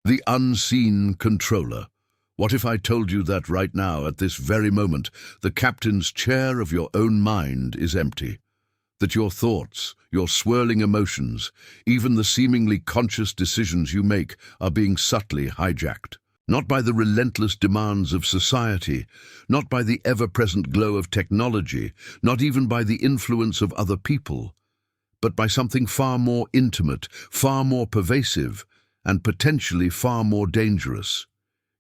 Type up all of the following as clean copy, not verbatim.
The unseen controller. What if I told you that right now, at this very moment, the captain's chair of your own mind is empty? That your thoughts, your swirling emotions, even the seemingly conscious decisions you make are being subtly hijacked? Not by the relentless demands of society, not by the ever-present glow of technology, not even by the influence of other people, but by something far more intimate, far more pervasive, and potentially far more dangerous.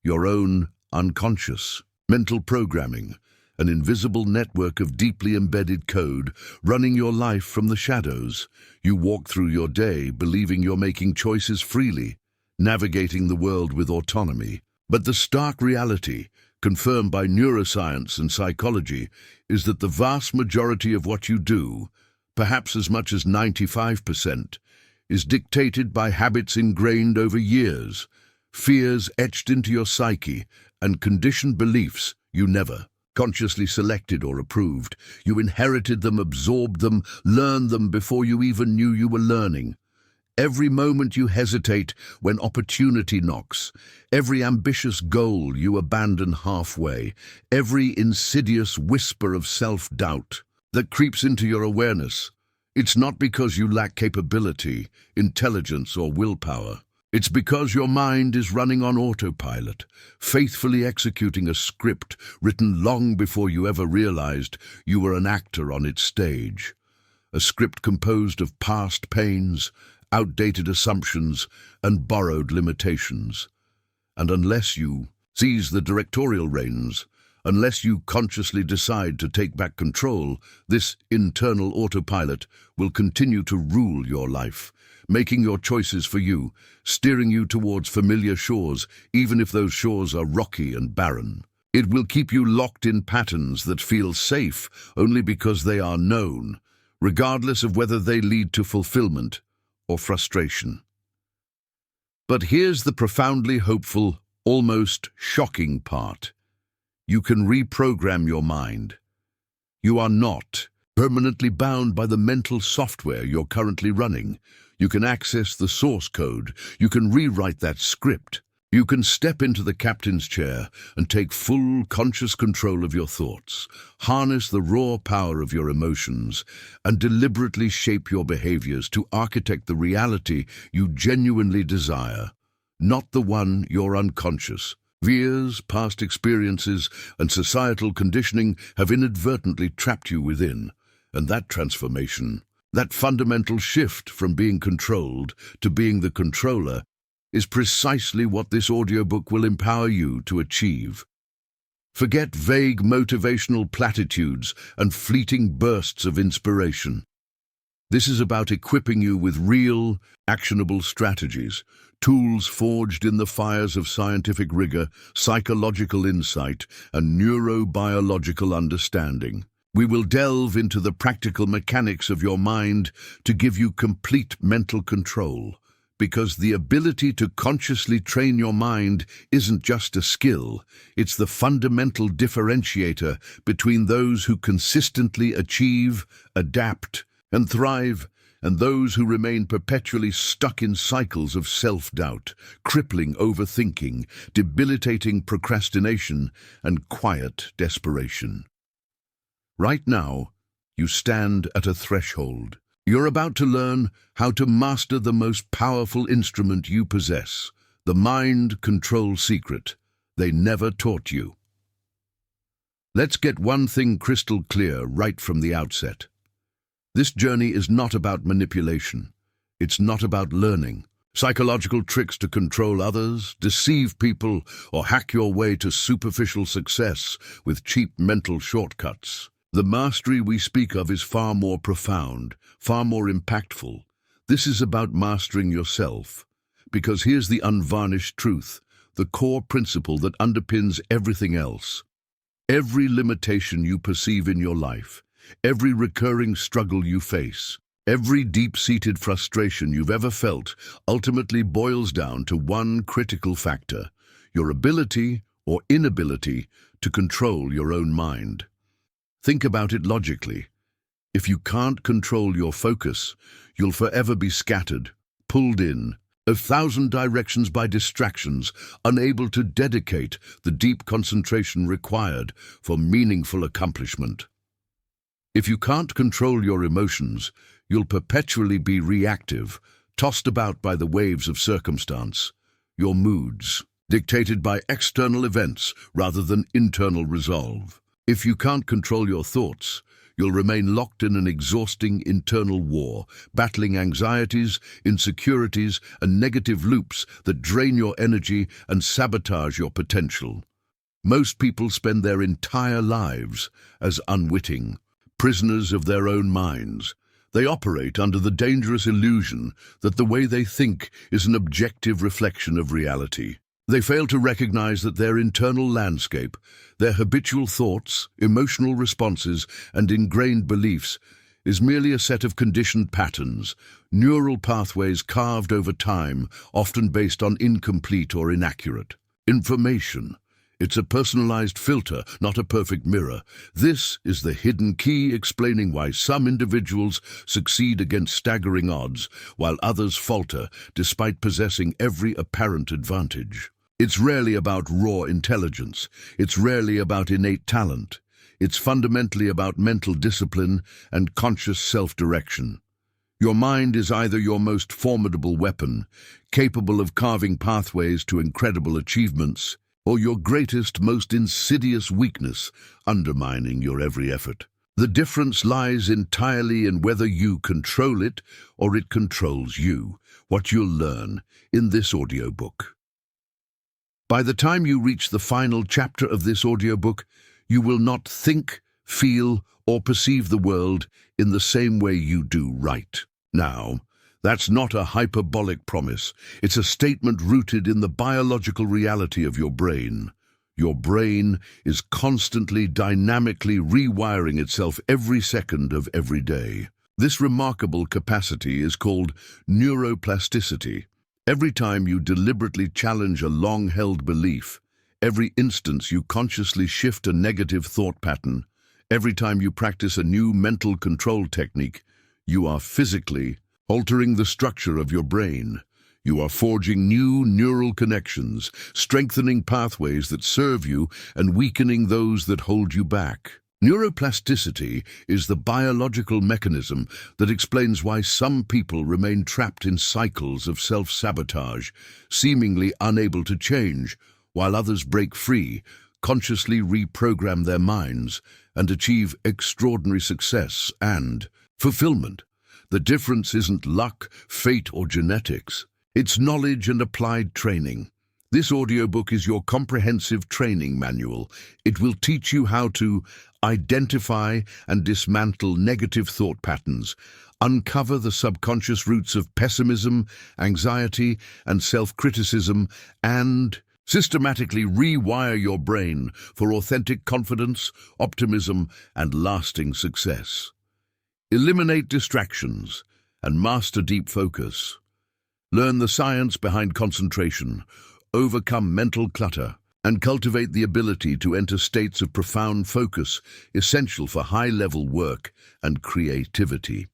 Your own unconscious. Mental programming, an invisible network of deeply embedded code running your life from the shadows. You walk through your day believing you're making choices freely, navigating the world with autonomy. But the stark reality, confirmed by neuroscience and psychology, is that the vast majority of what you do, perhaps as much as 95%, is dictated by habits ingrained over years, fears etched into your psyche, and conditioned beliefs you never consciously selected or approved. You inherited them, absorbed them, learned them before you even knew you were learning. Every moment you hesitate when opportunity knocks, every ambitious goal you abandon halfway, every insidious whisper of self-doubt that creeps into your awareness, it's not because you lack capability, intelligence, or willpower. It's because your mind is running on autopilot, faithfully executing a script written long before you ever realized you were an actor on its stage. A script composed of past pains, outdated assumptions, and borrowed limitations. And unless you seize the directorial reins, unless you consciously decide to take back control, this internal autopilot will continue to rule your life, making your choices for you, steering you towards familiar shores, even if those shores are rocky and barren. It will keep you locked in patterns that feel safe only because they are known, regardless of whether they lead to fulfillment or frustration. But here's the profoundly hopeful, almost shocking part. You can reprogram your mind. You are not permanently bound by the mental software you're currently running. You can access the source code. You can rewrite that script. You can step into the captain's chair and take full conscious control of your thoughts, harness the raw power of your emotions, and deliberately shape your behaviors to architect the reality you genuinely desire, not the one you're unconscious. Years, past experiences, and societal conditioning have inadvertently trapped you within, and that transformation, that fundamental shift from being controlled to being the controller, is precisely what this audiobook will empower you to achieve. Forget vague motivational platitudes and fleeting bursts of inspiration. This is about equipping you with real, actionable strategies, tools forged in the fires of scientific rigor, psychological insight, and neurobiological understanding. We will delve into the practical mechanics of your mind to give you complete mental control, because the ability to consciously train your mind isn't just a skill, it's the fundamental differentiator between those who consistently achieve, adapt, and thrive, and those who remain perpetually stuck in cycles of self-doubt, crippling overthinking, debilitating procrastination, and quiet desperation. Right now, you stand at a threshold. You're about to learn how to master the most powerful instrument you possess, the mind control secret they never taught you. Let's get one thing crystal clear right from the outset. This journey is not about manipulation. It's not about learning psychological tricks to control others, deceive people, or hack your way to superficial success with cheap mental shortcuts. The mastery we speak of is far more profound, far more impactful. This is about mastering yourself. Because here's the unvarnished truth, the core principle that underpins everything else. Every limitation you perceive in your life, every recurring struggle you face, every deep-seated frustration you've ever felt ultimately boils down to one critical factor: your ability or inability to control your own mind. Think about it logically. If you can't control your focus, you'll forever be scattered, pulled in, 1,000 directions by distractions, unable to dedicate the deep concentration required for meaningful accomplishment. If you can't control your emotions, you'll perpetually be reactive, tossed about by the waves of circumstance. Your moods, dictated by external events rather than internal resolve. If you can't control your thoughts, you'll remain locked in an exhausting internal war, battling anxieties, insecurities, and negative loops that drain your energy and sabotage your potential. Most people spend their entire lives as unwitting, prisoners of their own minds. They operate under the dangerous illusion that the way they think is an objective reflection of reality. They fail to recognize that their internal landscape, their habitual thoughts, emotional responses, and ingrained beliefs is merely a set of conditioned patterns, neural pathways carved over time, often based on incomplete or inaccurate information. It's a personalized filter, not a perfect mirror. This is the hidden key explaining why some individuals succeed against staggering odds, while others falter despite possessing every apparent advantage. It's rarely about raw intelligence. It's rarely about innate talent. It's fundamentally about mental discipline and conscious self-direction. Your mind is either your most formidable weapon, capable of carving pathways to incredible achievements, or your greatest, most insidious weakness, undermining your every effort. The difference lies entirely in whether you control it or it controls you, what you'll learn in this audiobook. By the time you reach the final chapter of this audiobook, you will not think, feel, or perceive the world in the same way you do right now. That's not a hyperbolic promise. It's a statement rooted in the biological reality of your brain. Your brain is constantly dynamically rewiring itself every second of every day. This remarkable capacity is called neuroplasticity. Every time you deliberately challenge a long-held belief, every instance you consciously shift a negative thought pattern, every time you practice a new mental control technique, you are physically altering the structure of your brain. You are forging new neural connections, strengthening pathways that serve you and weakening those that hold you back. Neuroplasticity is the biological mechanism that explains why some people remain trapped in cycles of self-sabotage, seemingly unable to change, while others break free, consciously reprogram their minds, and achieve extraordinary success and fulfillment. The difference isn't luck, fate, or genetics. It's knowledge and applied training. This audiobook is your comprehensive training manual. It will teach you how to identify and dismantle negative thought patterns, uncover the subconscious roots of pessimism, anxiety, and self-criticism, and systematically rewire your brain for authentic confidence, optimism, and lasting success. Eliminate distractions and master deep focus. Learn the science behind concentration, overcome mental clutter, and cultivate the ability to enter states of profound focus essential for high-level work and creativity.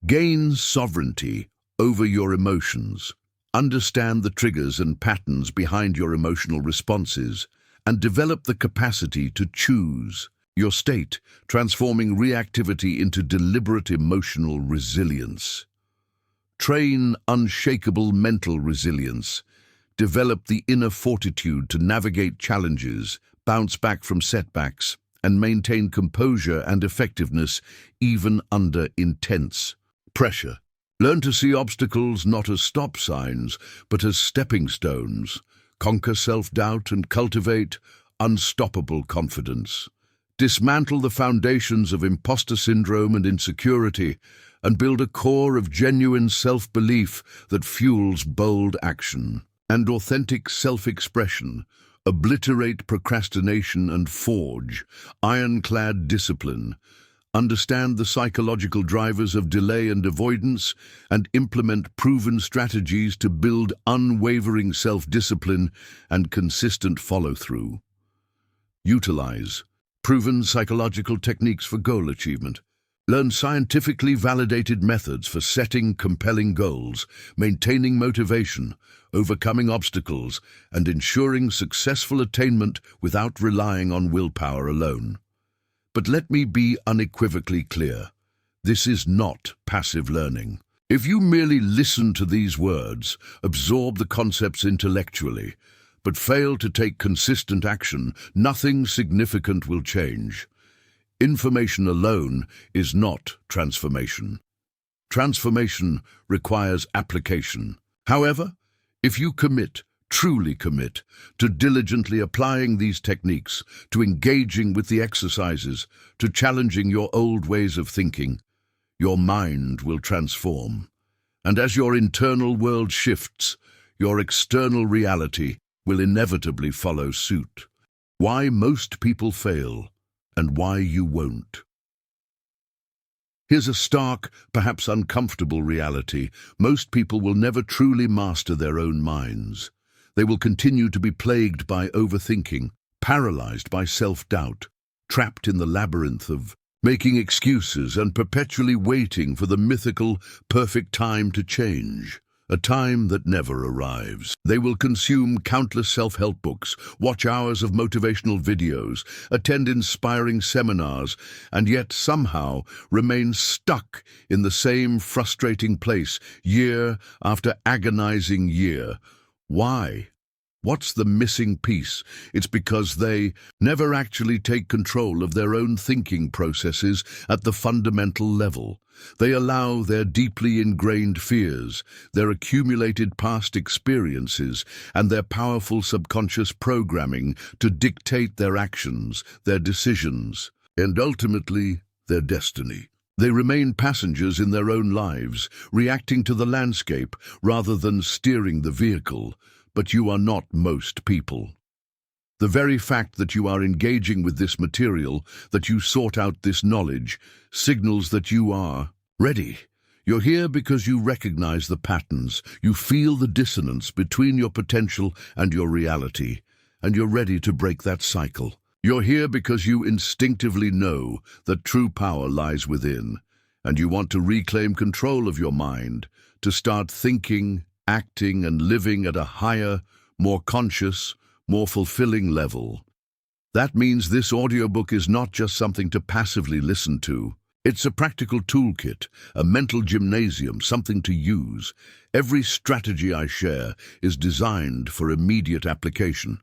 Gain sovereignty over your emotions. Understand the triggers and patterns behind your emotional responses, and develop the capacity to choose your state, transforming reactivity into deliberate emotional resilience. Train unshakable mental resilience. Develop the inner fortitude to navigate challenges, bounce back from setbacks, and maintain composure and effectiveness even under intense pressure. Learn to see obstacles not as stop signs, but as stepping stones. Conquer self-doubt and cultivate unstoppable confidence. Dismantle the foundations of imposter syndrome and insecurity, and build a core of genuine self-belief that fuels bold action and authentic self-expression. Obliterate procrastination and forge ironclad discipline. Understand the psychological drivers of delay and avoidance, and implement proven strategies to build unwavering self-discipline and consistent follow-through. Utilize proven psychological techniques for goal achievement. Learn scientifically validated methods for setting compelling goals, maintaining motivation, overcoming obstacles, and ensuring successful attainment without relying on willpower alone. But let me be unequivocally clear. This is not passive learning. If you merely listen to these words, absorb the concepts intellectually, but fail to take consistent action, nothing significant will change. Information alone is not transformation. Transformation requires application. However, if you truly commit, to diligently applying these techniques, to engaging with the exercises, to challenging your old ways of thinking, your mind will transform. And as your internal world shifts, your external reality will inevitably follow suit. Why most people fail, and why you won't. Here's a stark, perhaps uncomfortable reality. Most people will never truly master their own minds. They will continue to be plagued by overthinking, paralyzed by self-doubt, trapped in the labyrinth of making excuses and perpetually waiting for the mythical, perfect time to change. A time that never arrives. They will consume countless self-help books, watch hours of motivational videos, attend inspiring seminars, and yet somehow remain stuck in the same frustrating place year after agonizing year. Why? What's the missing piece? It's because they never actually take control of their own thinking processes at the fundamental level. They allow their deeply ingrained fears, their accumulated past experiences, and their powerful subconscious programming to dictate their actions, their decisions, and ultimately their destiny. They remain passengers in their own lives, reacting to the landscape rather than steering the vehicle. But you are not most people. The very fact that you are engaging with this material, that you sought out this knowledge, signals that you are ready. You're here because you recognize the patterns, you feel the dissonance between your potential and your reality, and you're ready to break that cycle. You're here because you instinctively know that true power lies within, and you want to reclaim control of your mind, to start thinking, acting and living at a higher, more conscious, more fulfilling level. That means this audiobook is not just something to passively listen to. It's a practical toolkit, a mental gymnasium, something to use. Every strategy I share is designed for immediate application.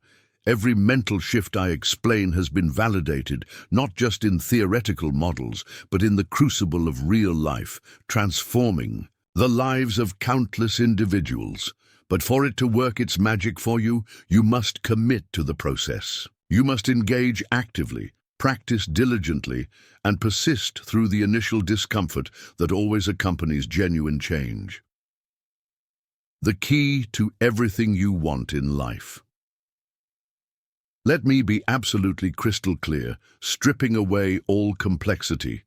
Every mental shift I explain has been validated, not just in theoretical models, but in the crucible of real life, transforming the lives of countless individuals. But for it to work its magic for you, you must commit to the process. You must engage actively, practice diligently, and persist through the initial discomfort that always accompanies genuine change. The key to everything you want in life. Let me be absolutely crystal clear, stripping away all complexity.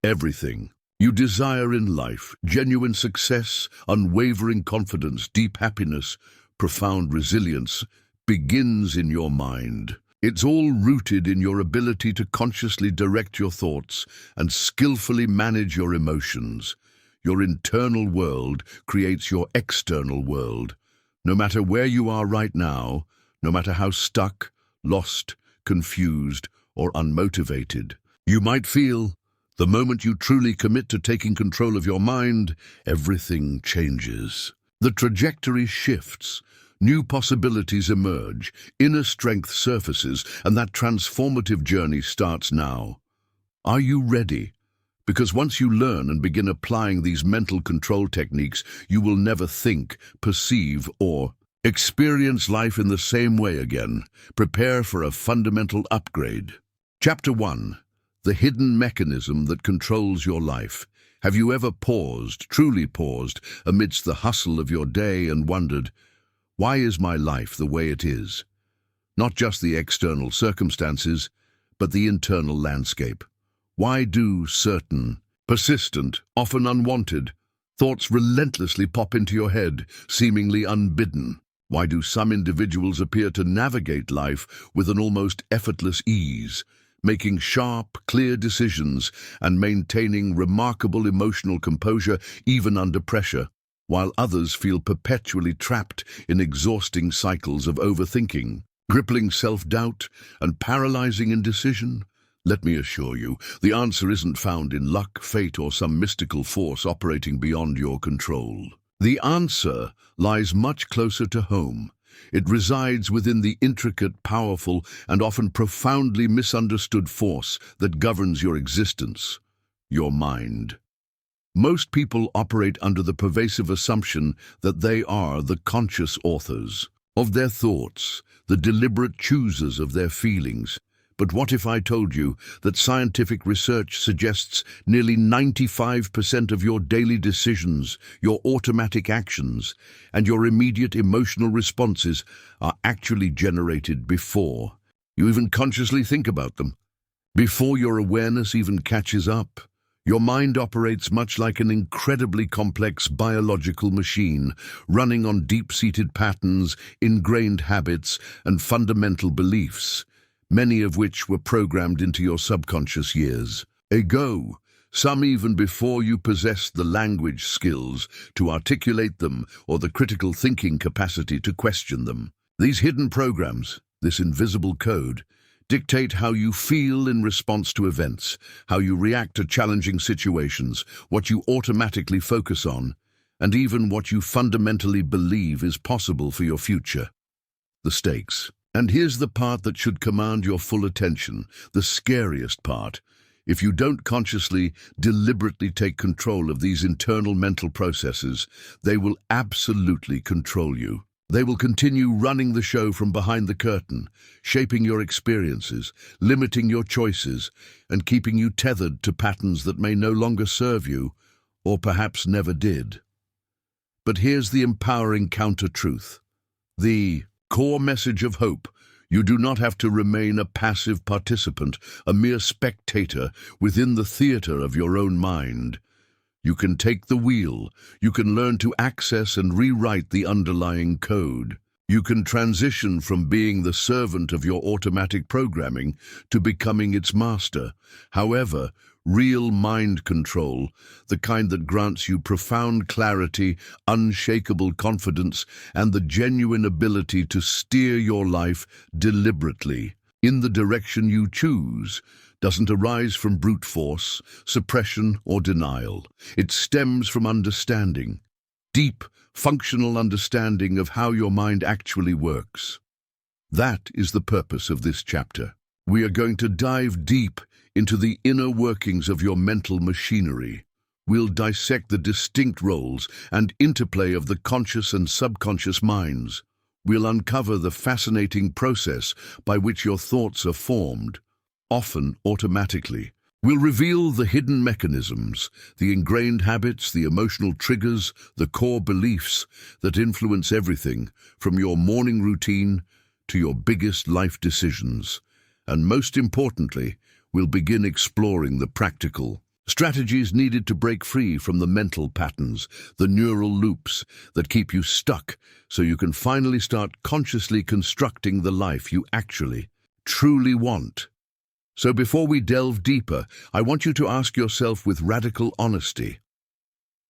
Everything you desire in life, genuine success, unwavering confidence, deep happiness, profound resilience, begins in your mind. It's all rooted in your ability to consciously direct your thoughts and skillfully manage your emotions. Your internal world creates your external world. No matter where you are right now, no matter how stuck, lost, confused, or unmotivated you might feel, the moment you truly commit to taking control of your mind, everything changes. The trajectory shifts, new possibilities emerge, inner strength surfaces, and that transformative journey starts now. Are you ready? Because once you learn and begin applying these mental control techniques, you will never think, perceive, or experience life in the same way again. Prepare for a fundamental upgrade. Chapter 1. The hidden mechanism that controls your life. Have you ever paused, truly paused, amidst the hustle of your day and wondered, why is my life the way it is? Not just the external circumstances, but the internal landscape. Why do certain, persistent, often unwanted, thoughts relentlessly pop into your head, seemingly unbidden? Why do some individuals appear to navigate life with an almost effortless ease, making sharp, clear decisions and maintaining remarkable emotional composure even under pressure, while others feel perpetually trapped in exhausting cycles of overthinking, crippling self-doubt, and paralyzing indecision. Let me assure you, the answer isn't found in luck, fate, or some mystical force operating beyond your control. The answer lies much closer to home. It resides within the intricate, powerful, and often profoundly misunderstood force that governs your existence, your mind. Most people operate under the pervasive assumption that they are the conscious authors of their thoughts, the deliberate choosers of their feelings. But what if I told you that scientific research suggests nearly 95% of your daily decisions, your automatic actions, and your immediate emotional responses are actually generated before you even consciously think about them, before your awareness even catches up? Your mind operates much like an incredibly complex biological machine, running on deep-seated patterns, ingrained habits, and fundamental beliefs, many of which were programmed into your subconscious years ago, some even before you possessed the language skills to articulate them or the critical thinking capacity to question them. These hidden programs, this invisible code, dictate how you feel in response to events, how you react to challenging situations, what you automatically focus on, and even what you fundamentally believe is possible for your future. The stakes. And here's the part that should command your full attention, the scariest part. If you don't consciously, deliberately take control of these internal mental processes, they will absolutely control you. They will continue running the show from behind the curtain, shaping your experiences, limiting your choices, and keeping you tethered to patterns that may no longer serve you, or perhaps never did. But here's the empowering counter-truth. The core message of hope. You do not have to remain a passive participant, a mere spectator within the theater of your own mind. You can take the wheel. You can learn to access and rewrite the underlying code. You can transition from being the servant of your automatic programming to becoming its master. However, real mind control, the kind that grants you profound clarity, unshakable confidence, and the genuine ability to steer your life deliberately in the direction you choose, doesn't arise from brute force, suppression, or denial. It stems from understanding, deep, functional understanding of how your mind actually works. That is the purpose of this chapter. We are going to dive deep into the inner workings of your mental machinery. We'll dissect the distinct roles and interplay of the conscious and subconscious minds. We'll uncover the fascinating process by which your thoughts are formed, often automatically. We'll reveal the hidden mechanisms, the ingrained habits, the emotional triggers, the core beliefs that influence everything from your morning routine to your biggest life decisions. And most importantly, we'll begin exploring the practical strategies needed to break free from the mental patterns, the neural loops that keep you stuck, so you can finally start consciously constructing the life you actually, truly want. So before we delve deeper, I want you to ask yourself with radical honesty,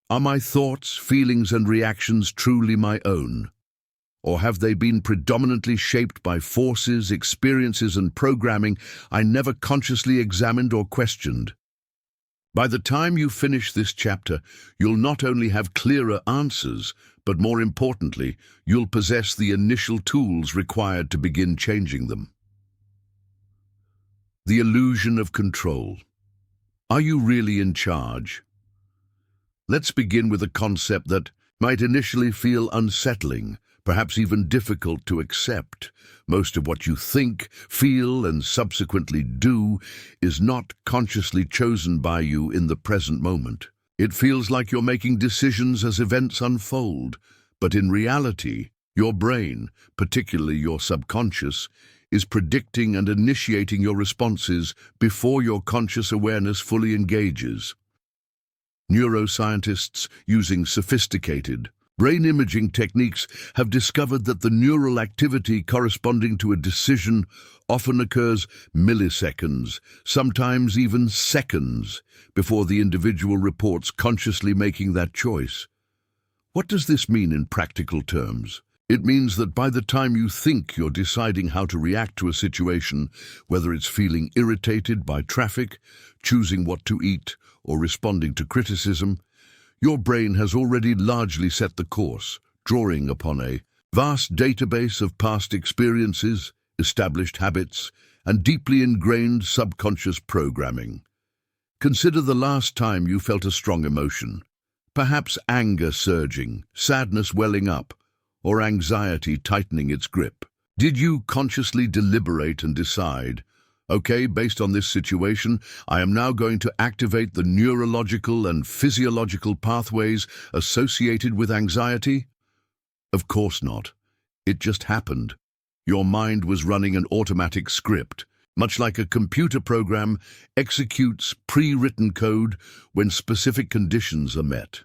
are my thoughts, feelings, and reactions truly my own? Or have they been predominantly shaped by forces, experiences, and programming I never consciously examined or questioned? By the time you finish this chapter, you'll not only have clearer answers, but more importantly, you'll possess the initial tools required to begin changing them. The illusion of control. Are you really in charge? Let's begin with a concept that might initially feel unsettling, perhaps even difficult to accept. Most of what you think, feel, and subsequently do is not consciously chosen by you in the present moment. It feels like you're making decisions as events unfold, but in reality, your brain, particularly your subconscious, is predicting and initiating your responses before your conscious awareness fully engages. Neuroscientists, using sophisticated, Brain imaging techniques have discovered that the neural activity corresponding to a decision often occurs milliseconds, sometimes even seconds, before the individual reports consciously making that choice. What does this mean in practical terms? It means that by the time you think you're deciding how to react to a situation, whether it's feeling irritated by traffic, choosing what to eat, or responding to criticism, your brain has already largely set the course, drawing upon a vast database of past experiences, established habits, and deeply ingrained subconscious programming. Consider the last time you felt a strong emotion, perhaps anger surging, sadness welling up, or anxiety tightening its grip. Did you consciously deliberate and decide, okay, based on this situation, I am now going to activate the neurological and physiological pathways associated with anxiety? Of course not. It just happened. Your mind was running an automatic script, much like a computer program executes pre-written code when specific conditions are met.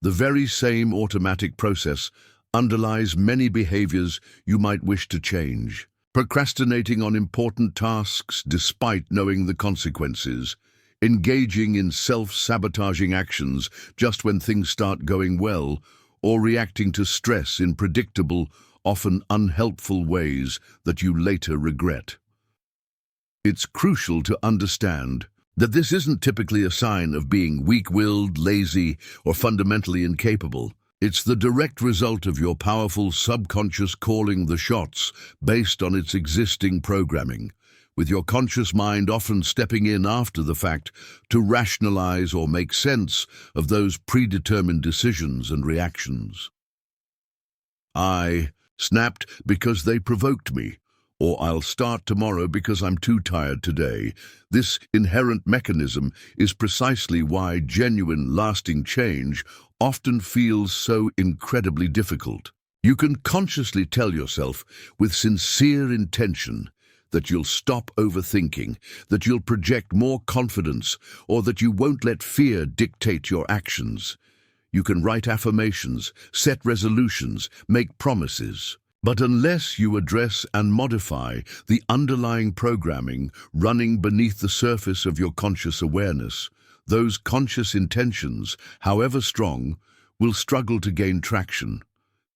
The very same automatic process underlies many behaviors you might wish to change. Procrastinating on important tasks despite knowing the consequences, engaging in self-sabotaging actions just when things start going well, or reacting to stress in predictable, often unhelpful ways that you later regret. It's crucial to understand that this isn't typically a sign of being weak-willed, lazy, or fundamentally incapable. It's the direct result of your powerful subconscious calling the shots based on its existing programming, with your conscious mind often stepping in after the fact to rationalize or make sense of those predetermined decisions and reactions. I snapped because they provoked me, or I'll start tomorrow because I'm too tired today. This inherent mechanism is precisely why genuine, lasting change often feels so incredibly difficult. You can consciously tell yourself with sincere intention that you'll stop overthinking, that you'll project more confidence, or that you won't let fear dictate your actions. You can write affirmations, set resolutions, make promises. But unless you address and modify the underlying programming running beneath the surface of your conscious awareness, those conscious intentions, however strong, will struggle to gain traction.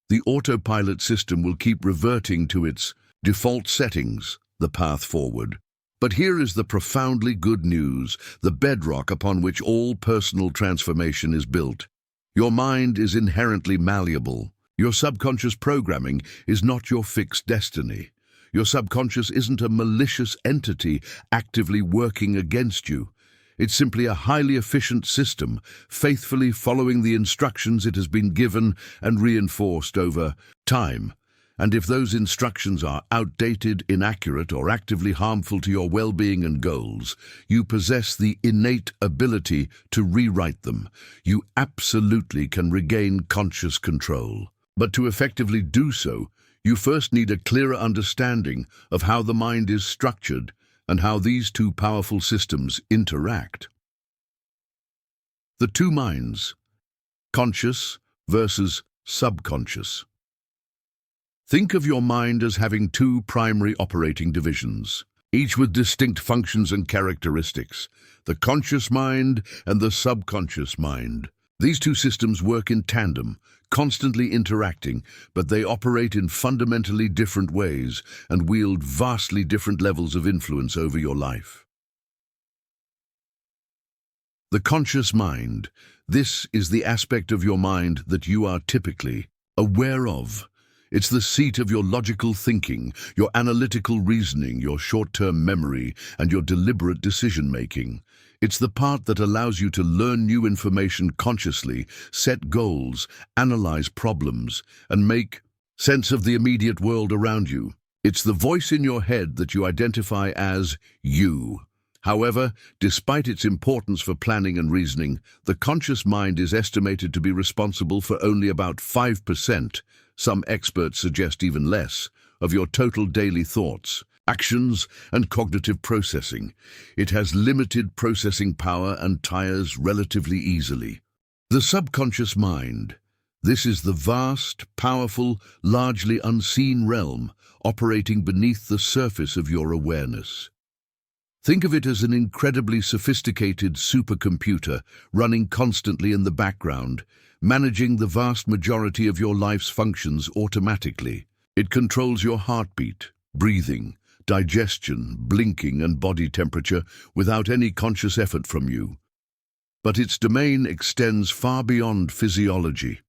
The autopilot system will keep reverting to its default settings, the path forward. But here is the profoundly good news, the bedrock upon which all personal transformation is built. Your mind is inherently malleable. Your subconscious programming is not your fixed destiny. Your subconscious isn't a malicious entity actively working against you. It's simply a highly efficient system, faithfully following the instructions it has been given and reinforced over time. And if those instructions are outdated, inaccurate, or actively harmful to your well-being and goals, you possess the innate ability to rewrite them. You absolutely can regain conscious control. But to effectively do so, you first need a clearer understanding of how the mind is structured and how these two powerful systems interact. The two minds, conscious versus subconscious. Think of your mind as having two primary operating divisions, each with distinct functions and characteristics, the conscious mind and the subconscious mind. These two systems work in tandem, constantly interacting, but they operate in fundamentally different ways and wield vastly different levels of influence over your life. The conscious mind. This is the aspect of your mind that you are typically aware of. It's the seat of your logical thinking, your analytical reasoning, your short-term memory, and your deliberate decision-making. It's the part that allows you to learn new information consciously, set goals, analyze problems, and make sense of the immediate world around you. It's the voice in your head that you identify as you. However, despite its importance for planning and reasoning, the conscious mind is estimated to be responsible for only about 5%, some experts suggest even less, of your total daily thoughts, actions, and cognitive processing. It has limited processing power and tires relatively easily. The subconscious mind. This is the vast, powerful, largely unseen realm operating beneath the surface of your awareness. Think of it as an incredibly sophisticated supercomputer running constantly in the background, managing the vast majority of your life's functions automatically. It controls your heartbeat, breathing, digestion, blinking, and body temperature without any conscious effort from you. But its domain extends far beyond physiology.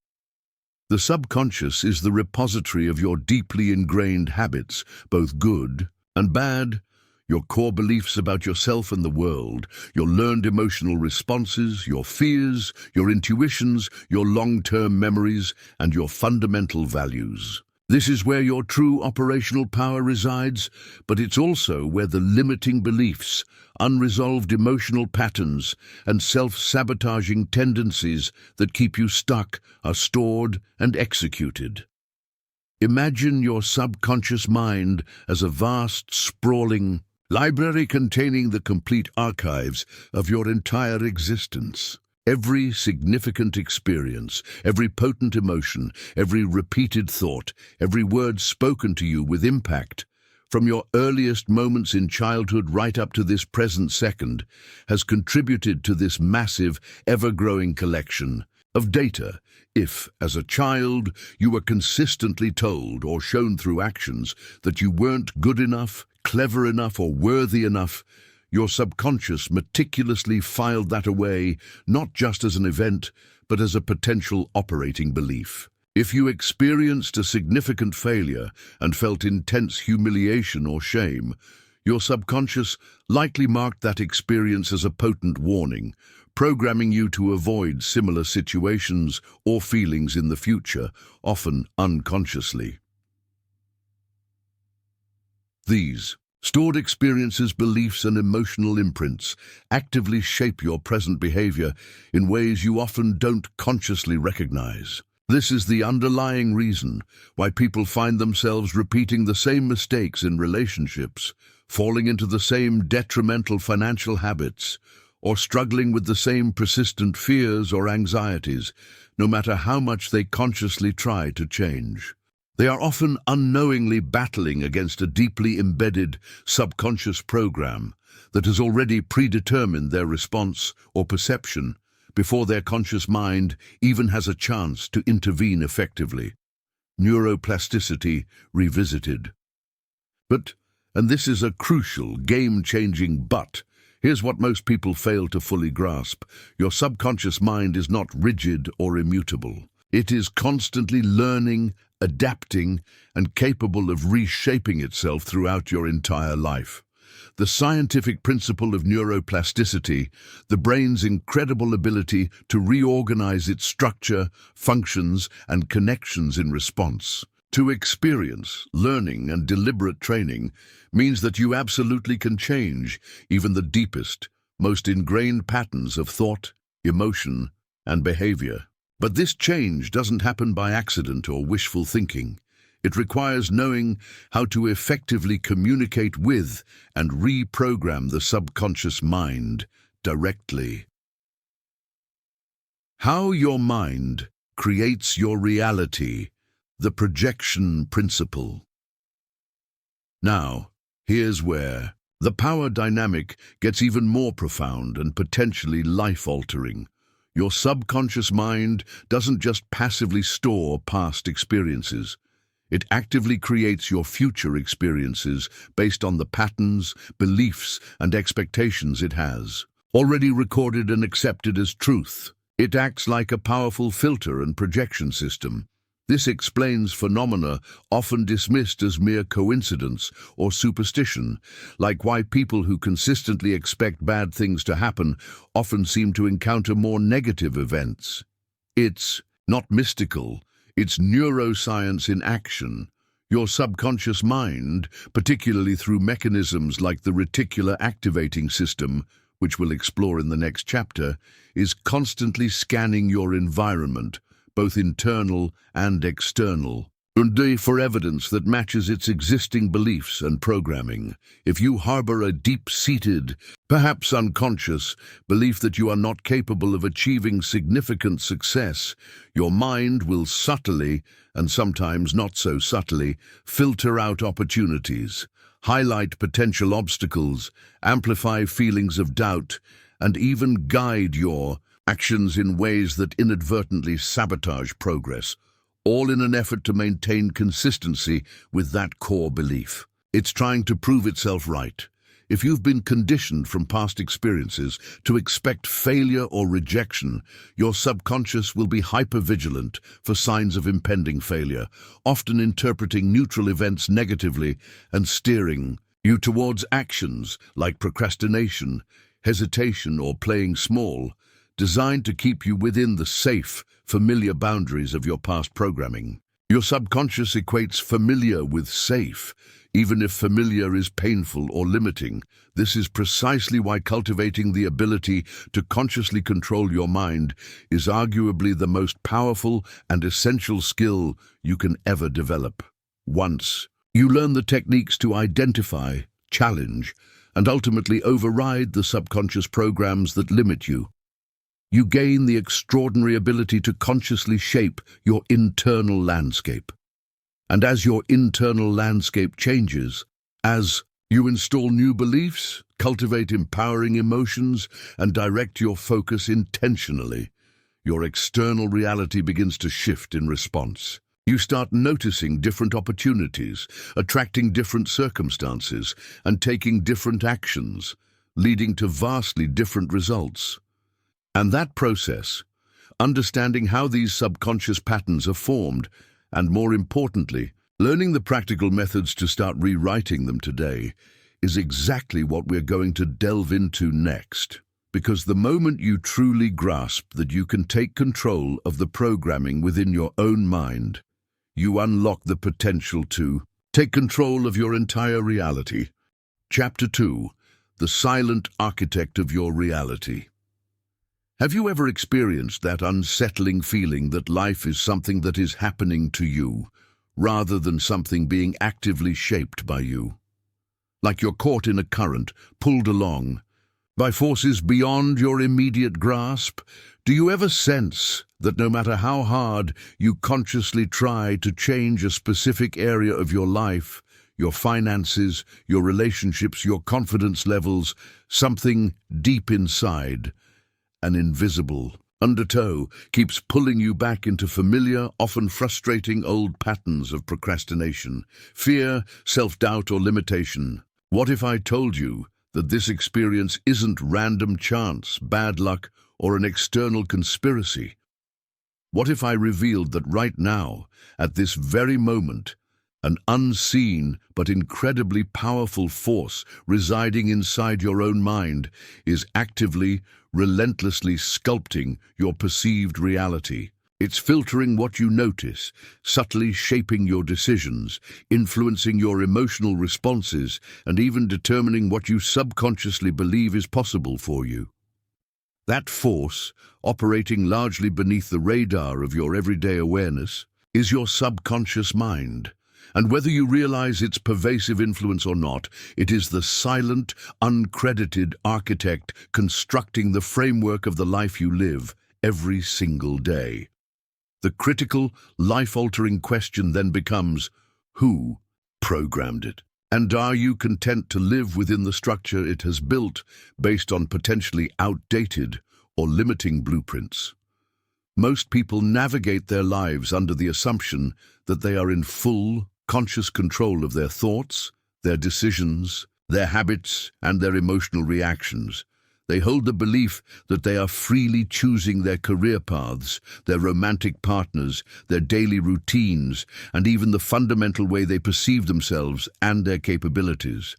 The subconscious is the repository of your deeply ingrained habits, both good and bad, your core beliefs about yourself and the world, your learned emotional responses, your fears, your intuitions, your long-term memories, and your fundamental values. This is where your true operational power resides, but it's also where the limiting beliefs, unresolved emotional patterns, and self-sabotaging tendencies that keep you stuck are stored and executed. Imagine your subconscious mind as a vast, sprawling library containing the complete archives of your entire existence. Every significant experience, every potent emotion, every repeated thought, every word spoken to you with impact, from your earliest moments in childhood right up to this present second, has contributed to this massive, ever-growing collection of data. If, as a child, you were consistently told or shown through actions that you weren't good enough, clever enough, or worthy enough, your subconscious meticulously filed that away, not just as an event, but as a potential operating belief. If you experienced a significant failure and felt intense humiliation or shame, your subconscious likely marked that experience as a potent warning, programming you to avoid similar situations or feelings in the future, often unconsciously. These stored experiences, beliefs, and emotional imprints actively shape your present behavior in ways you often don't consciously recognize. This is the underlying reason why people find themselves repeating the same mistakes in relationships, falling into the same detrimental financial habits, or struggling with the same persistent fears or anxieties, no matter how much they consciously try to change. They are often unknowingly battling against a deeply embedded subconscious program that has already predetermined their response or perception before their conscious mind even has a chance to intervene effectively. Neuroplasticity revisited. But, and this is a crucial, game-changing but, here's what most people fail to fully grasp. Your subconscious mind is not rigid or immutable. It is constantly learning, adapting, and capable of reshaping itself throughout your entire life. The scientific principle of neuroplasticity, the brain's incredible ability to reorganize its structure, functions, and connections in response to experience, learning, and deliberate training, means that you absolutely can change even the deepest, most ingrained patterns of thought, emotion, and behavior. But this change doesn't happen by accident or wishful thinking. It requires knowing how to effectively communicate with and reprogram the subconscious mind directly. How your mind creates your reality, the projection principle. Now, here's where the power dynamic gets even more profound and potentially life-altering. Your subconscious mind doesn't just passively store past experiences. It actively creates your future experiences based on the patterns, beliefs, and expectations it has already recorded and accepted as truth. It acts like a powerful filter and projection system. This explains phenomena often dismissed as mere coincidence or superstition, like why people who consistently expect bad things to happen often seem to encounter more negative events. It's not mystical, it's neuroscience in action. Your subconscious mind, particularly through mechanisms like the Reticular Activating System, which we'll explore in the next chapter, is constantly scanning your environment, both internal and external. and for evidence that matches its existing beliefs and programming. If you harbor a deep-seated, perhaps unconscious, belief that you are not capable of achieving significant success, your mind will subtly, and sometimes not so subtly, filter out opportunities, highlight potential obstacles, amplify feelings of doubt, and even guide your actions in ways that inadvertently sabotage progress, all in an effort to maintain consistency with that core belief. It's trying to prove itself right. If you've been conditioned from past experiences to expect failure or rejection, your subconscious will be hypervigilant for signs of impending failure, often interpreting neutral events negatively and steering you towards actions like procrastination, hesitation, or playing small, designed to keep you within the safe, familiar boundaries of your past programming. Your subconscious equates familiar with safe, even if familiar is painful or limiting. This is precisely why cultivating the ability to consciously control your mind is arguably the most powerful and essential skill you can ever develop. Once you learn the techniques to identify, challenge, and ultimately override the subconscious programs that limit you, you gain the extraordinary ability to consciously shape your internal landscape. And as your internal landscape changes, as you install new beliefs, cultivate empowering emotions, and direct your focus intentionally, your external reality begins to shift in response. You start noticing different opportunities, attracting different circumstances, and taking different actions, leading to vastly different results. And that process, understanding how these subconscious patterns are formed, and more importantly, learning the practical methods to start rewriting them today, is exactly what we're going to delve into next. Because the moment you truly grasp that you can take control of the programming within your own mind, you unlock the potential to take control of your entire reality. Chapter 2: The Silent Architect of Your Reality. Have you ever experienced that unsettling feeling that life is something that is happening to you, rather than something being actively shaped by you? Like you're caught in a current, pulled along by forces beyond your immediate grasp? Do you ever sense that no matter how hard you consciously try to change a specific area of your life, your finances, your relationships, your confidence levels, something deep inside, an invisible undertow, keeps pulling you back into familiar, often frustrating old patterns of procrastination, fear, self-doubt, or limitation? What if I told you that this experience isn't random chance, bad luck, or an external conspiracy? What if I revealed that right now, at this very moment, an unseen but incredibly powerful force residing inside your own mind is actively, relentlessly sculpting your perceived reality? It's filtering what you notice, subtly shaping your decisions, influencing your emotional responses, and even determining what you subconsciously believe is possible for you. That force, operating largely beneath the radar of your everyday awareness, is your subconscious mind. And whether you realize its pervasive influence or not, it is the silent, uncredited architect constructing the framework of the life you live every single day. The critical, life-altering question then becomes, who programmed it? And are you content to live within the structure it has built based on potentially outdated or limiting blueprints? Most people navigate their lives under the assumption that they are in full, conscious control of their thoughts, their decisions, their habits, and their emotional reactions. They hold the belief that they are freely choosing their career paths, their romantic partners, their daily routines, and even the fundamental way they perceive themselves and their capabilities.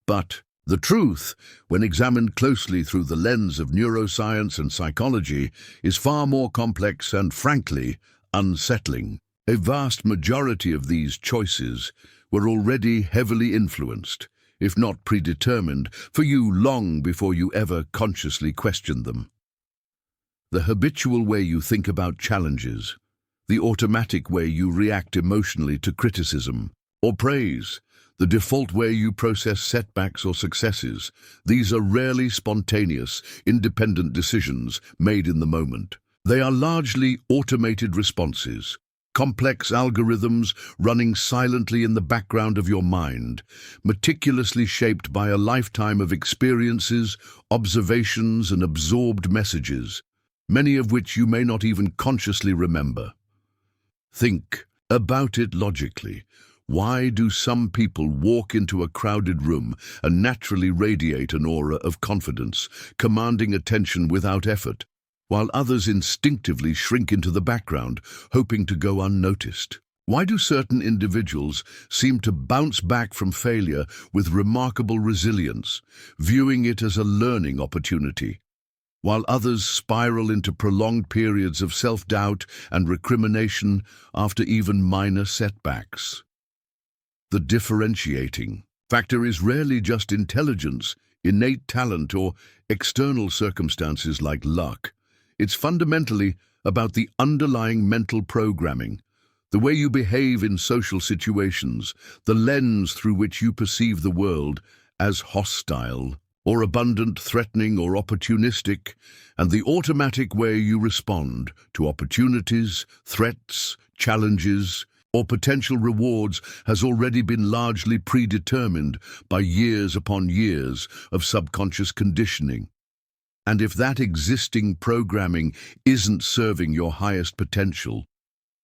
But the truth, when examined closely through the lens of neuroscience and psychology, is far more complex and, frankly, unsettling. A vast majority of these choices were already heavily influenced, if not predetermined, for you long before you ever consciously questioned them. The habitual way you think about challenges, the automatic way you react emotionally to criticism or praise, the default way you process setbacks or successes. These are rarely spontaneous, independent decisions made in the moment. They are largely automated responses, complex algorithms running silently in the background of your mind, meticulously shaped by a lifetime of experiences, observations, and absorbed messages, many of which you may not even consciously remember. Think about it logically. Why do some people walk into a crowded room and naturally radiate an aura of confidence, commanding attention without effort, while others instinctively shrink into the background, hoping to go unnoticed? Why do certain individuals seem to bounce back from failure with remarkable resilience, viewing it as a learning opportunity, while others spiral into prolonged periods of self-doubt and recrimination after even minor setbacks? The differentiating factor is rarely just intelligence, innate talent, or external circumstances like luck. It's fundamentally about the underlying mental programming, the way you behave in social situations, the lens through which you perceive the world as hostile or abundant, threatening or opportunistic, and the automatic way you respond to opportunities, threats, challenges, or potential rewards has already been largely predetermined by years upon years of subconscious conditioning. And if that existing programming isn't serving your highest potential,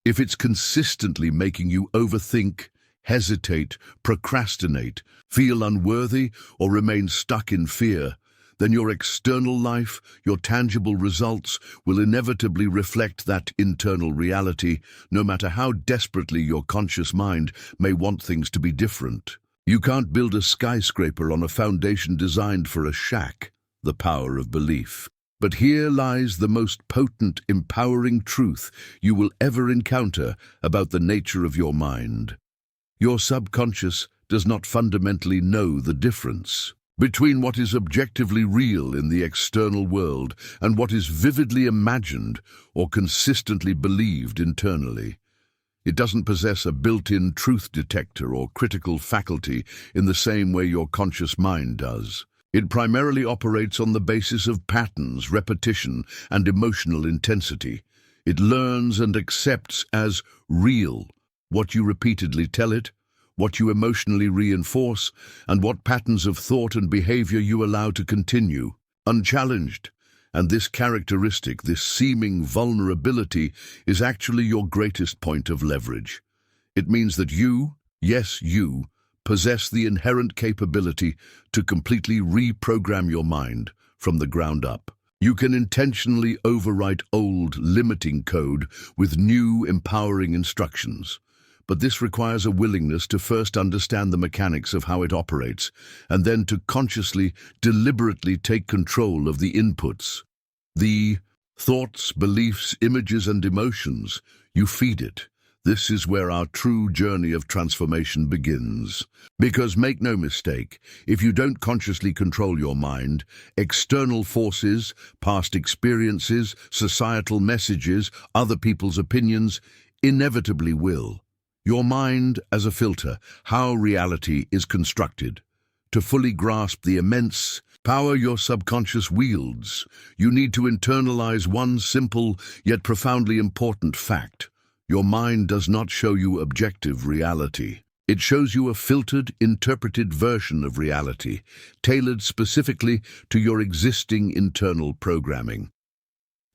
if it's consistently making you overthink, hesitate, procrastinate, feel unworthy, or remain stuck in fear, then your external life, your tangible results, will inevitably reflect that internal reality, no matter how desperately your conscious mind may want things to be different. You can't build a skyscraper on a foundation designed for a shack. The power of belief. But here lies the most potent, empowering truth you will ever encounter about the nature of your mind. Your subconscious does not fundamentally know the difference between what is objectively real in the external world and what is vividly imagined or consistently believed internally. It doesn't possess a built-in truth detector or critical faculty in the same way your conscious mind does. It primarily operates on the basis of patterns, repetition, and emotional intensity. It learns and accepts as real what you repeatedly tell it, what you emotionally reinforce, and what patterns of thought and behavior you allow to continue, unchallenged. And this characteristic, this seeming vulnerability, is actually your greatest point of leverage. It means that you, yes, you, possess the inherent capability to completely reprogram your mind from the ground up. You can intentionally overwrite old, limiting code with new, empowering instructions. But this requires a willingness to first understand the mechanics of how it operates, and then to consciously, deliberately take control of the inputs, the thoughts, beliefs, images, and emotions. You feed it. This is where our true journey of transformation begins. Because make no mistake, if you don't consciously control your mind, external forces, past experiences, societal messages, other people's opinions, inevitably will. Your mind as a filter, how reality is constructed. To fully grasp the immense power your subconscious wields, you need to internalize one simple yet profoundly important fact. Your mind does not show you objective reality. It shows you a filtered, interpreted version of reality, tailored specifically to your existing internal programming.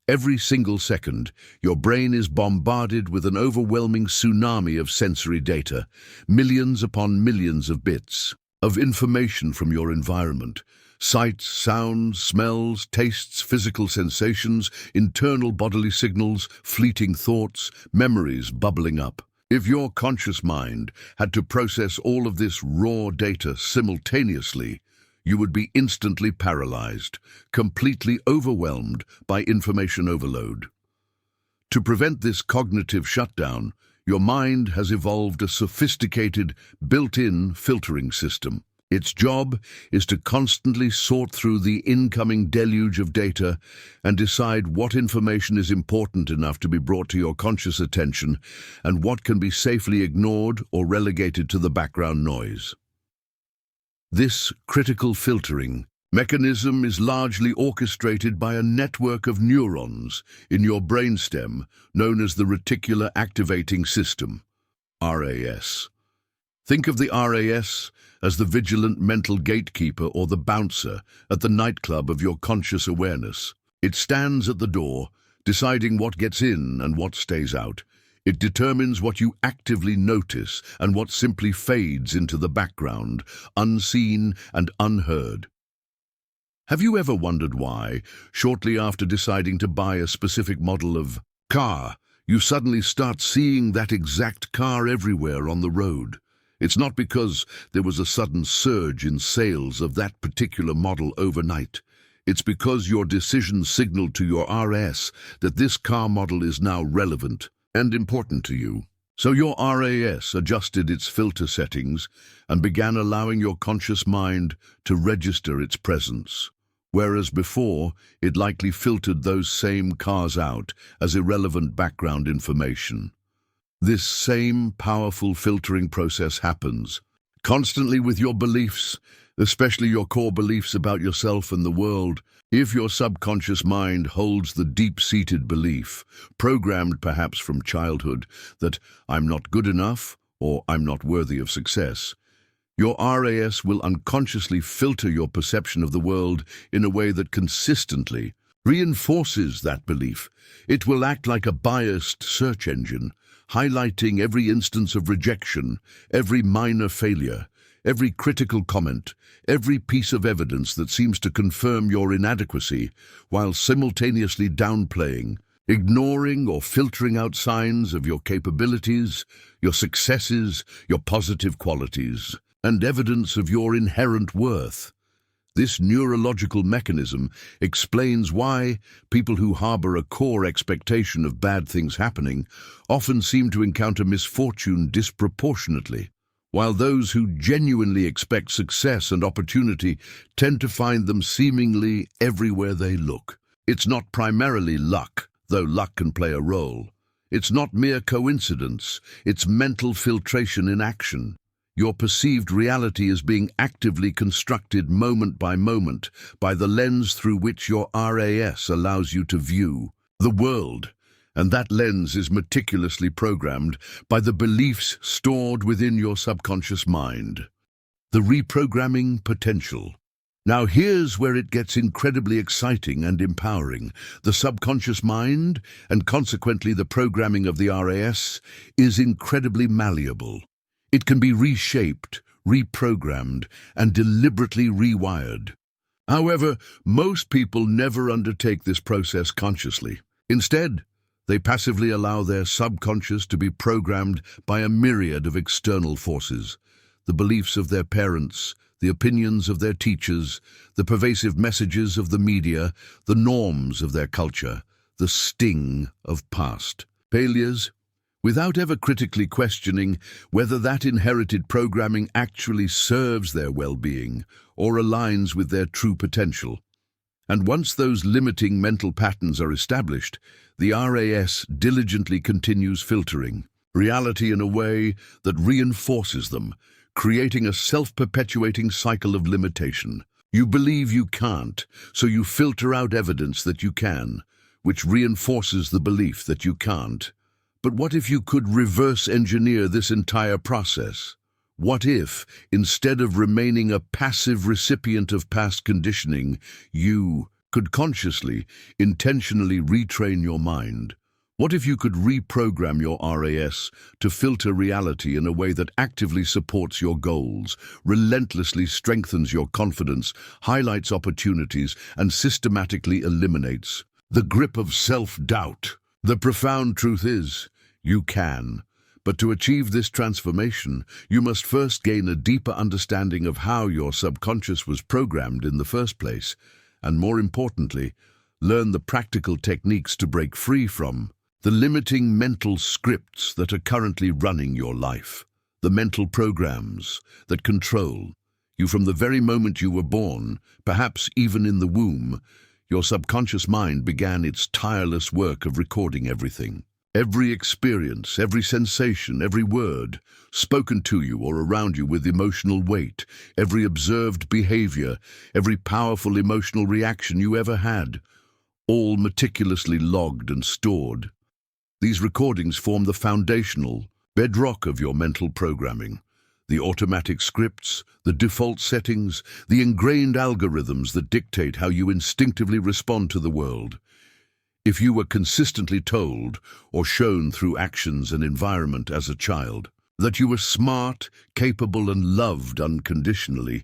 Every single second, your brain is bombarded with an overwhelming tsunami of sensory data, millions upon millions of bits of information from your environment. Sights, sounds, smells, tastes, physical sensations, internal bodily signals, fleeting thoughts, memories bubbling up. If your conscious mind had to process all of this raw data simultaneously, you would be instantly paralyzed, completely overwhelmed by information overload. To prevent this cognitive shutdown, your mind has evolved a sophisticated, built-in filtering system. Its job is to constantly sort through the incoming deluge of data and decide what information is important enough to be brought to your conscious attention and what can be safely ignored or relegated to the background noise. This critical filtering mechanism is largely orchestrated by a network of neurons in your brainstem known as the Reticular Activating System, RAS. Think of the RAS as the vigilant mental gatekeeper or the bouncer at the nightclub of your conscious awareness. It stands at the door, deciding what gets in and what stays out. It determines what you actively notice and what simply fades into the background, unseen and unheard. Have you ever wondered why, shortly after deciding to buy a specific model of car, you suddenly start seeing that exact car everywhere on the road? It's not because there was a sudden surge in sales of that particular model overnight. It's because your decision signaled to your RAS that this car model is now relevant and important to you. So your RAS adjusted its filter settings and began allowing your conscious mind to register its presence, whereas before it likely filtered those same cars out as irrelevant background information. This same powerful filtering process happens constantly with your beliefs, especially your core beliefs about yourself and the world. If your subconscious mind holds the deep-seated belief, programmed perhaps from childhood, that I'm not good enough or I'm not worthy of success, your RAS will unconsciously filter your perception of the world in a way that consistently reinforces that belief. It will act like a biased search engine, highlighting every instance of rejection, every minor failure, every critical comment, every piece of evidence that seems to confirm your inadequacy, while simultaneously downplaying, ignoring or filtering out signs of your capabilities, your successes, your positive qualities, and evidence of your inherent worth. This neurological mechanism explains why people who harbor a core expectation of bad things happening often seem to encounter misfortune disproportionately, while those who genuinely expect success and opportunity tend to find them seemingly everywhere they look. It's not primarily luck, though luck can play a role. It's not mere coincidence, it's mental filtration in action. Your perceived reality is being actively constructed moment by the lens through which your RAS allows you to view the world, and that lens is meticulously programmed by the beliefs stored within your subconscious mind. The reprogramming potential. Now here's where it gets incredibly exciting and empowering. The subconscious mind, and consequently the programming of the RAS, is incredibly malleable. It can be reshaped, reprogrammed, and deliberately rewired. However, most people never undertake this process consciously. Instead, they passively allow their subconscious to be programmed by a myriad of external forces: the beliefs of their parents, the opinions of their teachers, the pervasive messages of the media, the norms of their culture, the sting of past failures, without ever critically questioning whether that inherited programming actually serves their well-being or aligns with their true potential. And once those limiting mental patterns are established, the RAS diligently continues filtering reality in a way that reinforces them, creating a self-perpetuating cycle of limitation. You believe you can't, so you filter out evidence that you can, which reinforces the belief that you can't. But what if you could reverse engineer this entire process? What if, instead of remaining a passive recipient of past conditioning, you could consciously, intentionally retrain your mind? What if you could reprogram your RAS to filter reality in a way that actively supports your goals, relentlessly strengthens your confidence, highlights opportunities, and systematically eliminates the grip of self-doubt? The profound truth is, you can. But to achieve this transformation, you must first gain a deeper understanding of how your subconscious was programmed in the first place, and more importantly, learn the practical techniques to break free from the limiting mental scripts that are currently running your life, the mental programs that control you from the very moment you were born, perhaps even in the womb. Your subconscious mind began its tireless work of recording everything. Every experience, every sensation, every word spoken to you or around you with emotional weight, every observed behavior, every powerful emotional reaction you ever had, all meticulously logged and stored. These recordings form the foundational bedrock of your mental programming. The automatic scripts, the default settings, the ingrained algorithms that dictate how you instinctively respond to the world. If you were consistently told, or shown through actions and environment as a child, that you were smart, capable, and loved unconditionally,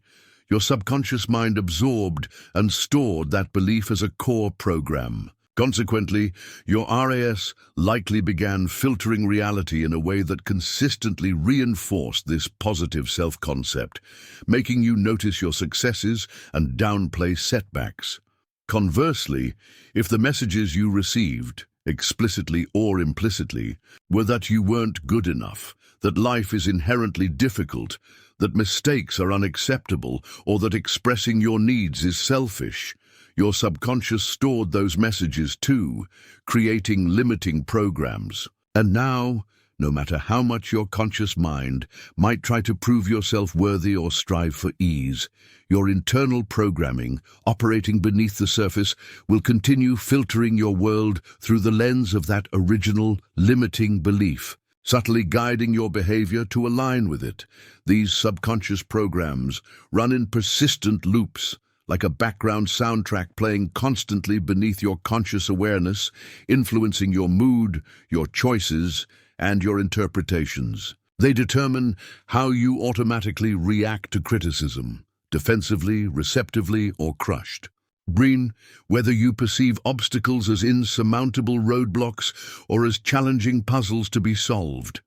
your subconscious mind absorbed and stored that belief as a core program. Consequently, your RAS likely began filtering reality in a way that consistently reinforced this positive self-concept, making you notice your successes and downplay setbacks. Conversely, if the messages you received, explicitly or implicitly, were that you weren't good enough, that life is inherently difficult, that mistakes are unacceptable, or that expressing your needs is selfish, your subconscious stored those messages too, creating limiting programs. And now, no matter how much your conscious mind might try to prove yourself worthy or strive for ease, your internal programming, operating beneath the surface, will continue filtering your world through the lens of that original, limiting belief, subtly guiding your behavior to align with it. These subconscious programs run in persistent loops, like a background soundtrack playing constantly beneath your conscious awareness, influencing your mood, your choices, and your interpretations. They determine how you automatically react to criticism, defensively, receptively, or crushed. Whether you perceive obstacles as insurmountable roadblocks or as challenging puzzles to be solved.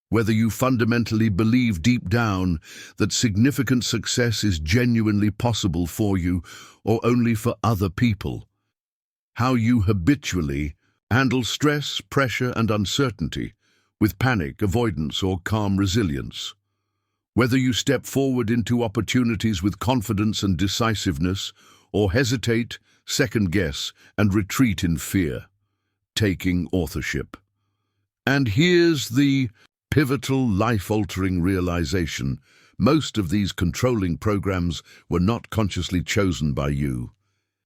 Whether you fundamentally believe deep down that significant success is genuinely possible for you or only for other people. How you habitually handle stress, pressure, and uncertainty with panic, avoidance, or calm resilience. Whether you step forward into opportunities with confidence and decisiveness, or hesitate, second-guess, and retreat in fear, taking authorship. And here's the pivotal, life-altering realization: most of these controlling programs were not consciously chosen by you.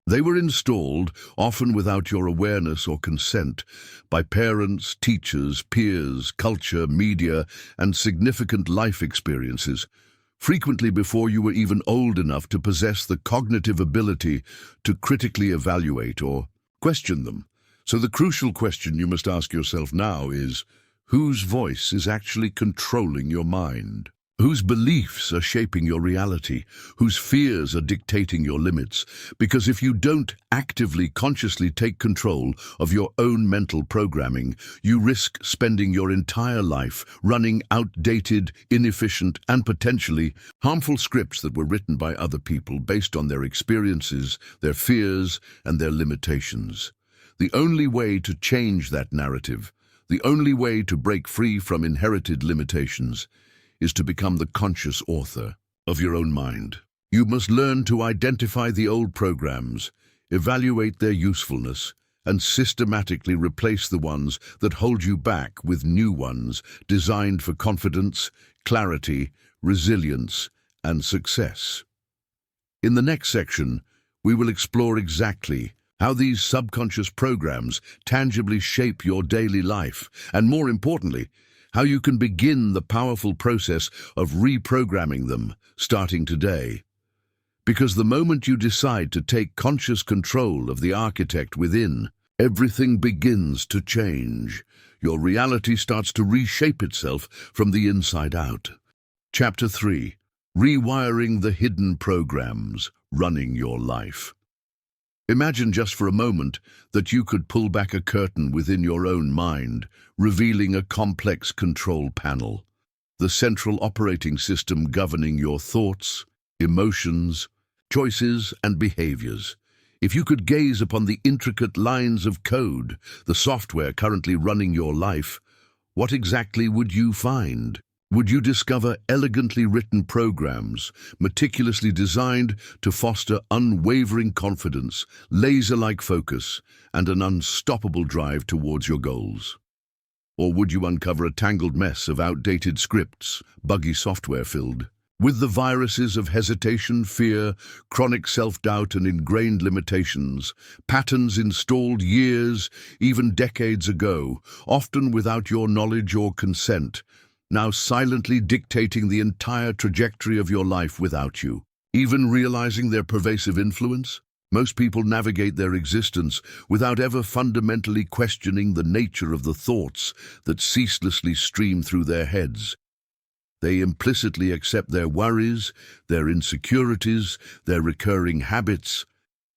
They were installed, often without your awareness or consent, by parents, teachers, peers, culture, media, and significant life experiences, frequently before you were even old enough to possess the cognitive ability to critically evaluate or question them. So the crucial question you must ask yourself now is, whose voice is actually controlling your mind? Whose beliefs are shaping your reality? Whose fears are dictating your limits? Because if you don't actively, consciously take control of your own mental programming, you risk spending your entire life running outdated, inefficient, and potentially harmful scripts that were written by other people based on their experiences, their fears, and their limitations. The only way to change that narrative, the only way to break free from inherited limitations, is to become the conscious author of your own mind. You must learn to identify the old programs, evaluate their usefulness, and systematically replace the ones that hold you back with new ones designed for confidence, clarity, resilience, and success. In the next section, we will explore exactly how these subconscious programs tangibly shape your daily life, and more importantly, how you can begin the powerful process of reprogramming them starting today. Because the moment you decide to take conscious control of the architect within, everything begins to change. Your reality starts to reshape itself from the inside out. Chapter 3. Rewiring the hidden programs running your life. Imagine just for a moment that you could pull back a curtain within your own mind, revealing a complex control panel, the central operating system governing your thoughts, emotions, choices, and behaviors. If you could gaze upon the intricate lines of code, the software currently running your life, what exactly would you find? Would you discover elegantly written programs, meticulously designed to foster unwavering confidence, laser-like focus, and an unstoppable drive towards your goals? Or would you uncover a tangled mess of outdated scripts, buggy software filled with the viruses of hesitation, fear, chronic self-doubt, and ingrained limitations, patterns installed years, even decades ago, often without your knowledge or consent, now silently dictating the entire trajectory of your life without you? Even realizing their pervasive influence? Most people navigate their existence without ever fundamentally questioning the nature of the thoughts that ceaselessly stream through their heads. They implicitly accept their worries, their insecurities, their recurring habits,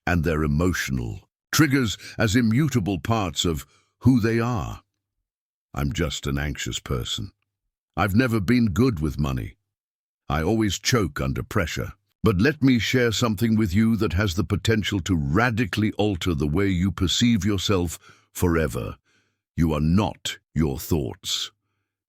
and their emotional triggers as immutable parts of who they are. I'm just an anxious person. I've never been good with money. I always choke under pressure. But let me share something with you that has the potential to radically alter the way you perceive yourself forever. You are not your thoughts.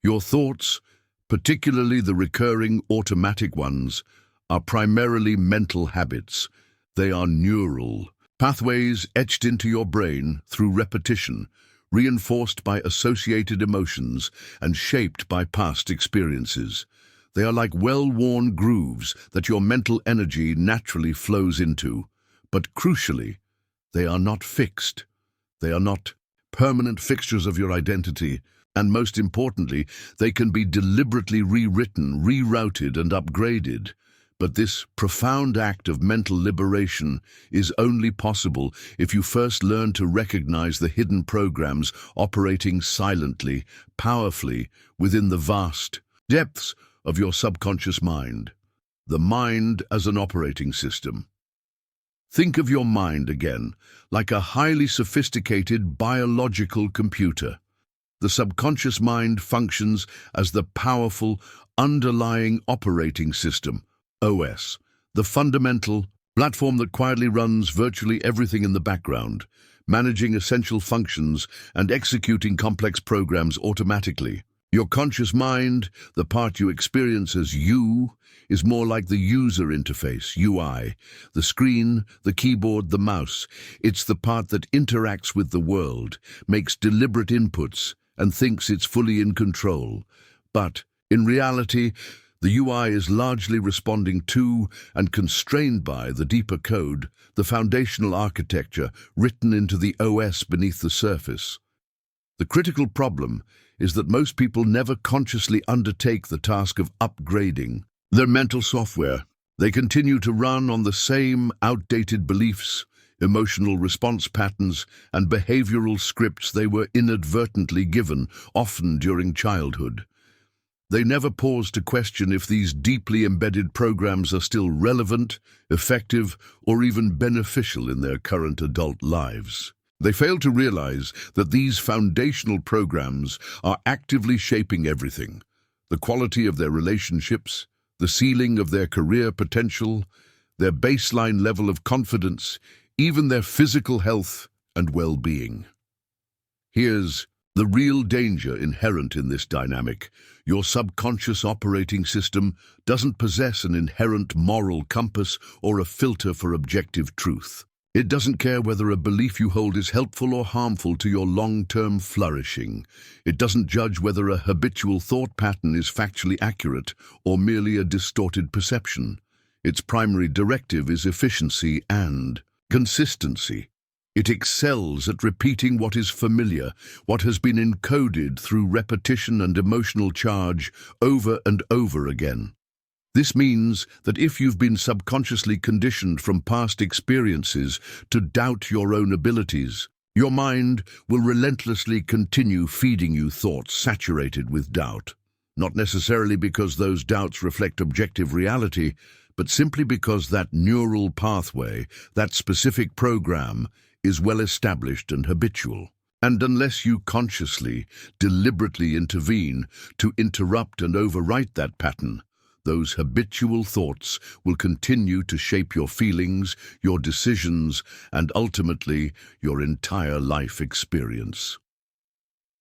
Your thoughts, particularly the recurring automatic ones, are primarily mental habits. They are neural pathways etched into your brain through repetition, reinforced by associated emotions and shaped by past experiences. They are like well-worn grooves that your mental energy naturally flows into. But crucially, they are not fixed. They are not permanent fixtures of your identity. And most importantly, they can be deliberately rewritten, rerouted, and upgraded. But this profound act of mental liberation is only possible if you first learn to recognize the hidden programs operating silently, powerfully, within the vast depths of your subconscious mind. The mind as an operating system. Think of your mind again, like a highly sophisticated biological computer. The subconscious mind functions as the powerful underlying operating system, OS, the fundamental platform that quietly runs virtually everything in the background, managing essential functions and executing complex programs automatically. Your conscious mind, the part you experience as you, is more like the user interface, UI, the screen, the keyboard, the mouse. It's the part that interacts with the world, makes deliberate inputs, and thinks it's fully in control. But, in reality, the UI is largely responding to and constrained by the deeper code, the foundational architecture written into the OS beneath the surface. The critical problem is that most people never consciously undertake the task of upgrading their mental software. They continue to run on the same outdated beliefs, emotional response patterns, and behavioral scripts they were inadvertently given, often during childhood. They never pause to question if these deeply embedded programs are still relevant, effective, or even beneficial in their current adult lives. They fail to realize that these foundational programs are actively shaping everything: the quality of their relationships, the ceiling of their career potential, their baseline level of confidence, even their physical health and well-being. Here's the real danger inherent in this dynamic. Your subconscious operating system doesn't possess an inherent moral compass or a filter for objective truth. It doesn't care whether a belief you hold is helpful or harmful to your long-term flourishing. It doesn't judge whether a habitual thought pattern is factually accurate or merely a distorted perception. Its primary directive is efficiency and consistency. It excels at repeating what is familiar, what has been encoded through repetition and emotional charge over and over again. This means that if you've been subconsciously conditioned from past experiences to doubt your own abilities, your mind will relentlessly continue feeding you thoughts saturated with doubt. Not necessarily because those doubts reflect objective reality, but simply because that neural pathway, that specific program, is well established and habitual. And unless you consciously, deliberately intervene to interrupt and overwrite that pattern, those habitual thoughts will continue to shape your feelings, your decisions, and ultimately your entire life experience.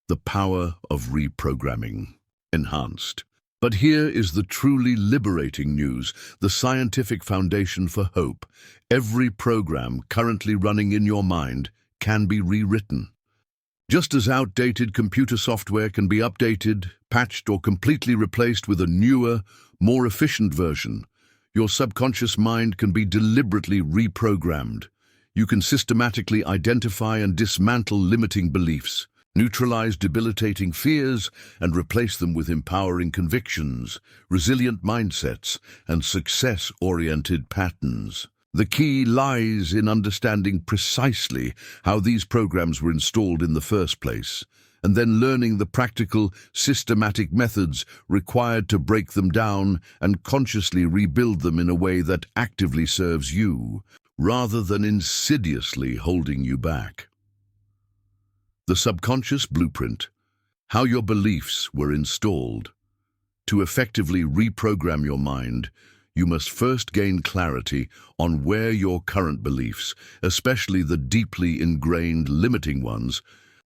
The power of reprogramming enhanced. But here is the truly liberating news, the scientific foundation for hope. Every program currently running in your mind can be rewritten. Just as outdated computer software can be updated, patched, or completely replaced with a newer, more efficient version, your subconscious mind can be deliberately reprogrammed. You can systematically identify and dismantle limiting beliefs, neutralize debilitating fears, and replace them with empowering convictions, resilient mindsets, and success-oriented patterns. The key lies in understanding precisely how these programs were installed in the first place, and then learning the practical, systematic methods required to break them down and consciously rebuild them in a way that actively serves you, rather than insidiously holding you back. The subconscious blueprint, how your beliefs were installed. To effectively reprogram your mind, you must first gain clarity on where your current beliefs, especially the deeply ingrained limiting ones,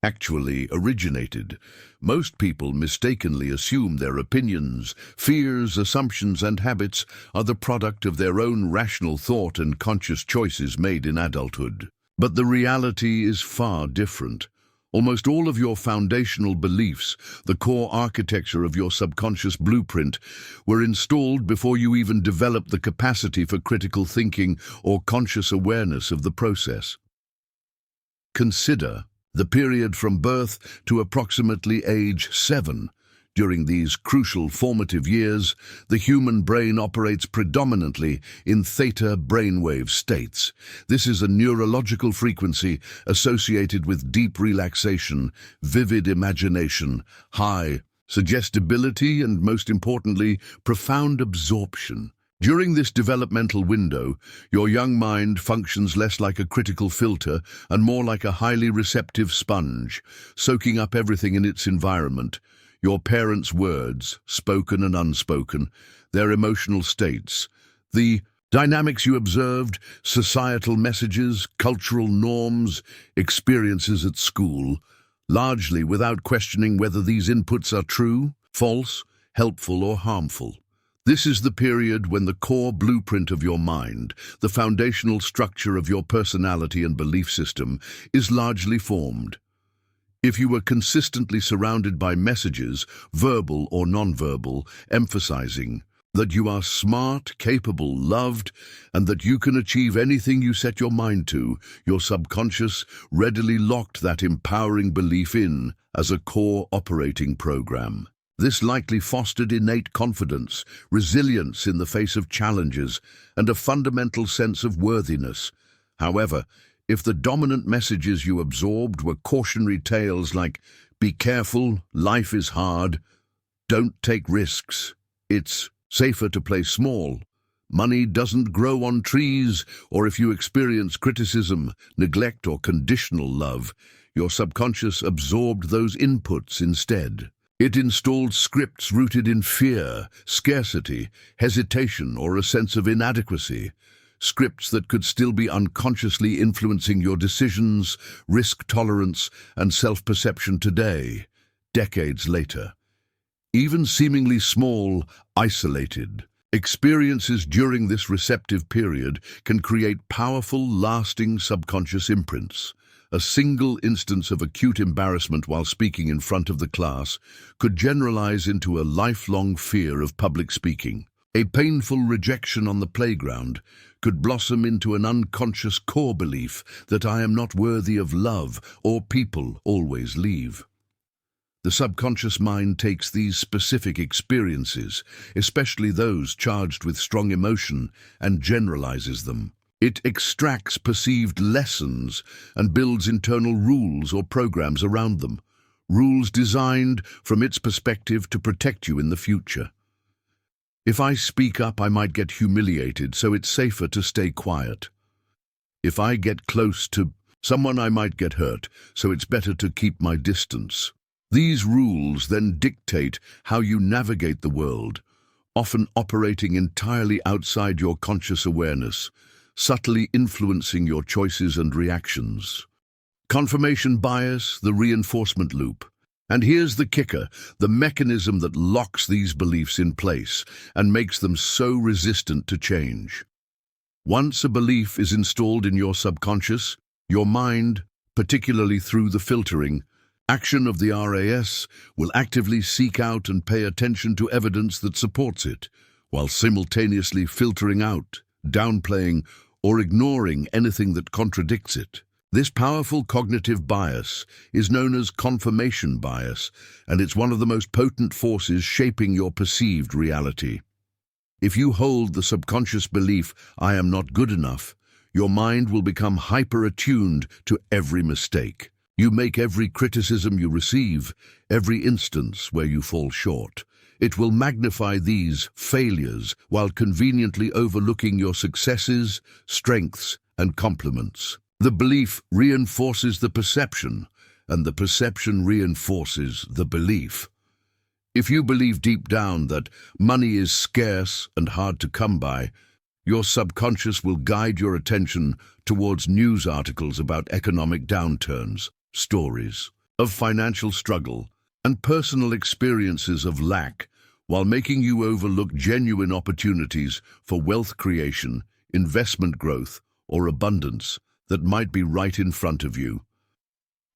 actually originated. Most people mistakenly assume their opinions, fears, assumptions, and habits are the product of their own rational thought and conscious choices made in adulthood. But the reality is far different. Almost all of your foundational beliefs, the core architecture of your subconscious blueprint, were installed before you even developed the capacity for critical thinking or conscious awareness of the process. Consider the period from birth to approximately age 7. During these crucial formative years, the human brain operates predominantly in theta brainwave states. This is a neurological frequency associated with deep relaxation, vivid imagination, high suggestibility, and most importantly, profound absorption. During this developmental window, your young mind functions less like a critical filter and more like a highly receptive sponge, soaking up everything in its environment. Your parents' words, spoken and unspoken, their emotional states, the dynamics you observed, societal messages, cultural norms, experiences at school, largely without questioning whether these inputs are true, false, helpful, or harmful. This is the period when the core blueprint of your mind, the foundational structure of your personality and belief system, is largely formed. If you were consistently surrounded by messages, verbal or nonverbal, emphasizing that you are smart, capable, loved, and that you can achieve anything you set your mind to, your subconscious readily locked that empowering belief in as a core operating program. This likely fostered innate confidence, resilience in the face of challenges, and a fundamental sense of worthiness. However, if the dominant messages you absorbed were cautionary tales like, "Be careful, life is hard," "Don't take risks," "It's safer to play small," "Money doesn't grow on trees," or if you experience criticism, neglect, or conditional love, your subconscious absorbed those inputs instead. It installed scripts rooted in fear, scarcity, hesitation, or a sense of inadequacy. Scripts that could still be unconsciously influencing your decisions, risk tolerance, and self-perception today, decades later. Even seemingly small, isolated experiences during this receptive period can create powerful, lasting subconscious imprints. A single instance of acute embarrassment while speaking in front of the class could generalize into a lifelong fear of public speaking. A painful rejection on the playground could blossom into an unconscious core belief that I am not worthy of love or people always leave. The subconscious mind takes these specific experiences, especially those charged with strong emotion, and generalizes them. It extracts perceived lessons and builds internal rules or programs around them, rules designed from its perspective to protect you in the future. If I speak up, I might get humiliated, so it's safer to stay quiet. If I get close to someone, I might get hurt, so it's better to keep my distance. These rules then dictate how you navigate the world, often operating entirely outside your conscious awareness, subtly influencing your choices and reactions. Confirmation bias, the reinforcement loop. And here's the kicker, the mechanism that locks these beliefs in place and makes them so resistant to change. Once a belief is installed in your subconscious, your mind, particularly through the filtering, action of the RAS, will actively seek out and pay attention to evidence that supports it, while simultaneously filtering out, downplaying, or ignoring anything that contradicts it. This powerful cognitive bias is known as confirmation bias, and it's one of the most potent forces shaping your perceived reality. If you hold the subconscious belief, "I am not good enough," your mind will become hyper-attuned to every mistake. You make every criticism you receive, every instance where you fall short. It will magnify these failures while conveniently overlooking your successes, strengths, and compliments. The belief reinforces the perception, and the perception reinforces the belief. If you believe deep down that money is scarce and hard to come by, your subconscious will guide your attention towards news articles about economic downturns, stories of financial struggle, and personal experiences of lack, while making you overlook genuine opportunities for wealth creation, investment growth, or abundance that might be right in front of you.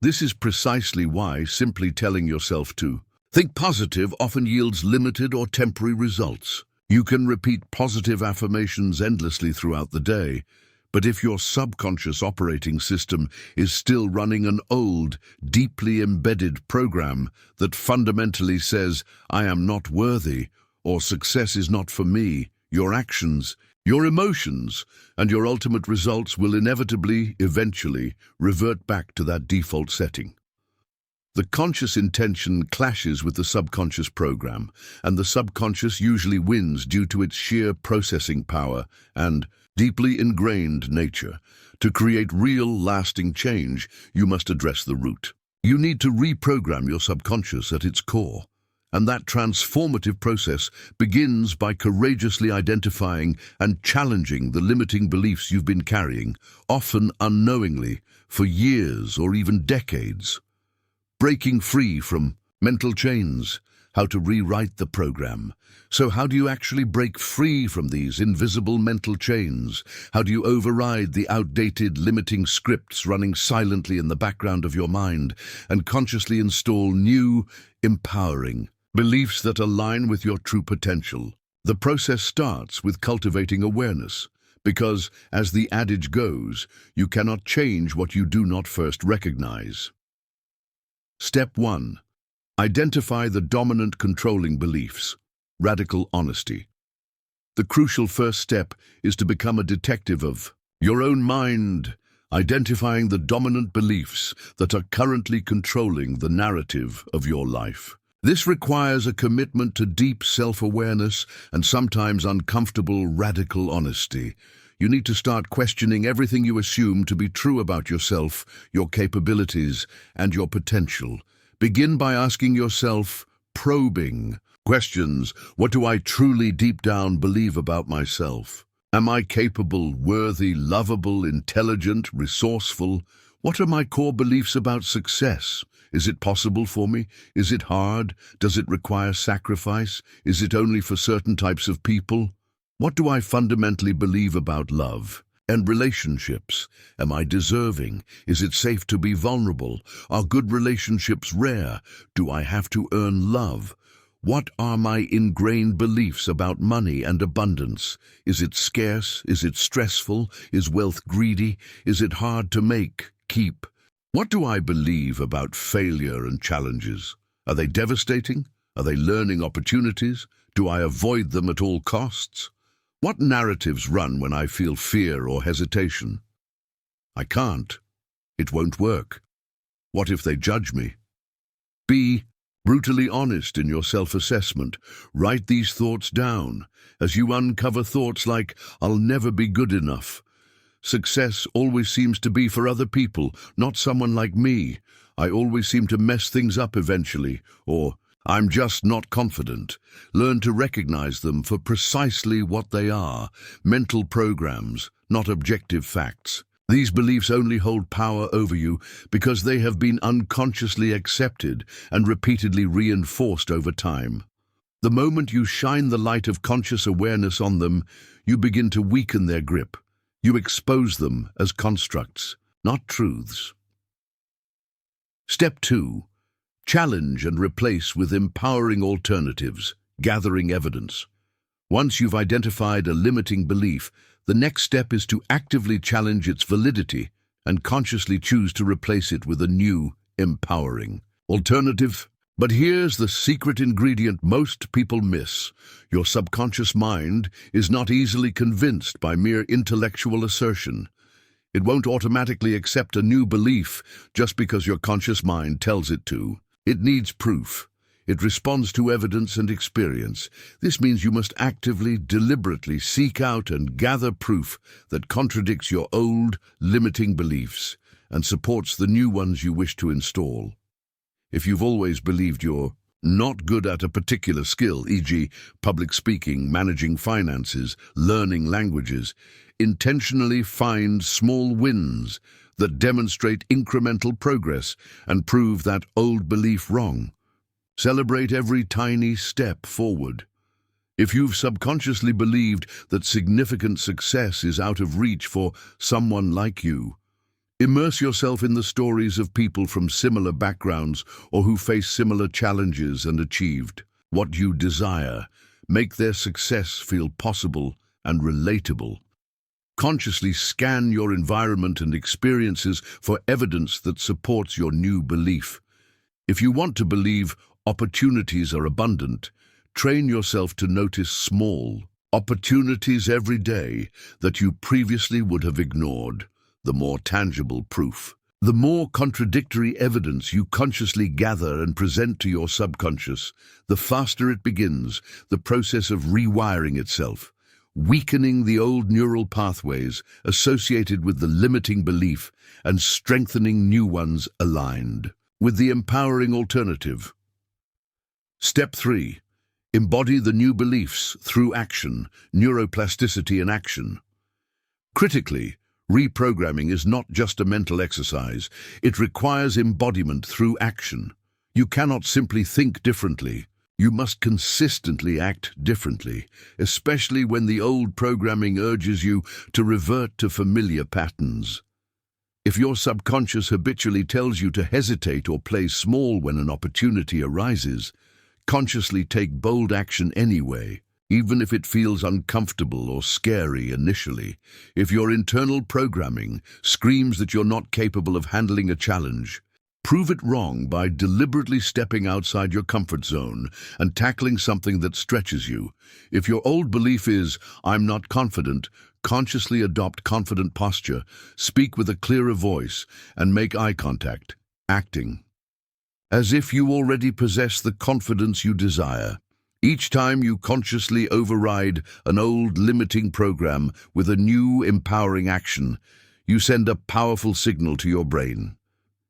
This is precisely why simply telling yourself to think positive often yields limited or temporary results. You can repeat positive affirmations endlessly throughout the day, but if your subconscious operating system is still running an old, deeply embedded program that fundamentally says, "I am not worthy," or "success is not for me," your actions, your emotions, and your ultimate results will inevitably, eventually, revert back to that default setting. The conscious intention clashes with the subconscious program, and the subconscious usually wins due to its sheer processing power and deeply ingrained nature. To create real, lasting change, you must address the root. You need to reprogram your subconscious at its core. And that transformative process begins by courageously identifying and challenging the limiting beliefs you've been carrying, often unknowingly, for years or even decades. Breaking free from mental chains, how to rewrite the program. So how do you actually break free from these invisible mental chains? How do you override the outdated, limiting scripts running silently in the background of your mind and consciously install new, empowering beliefs that align with your true potential? The process starts with cultivating awareness, because, as the adage goes, you cannot change what you do not first recognize. Step 1. Identify the dominant controlling beliefs. Radical honesty. The crucial first step is to become a detective of your own mind, identifying the dominant beliefs that are currently controlling the narrative of your life. This requires a commitment to deep self-awareness and sometimes uncomfortable radical honesty. You need to start questioning everything you assume to be true about yourself, your capabilities, and your potential. Begin by asking yourself probing questions. What do I truly deep down believe about myself? Am I capable, worthy, lovable, intelligent, resourceful? What are my core beliefs about success? Is it possible for me? Is it hard? Does it require sacrifice? Is it only for certain types of people? What do I fundamentally believe about love and relationships? Am I deserving? Is it safe to be vulnerable? Are good relationships rare? Do I have to earn love? What are my ingrained beliefs about money and abundance? Is it scarce? Is it stressful? Is wealth greedy? Is it hard to make, keep? What do I believe about failure and challenges? Are they devastating? Are they learning opportunities? Do I avoid them at all costs? What narratives run when I feel fear or hesitation? I can't. It won't work. What if they judge me? Be brutally honest in your self-assessment. Write these thoughts down as you uncover thoughts like, "I'll never be good enough." "Success always seems to be for other people, not someone like me. I always seem to mess things up eventually," or "I'm just not confident." Learn to recognize them for precisely what they are, mental programs, not objective facts. These beliefs only hold power over you because they have been unconsciously accepted and repeatedly reinforced over time. The moment you shine the light of conscious awareness on them, you begin to weaken their grip. You expose them as constructs, not truths. Step 2. Challenge and replace with empowering alternatives, gathering evidence. Once you've identified a limiting belief, the next step is to actively challenge its validity and consciously choose to replace it with a new, empowering alternative. But here's the secret ingredient most people miss. Your subconscious mind is not easily convinced by mere intellectual assertion. It won't automatically accept a new belief just because your conscious mind tells it to. It needs proof. It responds to evidence and experience. This means you must actively, deliberately seek out and gather proof that contradicts your old, limiting beliefs and supports the new ones you wish to install. If you've always believed you're not good at a particular skill, e.g., public speaking, managing finances, learning languages, intentionally find small wins that demonstrate incremental progress and prove that old belief wrong. Celebrate every tiny step forward. If you've subconsciously believed that significant success is out of reach for someone like you, immerse yourself in the stories of people from similar backgrounds or who face similar challenges and achieved what you desire. Make their success feel possible and relatable. Consciously scan your environment and experiences for evidence that supports your new belief. If you want to believe opportunities are abundant, train yourself to notice small opportunities every day that you previously would have ignored. The more tangible proof, the more contradictory evidence you consciously gather and present to your subconscious, the faster it begins the process of rewiring itself, weakening the old neural pathways associated with the limiting belief and strengthening new ones aligned with the empowering alternative. Step 3. Embody the new beliefs through action, neuroplasticity in action. Critically, reprogramming is not just a mental exercise. It requires embodiment through action. You cannot simply think differently. You must consistently act differently, especially when the old programming urges you to revert to familiar patterns. If your subconscious habitually tells you to hesitate or play small when an opportunity arises, consciously take bold action anyway, even if it feels uncomfortable or scary initially. If your internal programming screams that you're not capable of handling a challenge, prove it wrong by deliberately stepping outside your comfort zone and tackling something that stretches you. If your old belief is, "I'm not confident," consciously adopt confident posture, speak with a clearer voice, and make eye contact, acting as if you already possess the confidence you desire. Each time you consciously override an old limiting program with a new empowering action, you send a powerful signal to your brain.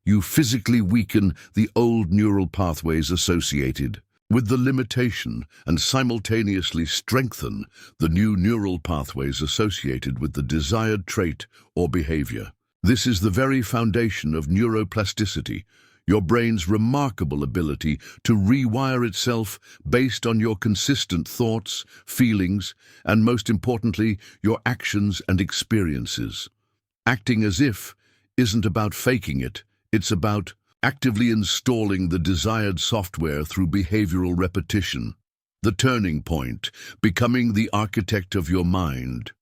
You physically weaken the old neural pathways associated with the limitation and simultaneously strengthen the new neural pathways associated with the desired trait or behavior. This is the very foundation of neuroplasticity, your brain's remarkable ability to rewire itself based on your consistent thoughts, feelings, and most importantly, your actions and experiences. Acting as if isn't about faking it. It's about actively installing the desired software through behavioral repetition. The turning point, becoming the architect of your mind.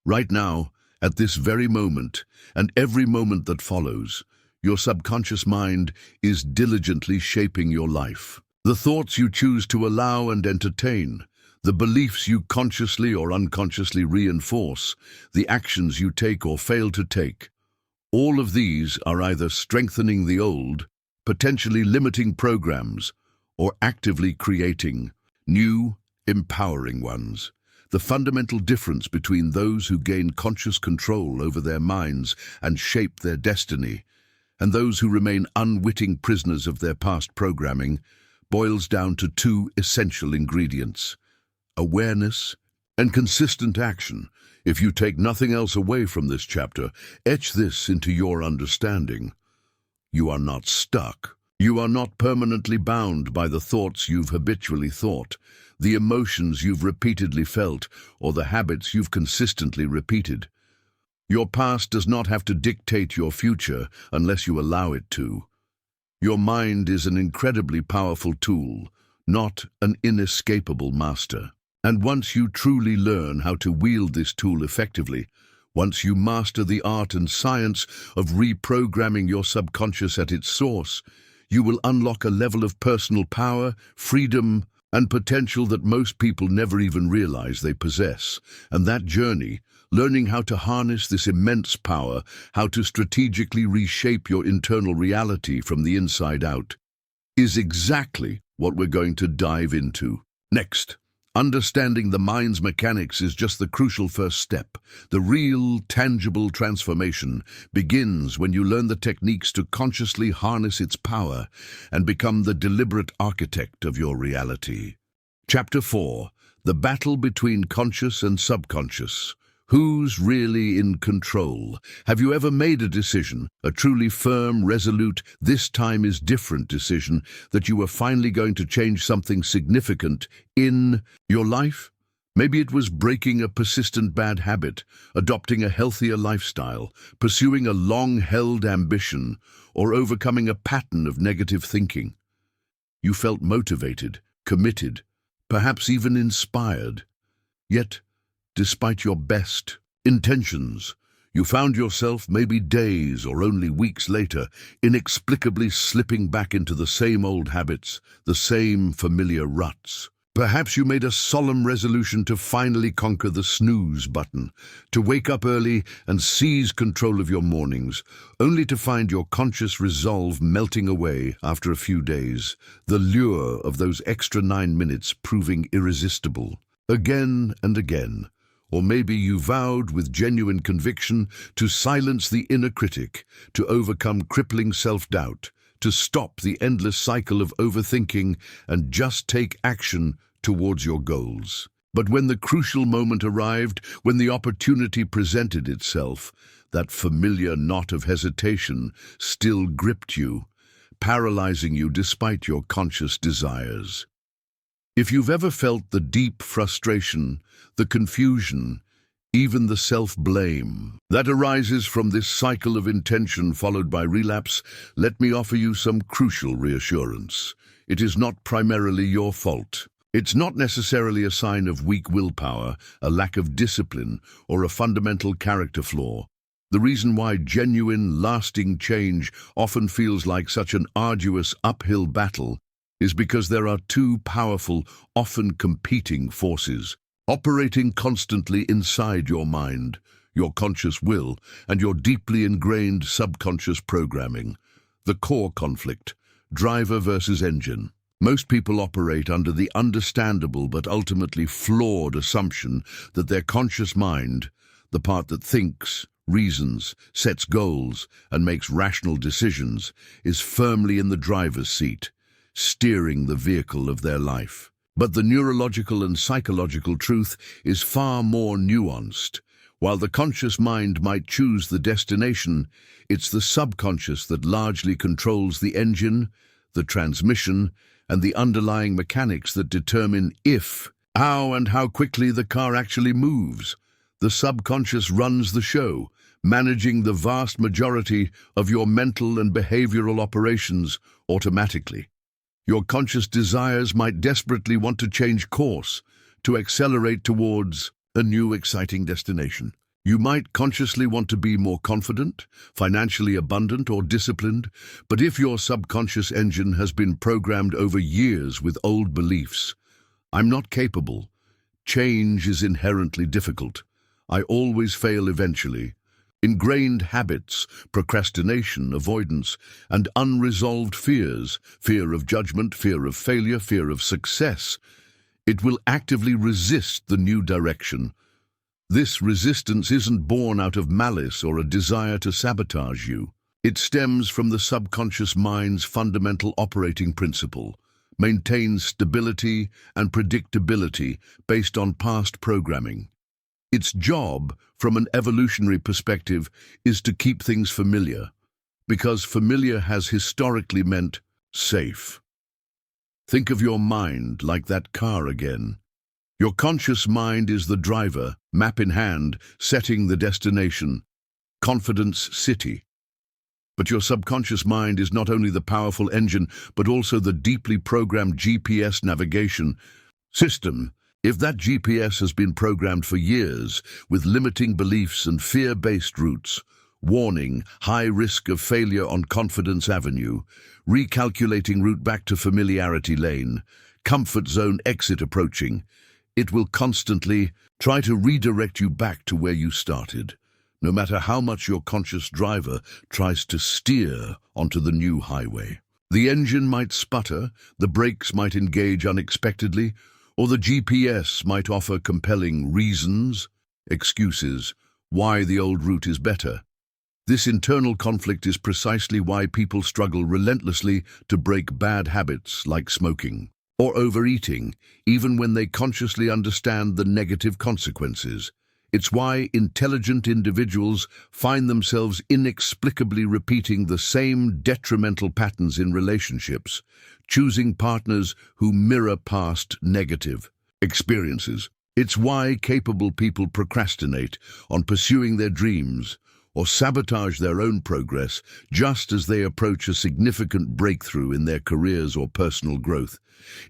Right now, at this very moment, and every moment that follows, your subconscious mind is diligently shaping your life. The thoughts you choose to allow and entertain, the beliefs you consciously or unconsciously reinforce, the actions you take or fail to take, all of these are either strengthening the old, potentially limiting programs, or actively creating new, empowering ones. The fundamental difference between those who gain conscious control over their minds and shape their destiny and those who remain unwitting prisoners of their past programming boils down to two essential ingredients: awareness and consistent action. If you take nothing else away from this chapter, etch this into your understanding. You are not stuck. You are not permanently bound by the thoughts you've habitually thought, the emotions you've repeatedly felt, or the habits you've consistently repeated. Your past does not have to dictate your future unless you allow it to. Your mind is an incredibly powerful tool, not an inescapable master. And once you truly learn how to wield this tool effectively, once you master the art and science of reprogramming your subconscious at its source, you will unlock a level of personal power, freedom, and potential that most people never even realize they possess. And that journey, learning how to harness this immense power, how to strategically reshape your internal reality from the inside out, is exactly what we're going to dive into. Next, understanding the mind's mechanics is just the crucial first step. The real, tangible transformation begins when you learn the techniques to consciously harness its power and become the deliberate architect of your reality. Chapter 4. The Battle Between Conscious and Subconscious. Who's really in control? Have you ever made a decision, a truly firm, resolute, this time is different decision, that you were finally going to change something significant in your life? Maybe it was breaking a persistent bad habit, adopting a healthier lifestyle, pursuing a long-held ambition, or overcoming a pattern of negative thinking. You felt motivated, committed, perhaps even inspired. Yet, despite your best intentions, you found yourself, maybe days or only weeks later, inexplicably slipping back into the same old habits, the same familiar ruts. Perhaps you made a solemn resolution to finally conquer the snooze button, to wake up early and seize control of your mornings, only to find your conscious resolve melting away after a few days, the lure of those extra 9 minutes proving irresistible. Again and again. Or maybe you vowed with genuine conviction to silence the inner critic, to overcome crippling self-doubt, to stop the endless cycle of overthinking and just take action towards your goals. But when the crucial moment arrived, when the opportunity presented itself, that familiar knot of hesitation still gripped you, paralyzing you despite your conscious desires. If you've ever felt the deep frustration, the confusion, even the self-blame that arises from this cycle of intention followed by relapse, let me offer you some crucial reassurance. It is not primarily your fault. It's not necessarily a sign of weak willpower, a lack of discipline, or a fundamental character flaw. The reason why genuine, lasting change often feels like such an arduous uphill battle is because there are two powerful, often competing forces operating constantly inside your mind, your conscious will, and your deeply ingrained subconscious programming. The core conflict, driver versus engine. Most people operate under the understandable but ultimately flawed assumption that their conscious mind, the part that thinks, reasons, sets goals, and makes rational decisions, is firmly in the driver's seat, steering the vehicle of their life. But the neurological and psychological truth is far more nuanced. While the conscious mind might choose the destination, it's the subconscious that largely controls the engine, the transmission, and the underlying mechanics that determine if, how, and how quickly the car actually moves. The subconscious runs the show, managing the vast majority of your mental and behavioral operations automatically. Your conscious desires might desperately want to change course, to accelerate towards a new exciting destination. You might consciously want to be more confident, financially abundant, or disciplined, but if your subconscious engine has been programmed over years with old beliefs, I'm not capable, change is inherently difficult, I always fail eventually, ingrained habits, procrastination, avoidance, and unresolved fears, fear of judgment, fear of failure, fear of success, it will actively resist the new direction. This resistance isn't born out of malice or a desire to sabotage you. It stems from the subconscious mind's fundamental operating principle, maintains stability and predictability based on past programming. Its job, from an evolutionary perspective, is to keep things familiar, because familiar has historically meant safe. Think of your mind like that car again. Your conscious mind is the driver, map in hand, setting the destination, Confidence City. But your subconscious mind is not only the powerful engine, but also the deeply programmed GPS navigation system. If that GPS has been programmed for years with limiting beliefs and fear-based routes, warning, high risk of failure on Confidence Avenue, recalculating route back to familiarity lane, comfort zone exit approaching, it will constantly try to redirect you back to where you started, no matter how much your conscious driver tries to steer onto the new highway. The engine might sputter, the brakes might engage unexpectedly, or the GPS might offer compelling reasons, excuses, why the old route is better. This internal conflict is precisely why people struggle relentlessly to break bad habits like smoking or overeating, even when they consciously understand the negative consequences. It's why intelligent individuals find themselves inexplicably repeating the same detrimental patterns in relationships, choosing partners who mirror past negative experiences. It's why capable people procrastinate on pursuing their dreams or sabotage their own progress just as they approach a significant breakthrough in their careers or personal growth.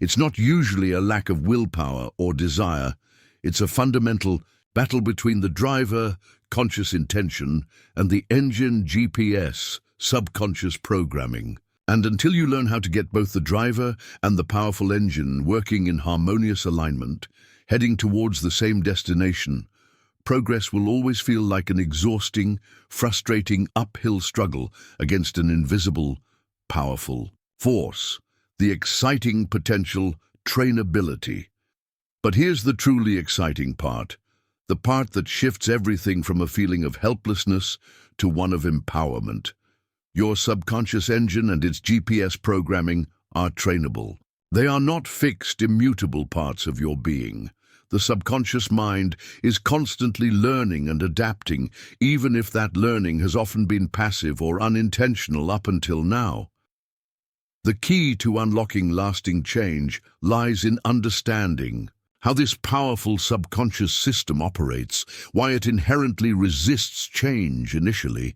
It's not usually a lack of willpower or desire. It's a fundamental battle between the driver, conscious intention, and the engine, GPS, subconscious programming. And until you learn how to get both the driver and the powerful engine working in harmonious alignment, heading towards the same destination, progress will always feel like an exhausting, frustrating uphill struggle against an invisible, powerful force. The exciting potential, trainability. But here's the truly exciting part. The part that shifts everything from a feeling of helplessness to one of empowerment. Your subconscious engine and its GPS programming are trainable. They are not fixed, immutable parts of your being. The subconscious mind is constantly learning and adapting, even if that learning has often been passive or unintentional up until now. The key to unlocking lasting change lies in understanding how this powerful subconscious system operates, why it inherently resists change initially,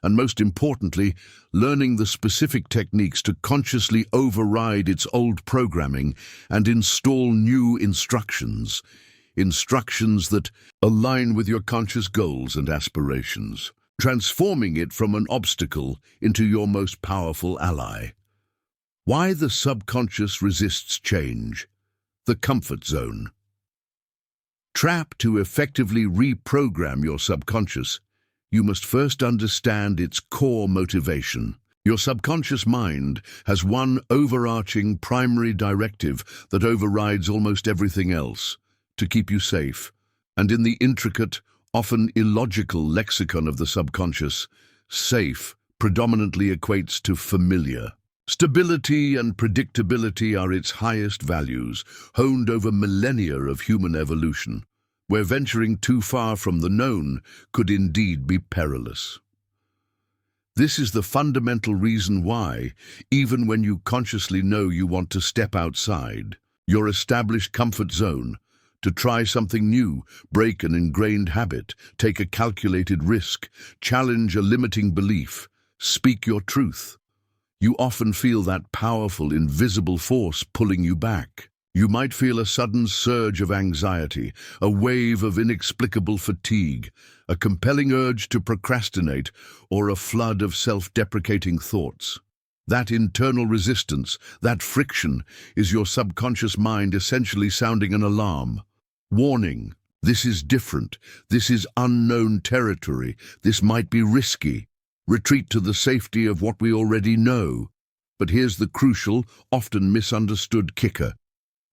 and most importantly, learning the specific techniques to consciously override its old programming and install new instructions that align with your conscious goals and aspirations, transforming it from an obstacle into your most powerful ally. Why the subconscious resists change. The comfort zone. To effectively reprogram your subconscious, you must first understand its core motivation. Your subconscious mind has one overarching primary directive that overrides almost everything else: to keep you safe. And in the intricate, often illogical lexicon of the subconscious, safe predominantly equates to familiar. Stability and predictability are its highest values, honed over millennia of human evolution, where venturing too far from the known could indeed be perilous. This is the fundamental reason why, even when you consciously know you want to step outside your established comfort zone, to try something new, break an ingrained habit, take a calculated risk, challenge a limiting belief, speak your truth, you often feel that powerful, invisible force pulling you back. You might feel a sudden surge of anxiety, a wave of inexplicable fatigue, a compelling urge to procrastinate, or a flood of self-deprecating thoughts. That internal resistance, that friction, is your subconscious mind essentially sounding an alarm. Warning, this is different, this is unknown territory, this might be risky. Retreat to the safety of what we already know. But here's the crucial, often misunderstood kicker.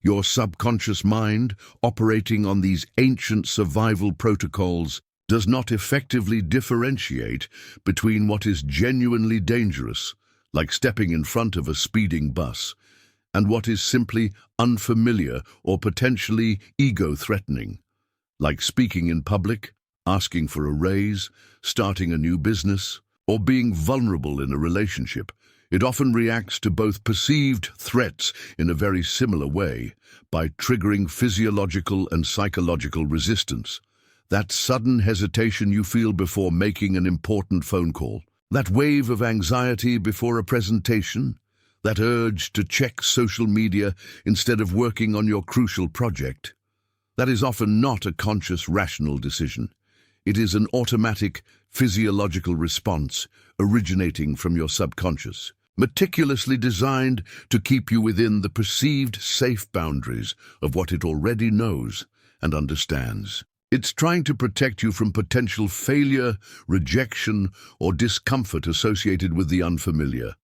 Your subconscious mind, operating on these ancient survival protocols, does not effectively differentiate between what is genuinely dangerous, like stepping in front of a speeding bus, and what is simply unfamiliar or potentially ego-threatening, like speaking in public, asking for a raise, starting a new business, or being vulnerable in a relationship. It often reacts to both perceived threats in a very similar way by triggering physiological and psychological resistance. That sudden hesitation you feel before making an important phone call, that wave of anxiety before a presentation, that urge to check social media instead of working on your crucial project. That is often not a conscious, rational decision. It is an automatic, physiological response originating from your subconscious, meticulously designed to keep you within the perceived safe boundaries of what it already knows and understands. It's trying to protect you from potential failure, rejection, or discomfort associated with the unfamiliar.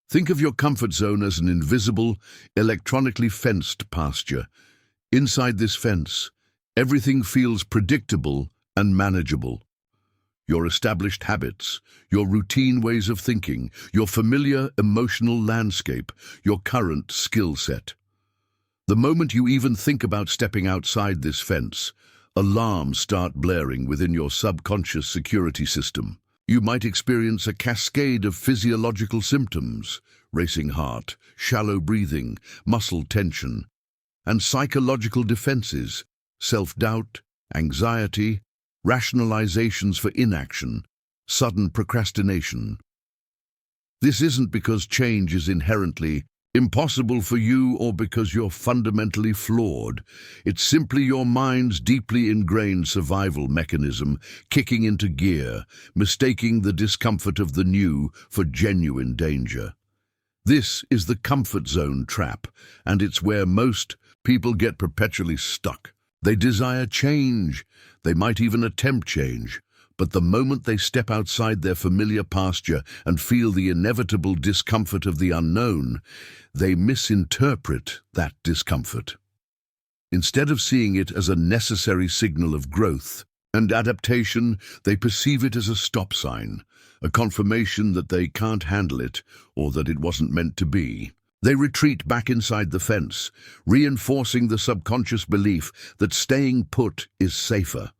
Think of your comfort zone as an invisible, electronically fenced pasture. Inside this fence, everything feels predictable and manageable. Your established habits, your routine ways of thinking, your familiar emotional landscape, your current skill set. The moment you even think about stepping outside this fence, alarms start blaring within your subconscious security system. You might experience a cascade of physiological symptoms: racing heart, shallow breathing, muscle tension, and psychological defenses, self-doubt, anxiety, rationalizations for inaction, sudden procrastination. This isn't because change is inherently impossible for you or because you're fundamentally flawed. It's simply your mind's deeply ingrained survival mechanism kicking into gear, mistaking the discomfort of the new for genuine danger. This is the comfort zone trap, and it's where most people get perpetually stuck. They desire change. They might even attempt change. But the moment they step outside their familiar pasture and feel the inevitable discomfort of the unknown, they misinterpret that discomfort. Instead of seeing it as a necessary signal of growth and adaptation, they perceive it as a stop sign, a confirmation that they can't handle it or that it wasn't meant to be. They retreat back inside the fence, reinforcing the subconscious belief that staying put is safer.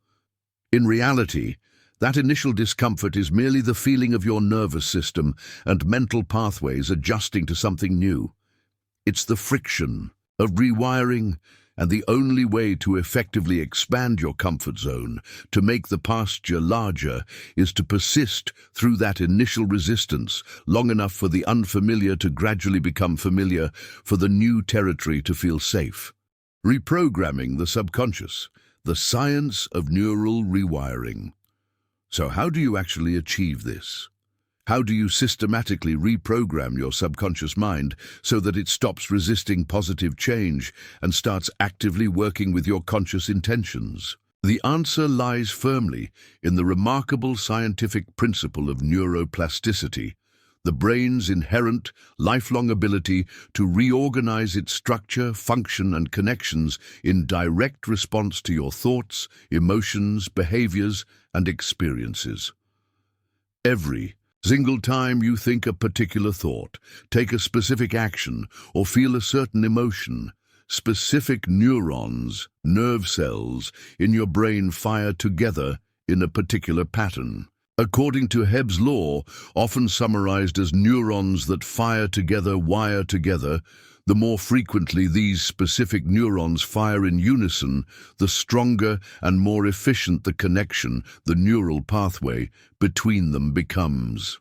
In reality, that initial discomfort is merely the feeling of your nervous system and mental pathways adjusting to something new. It's the friction of rewiring, and the only way to effectively expand your comfort zone, to make the pasture larger, is to persist through that initial resistance long enough for the unfamiliar to gradually become familiar, for the new territory to feel safe. Reprogramming the subconscious, the science of neural rewiring. So how do you actually achieve this? How do you systematically reprogram your subconscious mind so that it stops resisting positive change and starts actively working with your conscious intentions? The answer lies firmly in the remarkable scientific principle of neuroplasticity, the brain's inherent, lifelong ability to reorganize its structure, function, and connections in direct response to your thoughts, emotions, behaviors, and experiences. Every single time you think a particular thought, take a specific action, or feel a certain emotion, specific neurons, nerve cells, in your brain fire together in a particular pattern. According to Hebb's law, often summarized as neurons that fire together, wire together, the more frequently these specific neurons fire in unison, the stronger and more efficient the connection, the neural pathway, between them becomes.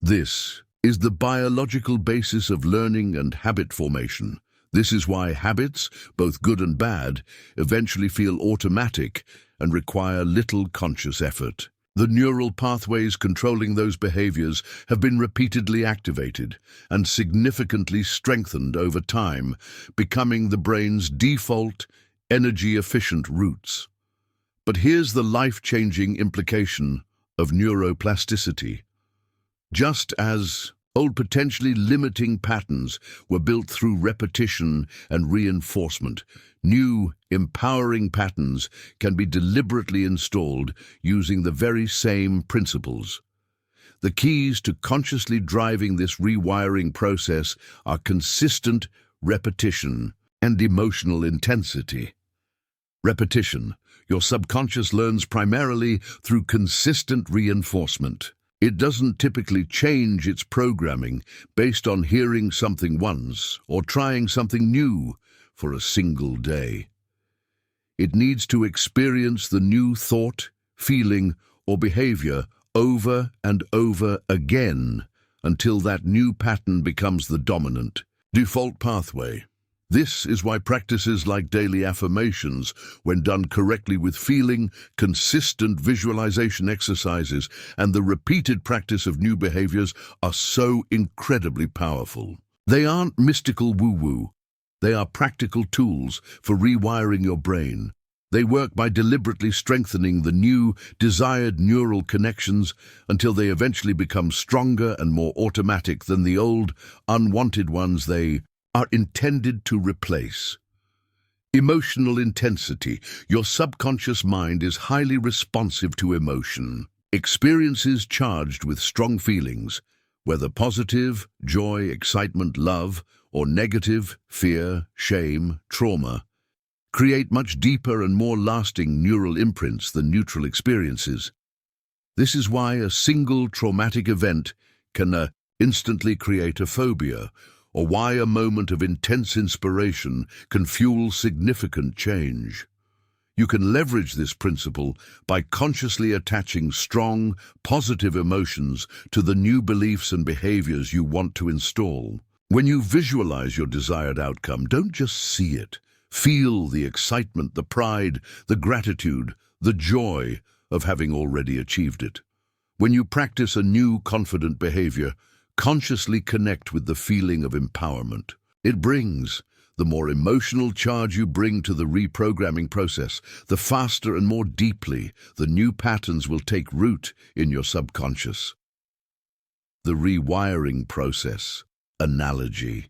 This is the biological basis of learning and habit formation. This is why habits, both good and bad, eventually feel automatic and require little conscious effort. The neural pathways controlling those behaviors have been repeatedly activated and significantly strengthened over time, becoming the brain's default, energy-efficient routes. But here's the life-changing implication of neuroplasticity. Just as old potentially limiting patterns were built through repetition and reinforcement, new, empowering patterns can be deliberately installed using the very same principles. The keys to consciously driving this rewiring process are consistent repetition and emotional intensity. Repetition. Your subconscious learns primarily through consistent reinforcement. It doesn't typically change its programming based on hearing something once or trying something new for a single day. It needs to experience the new thought, feeling, or behavior over and over again until that new pattern becomes the dominant, default pathway. This is why practices like daily affirmations, when done correctly with feeling, consistent visualization exercises, and the repeated practice of new behaviors are so incredibly powerful. They aren't mystical woo-woo. They are practical tools for rewiring your brain. They work by deliberately strengthening the new, desired neural connections until they eventually become stronger and more automatic than the old, unwanted ones they are intended to replace. Emotional intensity. Your subconscious mind is highly responsive to emotion. Experiences charged with strong feelings, whether positive, joy, excitement, love, or negative, fear, shame, trauma, create much deeper and more lasting neural imprints than neutral experiences. This is why a single traumatic event can instantly create a phobia, or why a moment of intense inspiration can fuel significant change. You can leverage this principle by consciously attaching strong, positive emotions to the new beliefs and behaviors you want to install. When you visualize your desired outcome, don't just see it. Feel the excitement, the pride, the gratitude, the joy of having already achieved it. When you practice a new, confident behavior, consciously connect with the feeling of empowerment it brings. The more emotional charge you bring to the reprogramming process, the faster and more deeply the new patterns will take root in your subconscious. The rewiring process. Analogy.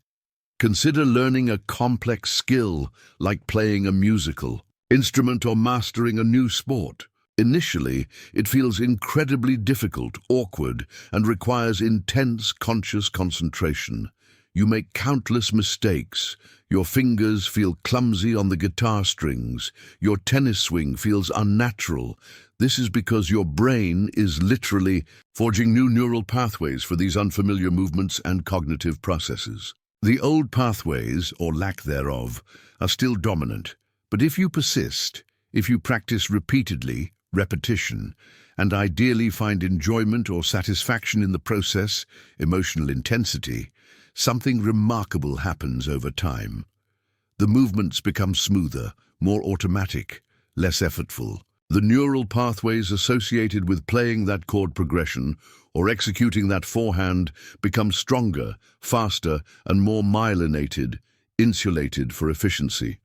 Consider learning a complex skill like playing a musical instrument or mastering a new sport. Initially, it feels incredibly difficult, awkward, and requires intense conscious concentration. You make countless mistakes. Your fingers feel clumsy on the guitar strings. Your tennis swing feels unnatural. This is because your brain is literally forging new neural pathways for these unfamiliar movements and cognitive processes. The old pathways, or lack thereof, are still dominant, but if you persist, if you practice repeatedly, repetition, and ideally find enjoyment or satisfaction in the process, emotional intensity, something remarkable happens over time. The movements become smoother, more automatic, less effortful. The neural pathways associated with playing that chord progression or executing that forehand become stronger, faster, and more myelinated, insulated for efficiency.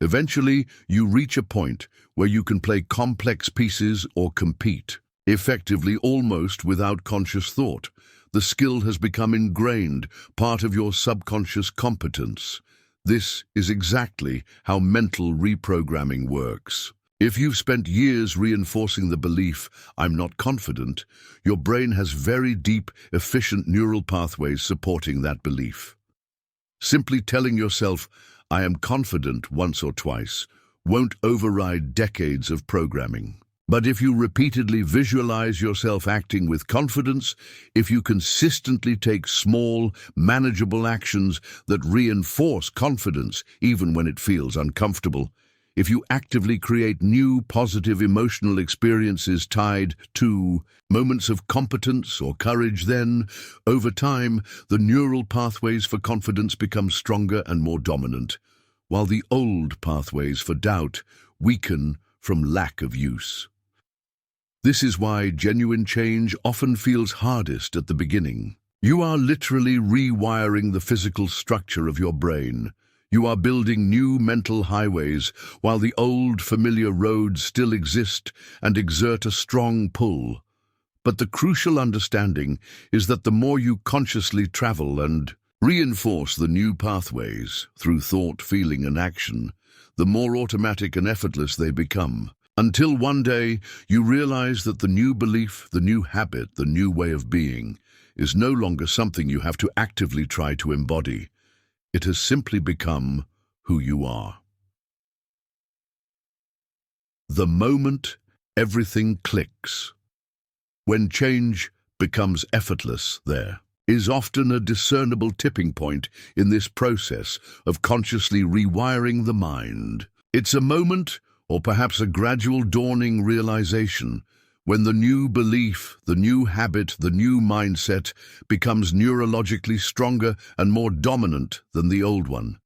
Eventually, you reach a point where you can play complex pieces or compete, effectively almost without conscious thought. The skill has become ingrained, part of your subconscious competence. This is exactly how mental reprogramming works. If you've spent years reinforcing the belief, "I'm not confident," your brain has very deep, efficient neural pathways supporting that belief. Simply telling yourself, "I am confident," once or twice won't override decades of programming. But if you repeatedly visualize yourself acting with confidence, if you consistently take small, manageable actions that reinforce confidence even when it feels uncomfortable, if you actively create new, positive emotional experiences tied to moments of competence or courage, then, over time, the neural pathways for confidence become stronger and more dominant, while the old pathways for doubt weaken from lack of use. This is why genuine change often feels hardest at the beginning. You are literally rewiring the physical structure of your brain. You are building new mental highways while the old familiar roads still exist and exert a strong pull. But the crucial understanding is that the more you consciously travel and reinforce the new pathways through thought, feeling, and action, the more automatic and effortless they become. Until one day you realize that the new belief, the new habit, the new way of being is no longer something you have to actively try to embody. It has simply become who you are. The moment everything clicks. When change becomes effortless, there is often a discernible tipping point in this process of consciously rewiring the mind. It's a moment, or perhaps a gradual dawning realization, when the new belief, the new habit, the new mindset becomes neurologically stronger and more dominant than the old one.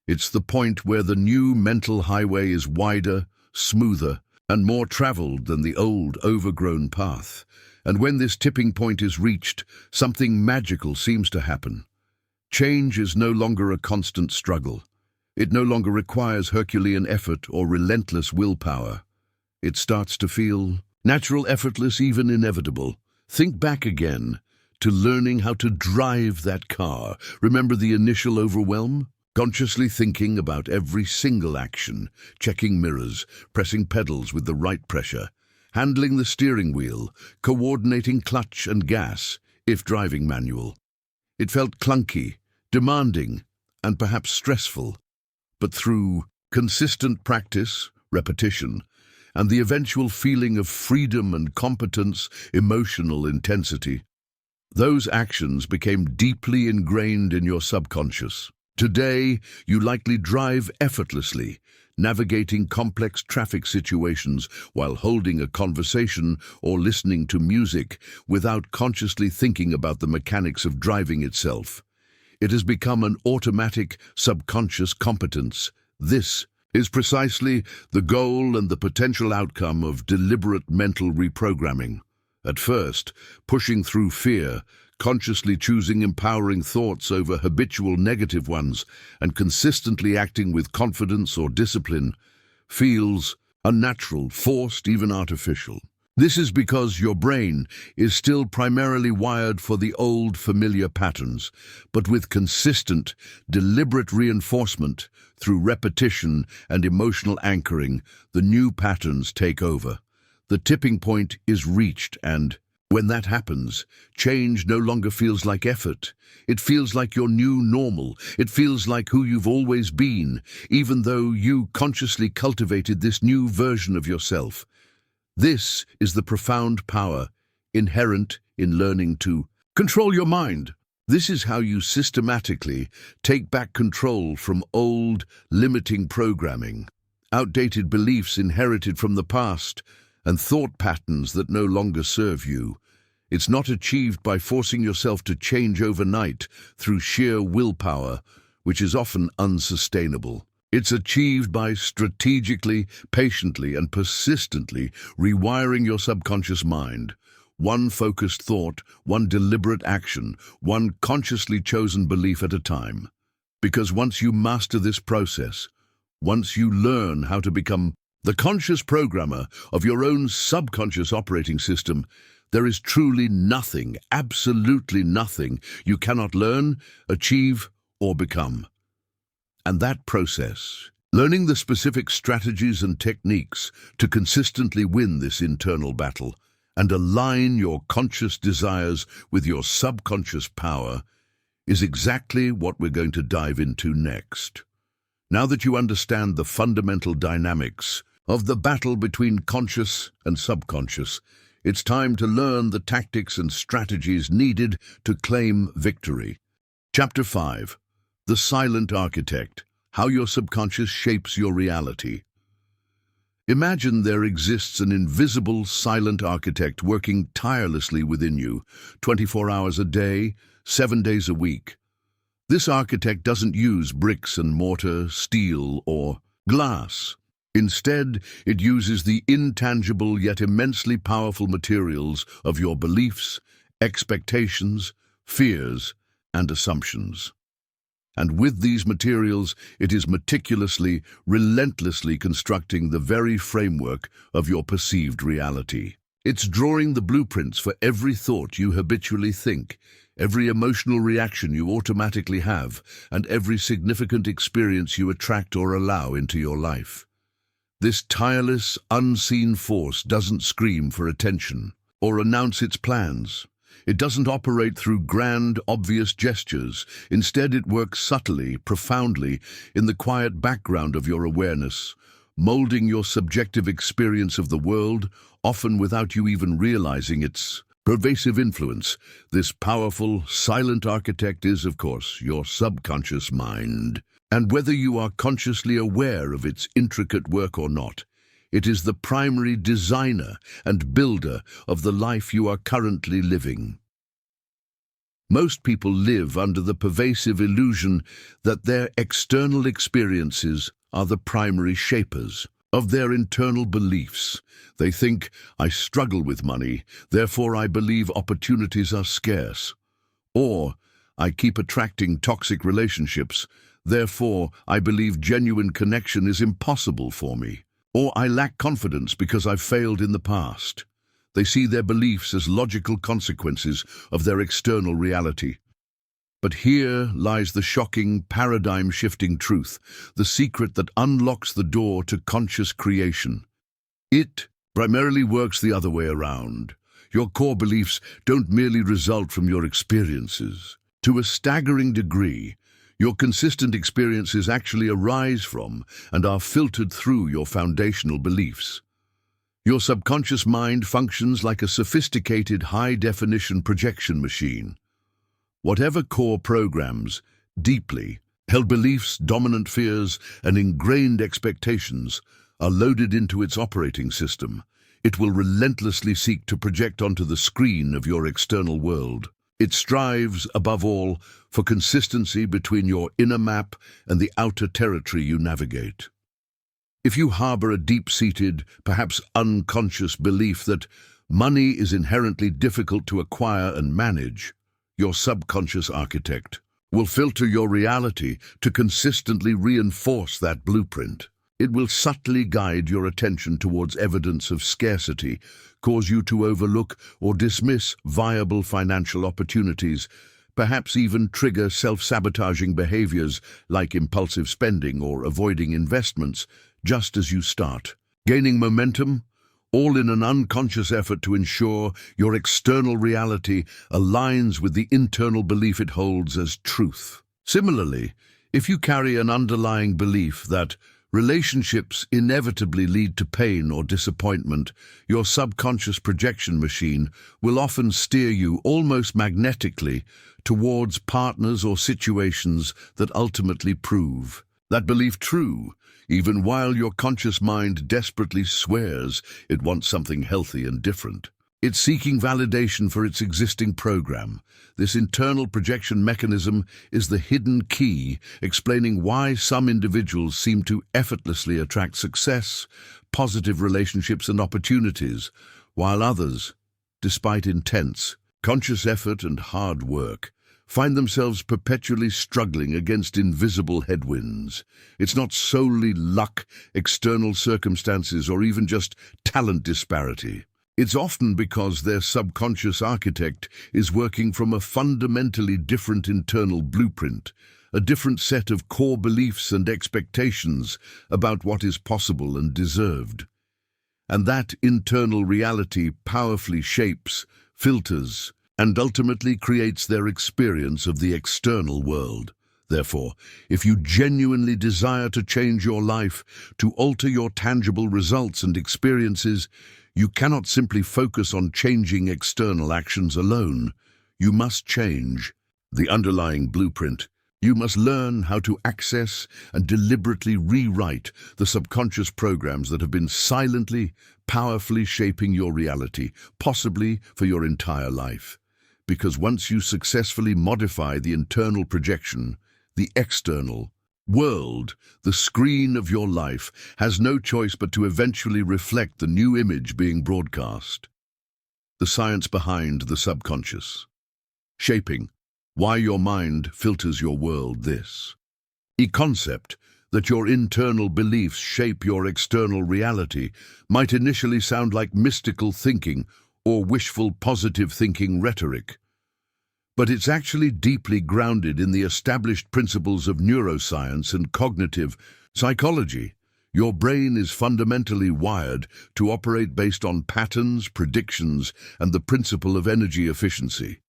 It's the point where the new mental highway is wider, smoother, and more traveled than the old, overgrown path. And when this tipping point is reached, something magical seems to happen. Change is no longer a constant struggle. It no longer requires Herculean effort or relentless willpower. It starts to feel natural, effortless, even inevitable. Think back again to learning how to drive that car. Remember the initial overwhelm? Consciously thinking about every single action, checking mirrors, pressing pedals with the right pressure, handling the steering wheel, coordinating clutch and gas, if driving manual. It felt clunky, demanding, and perhaps stressful. But through consistent practice, repetition, and the eventual feeling of freedom and competence, emotional intensity, those actions became deeply ingrained in your subconscious. Today, you likely drive effortlessly, navigating complex traffic situations while holding a conversation or listening to music without consciously thinking about the mechanics of driving itself. It has become an automatic, subconscious competence. This is precisely the goal and the potential outcome of deliberate mental reprogramming. At first, pushing through fear, consciously choosing empowering thoughts over habitual negative ones, and consistently acting with confidence or discipline, feels unnatural, forced, even artificial. This is because your brain is still primarily wired for the old familiar patterns, but with consistent, deliberate reinforcement through repetition and emotional anchoring, the new patterns take over. The tipping point is reached, and when that happens, change no longer feels like effort. It feels like your new normal. It feels like who you've always been, even though you consciously cultivated this new version of yourself. This is the profound power inherent in learning to control your mind. This is how you systematically take back control from old, limiting programming, outdated beliefs inherited from the past, and thought patterns that no longer serve you. It's not achieved by forcing yourself to change overnight through sheer willpower, which is often unsustainable. It's achieved by strategically, patiently, and persistently rewiring your subconscious mind. One focused thought, one deliberate action, one consciously chosen belief at a time. Because once you master this process, once you learn how to become the conscious programmer of your own subconscious operating system, there is truly nothing, absolutely nothing, you cannot learn, achieve, or become. And that process, learning the specific strategies and techniques to consistently win this internal battle and align your conscious desires with your subconscious power, is exactly what we're going to dive into next. Now that you understand the fundamental dynamics of the battle between conscious and subconscious, it's time to learn the tactics and strategies needed to claim victory. Chapter 5. The Silent Architect, How Your Subconscious Shapes Your Reality. Imagine there exists an invisible, silent architect working tirelessly within you, 24 hours a day, 7 days a week. This architect doesn't use bricks and mortar, steel, or glass. Instead, it uses the intangible yet immensely powerful materials of your beliefs, expectations, fears, and assumptions. And with these materials, it is meticulously, relentlessly constructing the very framework of your perceived reality. It's drawing the blueprints for every thought you habitually think, every emotional reaction you automatically have, and every significant experience you attract or allow into your life. This tireless, unseen force doesn't scream for attention or announce its plans. It doesn't operate through grand, obvious gestures. Instead, it works subtly, profoundly, in the quiet background of your awareness, molding your subjective experience of the world, often without you even realizing its pervasive influence. This powerful, silent architect is, of course, your subconscious mind. And whether you are consciously aware of its intricate work or not, it is the primary designer and builder of the life you are currently living. Most people live under the pervasive illusion that their external experiences are the primary shapers of their internal beliefs. They think, I struggle with money, therefore I believe opportunities are scarce. Or, I keep attracting toxic relationships, therefore I believe genuine connection is impossible for me. Or I lack confidence because I've failed in the past. They see their beliefs as logical consequences of their external reality. But here lies the shocking, paradigm-shifting truth, the secret that unlocks the door to conscious creation. It primarily works the other way around. Your core beliefs don't merely result from your experiences. To a staggering degree, your consistent experiences actually arise from and are filtered through your foundational beliefs. Your subconscious mind functions like a sophisticated high-definition projection machine. Whatever core programs, deeply held beliefs, dominant fears, and ingrained expectations are loaded into its operating system, it will relentlessly seek to project onto the screen of your external world. It strives, above all, for consistency between your inner map and the outer territory you navigate. If you harbor a deep-seated, perhaps unconscious belief that money is inherently difficult to acquire and manage, your subconscious architect will filter your reality to consistently reinforce that blueprint. It will subtly guide your attention towards evidence of scarcity, cause you to overlook or dismiss viable financial opportunities, perhaps even trigger self-sabotaging behaviors like impulsive spending or avoiding investments just as you start gaining momentum, all in an unconscious effort to ensure your external reality aligns with the internal belief it holds as truth. Similarly, if you carry an underlying belief that relationships inevitably lead to pain or disappointment, your subconscious projection machine will often steer you almost magnetically towards partners or situations that ultimately prove that belief true, even while your conscious mind desperately swears it wants something healthy and different. It's seeking validation for its existing program. This internal projection mechanism is the hidden key explaining why some individuals seem to effortlessly attract success, positive relationships and opportunities, while others, despite intense, conscious effort and hard work, find themselves perpetually struggling against invisible headwinds. It's not solely luck, external circumstances, or even just talent disparity. It's often because their subconscious architect is working from a fundamentally different internal blueprint, a different set of core beliefs and expectations about what is possible and deserved. And that internal reality powerfully shapes, filters, and ultimately creates their experience of the external world. Therefore, if you genuinely desire to change your life, to alter your tangible results and experiences, you cannot simply focus on changing external actions alone. You must change the underlying blueprint. You must learn how to access and deliberately rewrite the subconscious programs that have been silently, powerfully shaping your reality, possibly for your entire life. Because once you successfully modify the internal projection, the external world, the screen of your life, has no choice but to eventually reflect the new image being broadcast. The science behind the subconscious. Shaping why your mind filters your world. This concept that your internal beliefs shape your external reality might initially sound like mystical thinking or wishful positive thinking rhetoric. But it's actually deeply grounded in the established principles of neuroscience and cognitive psychology. Your brain is fundamentally wired to operate based on patterns, predictions, and the principle of energy efficiency.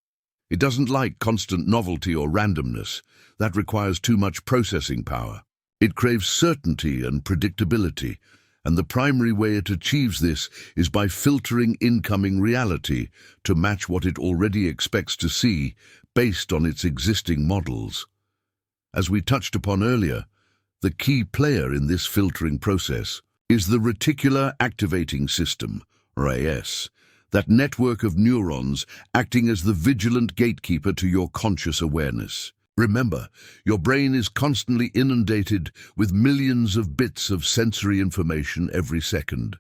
It doesn't like constant novelty or randomness. That requires too much processing power. It craves certainty and predictability, and the primary way it achieves this is by filtering incoming reality to match what it already expects to see based on its existing models. As we touched upon earlier, the key player in this filtering process is the Reticular Activating System, RAS, that network of neurons acting as the vigilant gatekeeper to your conscious awareness. Remember, your brain is constantly inundated with millions of bits of sensory information every second.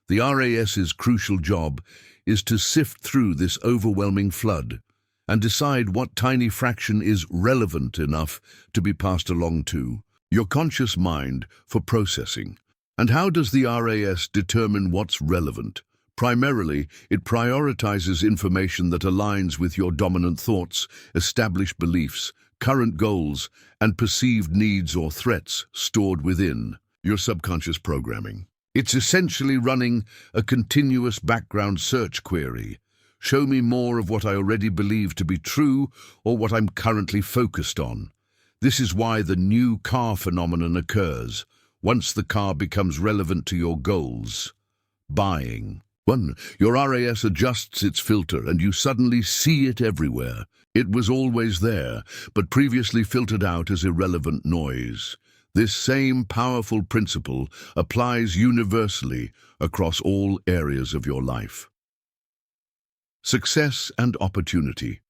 The RAS's crucial job is to sift through this overwhelming flood and decide what tiny fraction is relevant enough to be passed along to your conscious mind for processing. And how does the RAS determine what's relevant? Primarily, it prioritizes information that aligns with your dominant thoughts, established beliefs, current goals, and perceived needs or threats stored within your subconscious programming. It's essentially running a continuous background search query. Show me more of what I already believe to be true or what I'm currently focused on. This is why the new car phenomenon occurs once the car becomes relevant to your goals. Buying. 1. Your RAS adjusts its filter and you suddenly see it everywhere. It was always there, but previously filtered out as irrelevant noise. This same powerful principle applies universally across all areas of your life. Success and opportunity.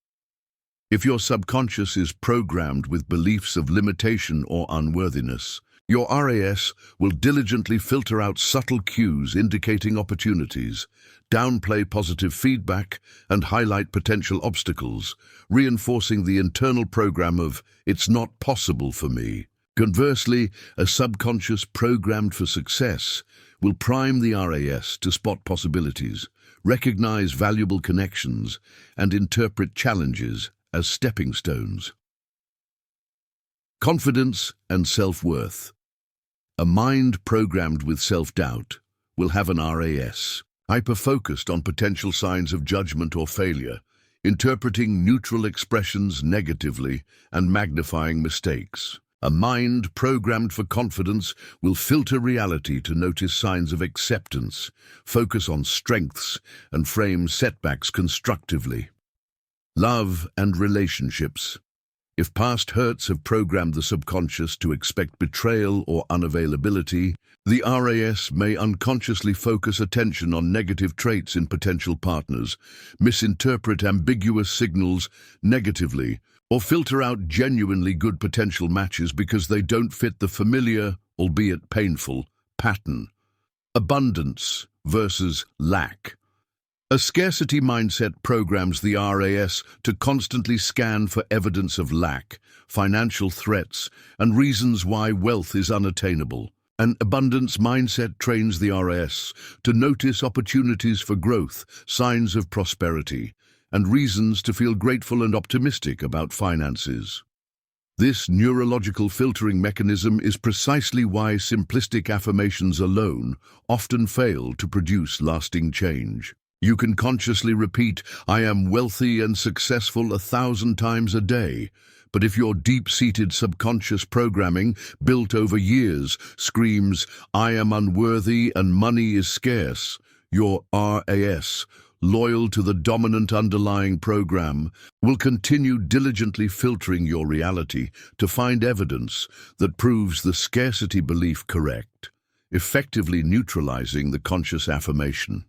If your subconscious is programmed with beliefs of limitation or unworthiness, your RAS will diligently filter out subtle cues indicating opportunities, downplay positive feedback, and highlight potential obstacles, reinforcing the internal program of "it's not possible for me." Conversely, a subconscious programmed for success will prime the RAS to spot possibilities, recognize valuable connections, and interpret challenges as stepping stones. Confidence and self-worth. A mind programmed with self-doubt will have an RAS, hyper-focused on potential signs of judgment or failure, interpreting neutral expressions negatively and magnifying mistakes. A mind programmed for confidence will filter reality to notice signs of acceptance, focus on strengths, and frame setbacks constructively. Love and relationships. If past hurts have programmed the subconscious to expect betrayal or unavailability, the RAS may unconsciously focus attention on negative traits in potential partners, misinterpret ambiguous signals negatively, or filter out genuinely good potential matches because they don't fit the familiar, albeit painful, pattern. Abundance versus lack. A scarcity mindset programs the RAS to constantly scan for evidence of lack, financial threats, and reasons why wealth is unattainable. An abundance mindset trains the RAS to notice opportunities for growth, signs of prosperity, and reasons to feel grateful and optimistic about finances. This neurological filtering mechanism is precisely why simplistic affirmations alone often fail to produce lasting change. You can consciously repeat, "I am wealthy and successful" 1,000 times a day, but if your deep-seated subconscious programming, built over years, screams, "I am unworthy and money is scarce," your RAS, loyal to the dominant underlying program, will continue diligently filtering your reality to find evidence that proves the scarcity belief correct, effectively neutralizing the conscious affirmation.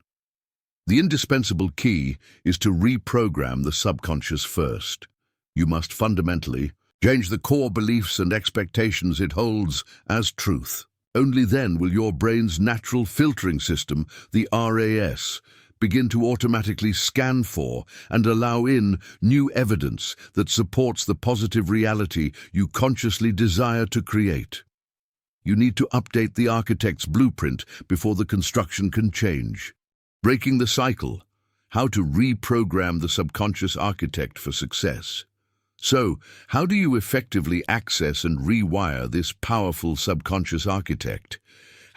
The indispensable key is to reprogram the subconscious first. You must fundamentally change the core beliefs and expectations it holds as truth. Only then will your brain's natural filtering system, the RAS, begin to automatically scan for and allow in new evidence that supports the positive reality you consciously desire to create. You need to update the architect's blueprint before the construction can change. Breaking the cycle. How to reprogram the subconscious architect for success. So, how do you effectively access and rewire this powerful subconscious architect?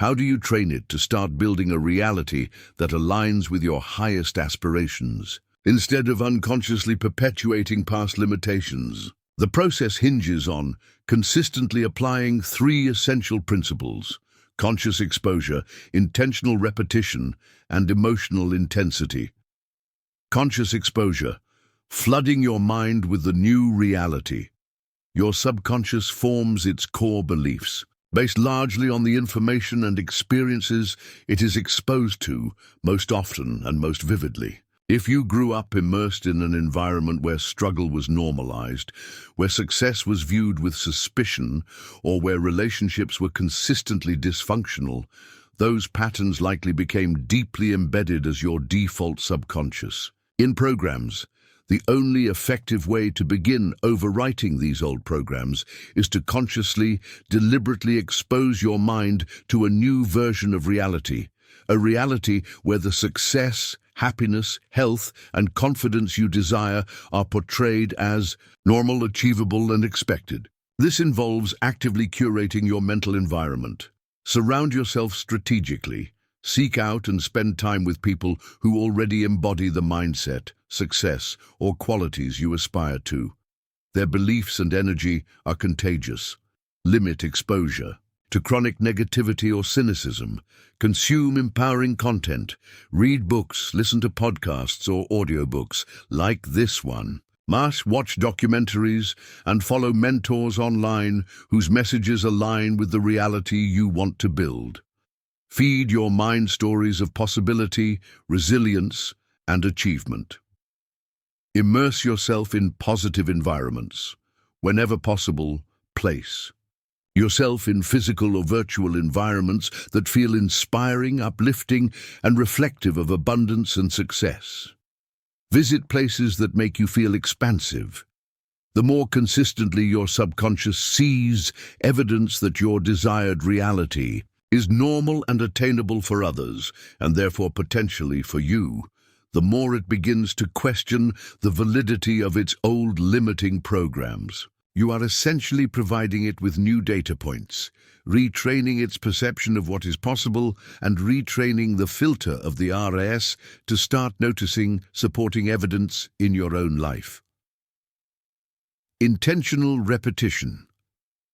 How do you train it to start building a reality that aligns with your highest aspirations, instead of unconsciously perpetuating past limitations? The process hinges on consistently applying three essential principles: conscious exposure, intentional repetition, and emotional intensity. Conscious exposure, flooding your mind with the new reality. Your subconscious forms its core beliefs. Based largely on the information and experiences it is exposed to most often and most vividly. If you grew up immersed in an environment where struggle was normalized, where success was viewed with suspicion, or where relationships were consistently dysfunctional, those patterns likely became deeply embedded as your default subconscious. In programs, the only effective way to begin overwriting these old programs is to consciously, deliberately expose your mind to a new version of reality, a reality where the success, happiness, health, and confidence you desire are portrayed as normal, achievable, and expected. This involves actively curating your mental environment. Surround yourself strategically. Seek out and spend time with people who already embody the mindset, success, or qualities you aspire to. Their beliefs and energy are contagious. Limit exposure to chronic negativity or cynicism. Consume empowering content. Read books, listen to podcasts or audiobooks like this one. Watch documentaries and follow mentors online whose messages align with the reality you want to build. Feed your mind stories of possibility, resilience, and achievement. Immerse yourself in positive environments. Whenever possible, place yourself in physical or virtual environments that feel inspiring, uplifting, and reflective of abundance and success. Visit places that make you feel expansive. The more consistently your subconscious sees evidence that your desired reality is normal and attainable for others, and therefore potentially for you, the more it begins to question the validity of its old limiting programs. You are essentially providing it with new data points, retraining its perception of what is possible and retraining the filter of the RAS to start noticing supporting evidence in your own life. Intentional repetition,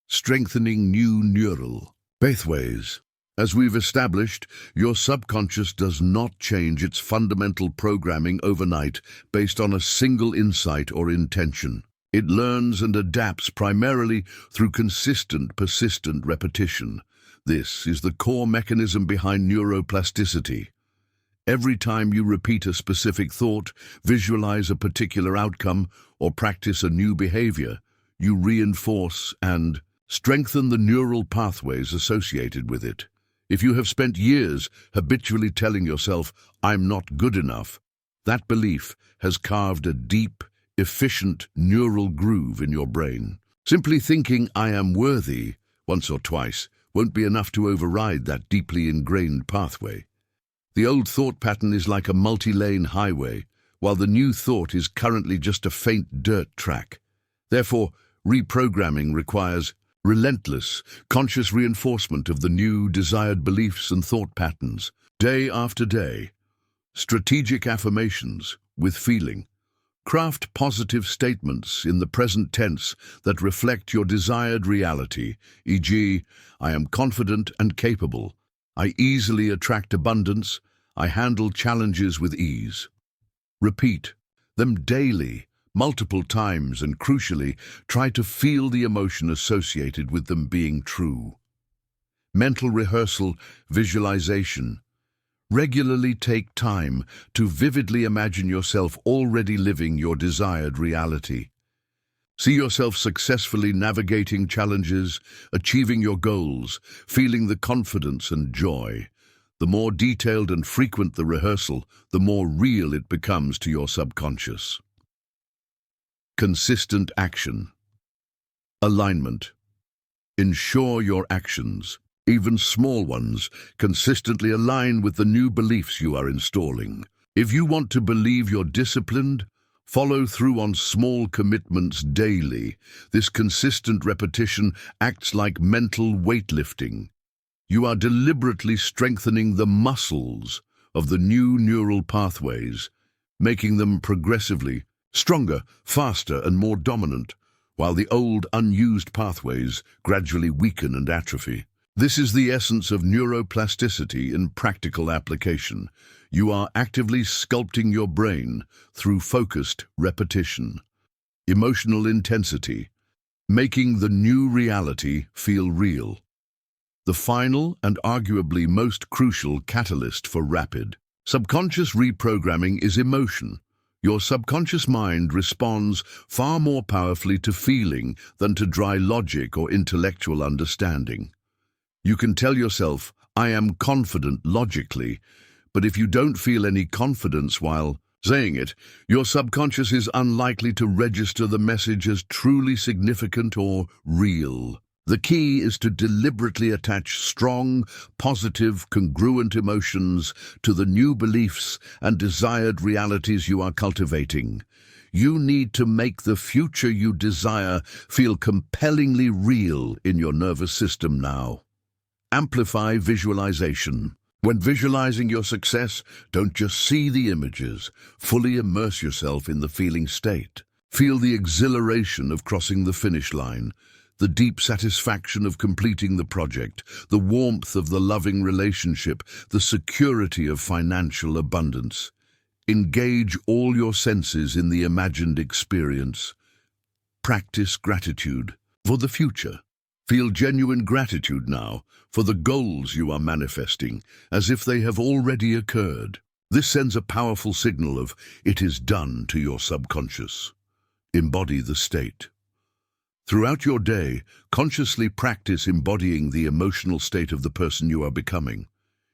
strengthening new neural pathways. As we've established, your subconscious does not change its fundamental programming overnight based on a single insight or intention. It learns and adapts primarily through consistent, persistent repetition. This is the core mechanism behind neuroplasticity. Every time you repeat a specific thought, visualize a particular outcome, or practice a new behavior, you reinforce and strengthen the neural pathways associated with it. If you have spent years habitually telling yourself, "I'm not good enough," that belief has carved a deep, efficient neural groove in your brain. Simply thinking, "I am worthy," once or twice, won't be enough to override that deeply ingrained pathway. The old thought pattern is like a multi-lane highway, while the new thought is currently just a faint dirt track. Therefore, reprogramming requires relentless, conscious reinforcement of the new, desired beliefs and thought patterns, day after day. Strategic affirmations, with feeling. Craft positive statements in the present tense that reflect your desired reality, e.g., "I am confident and capable," "I easily attract abundance," "I handle challenges with ease." Repeat them daily, multiple times, and crucially, try to feel the emotion associated with them being true. Mental rehearsal, visualization. Regularly take time to vividly imagine yourself already living your desired reality. See yourself successfully navigating challenges, achieving your goals, feeling the confidence and joy. The more detailed and frequent the rehearsal, the more real it becomes to your subconscious. Consistent action. Alignment. Ensure your actions, even small ones, consistently align with the new beliefs you are installing. If you want to believe you're disciplined, follow through on small commitments daily. This consistent repetition acts like mental weightlifting. You are deliberately strengthening the muscles of the new neural pathways, making them progressively stronger, faster, and more dominant, while the old, unused pathways gradually weaken and atrophy. This is the essence of neuroplasticity in practical application. You are actively sculpting your brain through focused repetition. Emotional intensity, making the new reality feel real. The final and arguably most crucial catalyst for rapid subconscious reprogramming is emotion. Your subconscious mind responds far more powerfully to feeling than to dry logic or intellectual understanding. You can tell yourself, "I am confident," logically, but if you don't feel any confidence while saying it, your subconscious is unlikely to register the message as truly significant or real. The key is to deliberately attach strong, positive, congruent emotions to the new beliefs and desired realities you are cultivating. You need to make the future you desire feel compellingly real in your nervous system now. Amplify visualization. When visualizing your success, don't just see the images. Fully immerse yourself in the feeling state. Feel the exhilaration of crossing the finish line, the deep satisfaction of completing the project, the warmth of the loving relationship, the security of financial abundance. Engage all your senses in the imagined experience. Practice gratitude for the future. Feel genuine gratitude now for the goals you are manifesting, as if they have already occurred. This sends a powerful signal of "it is done" to your subconscious. Embody the state. Throughout your day, consciously practice embodying the emotional state of the person you are becoming.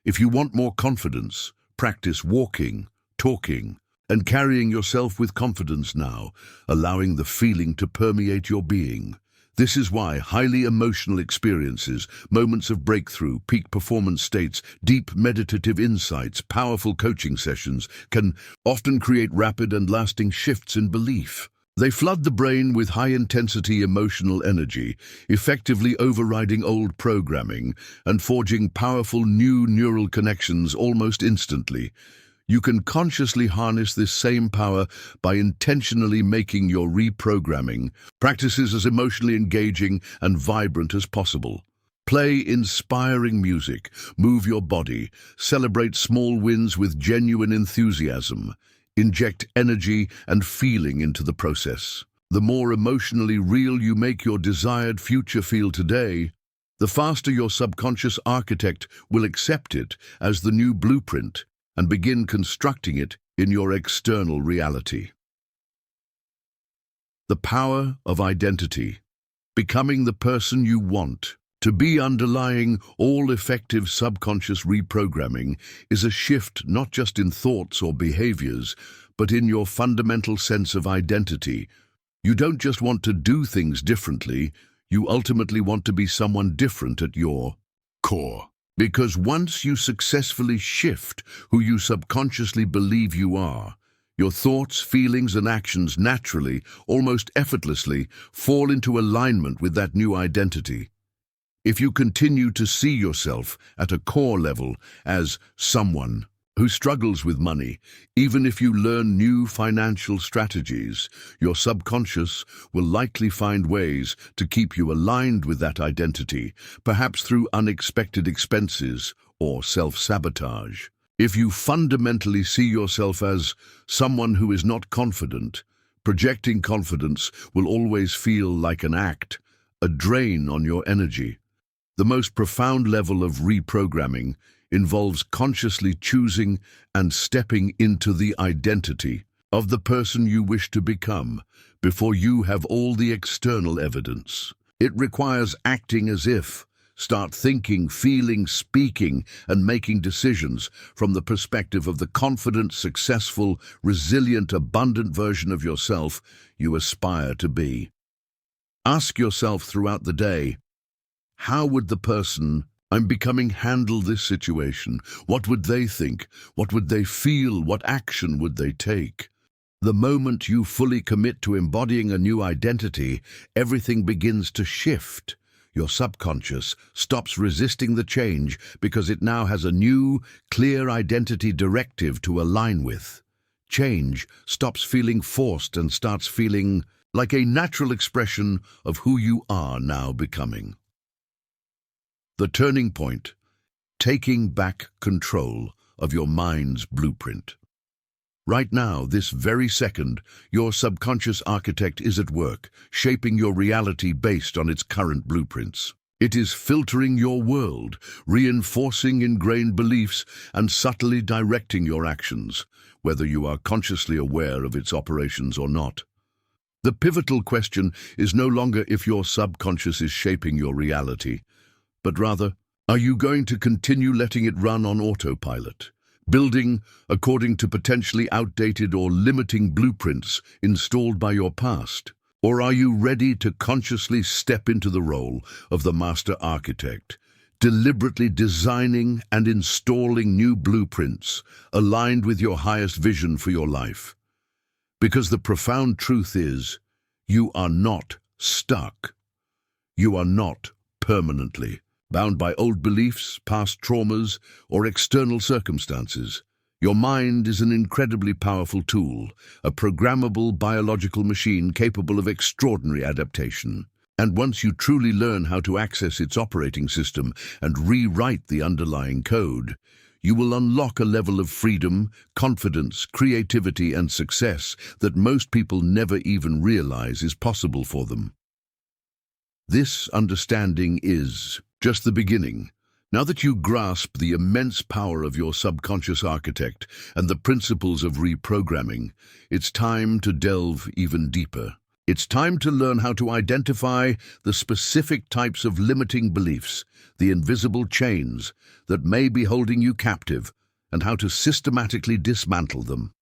If you want more confidence, practice walking, talking, and carrying yourself with confidence now, allowing the feeling to permeate your being. This is why highly emotional experiences, moments of breakthrough, peak performance states, deep meditative insights, powerful coaching sessions can often create rapid and lasting shifts in belief. They flood the brain with high-intensity emotional energy, effectively overriding old programming and forging powerful new neural connections almost instantly. You can consciously harness this same power by intentionally making your reprogramming practices as emotionally engaging and vibrant as possible. Play inspiring music, move your body, celebrate small wins with genuine enthusiasm. Inject energy and feeling into the process. The more emotionally real you make your desired future feel today, the faster your subconscious architect will accept it as the new blueprint and begin constructing it in your external reality. The power of identity. Becoming the person you want to be underlying all effective subconscious reprogramming is a shift not just in thoughts or behaviors, but in your fundamental sense of identity. You don't just want to do things differently, you ultimately want to be someone different at your core. Because once you successfully shift who you subconsciously believe you are, your thoughts, feelings, and actions naturally, almost effortlessly, fall into alignment with that new identity. If you continue to see yourself at a core level as someone who struggles with money, even if you learn new financial strategies, your subconscious will likely find ways to keep you aligned with that identity, perhaps through unexpected expenses or self-sabotage. If you fundamentally see yourself as someone who is not confident, projecting confidence will always feel like an act, a drain on your energy. The most profound level of reprogramming involves consciously choosing and stepping into the identity of the person you wish to become before you have all the external evidence. It requires acting as if, start thinking, feeling, speaking, and making decisions from the perspective of the confident, successful, resilient, abundant version of yourself you aspire to be. Ask yourself throughout the day, how would the person I'm becoming handle this situation? What would they think? What would they feel? What action would they take? The moment you fully commit to embodying a new identity, everything begins to shift. Your subconscious stops resisting the change because it now has a new, clear identity directive to align with. Change stops feeling forced and starts feeling like a natural expression of who you are now becoming. The turning point: taking back control of your mind's blueprint. Right now, this very second, your subconscious architect is at work, shaping your reality based on its current blueprints. It is filtering your world, reinforcing ingrained beliefs, and subtly directing your actions, whether you are consciously aware of its operations or not. The pivotal question is no longer if your subconscious is shaping your reality, but rather, are you going to continue letting it run on autopilot, building according to potentially outdated or limiting blueprints installed by your past? Or are you ready to consciously step into the role of the master architect, deliberately designing and installing new blueprints aligned with your highest vision for your life? Because the profound truth is, you are not stuck. You are not permanently bound by old beliefs, past traumas, or external circumstances. Your mind is an incredibly powerful tool, a programmable biological machine capable of extraordinary adaptation. And once you truly learn how to access its operating system and rewrite the underlying code, you will unlock a level of freedom, confidence, creativity, and success that most people never even realize is possible for them. This understanding is just the beginning. Now that you grasp the immense power of your subconscious architect and the principles of reprogramming, it's time to delve even deeper. It's time to learn how to identify the specific types of limiting beliefs, the invisible chains that may be holding you captive, and how to systematically dismantle them.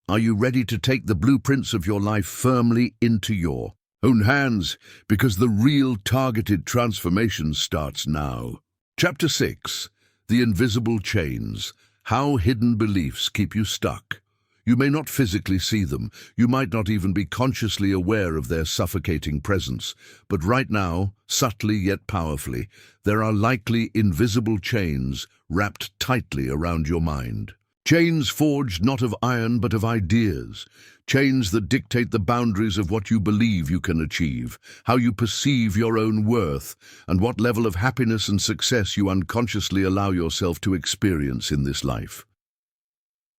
Are you ready to take the blueprints of your life firmly into your own hands? Because the real targeted transformation starts now. Chapter 6. The Invisible Chains. How Hidden Beliefs Keep You Stuck. You may not physically see them, you might not even be consciously aware of their suffocating presence, but right now, subtly yet powerfully, there are likely invisible chains wrapped tightly around your mind. Chains forged not of iron but of ideas. Chains that dictate the boundaries of what you believe you can achieve, how you perceive your own worth, and what level of happiness and success you unconsciously allow yourself to experience in this life.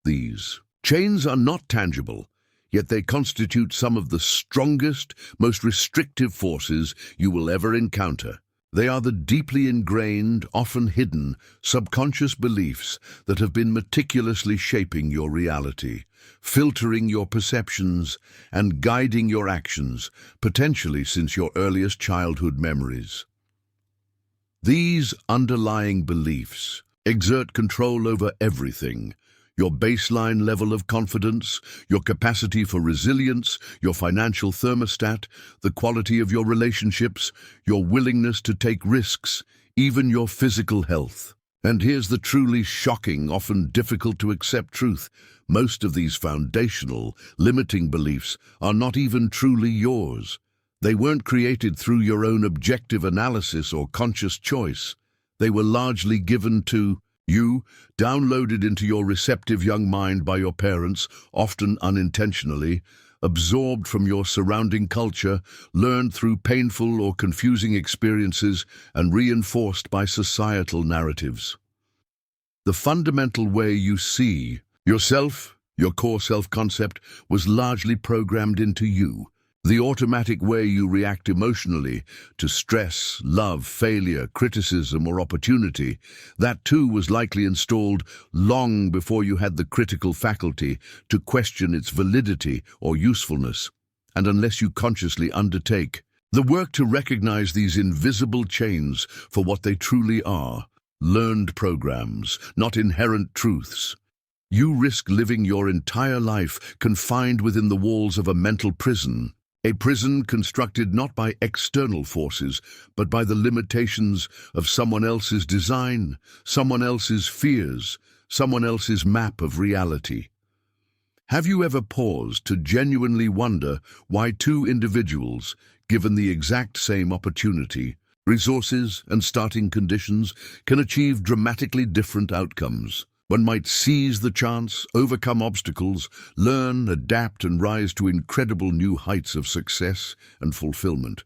These chains are not tangible, yet they constitute some of the strongest, most restrictive forces you will ever encounter. They are the deeply ingrained, often hidden, subconscious beliefs that have been meticulously shaping your reality, filtering your perceptions, and guiding your actions, potentially since your earliest childhood memories. These underlying beliefs exert control over everything: your baseline level of confidence, your capacity for resilience, your financial thermostat, the quality of your relationships, your willingness to take risks, even your physical health. And here's the truly shocking, often difficult to accept truth: most of these foundational, limiting beliefs are not even truly yours. They weren't created through your own objective analysis or conscious choice. They were largely given to you, downloaded into your receptive young mind by your parents, often unintentionally, absorbed from your surrounding culture, learned through painful or confusing experiences, and reinforced by societal narratives. The fundamental way you see yourself, your core self-concept, was largely programmed into you. The automatic way you react emotionally to stress, love, failure, criticism, or opportunity, that too was likely installed long before you had the critical faculty to question its validity or usefulness, and unless you consciously undertake the work to recognize these invisible chains for what they truly are, learned programs, not inherent truths, you risk living your entire life confined within the walls of a mental prison. A prison constructed not by external forces, but by the limitations of someone else's design, someone else's fears, someone else's map of reality. Have you ever paused to genuinely wonder why two individuals, given the exact same opportunity, resources, and starting conditions can achieve dramatically different outcomes. One might seize the chance, overcome obstacles, learn, adapt, and rise to incredible new heights of success and fulfillment.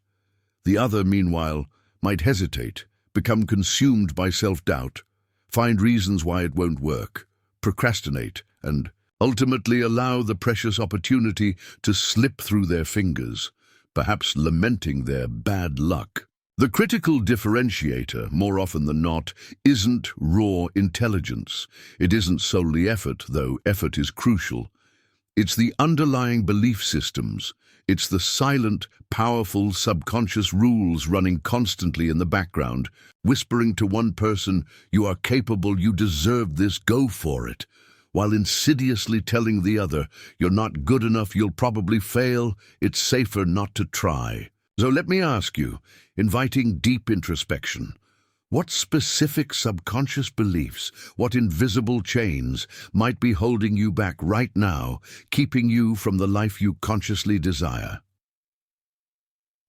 The other, meanwhile, might hesitate, become consumed by self-doubt, find reasons why it won't work, procrastinate, and ultimately allow the precious opportunity to slip through their fingers, perhaps lamenting their bad luck. The critical differentiator, more often than not, isn't raw intelligence. It isn't solely effort, though effort is crucial. It's the underlying belief systems. It's the silent, powerful subconscious rules running constantly in the background, whispering to one person, "You are capable, you deserve this, go for it," while insidiously telling the other, "You're not good enough, you'll probably fail, it's safer not to try." So let me ask you, inviting deep introspection, what specific subconscious beliefs, what invisible chains might be holding you back right now, keeping you from the life you consciously desire?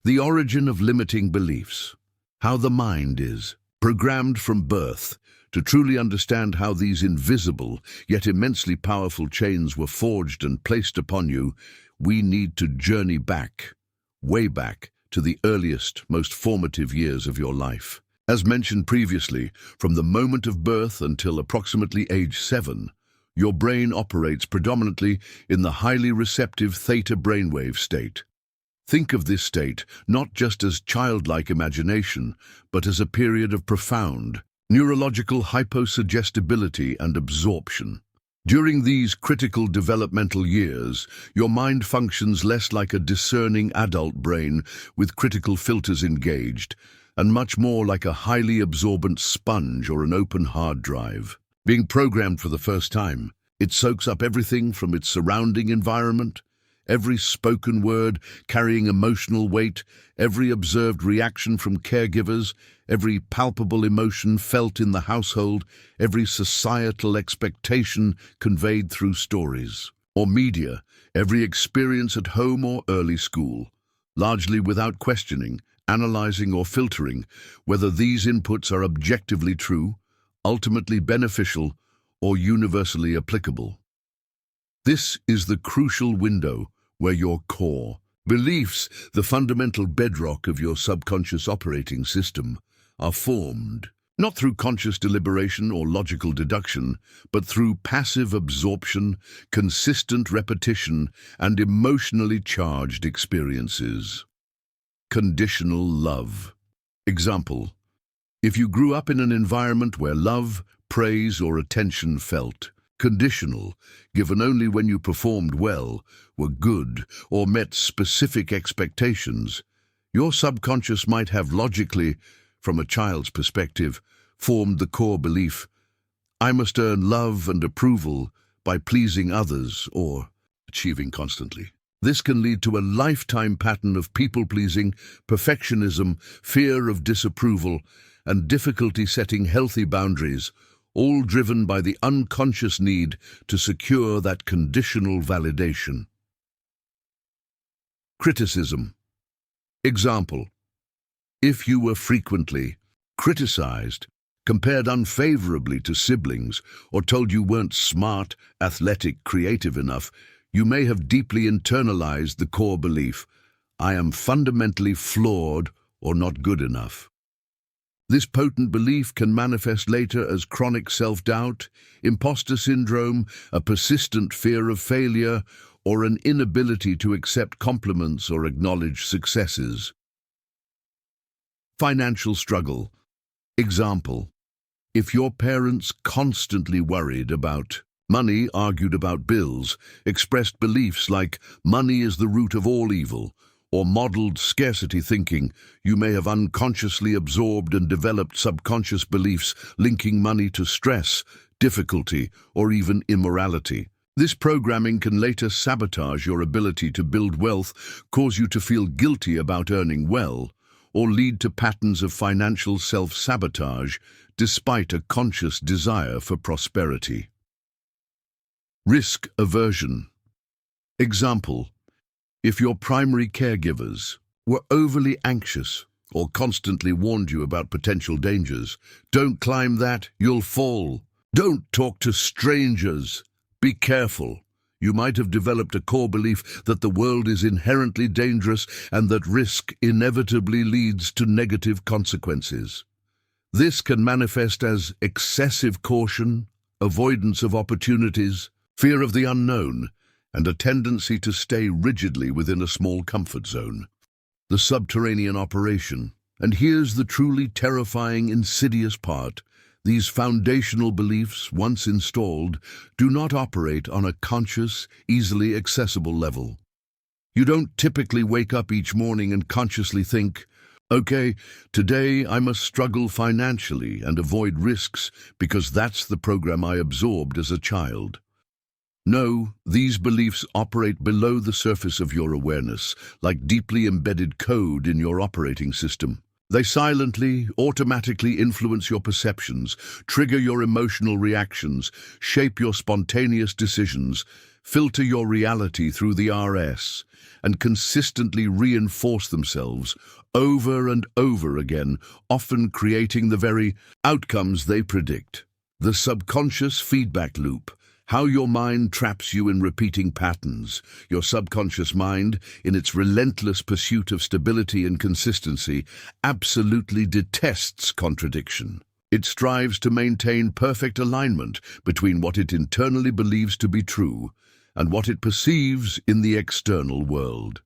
The origin of limiting beliefs, how the mind is programmed from birth. To truly understand how these invisible, yet immensely powerful chains were forged and placed upon you, we need to journey back, way back, to the earliest, most formative years of your life. As mentioned previously, from the moment of birth until approximately age 7, your brain operates predominantly in the highly receptive theta brainwave state. Think of this state not just as childlike imagination, but as a period of profound neurological hyposuggestibility and absorption. During these critical developmental years, your mind functions less like a discerning adult brain with critical filters engaged, and much more like a highly absorbent sponge or an open hard drive. Being programmed for the first time, it soaks up everything from its surrounding environment, every spoken word carrying emotional weight, every observed reaction from caregivers, every palpable emotion felt in the household, every societal expectation conveyed through stories or media, every experience at home or early school, largely without questioning, analyzing or filtering whether these inputs are objectively true, ultimately beneficial, or universally applicable. This is the crucial window where your core beliefs, the fundamental bedrock of your subconscious operating system, are formed, not through conscious deliberation or logical deduction, but through passive absorption, consistent repetition, and emotionally charged experiences. Conditional love. Example: if you grew up in an environment where love, praise, or attention felt conditional, given only when you performed well, were good, or met specific expectations, your subconscious might have logically, from a child's perspective, formed the core belief, "I must earn love and approval by pleasing others or achieving constantly." This can lead to a lifetime pattern of people-pleasing, perfectionism, fear of disapproval, and difficulty setting healthy boundaries, all driven by the unconscious need to secure that conditional validation. Criticism. Example: if you were frequently criticized, compared unfavorably to siblings, or told you weren't smart, athletic, creative enough, you may have deeply internalized the core belief, "I am fundamentally flawed or not good enough." This potent belief can manifest later as chronic self-doubt, imposter syndrome, a persistent fear of failure, or an inability to accept compliments or acknowledge successes. Financial struggle. Example: if your parents constantly worried about money, argued about bills, expressed beliefs like money is the root of all evil, or modeled scarcity thinking, you may have unconsciously absorbed and developed subconscious beliefs linking money to stress, difficulty, or even immorality. This programming can later sabotage your ability to build wealth, cause you to feel guilty about earning well, or lead to patterns of financial self-sabotage despite a conscious desire for prosperity. Risk aversion. Example: if your primary caregivers were overly anxious or constantly warned you about potential dangers. Don't climb that, you'll fall. Don't talk to strangers. Be careful. You might have developed a core belief that the world is inherently dangerous and that risk inevitably leads to negative consequences. This can manifest as excessive caution, avoidance of opportunities, fear of the unknown, and a tendency to stay rigidly within a small comfort zone. The subterranean operation. And here's the truly terrifying, insidious part. These foundational beliefs, once installed, do not operate on a conscious, easily accessible level. You don't typically wake up each morning and consciously think, okay, today I must struggle financially and avoid risks because that's the program I absorbed as a child. No, these beliefs operate below the surface of your awareness, like deeply embedded code in your operating system. They silently, automatically influence your perceptions, trigger your emotional reactions, shape your spontaneous decisions, filter your reality through the RS, and consistently reinforce themselves over and over again, often creating the very outcomes they predict. The subconscious feedback loop. How your mind traps you in repeating patterns. Your subconscious mind, in its relentless pursuit of stability and consistency, absolutely detests contradiction. It strives to maintain perfect alignment between what it internally believes to be true and what it perceives in the external world.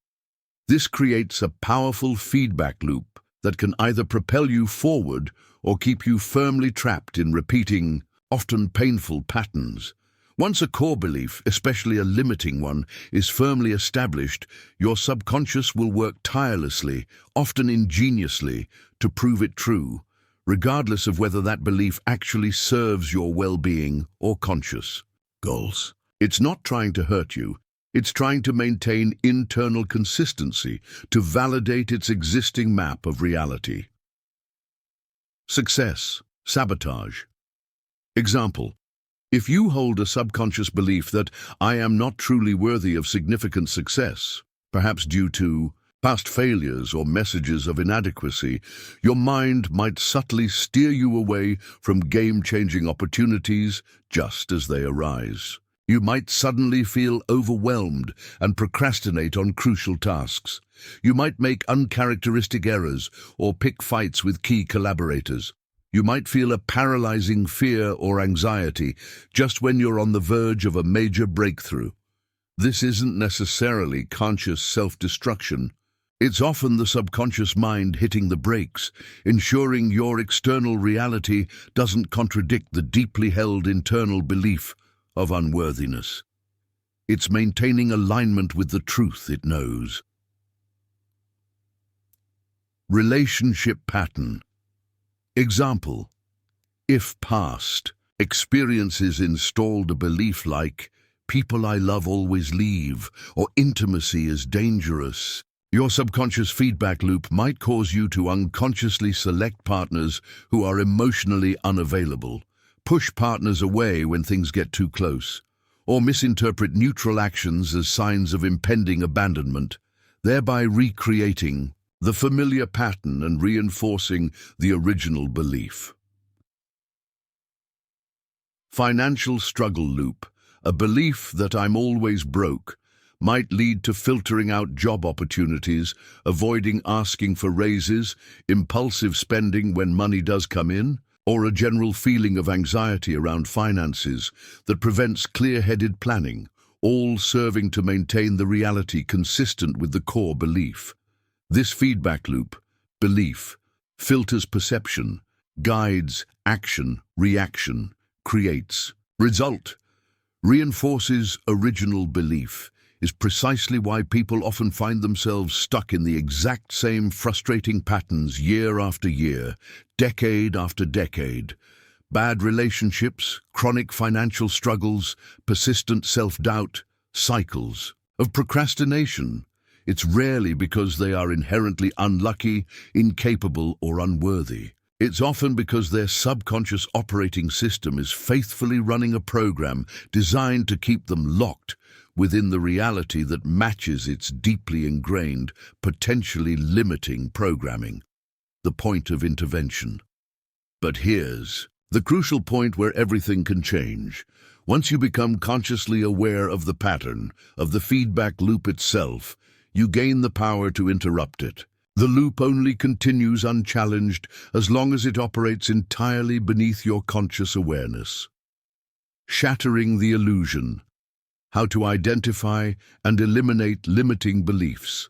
This creates a powerful feedback loop that can either propel you forward or keep you firmly trapped in repeating, often painful patterns. Once a core belief, especially a limiting one, is firmly established, your subconscious will work tirelessly, often ingeniously, to prove it true, regardless of whether that belief actually serves your well-being or conscious goals. It's not trying to hurt you. It's trying to maintain internal consistency, to validate its existing map of reality. Success, sabotage. Example. If you hold a subconscious belief that I am not truly worthy of significant success, perhaps due to past failures or messages of inadequacy, your mind might subtly steer you away from game-changing opportunities just as they arise. You might suddenly feel overwhelmed and procrastinate on crucial tasks. You might make uncharacteristic errors or pick fights with key collaborators. You might feel a paralyzing fear or anxiety just when you're on the verge of a major breakthrough. This isn't necessarily conscious self-destruction. It's often the subconscious mind hitting the brakes, ensuring your external reality doesn't contradict the deeply held internal belief of unworthiness. It's maintaining alignment with the truth it knows. Relationship pattern. Example. If past experiences installed a belief like, people I love always leave, or intimacy is dangerous, your subconscious feedback loop might cause you to unconsciously select partners who are emotionally unavailable, push partners away when things get too close, or misinterpret neutral actions as signs of impending abandonment, thereby recreating the familiar pattern and reinforcing the original belief. Financial struggle loop. A belief that I'm always broke might lead to filtering out job opportunities, avoiding asking for raises, impulsive spending when money does come in, or a general feeling of anxiety around finances that prevents clear-headed planning, all serving to maintain the reality consistent with the core belief. This feedback loop, belief, filters perception, guides action, reaction, creates result, reinforces original belief, is precisely why people often find themselves stuck in the exact same frustrating patterns year after year, decade after decade. Bad relationships, chronic financial struggles, persistent self-doubt, cycles of procrastination. It's rarely because they are inherently unlucky, incapable, or unworthy. It's often because their subconscious operating system is faithfully running a program designed to keep them locked within the reality that matches its deeply ingrained, potentially limiting programming. the point of intervention. But here's the crucial point where everything can change. Once you become consciously aware of the pattern, of the feedback loop itself, you gain the power to interrupt it. The loop only continues unchallenged as long as it operates entirely beneath your conscious awareness. Shattering the illusion. How to identify and eliminate limiting beliefs.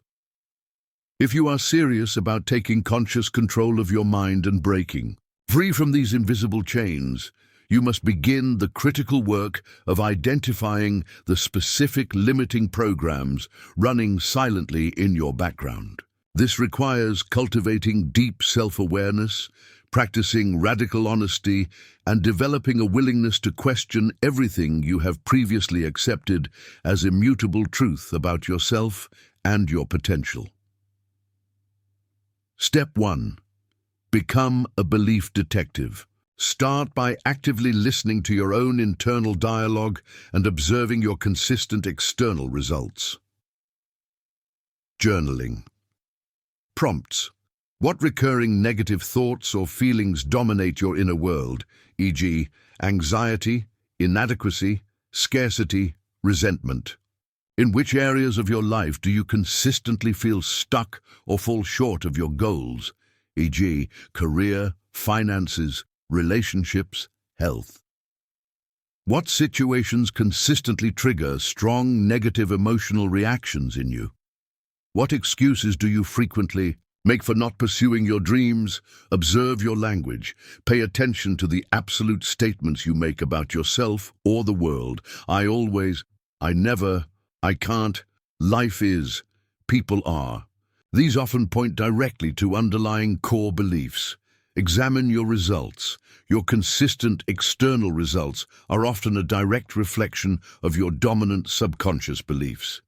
If you are serious about taking conscious control of your mind and breaking free from these invisible chains, you must begin the critical work of identifying the specific limiting programs running silently in your background. This requires cultivating deep self-awareness, practicing radical honesty, and developing a willingness to question everything you have previously accepted as immutable truth about yourself and your potential. Step 1. Become a belief detective. Start by actively listening to your own internal dialogue and observing your consistent external results. Journaling. Prompts. What recurring negative thoughts or feelings dominate your inner world, e.g., anxiety, inadequacy, scarcity, resentment? In which areas of your life do you consistently feel stuck or fall short of your goals, e.g., career, finances, relationships, health? What situations consistently trigger strong negative emotional reactions in you? What excuses do you frequently make for not pursuing your dreams? Observe your language. Pay attention to the absolute statements you make about yourself or the world. I always, I never, I can't, life is, people are. These often point directly to underlying core beliefs. Examine your results. Your consistent external results are often a direct reflection of your dominant subconscious beliefs.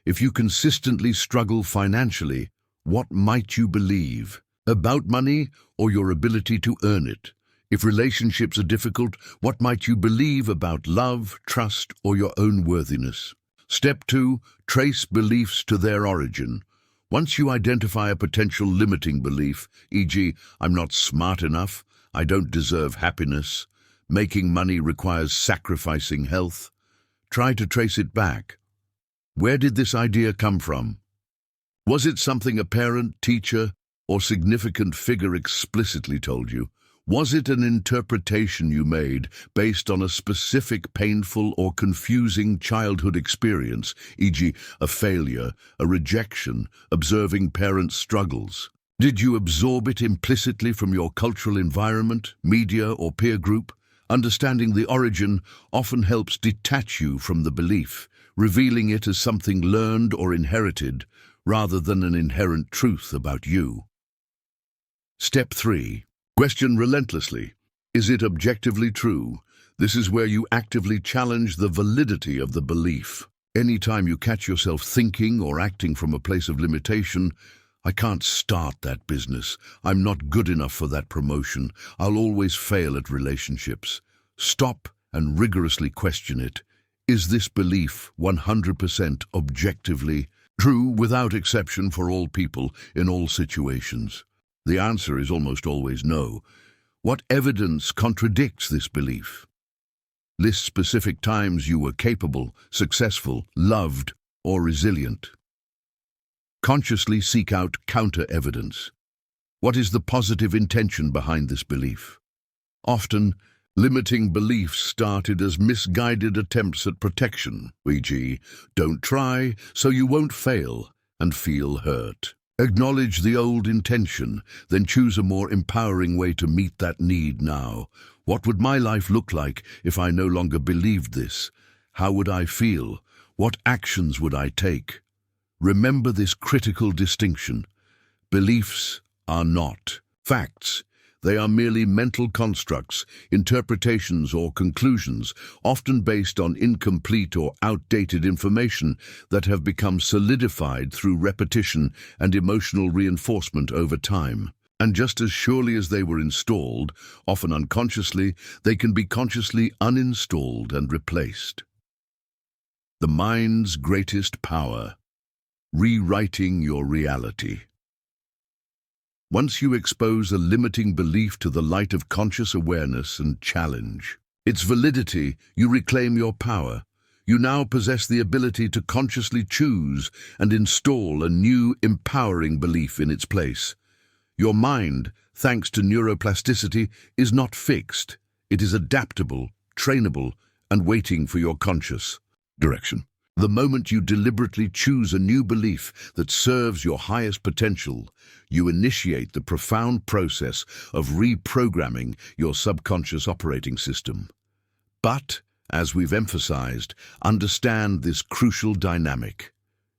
If you consistently struggle financially, what might you believe about money or your ability to earn it? If relationships are difficult, what might you believe about love, trust, or your own worthiness? Step 2. Trace beliefs to their origin. Once you identify a potential limiting belief, e.g., I'm not smart enough, I don't deserve happiness, making money requires sacrificing health, try to trace it back. Where did this idea come from? Was it something a parent, teacher, or significant figure explicitly told you? Was it an interpretation you made based on a specific painful or confusing childhood experience, e.g., a failure, a rejection, observing parents' struggles? Did you absorb it implicitly from your cultural environment, media, or peer group? Understanding the origin often helps detach you from the belief, revealing it as something learned or inherited, rather than an inherent truth about you. Step 3. Question relentlessly. Is it objectively true? This is where you actively challenge the validity of the belief. Anytime you catch yourself thinking or acting from a place of limitation, I can't start that business, I'm not good enough for that promotion, I'll always fail at relationships. Stop and rigorously question it. Is this belief 100% objectively true without exception for all people in all situations? The answer is almost always no. What evidence contradicts this belief? List specific times you were capable, successful, loved, or resilient. Consciously seek out counter-evidence. What is the positive intention behind this belief? Often, limiting beliefs started as misguided attempts at protection, e.g., don't try so you won't fail and feel hurt. Acknowledge the old intention, then choose a more empowering way to meet that need now. What would my life look like if I no longer believed this? How would I feel? What actions would I take? Remember this critical distinction. Beliefs are not facts. They are merely mental constructs, interpretations or conclusions, often based on incomplete or outdated information that have become solidified through repetition and emotional reinforcement over time. And just as surely as they were installed, often unconsciously, they can be consciously uninstalled and replaced. The mind's greatest power: rewriting your reality. Once you expose a limiting belief to the light of conscious awareness and challenge its validity, you reclaim your power. You now possess the ability to consciously choose and install a new, empowering belief in its place. Your mind, thanks to neuroplasticity, is not fixed. It is adaptable, trainable, and waiting for your conscious direction. The moment you deliberately choose a new belief that serves your highest potential, you initiate the profound process of reprogramming your subconscious operating system. But, as we've emphasized, understand this crucial dynamic.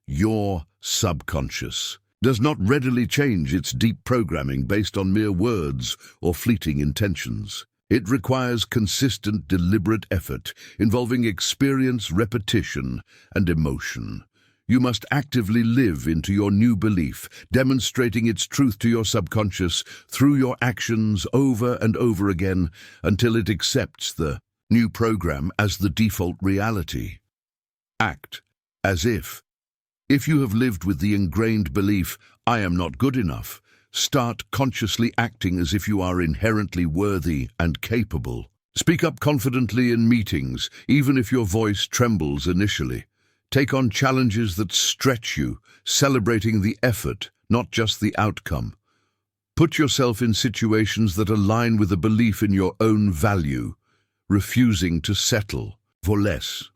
Your subconscious does not readily change its deep programming based on mere words or fleeting intentions. It requires consistent, deliberate effort, involving experience, repetition, and emotion. You must actively live into your new belief, demonstrating its truth to your subconscious through your actions over and over again until it accepts the new program as the default reality. Act as if. If you have lived with the ingrained belief, "I am not good enough," start consciously acting as if you are inherently worthy and capable. Speak up confidently in meetings, even if your voice trembles initially. Take on challenges that stretch you, celebrating the effort, not just the outcome. Put yourself in situations that align with a belief in your own value, refusing to settle for less.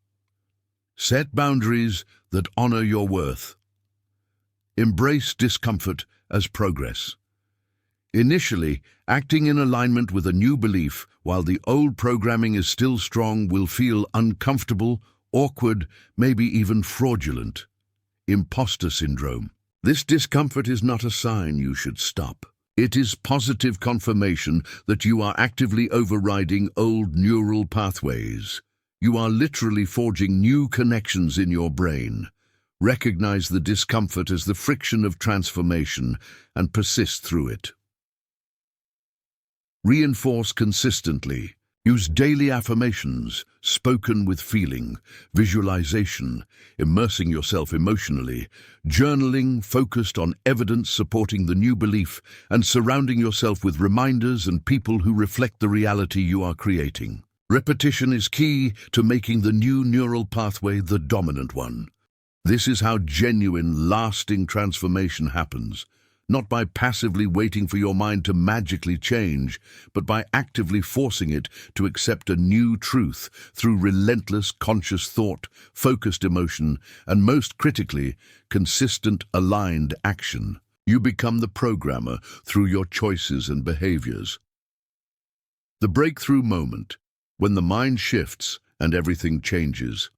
Set boundaries that honor your worth. Embrace discomfort as progress. Initially, acting in alignment with a new belief while the old programming is still strong will feel uncomfortable, awkward, maybe even fraudulent. Imposter syndrome. This discomfort is not a sign you should stop. It is positive confirmation that you are actively overriding old neural pathways. You are literally forging new connections in your brain. Recognize the discomfort as the friction of transformation and persist through it. Reinforce consistently. Use daily affirmations, spoken with feeling, visualization, immersing yourself emotionally, journaling focused on evidence supporting the new belief, and surrounding yourself with reminders and people who reflect the reality you are creating. Repetition is key to making the new neural pathway the dominant one. This is how genuine, lasting transformation happens, not by passively waiting for your mind to magically change, but by actively forcing it to accept a new truth through relentless conscious thought, focused emotion, and most critically, consistent, aligned action. You become the programmer through your choices and behaviors. The breakthrough moment, when the mind shifts and everything changes.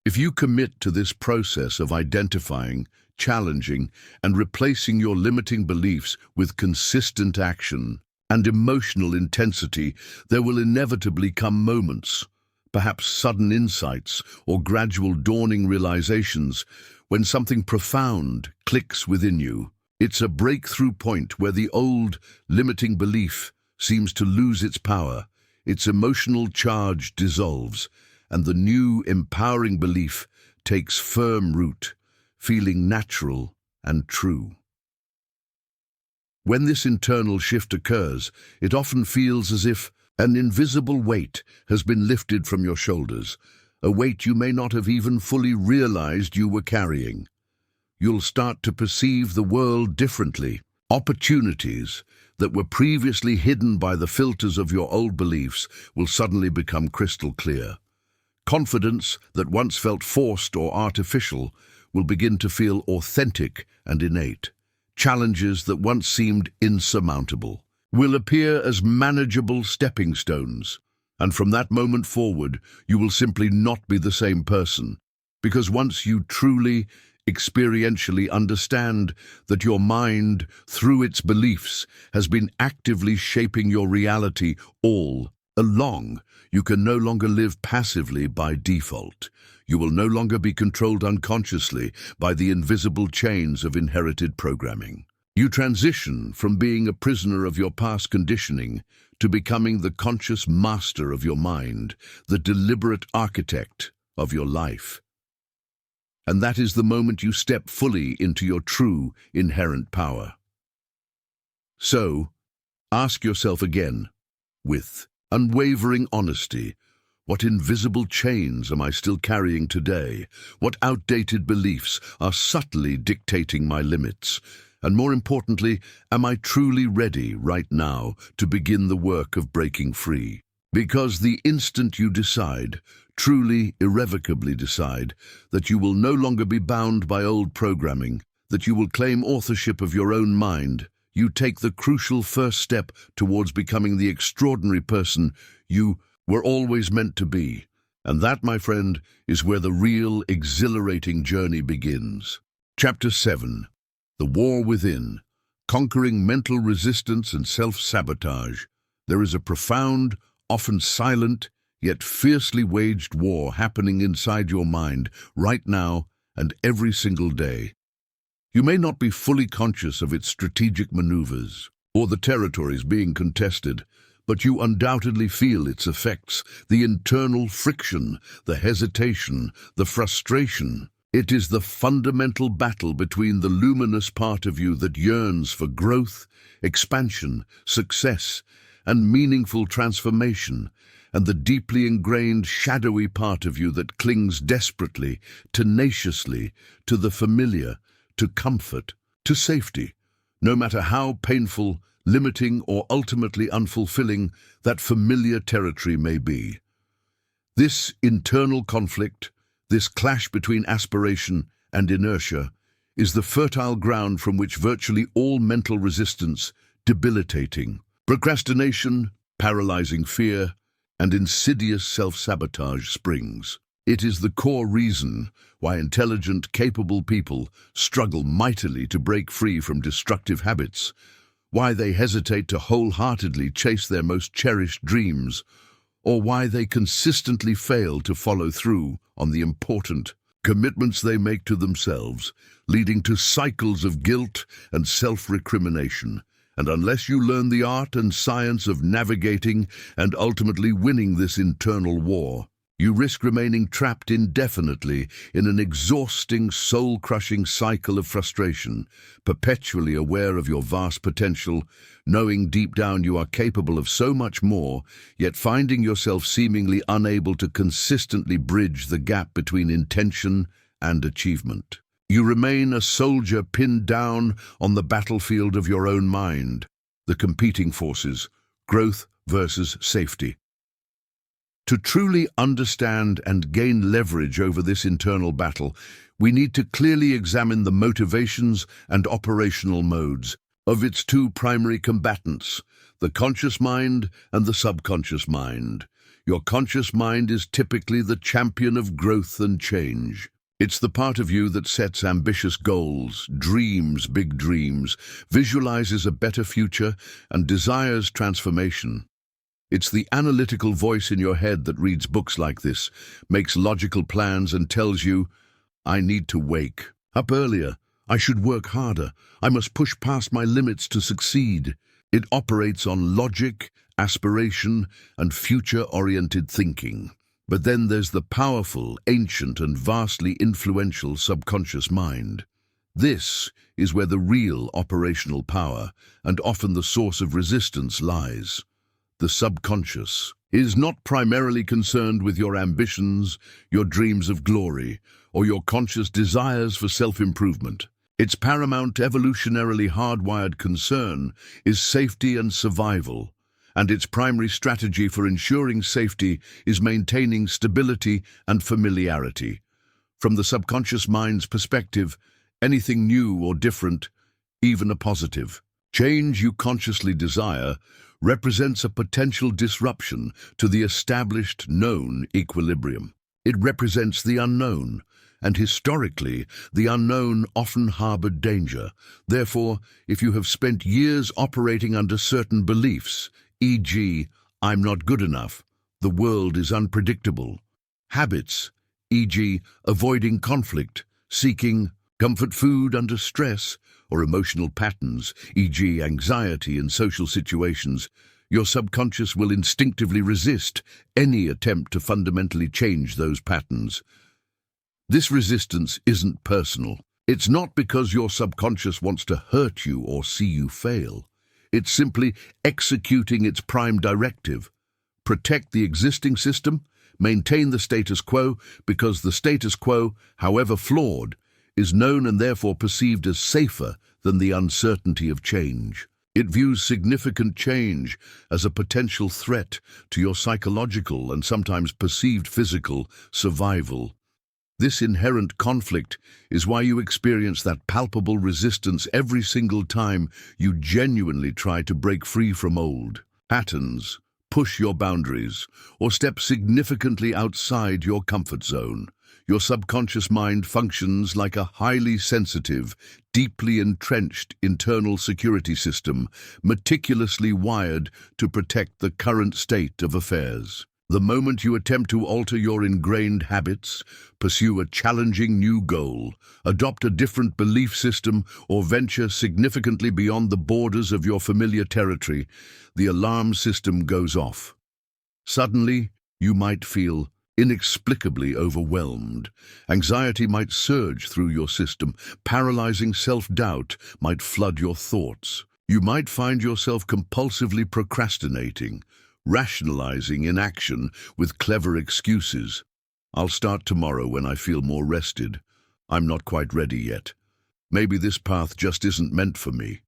If you commit to this process of identifying, challenging, and replacing your limiting beliefs with consistent action and emotional intensity, there will inevitably come moments, perhaps sudden insights or gradual dawning realizations, when something profound clicks within you. It's a breakthrough point where the old, limiting belief seems to lose its power, its emotional charge dissolves, and the new, empowering belief takes firm root, feeling natural and true. When this internal shift occurs, it often feels as if an invisible weight has been lifted from your shoulders, a weight you may not have even fully realized you were carrying. You'll start to perceive the world differently. Opportunities that were previously hidden by the filters of your old beliefs will suddenly become crystal clear. Confidence that once felt forced or artificial will begin to feel authentic and innate. Challenges that once seemed insurmountable will appear as manageable stepping stones. And from that moment forward, you will simply not be the same person. Because once you truly, experientially understand that your mind, through its beliefs, has been actively shaping your reality all along, you can no longer live passively by default. You will no longer be controlled unconsciously by the invisible chains of inherited programming. You transition from being a prisoner of your past conditioning to becoming the conscious master of your mind, the deliberate architect of your life. And that is the moment you step fully into your true, inherent power. So, ask yourself again, with unwavering honesty, what invisible chains am I still carrying today? What outdated beliefs are subtly dictating my limits? And more importantly, am I truly ready right now to begin the work of breaking free? Because the instant you decide, truly, irrevocably decide, that you will no longer be bound by old programming, that you will claim authorship of your own mind, you take the crucial first step towards becoming the extraordinary person you were always meant to be. And that, my friend, is where the real, exhilarating journey begins. Chapter 7. The War Within. Conquering Mental Resistance and Self-Sabotage. There is a profound, often silent, yet fiercely waged war happening inside your mind right now and every single day. You may not be fully conscious of its strategic maneuvers or the territories being contested, but you undoubtedly feel its effects, the internal friction, the hesitation, the frustration. It is the fundamental battle between the luminous part of you that yearns for growth, expansion, success, and meaningful transformation, and the deeply ingrained shadowy part of you that clings desperately, tenaciously, to the familiar, to comfort, to safety, no matter how painful, limiting, or ultimately unfulfilling that familiar territory may be. This internal conflict, this clash between aspiration and inertia, is the fertile ground from which virtually all mental resistance, debilitating procrastination, paralyzing fear, and insidious self-sabotage springs. It is the core reason why intelligent, capable people struggle mightily to break free from destructive habits, why they hesitate to wholeheartedly chase their most cherished dreams, or why they consistently fail to follow through on the important commitments they make to themselves, leading to cycles of guilt and self-recrimination. And unless you learn the art and science of navigating and ultimately winning this internal war, you risk remaining trapped indefinitely in an exhausting, soul-crushing cycle of frustration, perpetually aware of your vast potential, knowing deep down you are capable of so much more, yet finding yourself seemingly unable to consistently bridge the gap between intention and achievement. You remain a soldier pinned down on the battlefield of your own mind, the competing forces, growth versus safety. To truly understand and gain leverage over this internal battle, we need to clearly examine the motivations and operational modes of its two primary combatants, the conscious mind and the subconscious mind. Your conscious mind is typically the champion of growth and change. It's the part of you that sets ambitious goals, dreams big dreams, visualizes a better future, and desires transformation. It's the analytical voice in your head that reads books like this, makes logical plans, and tells you, I need to wake up earlier, I should work harder, I must push past my limits to succeed. It operates on logic, aspiration, and future-oriented thinking. But then there's the powerful, ancient, and vastly influential subconscious mind. This is where the real operational power, and often the source of resistance, lies. The subconscious is not primarily concerned with your ambitions, your dreams of glory, or your conscious desires for self-improvement. Its paramount evolutionarily hardwired concern is safety and survival, and its primary strategy for ensuring safety is maintaining stability and familiarity. From the subconscious mind's perspective, anything new or different, even a positive change you consciously desire, represents a potential disruption to the established known equilibrium. It represents the unknown, and historically, the unknown often harbored danger. Therefore, if you have spent years operating under certain beliefs, e.g., I'm not good enough, the world is unpredictable, habits, e.g., avoiding conflict, seeking comfort food under stress, or emotional patterns, e.g. anxiety in social situations, your subconscious will instinctively resist any attempt to fundamentally change those patterns. This resistance isn't personal. It's not because your subconscious wants to hurt you or see you fail. It's simply executing its prime directive. Protect the existing system, maintain the status quo, because the status quo, however flawed, is known and therefore perceived as safer than the uncertainty of change. It views significant change as a potential threat to your psychological and sometimes perceived physical survival. This inherent conflict is why you experience that palpable resistance every single time you genuinely try to break free from old patterns, push your boundaries, or step significantly outside your comfort zone. Your subconscious mind functions like a highly sensitive, deeply entrenched internal security system, meticulously wired to protect the current state of affairs. The moment you attempt to alter your ingrained habits, pursue a challenging new goal, adopt a different belief system, or venture significantly beyond the borders of your familiar territory, the alarm system goes off. Suddenly, you might feel inexplicably overwhelmed. Anxiety might surge through your system. Paralyzing self-doubt might flood your thoughts. You might find yourself compulsively procrastinating, rationalizing inaction with clever excuses. I'll start tomorrow when I feel more rested. I'm not quite ready yet. Maybe this path just isn't meant for me.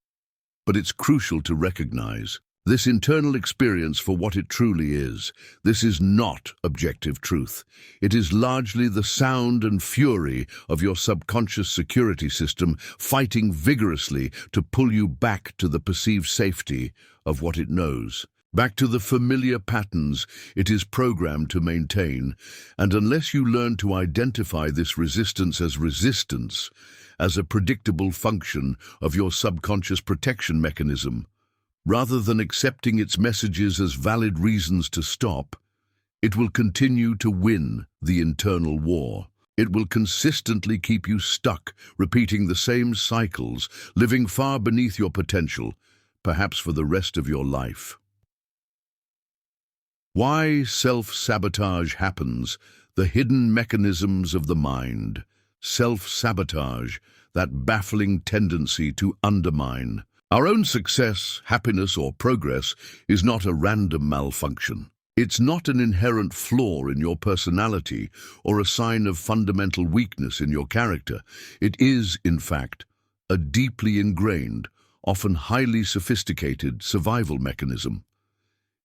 But it's crucial to recognize this internal experience for what it truly is. This is not objective truth. It is largely the sound and fury of your subconscious security system fighting vigorously to pull you back to the perceived safety of what it knows, back to the familiar patterns it is programmed to maintain. And unless you learn to identify this resistance, as a predictable function of your subconscious protection mechanism, rather than accepting its messages as valid reasons to stop, it will continue to win the internal war. It will consistently keep you stuck, repeating the same cycles, living far beneath your potential, perhaps for the rest of your life. Why self-sabotage happens, the hidden mechanisms of the mind. Self-sabotage, that baffling tendency to undermine our own success, happiness, or progress, is not a random malfunction. It's not an inherent flaw in your personality or a sign of fundamental weakness in your character. It is, in fact, a deeply ingrained, often highly sophisticated survival mechanism.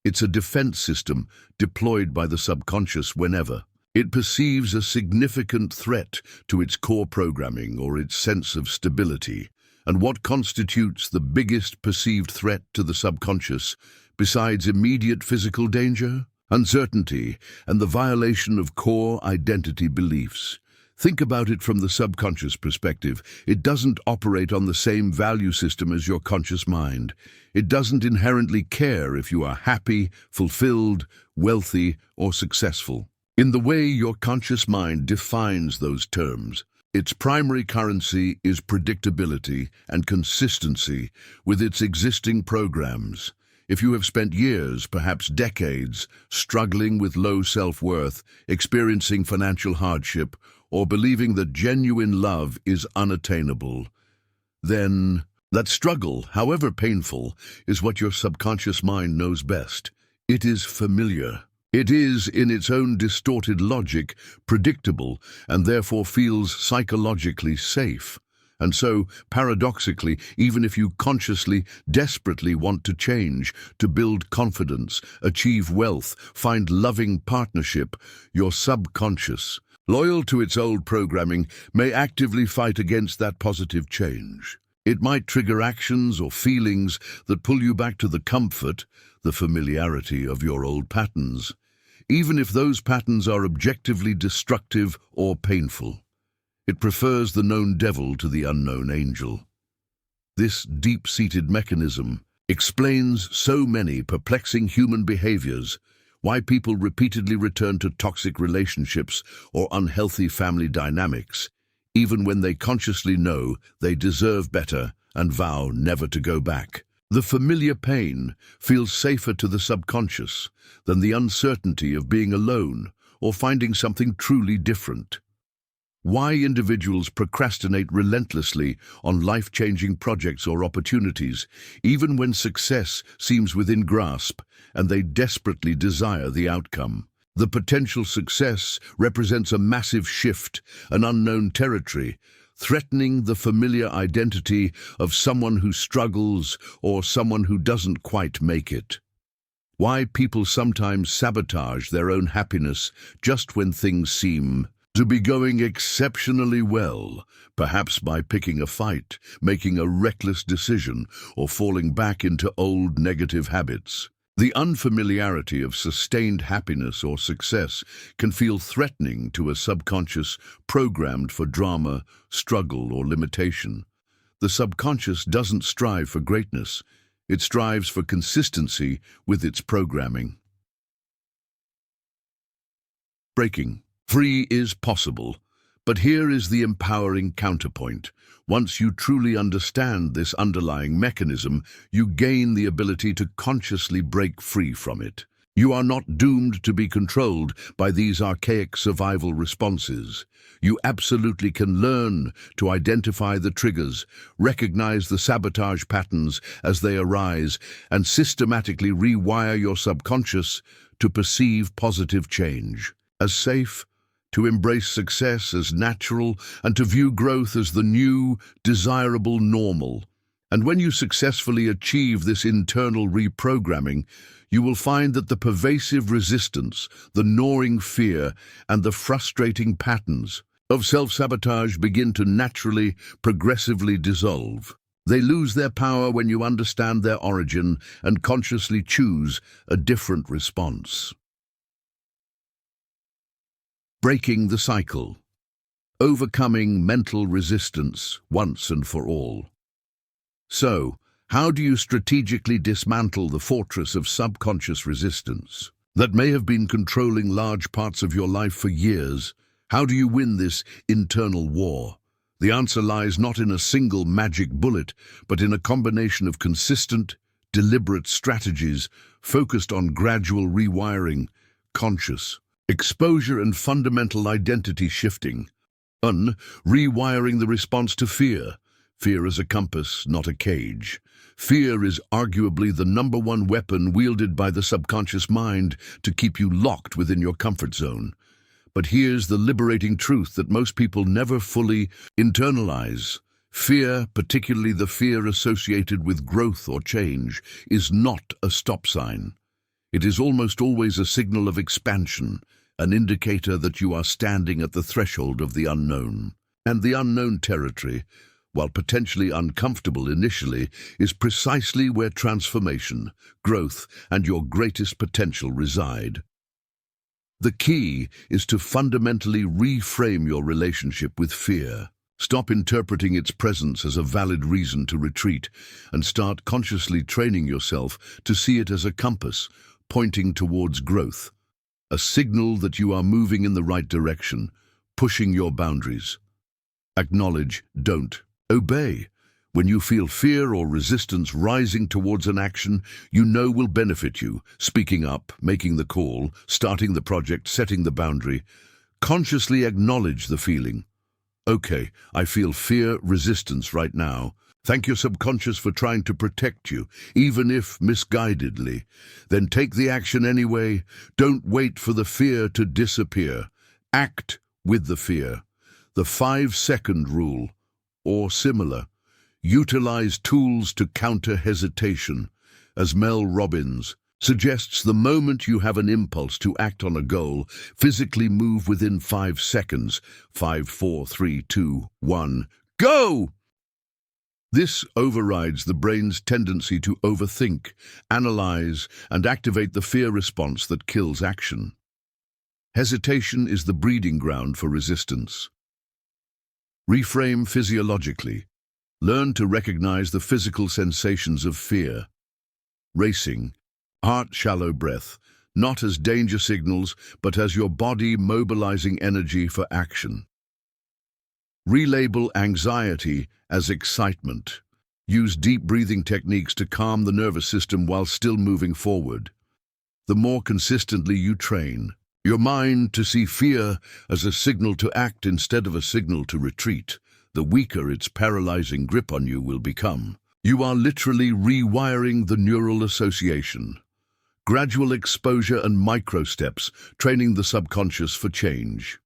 It's a defense system deployed by the subconscious whenever it perceives a significant threat to its core programming or its sense of stability. And what constitutes the biggest perceived threat to the subconscious, besides immediate physical danger? Uncertainty and the violation of core identity beliefs. Think about it from the subconscious perspective. It doesn't operate on the same value system as your conscious mind. It doesn't inherently care if you are happy, fulfilled, wealthy, or successful. In the way your conscious mind defines those terms, its primary currency is predictability and consistency with its existing programs. If you have spent years, perhaps decades, struggling with low self-worth, experiencing financial hardship, or believing that genuine love is unattainable, then that struggle, however painful, is what your subconscious mind knows best. It is familiar. It is, in its own distorted logic, predictable and therefore feels psychologically safe. And so, paradoxically, even if you consciously, desperately want to change, to build confidence, achieve wealth, find loving partnership, your subconscious, loyal to its old programming, may actively fight against that positive change. It might trigger actions or feelings that pull you back to the comfort, the familiarity of your old patterns, even if those patterns are objectively destructive or painful. It prefers the known devil to the unknown angel. This deep-seated mechanism explains so many perplexing human behaviors, why people repeatedly return to toxic relationships or unhealthy family dynamics, even when they consciously know they deserve better and vow never to go back. The familiar pain feels safer to the subconscious than the uncertainty of being alone or finding something truly different. Why individuals procrastinate relentlessly on life-changing projects or opportunities, even when success seems within grasp and they desperately desire the outcome. The potential success represents a massive shift, an unknown territory, threatening the familiar identity of someone who struggles or someone who doesn't quite make it. Why people sometimes sabotage their own happiness just when things seem to be going exceptionally well, perhaps by picking a fight, making a reckless decision, or falling back into old negative habits. The unfamiliarity of sustained happiness or success can feel threatening to a subconscious programmed for drama, struggle, or limitation. The subconscious doesn't strive for greatness. It strives for consistency with its programming. Breaking free is possible, but here is the empowering counterpoint. Once you truly understand this underlying mechanism, you gain the ability to consciously break free from it. You are not doomed to be controlled by these archaic survival responses. You absolutely can learn to identify the triggers, recognize the sabotage patterns as they arise, and systematically rewire your subconscious to perceive positive change as safe, to embrace success as natural, and to view growth as the new, desirable normal. And when you successfully achieve this internal reprogramming, you will find that the pervasive resistance, the gnawing fear, and the frustrating patterns of self-sabotage begin to naturally, progressively dissolve. They lose their power when you understand their origin and consciously choose a different response. Breaking the cycle. Overcoming mental resistance once and for all. So, how do you strategically dismantle the fortress of subconscious resistance that may have been controlling large parts of your life for years? How do you win this internal war? The answer lies not in a single magic bullet, but in a combination of consistent, deliberate strategies focused on gradual rewiring, conscious exposure, and fundamental identity shifting. 1. Rewiring the response to fear. Fear is a compass, not a cage. Fear is arguably the #1 weapon wielded by the subconscious mind to keep you locked within your comfort zone. But here's the liberating truth that most people never fully internalize. Fear, particularly the fear associated with growth or change, is not a stop sign. It is almost always a signal of expansion, an indicator that you are standing at the threshold of the unknown. And the unknown territory, while potentially uncomfortable initially, is precisely where transformation, growth, and your greatest potential reside. The key is to fundamentally reframe your relationship with fear. Stop interpreting its presence as a valid reason to retreat, and start consciously training yourself to see it as a compass pointing towards growth, a signal that you are moving in the right direction, pushing your boundaries. Acknowledge, don't obey. When you feel fear or resistance rising towards an action you know will benefit you, speaking up, making the call, starting the project, setting the boundary, consciously acknowledge the feeling. Okay, I feel fear, resistance right now. Thank your subconscious for trying to protect you, even if misguidedly. Then take the action anyway. Don't wait for the fear to disappear. Act with the fear. The 5-second rule, or similar. Utilize tools to counter hesitation. As Mel Robbins suggests, the moment you have an impulse to act on a goal, physically move within 5 seconds. 5, 4, 3, 2, 1, go! This overrides the brain's tendency to overthink, analyze, and activate the fear response that kills action. Hesitation is the breeding ground for resistance. Reframe physiologically. Learn to recognize the physical sensations of fear. Racing, heart, shallow breath, not as danger signals, but as your body mobilizing energy for action. Relabel anxiety as excitement. Use deep breathing techniques to calm the nervous system while still moving forward. The more consistently you train, your mind to see fear as a signal to act instead of a signal to retreat, the weaker its paralyzing grip on you will become. You are literally rewiring the neural association. Gradual exposure and micro steps, training the subconscious for change.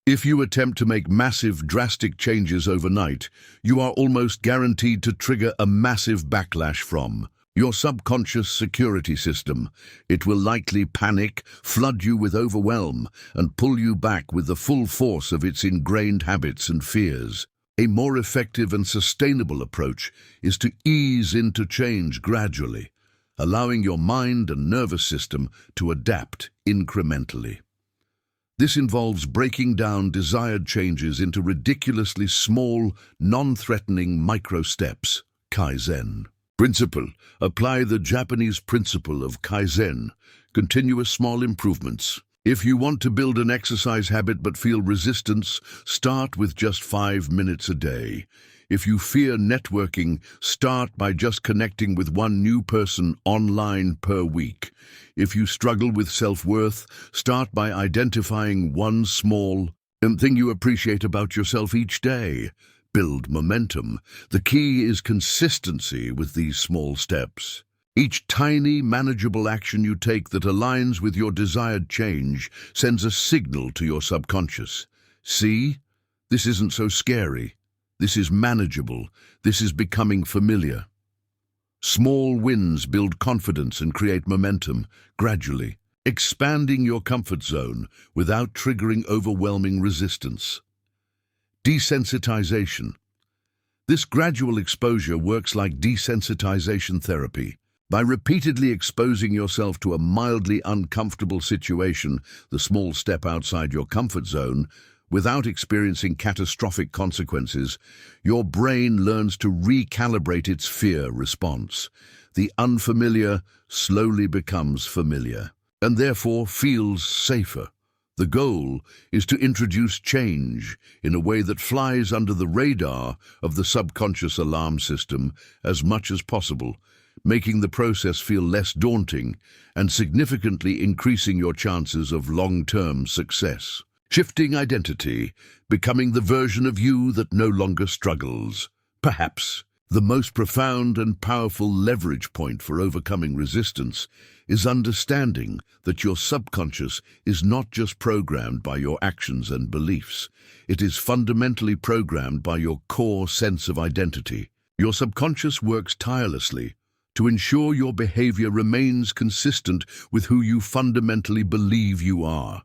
If you attempt to make massive, drastic changes overnight, you are almost guaranteed to trigger a massive backlash from your subconscious security system. It will likely panic, flood you with overwhelm, and pull you back with the full force of its ingrained habits and fears. A more effective and sustainable approach is to ease into change gradually, allowing your mind and nervous system to adapt incrementally. This involves breaking down desired changes into ridiculously small, non-threatening micro steps. Kaizen. Principle. Apply the Japanese principle of Kaizen, continuous small improvements. If you want to build an exercise habit but feel resistance, start with just 5 minutes a day. If you fear networking, start by just connecting with one new person online per week. If you struggle with self-worth, start by identifying one small thing you appreciate about yourself each day. Build momentum. The key is consistency with these small steps. Each tiny, manageable action you take that aligns with your desired change sends a signal to your subconscious. See, this isn't so scary. This is manageable. This is becoming familiar. Small wins build confidence and create momentum, gradually, expanding your comfort zone without triggering overwhelming resistance. Desensitization. This gradual exposure works like desensitization therapy. By repeatedly exposing yourself to a mildly uncomfortable situation, the small step outside your comfort zone, without experiencing catastrophic consequences, your brain learns to recalibrate its fear response. The unfamiliar slowly becomes familiar, and therefore feels safer. The goal is to introduce change in a way that flies under the radar of the subconscious alarm system as much as possible, making the process feel less daunting and significantly increasing your chances of long-term success. Shifting identity, becoming the version of you that no longer struggles. Perhaps the most profound and powerful leverage point for overcoming resistance is understanding that your subconscious is not just programmed by your actions and beliefs. It is fundamentally programmed by your core sense of identity. Your subconscious works tirelessly to ensure your behavior remains consistent with who you fundamentally believe you are.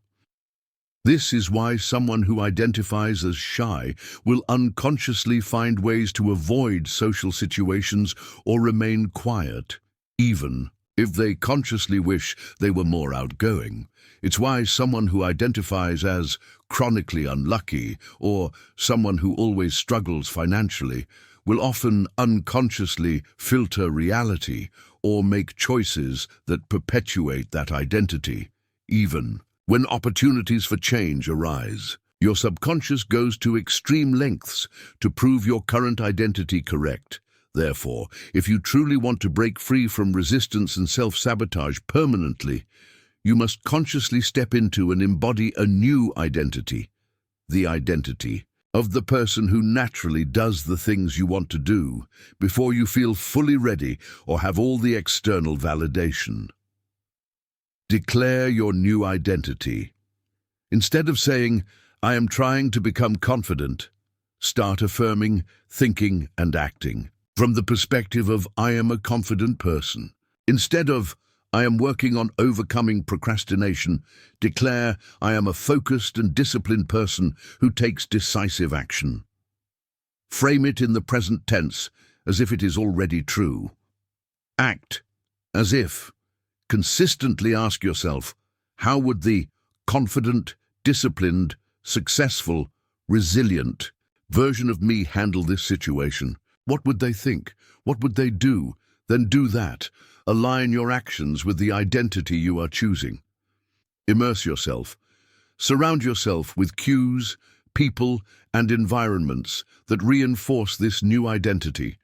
This is why someone who identifies as shy will unconsciously find ways to avoid social situations or remain quiet, even if they consciously wish they were more outgoing. It's why someone who identifies as chronically unlucky or someone who always struggles financially will often unconsciously filter reality or make choices that perpetuate that identity, even when opportunities for change arise. Your subconscious goes to extreme lengths to prove your current identity correct. Therefore, if you truly want to break free from resistance and self-sabotage permanently, you must consciously step into and embody a new identity, the identity of the person who naturally does the things you want to do before you feel fully ready or have all the external validation. Declare your new identity. Instead of saying, "I am trying to become confident," start affirming, thinking, and acting from the perspective of "I am a confident person." Instead of "I am working on overcoming procrastination," declare, "I am a focused and disciplined person who takes decisive action." Frame it in the present tense as if it is already true. Act as if. Consistently ask yourself, how would the confident, disciplined, successful, resilient version of me handle this situation? What would they think? What would they do? Then do that. Align your actions with the identity you are choosing. Immerse yourself. Surround yourself with cues, people, and environments that reinforce this new identity.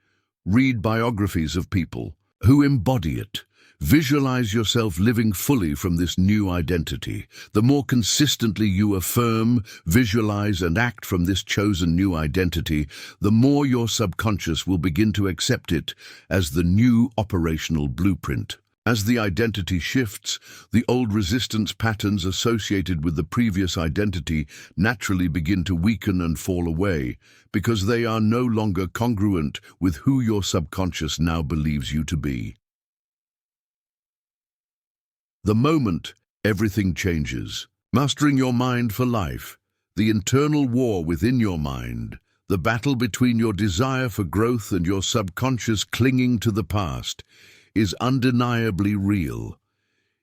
Read biographies of people who embody it. Visualize yourself living fully from this new identity. The more consistently you affirm, visualize, and act from this chosen new identity, the more your subconscious will begin to accept it as the new operational blueprint. As the identity shifts, the old resistance patterns associated with the previous identity naturally begin to weaken and fall away, because they are no longer congruent with who your subconscious now believes you to be. The moment everything changes. Mastering your mind for life. The internal war within your mind. The battle between your desire for growth and your subconscious clinging to the past is undeniably real.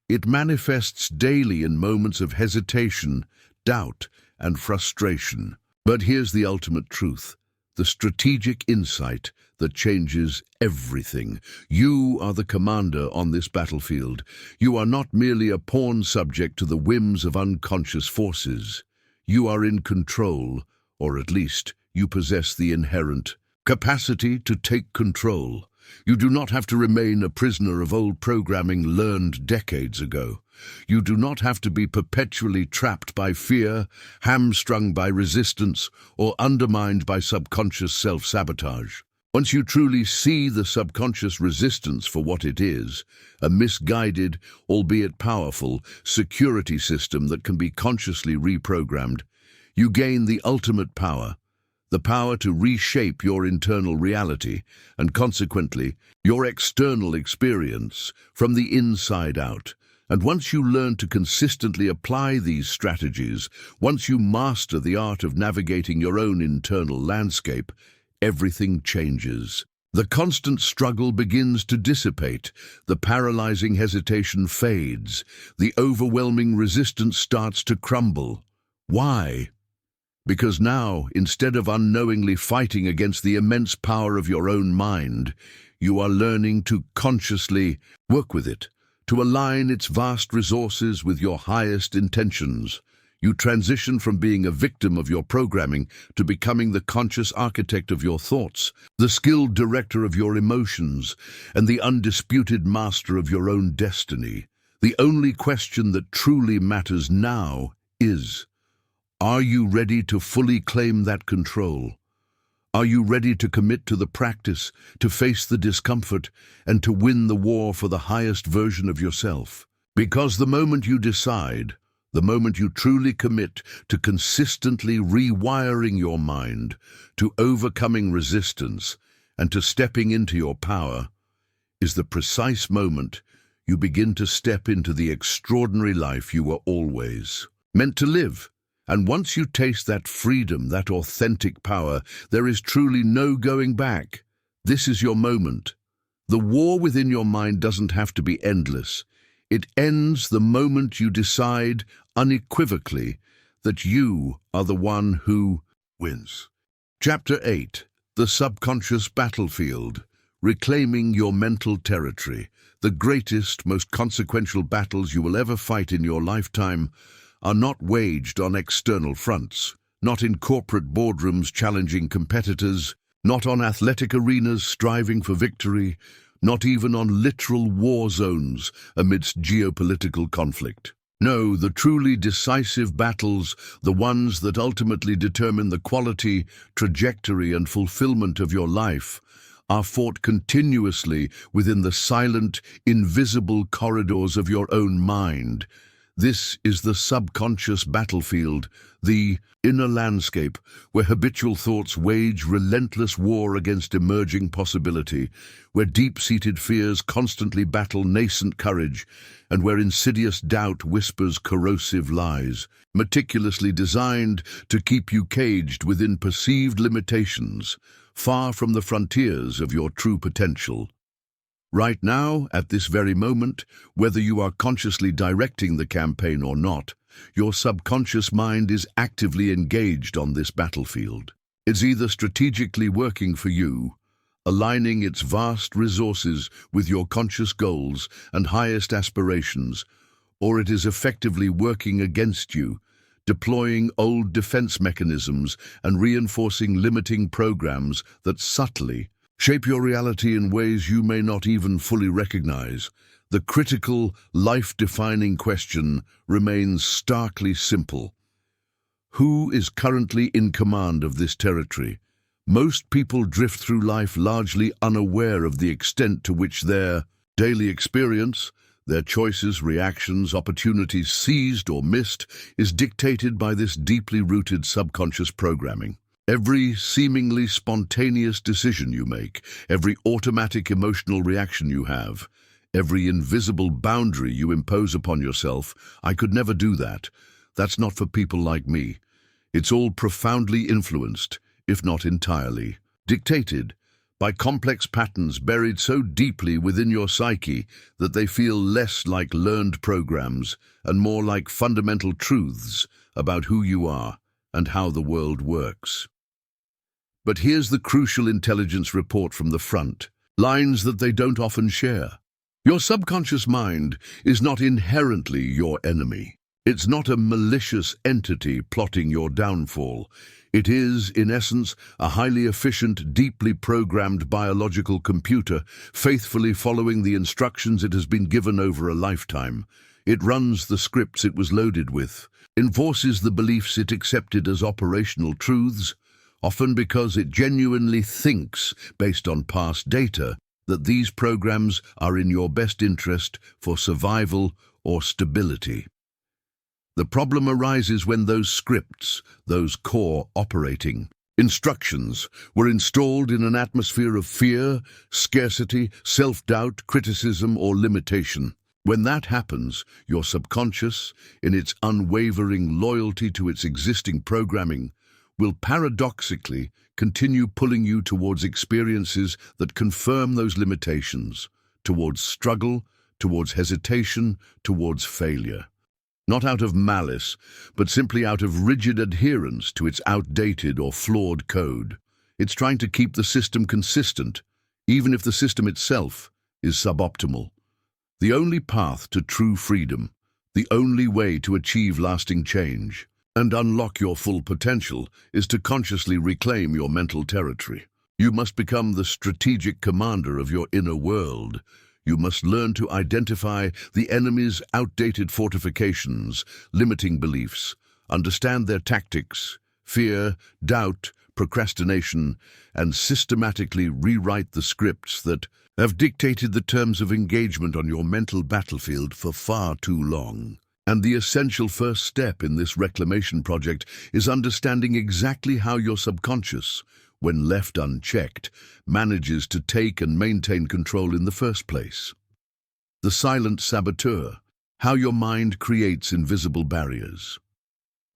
It manifests daily in moments of hesitation, doubt, and frustration. But here's the ultimate truth, the strategic insight that changes everything. You are the commander on this battlefield. You are not merely a pawn subject to the whims of unconscious forces. You are in control, or at least you possess the inherent capacity to take control. You do not have to remain a prisoner of old programming learned decades ago. You do not have to be perpetually trapped by fear, hamstrung by resistance, or undermined by subconscious self-sabotage. Once you truly see the subconscious resistance for what it is, a misguided, albeit powerful, security system that can be consciously reprogrammed, you gain the ultimate power. The power to reshape your internal reality and, consequently, your external experience from the inside out. And once you learn to consistently apply these strategies, once you master the art of navigating your own internal landscape, everything changes. The constant struggle begins to dissipate, the paralyzing hesitation fades, the overwhelming resistance starts to crumble. Why? Because now, instead of unknowingly fighting against the immense power of your own mind, you are learning to consciously work with it, to align its vast resources with your highest intentions. You transition from being a victim of your programming to becoming the conscious architect of your thoughts, the skilled director of your emotions, and the undisputed master of your own destiny. The only question that truly matters now is, are you ready to fully claim that control? Are you ready to commit to the practice, to face the discomfort, and to win the war for the highest version of yourself? Because the moment you decide, the moment you truly commit to consistently rewiring your mind, to overcoming resistance, and to stepping into your power, is the precise moment you begin to step into the extraordinary life you were always meant to live. And once you taste that freedom, that authentic power, there is truly no going back. This is your moment. The war within your mind doesn't have to be endless. It ends the moment you decide unequivocally that you are the one who wins. Chapter 8. The Subconscious Battlefield. Reclaiming your mental territory. The greatest, most consequential battles you will ever fight in your lifetime are not waged on external fronts, not in corporate boardrooms challenging competitors, not on athletic arenas striving for victory, not even on literal war zones amidst geopolitical conflict. No, the truly decisive battles, the ones that ultimately determine the quality, trajectory, and fulfillment of your life, are fought continuously within the silent, invisible corridors of your own mind. This is the subconscious battlefield, the inner landscape where habitual thoughts wage relentless war against emerging possibility, where deep-seated fears constantly battle nascent courage, and where insidious doubt whispers corrosive lies, meticulously designed to keep you caged within perceived limitations, far from the frontiers of your true potential. Right now, at this very moment, whether you are consciously directing the campaign or not, your subconscious mind is actively engaged on this battlefield. It's either strategically working for you, aligning its vast resources with your conscious goals and highest aspirations, or it is effectively working against you, deploying old defense mechanisms and reinforcing limiting programs that subtly shape your reality in ways you may not even fully recognize. The critical, life-defining question remains starkly simple. Who is currently in command of this territory? Most people drift through life largely unaware of the extent to which their daily experience, their choices, reactions, opportunities seized or missed, is dictated by this deeply rooted subconscious programming. Every seemingly spontaneous decision you make, every automatic emotional reaction you have, every invisible boundary you impose upon yourself, I could never do that. That's not for people like me. It's all profoundly influenced, if not entirely, dictated by complex patterns buried so deeply within your psyche that they feel less like learned programs and more like fundamental truths about who you are and how the world works. But here's the crucial intelligence report from the front, lines that they don't often share. Your subconscious mind is not inherently your enemy. It's not a malicious entity plotting your downfall. It is, in essence, a highly efficient, deeply programmed biological computer, faithfully following the instructions it has been given over a lifetime. It runs the scripts it was loaded with, enforces the beliefs it accepted as operational truths, often because it genuinely thinks, based on past data, that these programs are in your best interest for survival or stability. The problem arises when those scripts, those core operating instructions, were installed in an atmosphere of fear, scarcity, self-doubt, criticism, or limitation. When that happens, your subconscious, in its unwavering loyalty to its existing programming, will paradoxically continue pulling you towards experiences that confirm those limitations, towards struggle, towards hesitation, towards failure. Not out of malice, but simply out of rigid adherence to its outdated or flawed code. It's trying to keep the system consistent, even if the system itself is suboptimal. The only path to true freedom, the only way to achieve lasting change, and unlock your full potential is to consciously reclaim your mental territory. You must become the strategic commander of your inner world. You must learn to identify the enemy's outdated fortifications, limiting beliefs, understand their tactics, fear, doubt, procrastination, and systematically rewrite the scripts that have dictated the terms of engagement on your mental battlefield for far too long. And the essential first step in this reclamation project is understanding exactly how your subconscious, when left unchecked, manages to take and maintain control in the first place. The silent saboteur, how your mind creates invisible barriers.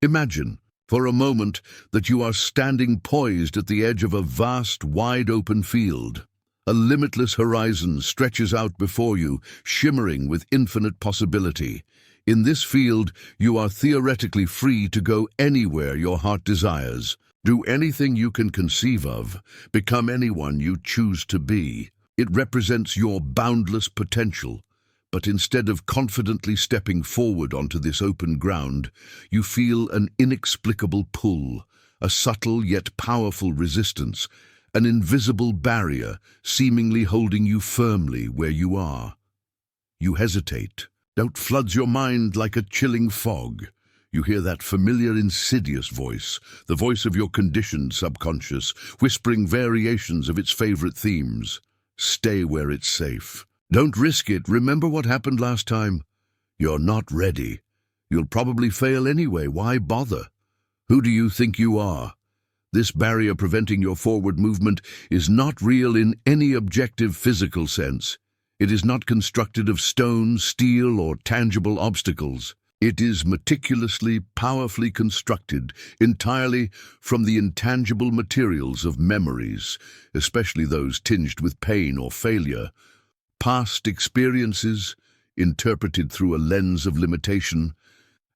Imagine, for a moment, that you are standing poised at the edge of a vast, wide-open field. A limitless horizon stretches out before you, shimmering with infinite possibility. In this field, you are theoretically free to go anywhere your heart desires. Do anything you can conceive of, become anyone you choose to be. It represents your boundless potential. But instead of confidently stepping forward onto this open ground, you feel an inexplicable pull, a subtle yet powerful resistance, an invisible barrier seemingly holding you firmly where you are. You hesitate. Doubt floods your mind like a chilling fog. You hear that familiar, insidious voice, the voice of your conditioned subconscious, whispering variations of its favorite themes. Stay where it's safe. Don't risk it. Remember what happened last time? You're not ready. You'll probably fail anyway. Why bother? Who do you think you are? This barrier preventing your forward movement is not real in any objective physical sense. It is not constructed of stone, steel, or tangible obstacles. It is meticulously, powerfully constructed entirely from the intangible materials of memories, especially those tinged with pain or failure, past experiences interpreted through a lens of limitation,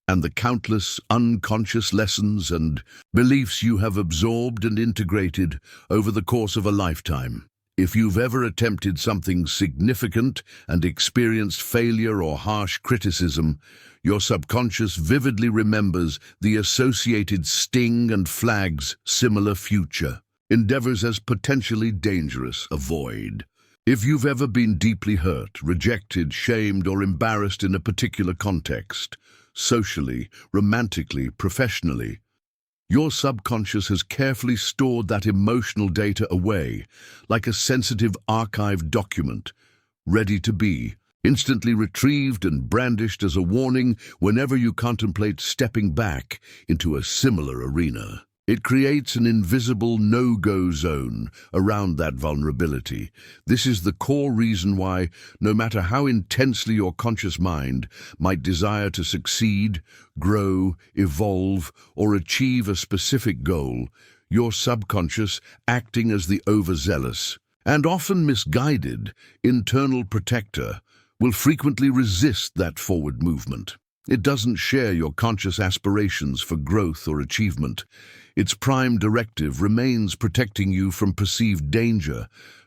and the countless unconscious lessons and beliefs you have absorbed and integrated over the course of a lifetime. If you've ever attempted something significant and experienced failure or harsh criticism, your subconscious vividly remembers the associated sting and flags similar future endeavors as potentially dangerous. Avoid. If you've ever been deeply hurt, rejected, shamed, or embarrassed in a particular context, socially, romantically, professionally, your subconscious has carefully stored that emotional data away, like a sensitive archived document, ready to be instantly retrieved and brandished as a warning whenever you contemplate stepping back into a similar arena. It creates an invisible no-go zone around that vulnerability. This is the core reason why, no matter how intensely your conscious mind might desire to succeed, grow, evolve, or achieve a specific goal, your subconscious, acting as the overzealous and often misguided internal protector, will frequently resist that forward movement. It doesn't share your conscious aspirations for growth or achievement. Its prime directive remains protecting you from perceived danger,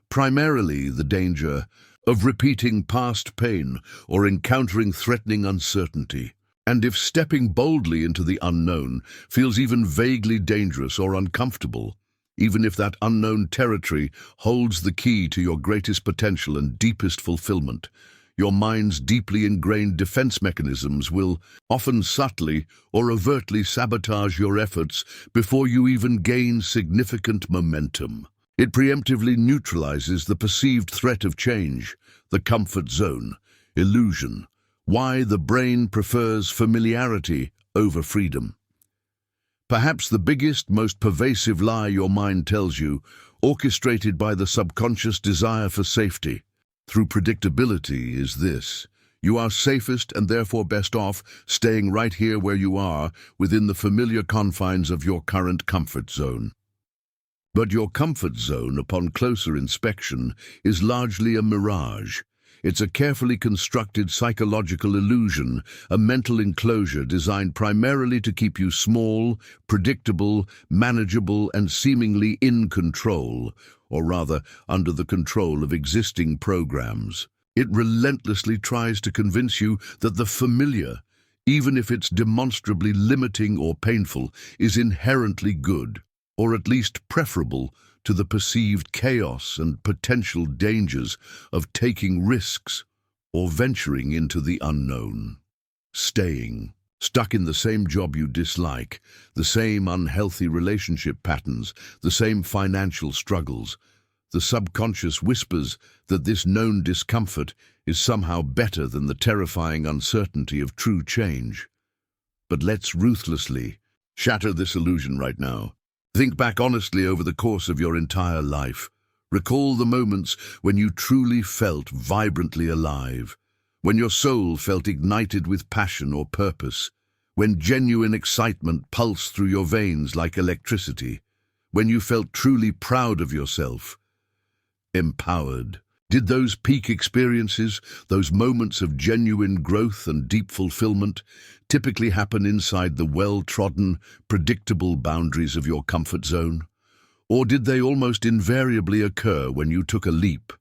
primarily the danger of repeating past pain or encountering threatening uncertainty. And if stepping boldly into the unknown feels even vaguely dangerous or uncomfortable, even if that unknown territory holds the key to your greatest potential and deepest fulfillment, your mind's deeply ingrained defense mechanisms will, often subtly or overtly, sabotage your efforts before you even gain significant momentum. It preemptively neutralizes the perceived threat of change, the comfort zone, illusion, why the brain prefers familiarity over freedom. Perhaps the biggest, most pervasive lie your mind tells you, orchestrated by the subconscious desire for safety through predictability, is this: you are safest and therefore best off staying right here where you are, within the familiar confines of your current comfort zone. But your comfort zone, upon closer inspection, is largely a mirage. It's a carefully constructed psychological illusion, a mental enclosure designed primarily to keep you small, predictable, manageable, and seemingly in control, or rather, under the control of existing programs. It relentlessly tries to convince you that the familiar, even if it's demonstrably limiting or painful, is inherently good, or at least preferable to the perceived chaos and potential dangers of taking risks or venturing into the unknown. Staying stuck in the same job you dislike, the same unhealthy relationship patterns, the same financial struggles. The subconscious whispers that this known discomfort is somehow better than the terrifying uncertainty of true change. But let's ruthlessly shatter this illusion right now. Think back honestly over the course of your entire life. Recall the moments when you truly felt vibrantly alive, when your soul felt ignited with passion or purpose, when genuine excitement pulsed through your veins like electricity, when you felt truly proud of yourself, empowered. Did those peak experiences, those moments of genuine growth and deep fulfillment, typically happen inside the well-trodden, predictable boundaries of your comfort zone? Or did they almost invariably occur when you took a leap,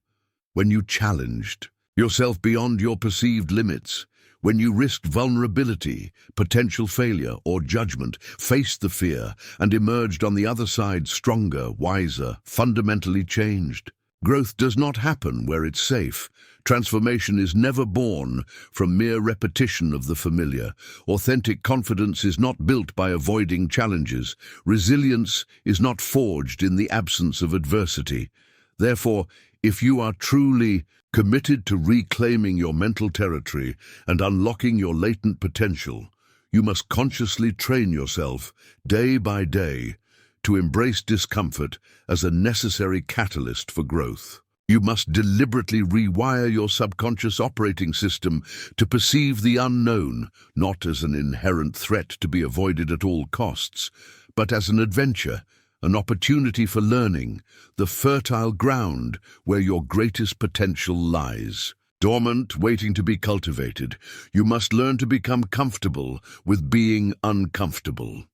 when you challenged yourself beyond your perceived limits, when you risked vulnerability, potential failure, or judgment, faced the fear, and emerged on the other side stronger, wiser, fundamentally changed? Growth does not happen where it's safe. Transformation is never born from mere repetition of the familiar. Authentic confidence is not built by avoiding challenges. Resilience is not forged in the absence of adversity. Therefore, if you are truly committed to reclaiming your mental territory and unlocking your latent potential, you must consciously train yourself, day by day, to embrace discomfort as a necessary catalyst for growth. You must deliberately rewire your subconscious operating system to perceive the unknown, not as an inherent threat to be avoided at all costs, but as an adventure, an opportunity for learning, the fertile ground where your greatest potential lies. Dormant, waiting to be cultivated, you must learn to become comfortable with being uncomfortable.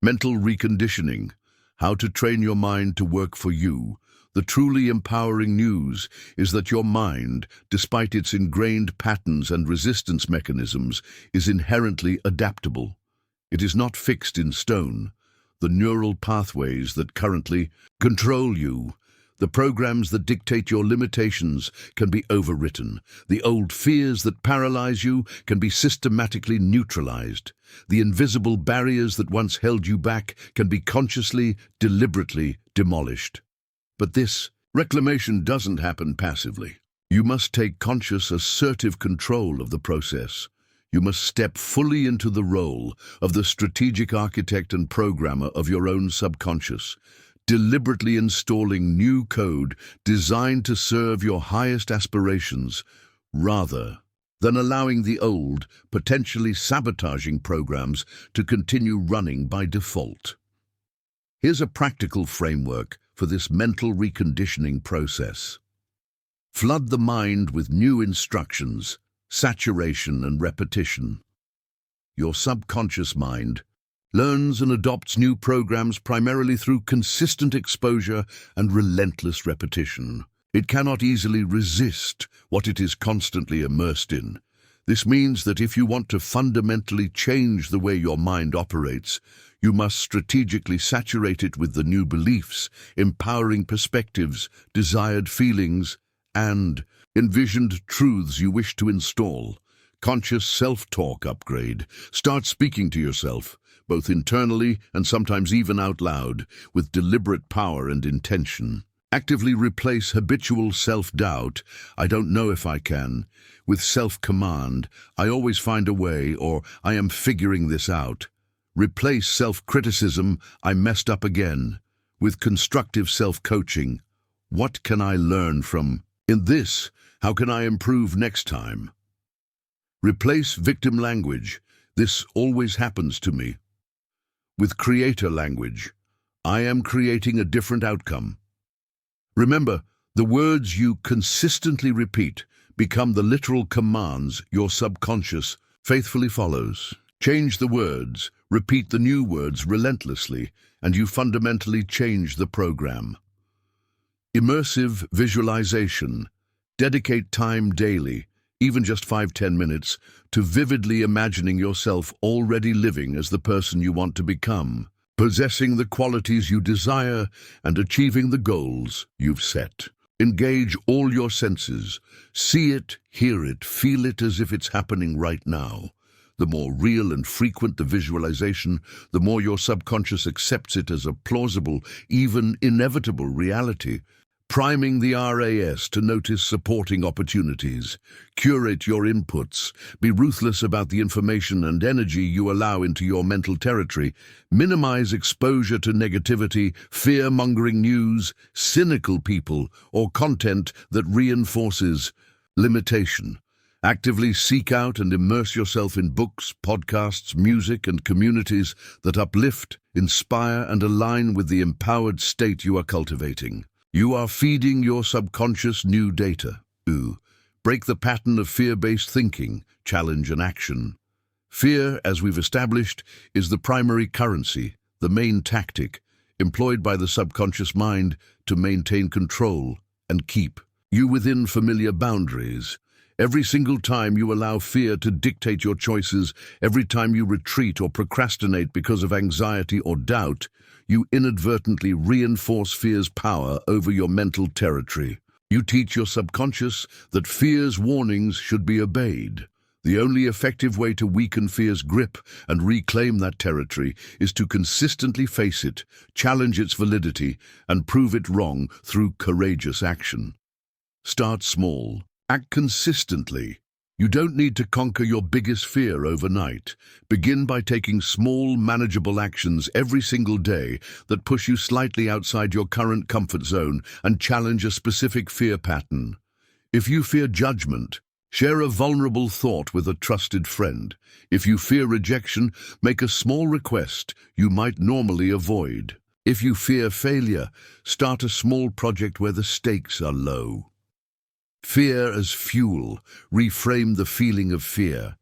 Mental reconditioning. How to train your mind to work for you. The truly empowering news is that your mind, despite its ingrained patterns and resistance mechanisms, is inherently adaptable. It is not fixed in stone. The neural pathways that currently control you, The programs that dictate your limitations can be overwritten. The old fears that paralyze you can be systematically neutralized. The invisible barriers that once held you back can be consciously, deliberately demolished. But this reclamation doesn't happen passively. You must take conscious, assertive control of the process. You must step fully into the role of the strategic architect and programmer of your own subconscious, deliberately installing new code designed to serve your highest aspirations, rather than allowing the old, potentially sabotaging programs to continue running by default. Here's a practical framework for this mental reconditioning process. Flood the mind with new instructions, saturation and repetition. Your subconscious mind learns and adopts new programs primarily through consistent exposure and relentless repetition. It cannot easily resist what it is constantly immersed in. This means that if you want to fundamentally change the way your mind operates, you must strategically saturate it with the new beliefs, empowering perspectives, desired feelings, and envisioned truths you wish to install. Conscious self-talk upgrade. Start speaking to yourself, both internally and sometimes even out loud, with deliberate power and intention. Actively replace habitual self-doubt, "I don't know if I can," with self-command, "I always find a way," or "I am figuring this out." Replace self-criticism, "I messed up again," with constructive self-coaching. "What can I learn from this? How can I improve next time?" Replace victim language, "This always happens to me," with creator language, "I am creating a different outcome." Remember, the words you consistently repeat become the literal commands your subconscious faithfully follows. Change the words, repeat the new words relentlessly, and you fundamentally change the program. Immersive visualization. Dedicate time daily, even just 5–10 minutes, to vividly imagining yourself already living as the person you want to become, possessing the qualities you desire and achieving the goals you've set. Engage all your senses. See it, hear it, feel it as if it's happening right now. The more real and frequent the visualization, the more your subconscious accepts it as a plausible, even inevitable reality. Priming the RAS to notice supporting opportunities. Curate your inputs. Be ruthless about the information and energy you allow into your mental territory. Minimize exposure to negativity, fear-mongering news, cynical people, or content that reinforces limitation. Actively seek out and immerse yourself in books, podcasts, music, and communities that uplift, inspire, and align with the empowered state you are cultivating. You are feeding your subconscious new data. Break the pattern of fear-based thinking, challenge and action. Fear, as we've established, is the primary currency, the main tactic, employed by the subconscious mind to maintain control and keep you within familiar boundaries. Every single time you allow fear to dictate your choices, every time you retreat or procrastinate because of anxiety or doubt, you inadvertently reinforce fear's power over your mental territory. You teach your subconscious that fear's warnings should be obeyed. The only effective way to weaken fear's grip and reclaim that territory is to consistently face it, challenge its validity, and prove it wrong through courageous action. Start small. Act consistently. You don't need to conquer your biggest fear overnight. Begin by taking small, manageable actions every single day that push you slightly outside your current comfort zone and challenge a specific fear pattern. If you fear judgment, share a vulnerable thought with a trusted friend. If you fear rejection, make a small request you might normally avoid. If you fear failure, start a small project where the stakes are low. Fear as fuel. Reframe the feeling of fear.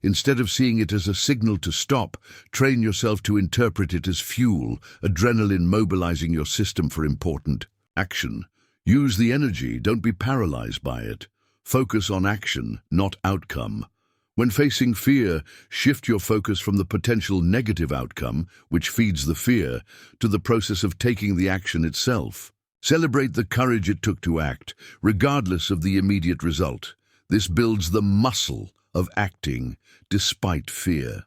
Instead of seeing it as a signal to stop, train yourself to interpret it as fuel, adrenaline mobilizing your system for important action. Use the energy, don't be paralyzed by it. Focus on action, not outcome. When facing fear, shift your focus from the potential negative outcome, which feeds the fear, to the process of taking the action itself. Celebrate the courage it took to act, regardless of the immediate result. This builds the muscle of acting despite fear.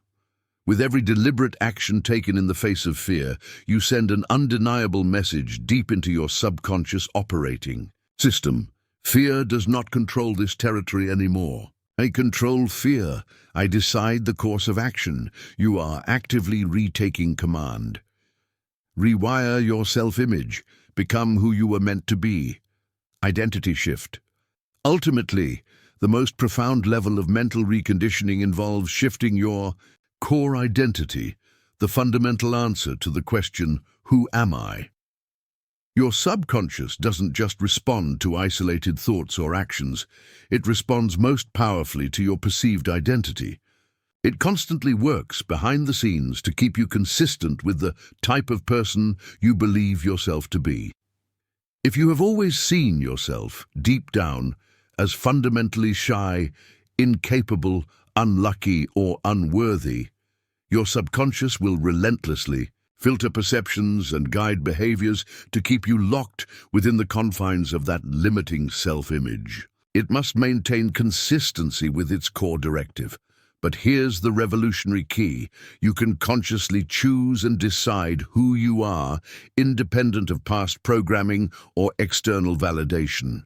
With every deliberate action taken in the face of fear, you send an undeniable message deep into your subconscious operating system. Fear does not control this territory anymore. I control fear. I decide the course of action. You are actively retaking command. Rewire your self-image. Become who you were meant to be. Identity shift. Ultimately, the most profound level of mental reconditioning involves shifting your core identity, the fundamental answer to the question, who am I? Your subconscious doesn't just respond to isolated thoughts or actions. It responds most powerfully to your perceived identity. It constantly works behind the scenes to keep you consistent with the type of person you believe yourself to be. If you have always seen yourself, deep down, as fundamentally shy, incapable, unlucky, or unworthy, your subconscious will relentlessly filter perceptions and guide behaviors to keep you locked within the confines of that limiting self-image. It must maintain consistency with its core directive. But here's the revolutionary key. You can consciously choose and decide who you are, independent of past programming or external validation.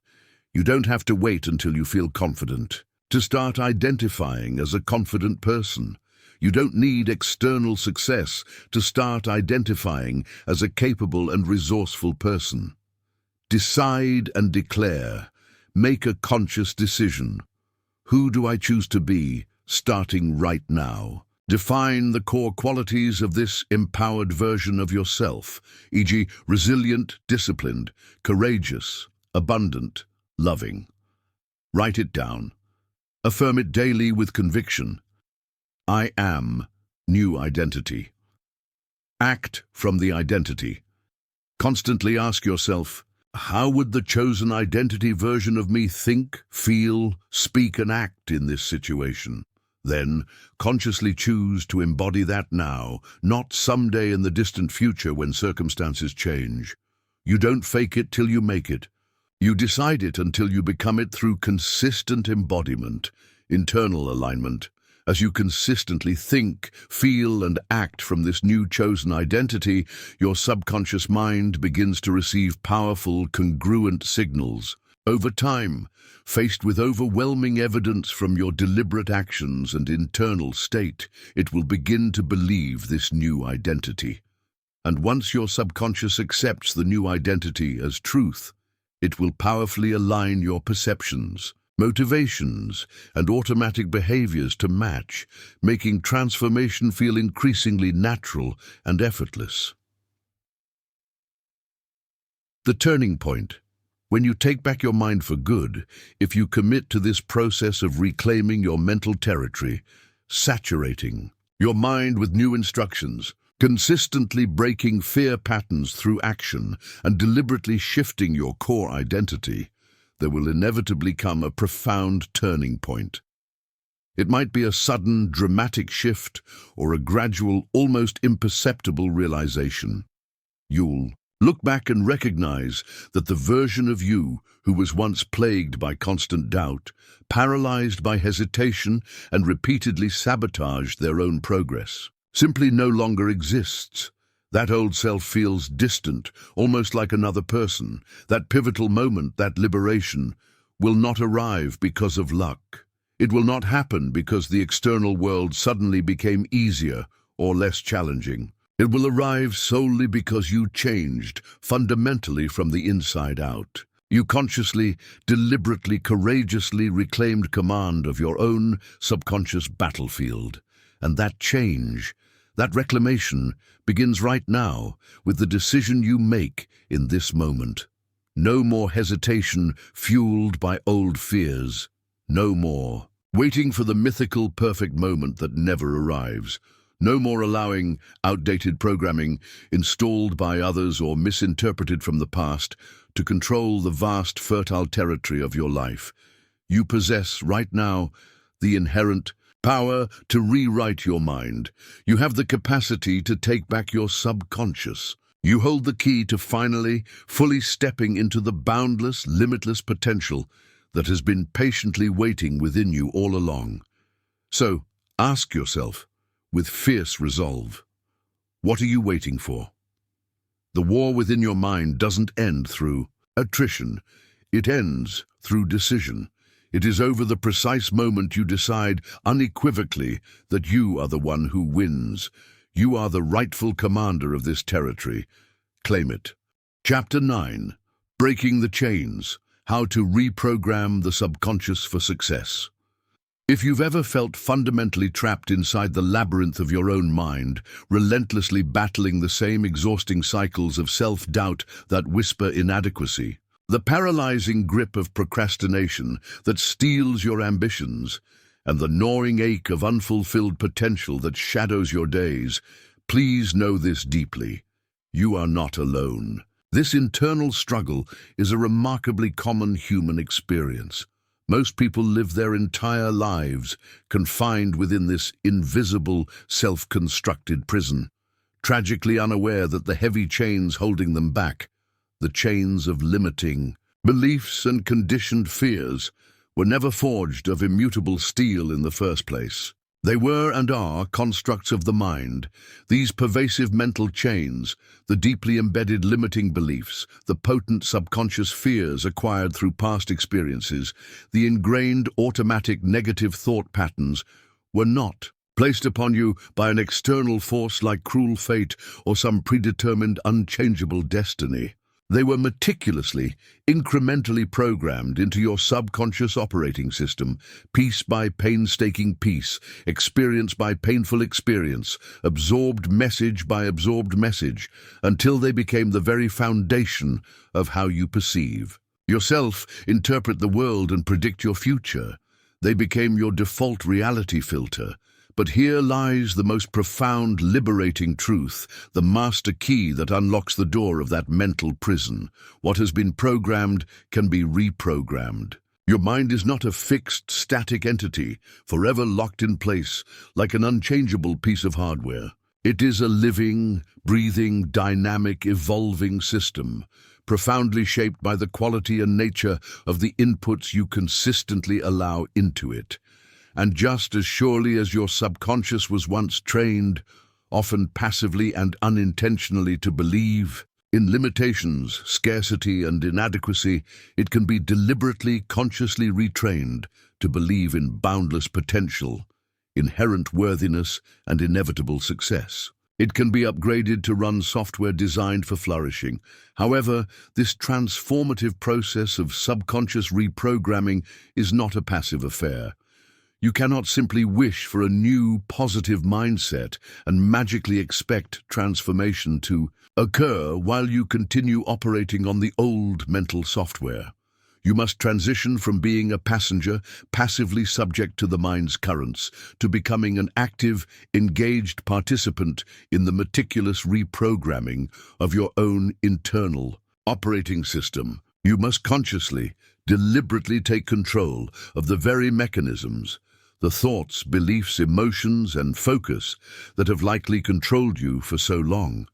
You don't have to wait until you feel confident to start identifying as a confident person. You don't need external success to start identifying as a capable and resourceful person. Decide and declare. Make a conscious decision. Who do I choose to be, starting right now? Define the core qualities of this empowered version of yourself, e.g., resilient, disciplined, courageous, abundant, loving. Write it down. Affirm it daily with conviction. I am new identity. Act from the identity. Constantly ask yourself, how would the chosen identity version of me think, feel, speak, and act in this situation? Then, consciously choose to embody that now, not someday in the distant future when circumstances change. You don't fake it till you make it. You decide it until you become it through consistent embodiment, internal alignment. As you consistently think, feel, and act from this new chosen identity, your subconscious mind begins to receive powerful, congruent signals. Over time, faced with overwhelming evidence from your deliberate actions and internal state, it will begin to believe this new identity. And once your subconscious accepts the new identity as truth, it will powerfully align your perceptions, motivations, and automatic behaviors to match, making transformation feel increasingly natural and effortless. The turning point. When you take back your mind for good, if you commit to this process of reclaiming your mental territory, saturating your mind with new instructions, consistently breaking fear patterns through action, and deliberately shifting your core identity, there will inevitably come a profound turning point. It might be a sudden, dramatic shift or a gradual, almost imperceptible realization. You'll look back and recognize that the version of you who was once plagued by constant doubt, paralyzed by hesitation, and repeatedly sabotaged their own progress, simply no longer exists. That old self feels distant, almost like another person. That pivotal moment, that liberation, will not arrive because of luck. It will not happen because the external world suddenly became easier or less challenging. It will arrive solely because you changed fundamentally from the inside out. You consciously, deliberately, courageously reclaimed command of your own subconscious battlefield. And that change, that reclamation, begins right now with the decision you make in this moment. No more hesitation fueled by old fears. No more waiting for the mythical perfect moment that never arrives. No more allowing outdated programming installed by others or misinterpreted from the past to control the vast, fertile territory of your life. You possess right now the inherent power to rewrite your mind. You have the capacity to take back your subconscious. You hold the key to finally, fully stepping into the boundless, limitless potential that has been patiently waiting within you all along. So, ask yourself, with fierce resolve, what are you waiting for? The war within your mind doesn't end through attrition. It ends through decision. It is over the precise moment you decide unequivocally that you are the one who wins. You are the rightful commander of this territory. Claim it. Chapter 9. Breaking the Chains. How to Reprogram the Subconscious for Success. If you've ever felt fundamentally trapped inside the labyrinth of your own mind, relentlessly battling the same exhausting cycles of self-doubt that whisper inadequacy, the paralyzing grip of procrastination that steals your ambitions, and the gnawing ache of unfulfilled potential that shadows your days, please know this deeply. You are not alone. This internal struggle is a remarkably common human experience. Most people live their entire lives confined within this invisible, self-constructed prison, tragically unaware that the heavy chains holding them back, the chains of limiting beliefs and conditioned fears, were never forged of immutable steel in the first place. They were and are constructs of the mind. These pervasive mental chains, the deeply embedded limiting beliefs, the potent subconscious fears acquired through past experiences, the ingrained automatic negative thought patterns, were not placed upon you by an external force like cruel fate or some predetermined unchangeable destiny. They were meticulously, incrementally programmed into your subconscious operating system, piece by painstaking piece, experience by painful experience, absorbed message by absorbed message, until they became the very foundation of how you perceive yourself, interpret the world, and predict your future. They became your default reality filter. But here lies the most profound, liberating truth, the master key that unlocks the door of that mental prison. What has been programmed can be reprogrammed. Your mind is not a fixed, static entity, forever locked in place, like an unchangeable piece of hardware. It is a living, breathing, dynamic, evolving system, profoundly shaped by the quality and nature of the inputs you consistently allow into it. And just as surely as your subconscious was once trained, often passively and unintentionally, to believe in limitations, scarcity, and inadequacy, it can be deliberately, consciously retrained to believe in boundless potential, inherent worthiness, and inevitable success. It can be upgraded to run software designed for flourishing. However, this transformative process of subconscious reprogramming is not a passive affair. You cannot simply wish for a new, positive mindset and magically expect transformation to occur while you continue operating on the old mental software. You must transition from being a passenger, passively subject to the mind's currents, to becoming an active, engaged participant in the meticulous reprogramming of your own internal operating system. You must consciously, deliberately take control of the very mechanisms, the thoughts, beliefs, emotions, and focus that have likely controlled you for so long.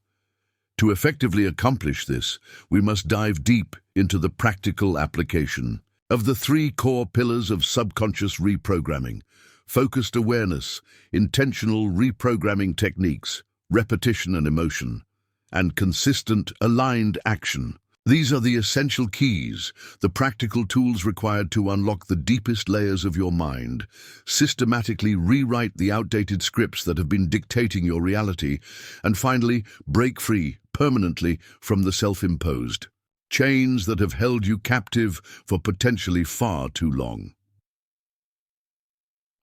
To effectively accomplish this, we must dive deep into the practical application of the three core pillars of subconscious reprogramming: focused awareness, intentional reprogramming techniques, repetition and emotion, and consistent, aligned action. These are the essential keys, the practical tools required to unlock the deepest layers of your mind, systematically rewrite the outdated scripts that have been dictating your reality, and finally, break free permanently from the self-imposed chains that have held you captive for potentially far too long.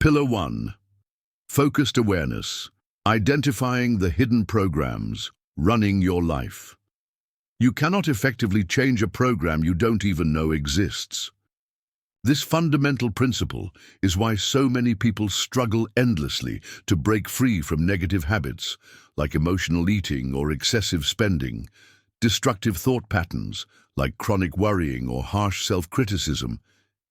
Pillar 1. Focused awareness. Identifying the hidden programs running your life. You cannot effectively change a program you don't even know exists. This fundamental principle is why so many people struggle endlessly to break free from negative habits, like emotional eating or excessive spending, destructive thought patterns, like chronic worrying or harsh self-criticism,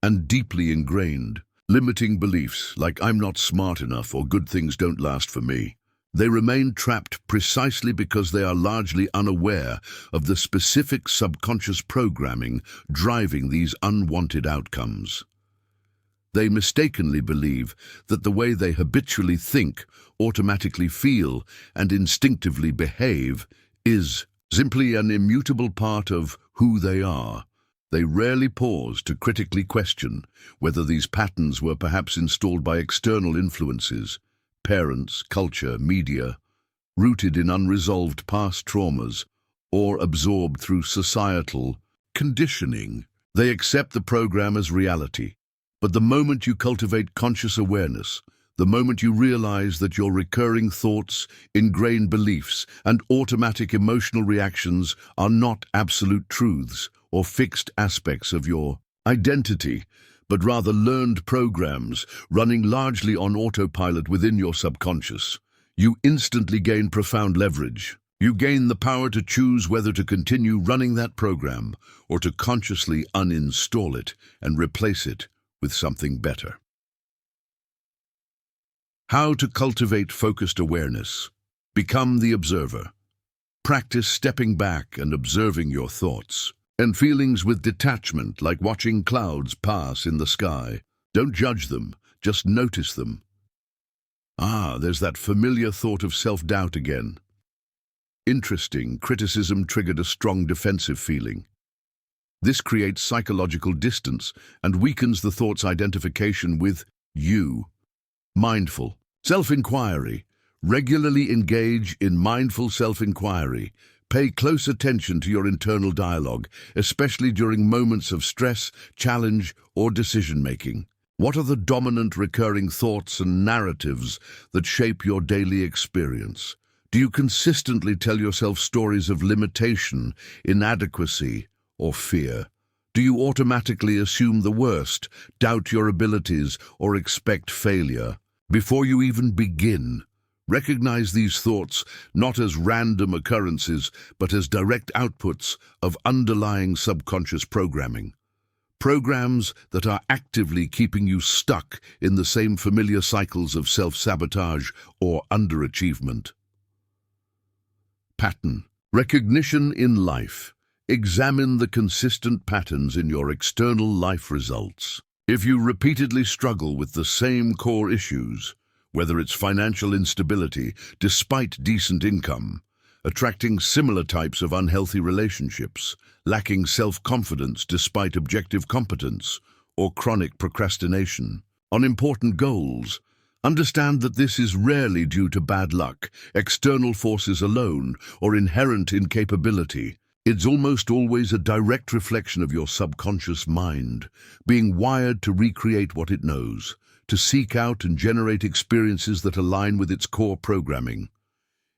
and deeply ingrained, limiting beliefs, like "I'm not smart enough" or "good things don't last for me." They remain trapped precisely because they are largely unaware of the specific subconscious programming driving these unwanted outcomes. They mistakenly believe that the way they habitually think, automatically feel, and instinctively behave is simply an immutable part of who they are. They rarely pause to critically question whether these patterns were perhaps installed by external influences, parents, culture, media, rooted in unresolved past traumas, or absorbed through societal conditioning. They accept the program as reality. But the moment you cultivate conscious awareness, the moment you realize that your recurring thoughts, ingrained beliefs, and automatic emotional reactions are not absolute truths or fixed aspects of your identity, but rather learned programs running largely on autopilot within your subconscious, you instantly gain profound leverage. You gain the power to choose whether to continue running that program or to consciously uninstall it and replace it with something better. How to cultivate focused awareness. Become the observer. Practice stepping back and observing your thoughts and feelings with detachment, like watching clouds pass in the sky. Don't judge them, just notice them. There's that familiar thought of self-doubt again. Interesting, criticism triggered a strong defensive feeling. This creates psychological distance and weakens the thought's identification with you. Mindful self-inquiry. Regularly engage in mindful self-inquiry. Pay close attention to your internal dialogue, especially during moments of stress, challenge, or decision-making. What are the dominant recurring thoughts and narratives that shape your daily experience? Do you consistently tell yourself stories of limitation, inadequacy, or fear? Do you automatically assume the worst, doubt your abilities, or expect failure? Before you even begin, recognize these thoughts not as random occurrences, but as direct outputs of underlying subconscious programming. Programs that are actively keeping you stuck in the same familiar cycles of self-sabotage or underachievement. Pattern recognition in life. Examine the consistent patterns in your external life results. If you repeatedly struggle with the same core issues, whether it's financial instability despite decent income, attracting similar types of unhealthy relationships, lacking self-confidence despite objective competence, or chronic procrastination on important goals, understand that this is rarely due to bad luck, external forces alone, or inherent incapability. It's almost always a direct reflection of your subconscious mind, being wired to recreate what it knows, to seek out and generate experiences that align with its core programming.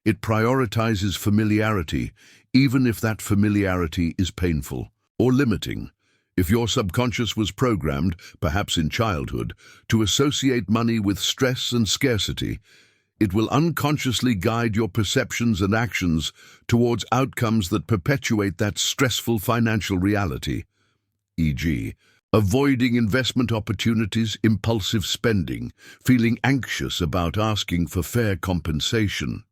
It prioritizes familiarity, even if that familiarity is painful or limiting. If your subconscious was programmed, perhaps in childhood, to associate money with stress and scarcity, it will unconsciously guide your perceptions and actions towards outcomes that perpetuate that stressful financial reality, e.g., avoiding investment opportunities, impulsive spending, feeling anxious about asking for fair compensation.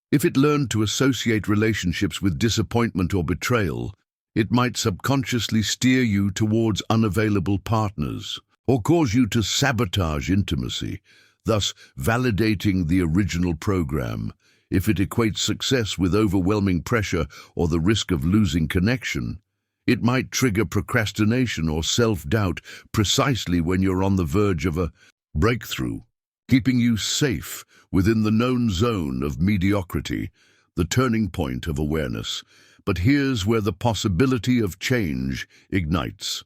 If it learned to associate relationships with disappointment or betrayal, it might subconsciously steer you towards unavailable partners or cause you to sabotage intimacy, thus validating the original program. If it equates success with overwhelming pressure or the risk of losing connection, it might trigger procrastination or self-doubt precisely when you're on the verge of a breakthrough, keeping you safe within the known zone of mediocrity, the turning point of awareness. But here's where the possibility of change ignites.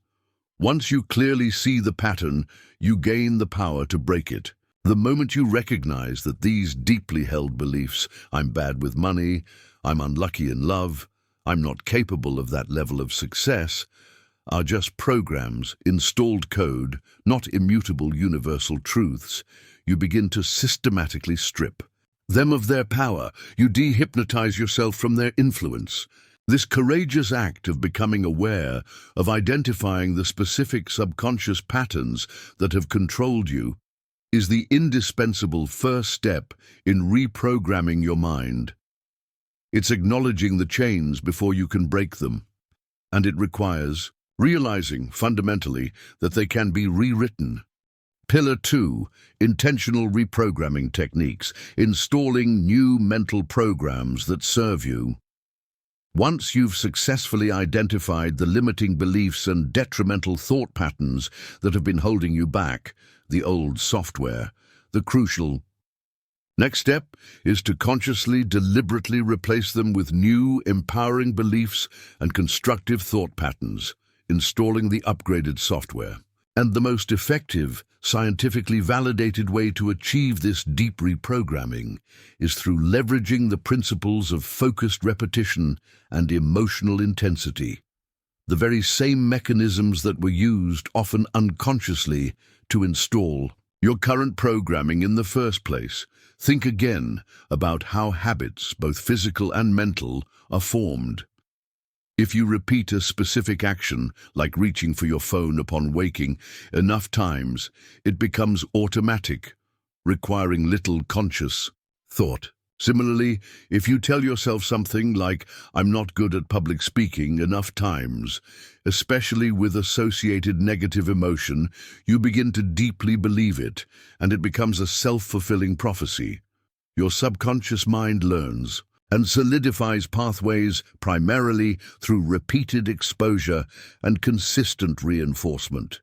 Once you clearly see the pattern, you gain the power to break it. The moment you recognize that these deeply held beliefs, I'm bad with money, I'm unlucky in love, I'm not capable of that level of success, are just programs, installed code, not immutable universal truths, you begin to systematically strip them of their power. You dehypnotize yourself from their influence. This courageous act of becoming aware, of identifying the specific subconscious patterns that have controlled you, is the indispensable first step in reprogramming your mind. It's acknowledging the chains before you can break them, and it requires realizing, fundamentally, that they can be rewritten. Pillar 2, intentional reprogramming techniques, installing new mental programs that serve you. Once you've successfully identified the limiting beliefs and detrimental thought patterns that have been holding you back, the old software, the crucial next step is to consciously, deliberately replace them with new, empowering beliefs and constructive thought patterns, installing the upgraded software. And the most effective, scientifically validated way to achieve this deep reprogramming is through leveraging the principles of focused repetition and emotional intensity, the very same mechanisms that were used, often unconsciously, to install your current programming in the first place. Think again about how habits, both physical and mental, are formed. If you repeat a specific action, like reaching for your phone upon waking, enough times, it becomes automatic, requiring little conscious thought. Similarly, if you tell yourself something like, "I'm not good at public speaking," enough times, especially with associated negative emotion, you begin to deeply believe it, and it becomes a self-fulfilling prophecy. Your subconscious mind learns and solidifies pathways primarily through repeated exposure and consistent reinforcement.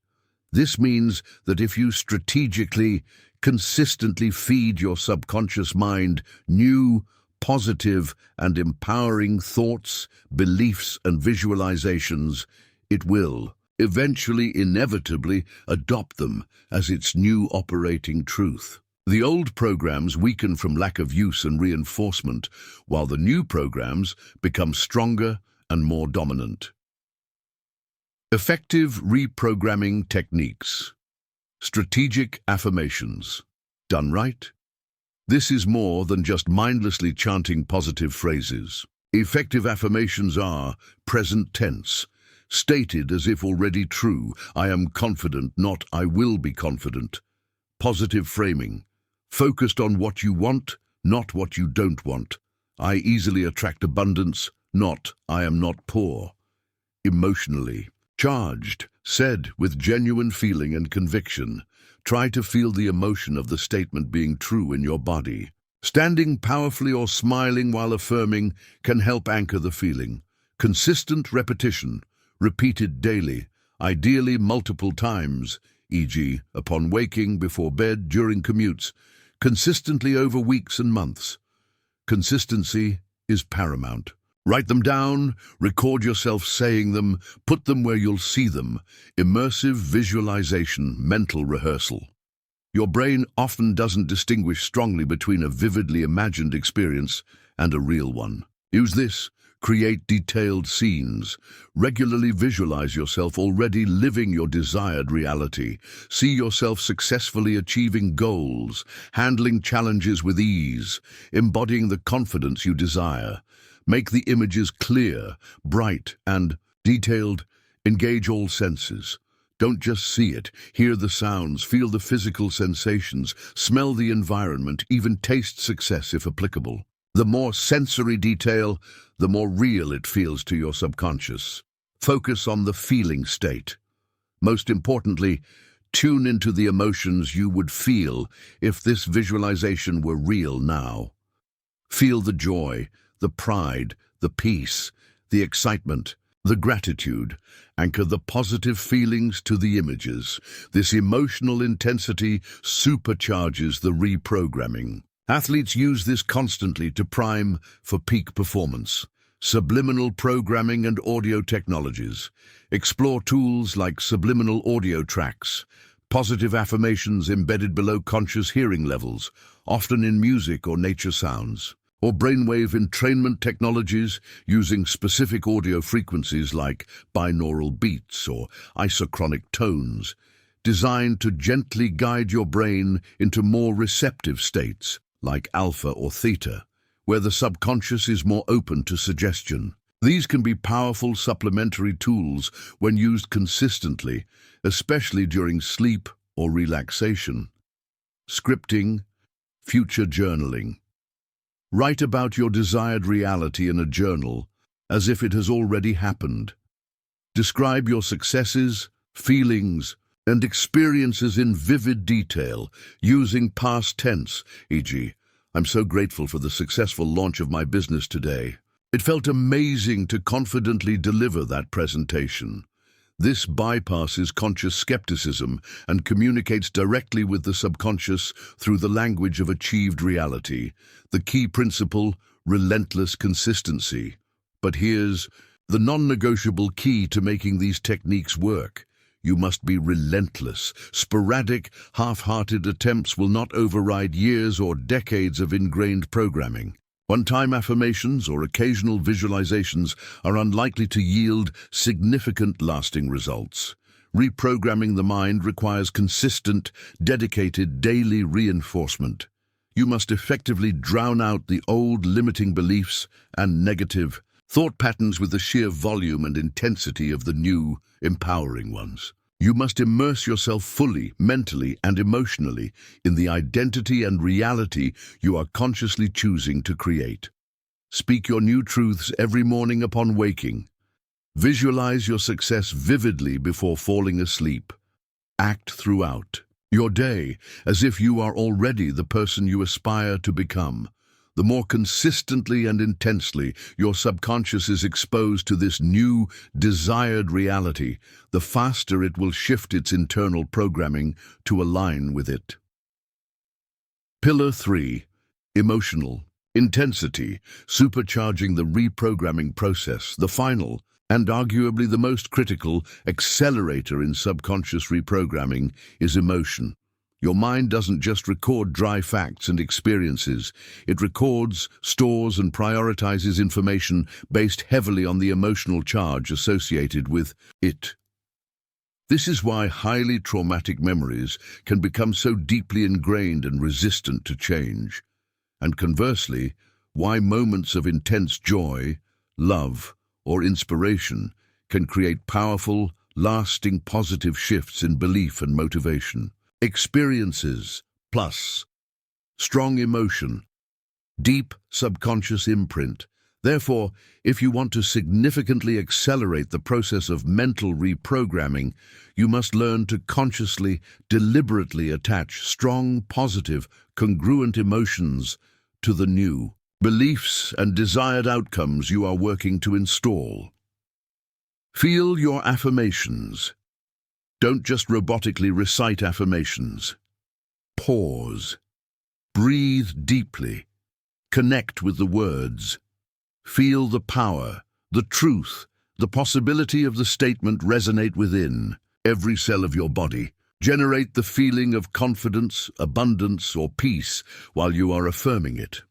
This means that if you strategically, consistently feed your subconscious mind new, positive, and empowering thoughts, beliefs, and visualizations, it will, eventually, inevitably, adopt them as its new operating truth. The old programs weaken from lack of use and reinforcement, while the new programs become stronger and more dominant. Effective reprogramming techniques. Strategic affirmations. Done right? This is more than just mindlessly chanting positive phrases. Effective affirmations are present tense, stated as if already true. I am confident, not I will be confident. Positive framing. Focused on what you want, not what you don't want. I easily attract abundance, not I am not poor. Emotionally charged, said with genuine feeling and conviction. Try to feel the emotion of the statement being true in your body. Standing powerfully or smiling while affirming can help anchor the feeling. Consistent repetition, repeated daily, ideally multiple times, e.g., upon waking, before bed, during commutes, consistently over weeks and months. Consistency is paramount. Write them down, record yourself saying them, put them where you'll see them. Immersive visualization, mental rehearsal. Your brain often doesn't distinguish strongly between a vividly imagined experience and a real one. Use this. Create detailed scenes. Regularly visualize yourself already living your desired reality. See yourself successfully achieving goals, handling challenges with ease, embodying the confidence you desire. Make the images clear, bright, and detailed. Engage all senses. Don't just see it. Hear the sounds, feel the physical sensations, smell the environment, even taste success if applicable. The more sensory detail, the more real it feels to your subconscious. Focus on the feeling state. Most importantly, tune into the emotions you would feel if this visualization were real now. Feel the joy, the pride, the peace, the excitement, the gratitude. Anchor the positive feelings to the images. This emotional intensity supercharges the reprogramming. Athletes use this constantly to prime for peak performance. Subliminal programming and audio technologies. Explore tools like subliminal audio tracks, positive affirmations embedded below conscious hearing levels, often in music or nature sounds, or brainwave entrainment technologies using specific audio frequencies like binaural beats or isochronic tones, designed to gently guide your brain into more receptive states, like alpha or theta, where the subconscious is more open to suggestion. These can be powerful supplementary tools when used consistently, especially during sleep or relaxation. scripting, future journaling. Write about your desired reality in a journal as if it has already happened. Describe your successes, feelings, and experiences in vivid detail, using past tense, e.g., "I'm so grateful for the successful launch of my business today. It felt amazing to confidently deliver that presentation." This bypasses conscious skepticism and communicates directly with the subconscious through the language of achieved reality. The key principle: relentless consistency. But here's the non-negotiable key to making these techniques work. You must be relentless. Sporadic, half-hearted attempts will not override years or decades of ingrained programming. One-time affirmations or occasional visualizations are unlikely to yield significant lasting results. Reprogramming the mind requires consistent, dedicated daily reinforcement. You must effectively drown out the old limiting beliefs and negative thought patterns with the sheer volume and intensity of the new, empowering ones. You must immerse yourself fully, mentally and emotionally, in the identity and reality you are consciously choosing to create. Speak your new truths every morning upon waking. Visualize your success vividly before falling asleep. Act throughout your day as if you are already the person you aspire to become. The more consistently and intensely your subconscious is exposed to this new, desired reality, the faster it will shift its internal programming to align with it. Pillar 3. Emotional intensity, supercharging the reprogramming process. The final, and arguably the most critical, accelerator in subconscious reprogramming is emotion. Your mind doesn't just record dry facts and experiences. It records, stores, and prioritizes information based heavily on the emotional charge associated with it. This is why highly traumatic memories can become so deeply ingrained and resistant to change. And conversely, why moments of intense joy, love, or inspiration can create powerful, lasting positive shifts in belief and motivation. Experiences plus strong emotion, deep subconscious imprint. Therefore, if you want to significantly accelerate the process of mental reprogramming, you must learn to consciously, deliberately attach strong, positive, congruent emotions to the new beliefs and desired outcomes you are working to install. Feel your affirmations. Don't just robotically recite affirmations. Pause. Breathe deeply. Connect with the words. Feel the power, the truth, the possibility of the statement resonate within every cell of your body. Generate the feeling of confidence, abundance, or peace while you are affirming it.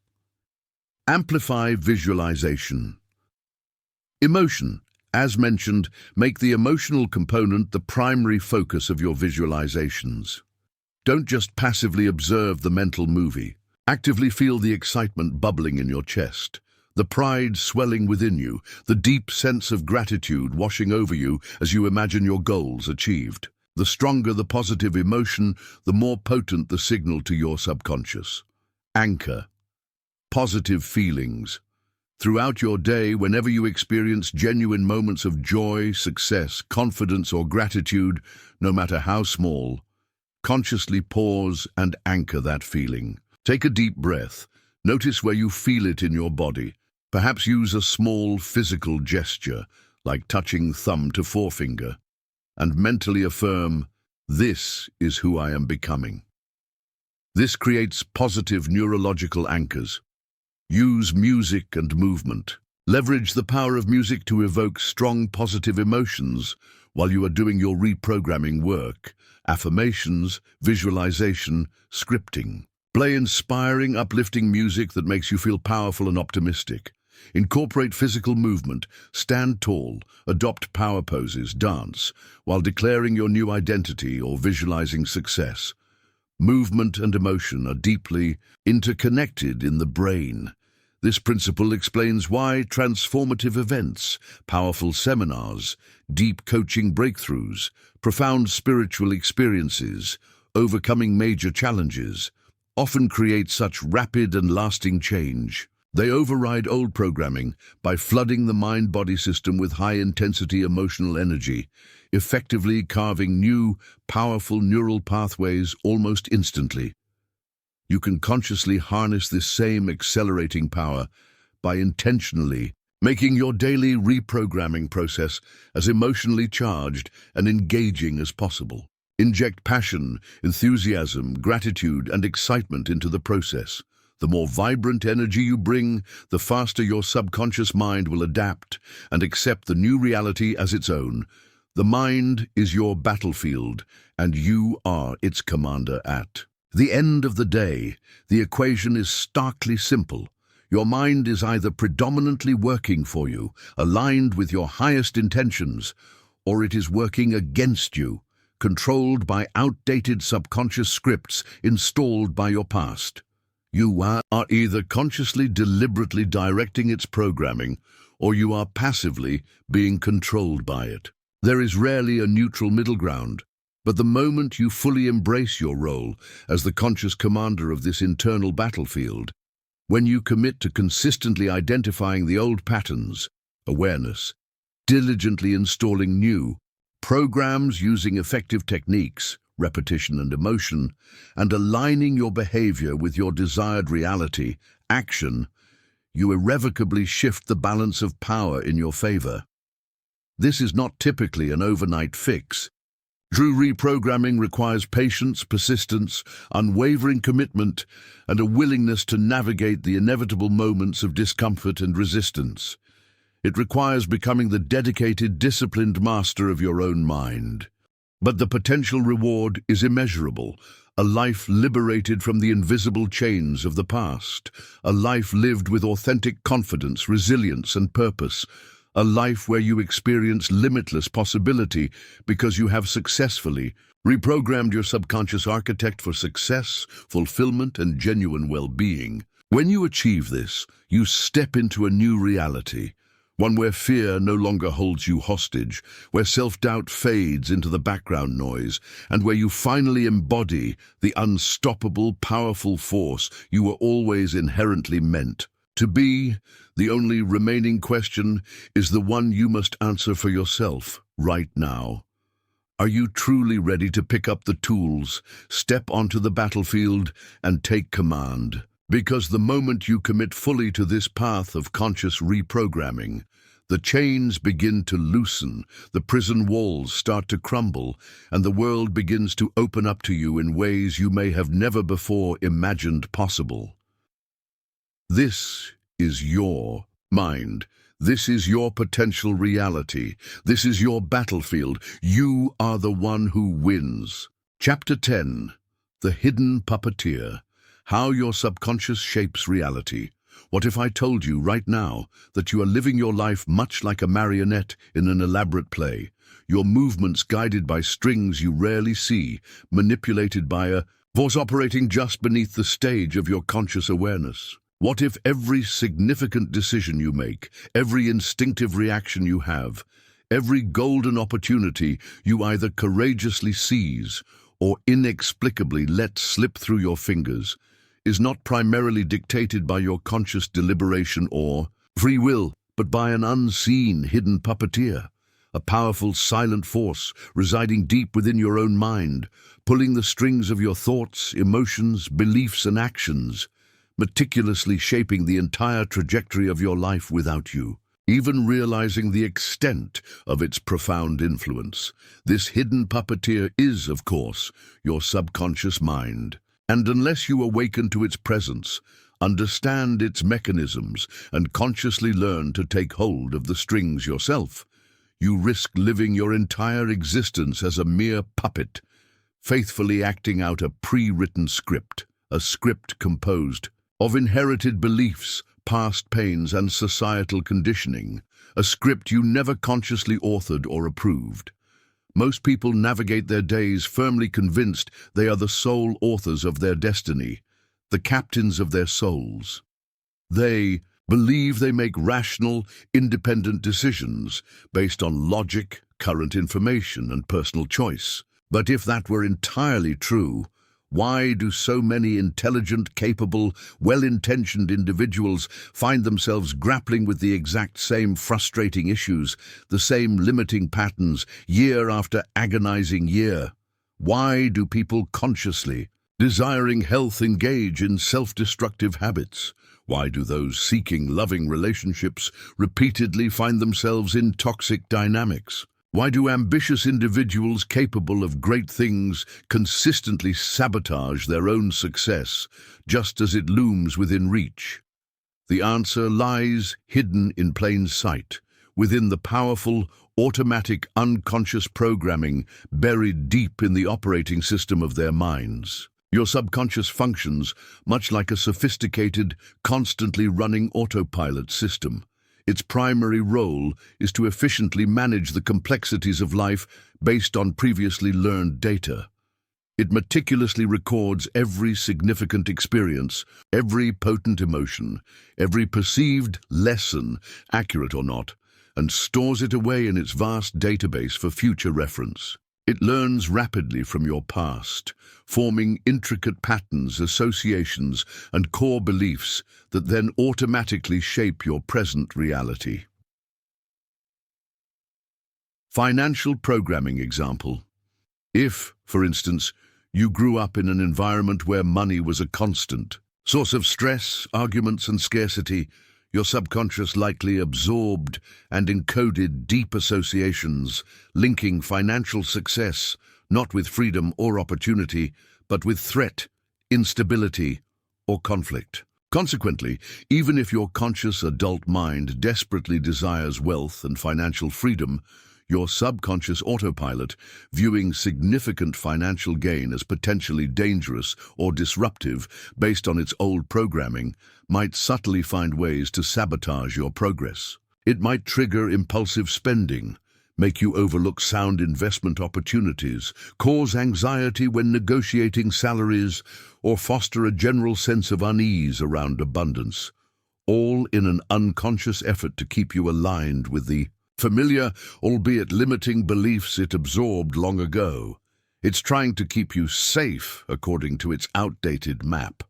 Amplify visualization. Emotion. As mentioned, make the emotional component the primary focus of your visualizations. Don't just passively observe the mental movie. Actively feel the excitement bubbling in your chest, the pride swelling within you, the deep sense of gratitude washing over you as you imagine your goals achieved. The stronger the positive emotion, the more potent the signal to your subconscious. Anchor. Positive feelings. Throughout your day, whenever you experience genuine moments of joy, success, confidence, or gratitude, no matter how small, consciously pause and anchor that feeling. Take a deep breath. Notice where you feel it in your body. Perhaps use a small physical gesture, like touching thumb to forefinger, and mentally affirm, "This is who I am becoming." This creates positive neurological anchors. Use music and movement. Leverage the power of music to evoke strong positive emotions while you are doing your reprogramming work. Affirmations, visualization, scripting. Play inspiring, uplifting music that makes you feel powerful and optimistic. Incorporate physical movement, stand tall, adopt power poses, dance, while declaring your new identity or visualizing success. Movement and emotion are deeply interconnected in the brain. This principle explains why transformative events, powerful seminars, deep coaching breakthroughs, profound spiritual experiences overcoming major challenges, often create such rapid and lasting change. They override old programming by flooding the mind-body system with high-intensity emotional energy, effectively carving new, powerful neural pathways almost instantly. You can consciously harness this same accelerating power by intentionally making your daily reprogramming process as emotionally charged and engaging as possible. Inject passion, enthusiasm, gratitude, and excitement into the process. The more vibrant energy you bring, the faster your subconscious mind will adapt and accept the new reality as its own. The mind is your battlefield, and you are its commander at the end of the day. The equation is starkly simple. Your mind is either predominantly working for you, aligned with your highest intentions, or it is working against you, controlled by outdated subconscious scripts installed by your past. You are either consciously, deliberately directing its programming, or you are passively being controlled by it. There is rarely a neutral middle ground, but the moment you fully embrace your role as the conscious commander of this internal battlefield, when you commit to consistently identifying the old patterns, awareness, diligently installing new programs using effective techniques, repetition and emotion, and aligning your behavior with your desired reality, action, you irrevocably shift the balance of power in your favor. This is not typically an overnight fix. True reprogramming requires patience, persistence, unwavering commitment, and a willingness to navigate the inevitable moments of discomfort and resistance. It requires becoming the dedicated, disciplined master of your own mind. But the potential reward is immeasurable. A life liberated from the invisible chains of the past. A life lived with authentic confidence, resilience, and purpose. A life where you experience limitless possibility because you have successfully reprogrammed your subconscious architect for success, fulfillment, and genuine well-being. When you achieve this, you step into a new reality, one where fear no longer holds you hostage, where self-doubt fades into the background noise, and where you finally embody the unstoppable, powerful force you were always inherently meant to be. The only remaining question is the one you must answer for yourself right now. Are you truly ready to pick up the tools, step onto the battlefield, and take command? Because the moment you commit fully to this path of conscious reprogramming, the chains begin to loosen, the prison walls start to crumble, and the world begins to open up to you in ways you may have never before imagined possible. This is your mind. This is your potential reality. This is your battlefield. You are the one who wins. Chapter 10. The Hidden Puppeteer. How your subconscious shapes reality. What if I told you right now that you are living your life much like a marionette in an elaborate play, your movements guided by strings you rarely see, manipulated by a force operating just beneath the stage of your conscious awareness? What if every significant decision you make, every instinctive reaction you have, every golden opportunity you either courageously seize or inexplicably let slip through your fingers, is not primarily dictated by your conscious deliberation or free will, but by an unseen, hidden puppeteer, a powerful, silent force residing deep within your own mind, pulling the strings of your thoughts, emotions, beliefs, and actions, meticulously shaping the entire trajectory of your life without you even realizing the extent of its profound influence. This hidden puppeteer is, of course, your subconscious mind. And unless you awaken to its presence, understand its mechanisms, and consciously learn to take hold of the strings yourself, you risk living your entire existence as a mere puppet, faithfully acting out a pre-written script, a script composed of inherited beliefs, past pains, and societal conditioning, a script you never consciously authored or approved. Most people navigate their days firmly convinced they are the sole authors of their destiny, the captains of their souls. They believe they make rational, independent decisions based on logic, current information, and personal choice. But if that were entirely true, why do so many intelligent, capable, well-intentioned individuals find themselves grappling with the exact same frustrating issues, the same limiting patterns, year after agonizing year? Why do people consciously, desiring health, engage in self-destructive habits? Why do those seeking loving relationships repeatedly find themselves in toxic dynamics? Why do ambitious individuals capable of great things consistently sabotage their own success, just as it looms within reach? The answer lies hidden in plain sight, within the powerful, automatic, unconscious programming buried deep in the operating system of their minds. Your subconscious functions much like a sophisticated, constantly running autopilot system. Its primary role is to efficiently manage the complexities of life based on previously learned data. It meticulously records every significant experience, every potent emotion, every perceived lesson, accurate or not, and stores it away in its vast database for future reference. It learns rapidly from your past, forming intricate patterns, associations, and core beliefs that then automatically shape your present reality. Financial programming example. If, for instance, you grew up in an environment where money was a constant source of stress, arguments, and scarcity, your subconscious likely absorbed and encoded deep associations, linking financial success not with freedom or opportunity, but with threat, instability, or conflict. Consequently, even if your conscious adult mind desperately desires wealth and financial freedom, your subconscious autopilot, viewing significant financial gain as potentially dangerous or disruptive based on its old programming, might subtly find ways to sabotage your progress. It might trigger impulsive spending, make you overlook sound investment opportunities, cause anxiety when negotiating salaries, or foster a general sense of unease around abundance, all in an unconscious effort to keep you aligned with the familiar, albeit limiting beliefs it absorbed long ago. It's trying to keep you safe according to its outdated map.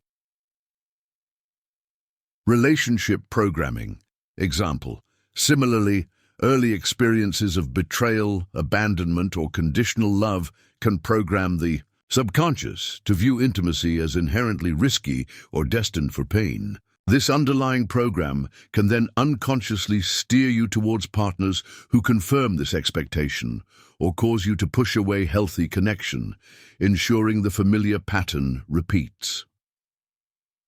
Relationship programming. Example. Similarly, early experiences of betrayal, abandonment, or conditional love can program the subconscious to view intimacy as inherently risky or destined for pain. This underlying program can then unconsciously steer you towards partners who confirm this expectation or cause you to push away healthy connection, ensuring the familiar pattern repeats.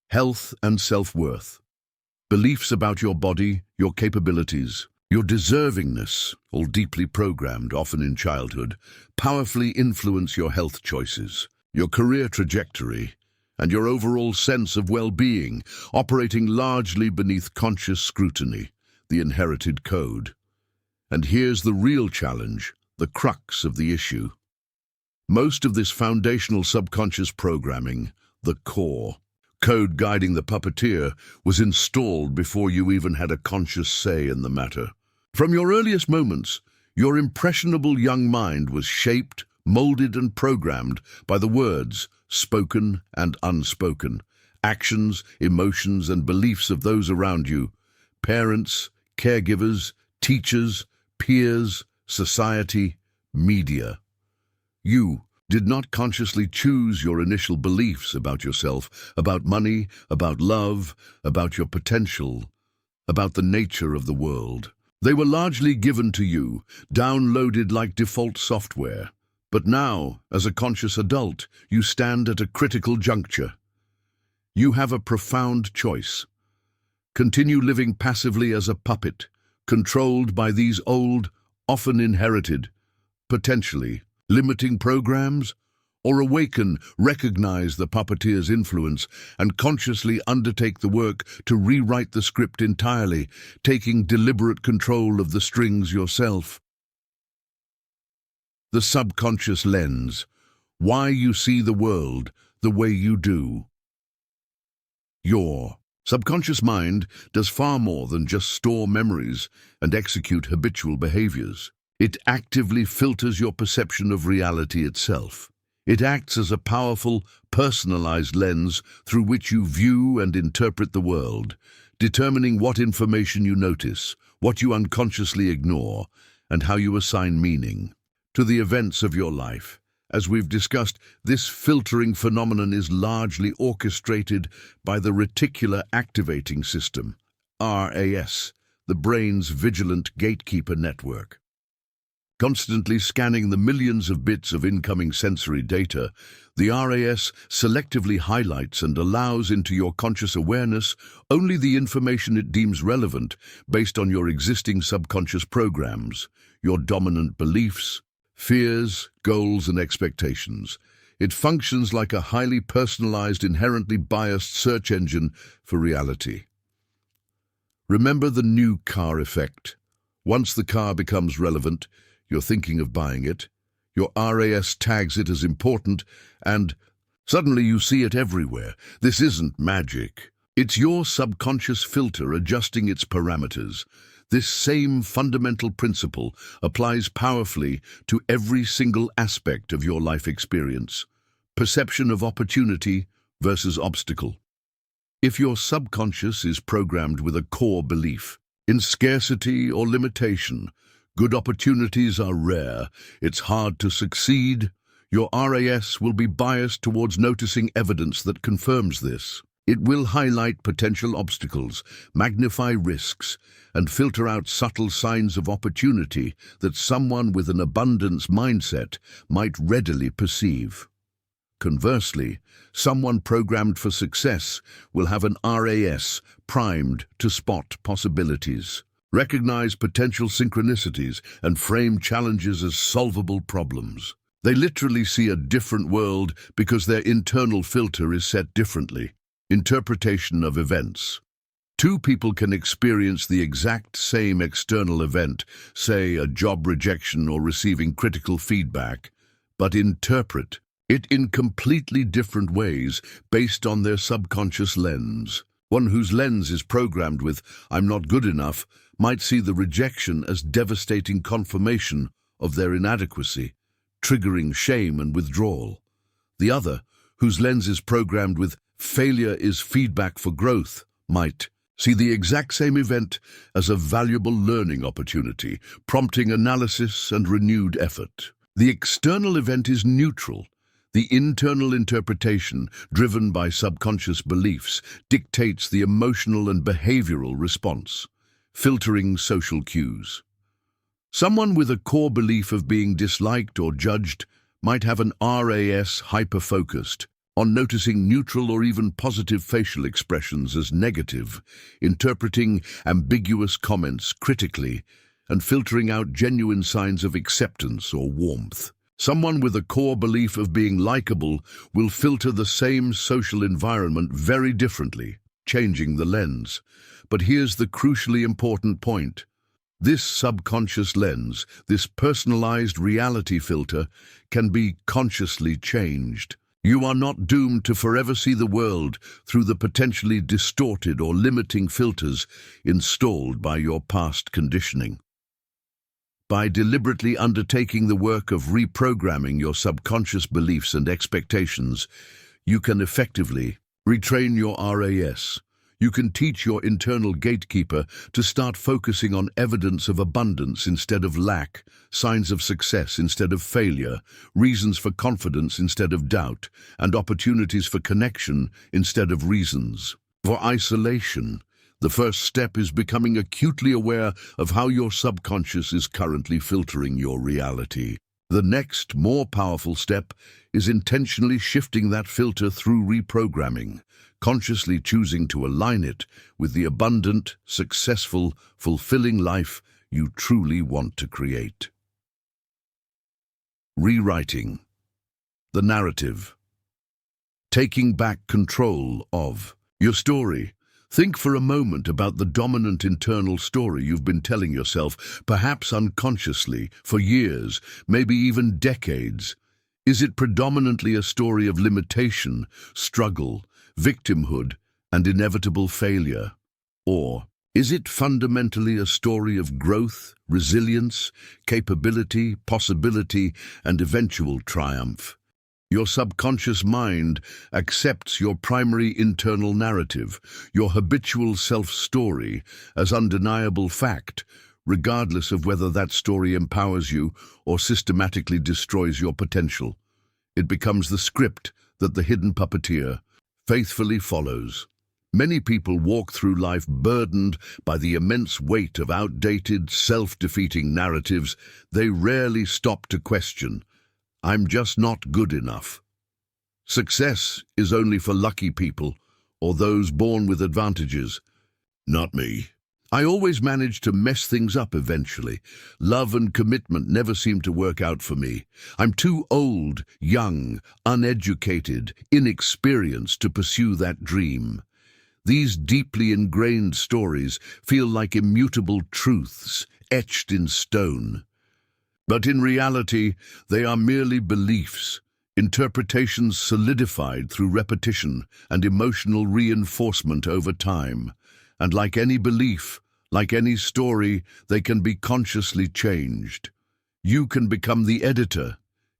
Health and self-worth. Beliefs about your body, your capabilities, your deservingness, all deeply programmed, often in childhood, powerfully influence your health choices, your career trajectory, and your overall sense of well-being, operating largely beneath conscious scrutiny, the inherited code. And here's the real challenge, the crux of the issue. Most of this foundational subconscious programming, the core, code guiding the puppeteer, was installed before you even had a conscious say in the matter. From your earliest moments, your impressionable young mind was shaped, molded, and programmed by the words, spoken and unspoken, actions, emotions, and beliefs of those around you, parents, caregivers, teachers, peers, society, media. You did not consciously choose your initial beliefs about yourself, about money, about love, about your potential, about the nature of the world. They were largely given to you, downloaded like default software. But now, as a conscious adult, you stand at a critical juncture. You have a profound choice. Continue living passively as a puppet, controlled by these old, often inherited, potentially limiting programs, or awaken, recognize the puppeteer's influence, and consciously undertake the work to rewrite the script entirely, taking deliberate control of the strings yourself. The subconscious lens. Why you see the world the way you do. Your subconscious mind does far more than just store memories and execute habitual behaviors. It actively filters your perception of reality itself. It acts as a powerful, personalized lens through which you view and interpret the world, determining what information you notice, what you unconsciously ignore, and how you assign meaning to the events of your life. As we've discussed, this filtering phenomenon is largely orchestrated by the Reticular Activating System, RAS, the brain's vigilant gatekeeper network. Constantly scanning the millions of bits of incoming sensory data, the RAS selectively highlights and allows into your conscious awareness only the information it deems relevant based on your existing subconscious programs, your dominant beliefs, fears, goals, and expectations. It functions like a highly personalized, inherently biased search engine for reality. Remember the new car effect. Once the car becomes relevant, you're thinking of buying it, your RAS tags it as important, and suddenly you see it everywhere. This isn't magic. It's your subconscious filter adjusting its parameters. This same fundamental principle applies powerfully to every single aspect of your life experience. Perception of opportunity versus obstacle. If your subconscious is programmed with a core belief in scarcity or limitation, good opportunities are rare, it's hard to succeed, your RAS will be biased towards noticing evidence that confirms this. It will highlight potential obstacles, magnify risks, and filter out subtle signs of opportunity that someone with an abundance mindset might readily perceive. Conversely, someone programmed for success will have an RAS primed to spot possibilities, recognize potential synchronicities, and frame challenges as solvable problems. They literally see a different world because their internal filter is set differently. Interpretation of events. Two people can experience the exact same external event, say a job rejection or receiving critical feedback, but interpret it in completely different ways based on their subconscious lens. One whose lens is programmed with "I'm not good enough" might see the rejection as devastating confirmation of their inadequacy, triggering shame and withdrawal. The other, whose lens is programmed with "failure is feedback for growth," might see the exact same event as a valuable learning opportunity, prompting analysis and renewed effort. The external event is neutral. The internal interpretation, driven by subconscious beliefs, dictates the emotional and behavioral response. Filtering social cues. Someone with a core belief of being disliked or judged might have an RAS hyper-focused on noticing neutral or even positive facial expressions as negative, interpreting ambiguous comments critically, and filtering out genuine signs of acceptance or warmth. Someone with a core belief of being likable will filter the same social environment very differently, changing the lens. But here's the crucially important point. This subconscious lens, this personalized reality filter, can be consciously changed. You are not doomed to forever see the world through the potentially distorted or limiting filters installed by your past conditioning. By deliberately undertaking the work of reprogramming your subconscious beliefs and expectations, you can effectively retrain your RAS. You can teach your internal gatekeeper to start focusing on evidence of abundance instead of lack, signs of success instead of failure, reasons for confidence instead of doubt, and opportunities for connection instead of reasons for isolation. The first step is becoming acutely aware of how your subconscious is currently filtering your reality. The next, more powerful step is intentionally shifting that filter through reprogramming, consciously choosing to align it with the abundant, successful, fulfilling life you truly want to create. Rewriting. The narrative. Taking back control of your story. Think for a moment about the dominant internal story you've been telling yourself, perhaps unconsciously, for years, maybe even decades. Is it predominantly a story of limitation, struggle, victimhood, and inevitable failure? Or Is it fundamentally a story of growth, resilience, capability, possibility, and eventual triumph? Your subconscious mind accepts your primary internal narrative, your habitual self-story, as undeniable fact, regardless of whether that story empowers you or systematically destroys your potential. It becomes the script that the hidden puppeteer faithfully follows. Many people walk through life burdened by the immense weight of outdated, self-defeating narratives they rarely stop to question. I'm just not good enough. Success is only for lucky people or those born with advantages. Not me. I always manage to mess things up eventually. Love and commitment never seem to work out for me. I'm too old, young, uneducated, inexperienced to pursue that dream. These deeply ingrained stories feel like immutable truths etched in stone. But in reality, they are merely beliefs, interpretations solidified through repetition and emotional reinforcement over time. And like any belief, like any story, they can be consciously changed. You can become the editor,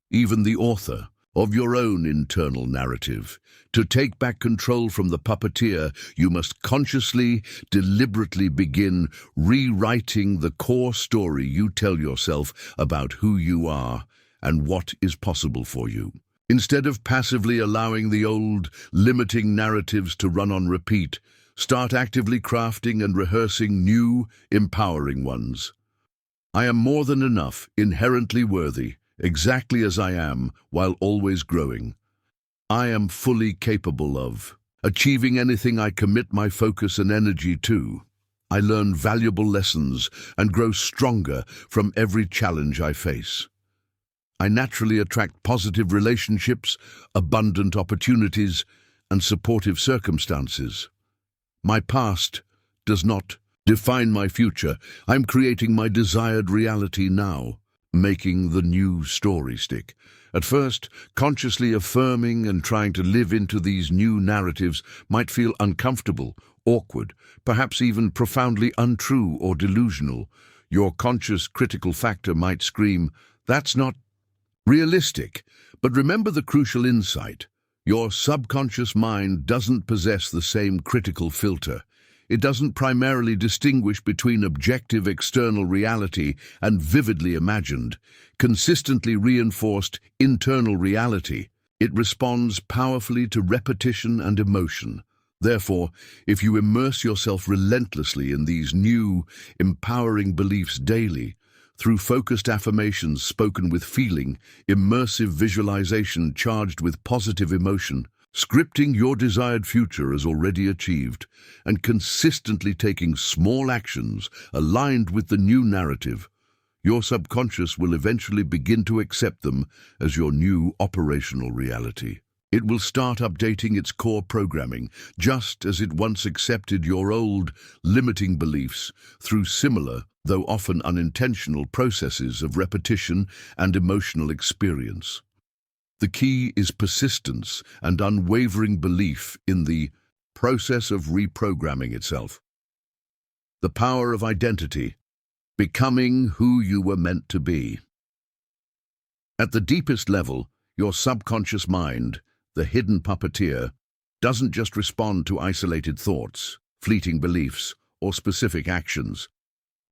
even the author, of your own internal narrative. To take back control from the puppeteer, you must consciously, deliberately begin rewriting the core story you tell yourself about who you are and what is possible for you. Instead of passively allowing the old, limiting narratives to run on repeat, start actively crafting and rehearsing new, empowering ones. I am more than enough, inherently worthy, exactly as I am, while always growing. I am fully capable of achieving anything I commit my focus and energy to. I learn valuable lessons and grow stronger from every challenge I face. I naturally attract positive relationships, abundant opportunities, and supportive circumstances. My past does not define my future. I'm creating my desired reality now, making the new story stick. At first, consciously affirming and trying to live into these new narratives might feel uncomfortable, awkward, perhaps even profoundly untrue or delusional. Your conscious critical factor might scream, "That's not realistic." But remember the crucial insight. Your subconscious mind doesn't possess the same critical filter. It doesn't primarily distinguish between objective external reality and vividly imagined, consistently reinforced internal reality. It responds powerfully to repetition and emotion. Therefore, if you immerse yourself relentlessly in these new, empowering beliefs daily, through focused affirmations spoken with feeling, immersive visualization charged with positive emotion, scripting your desired future as already achieved, and consistently taking small actions aligned with the new narrative, your subconscious will eventually begin to accept them as your new operational reality. It will start updating its core programming, just as it once accepted your old, limiting beliefs through similar, though often unintentional, processes of repetition and emotional experience. The key is persistence and unwavering belief in the process of reprogramming itself. The power of identity, becoming who you were meant to be. At the deepest level, your subconscious mind, the hidden puppeteer, doesn't just respond to isolated thoughts, fleeting beliefs, or specific actions.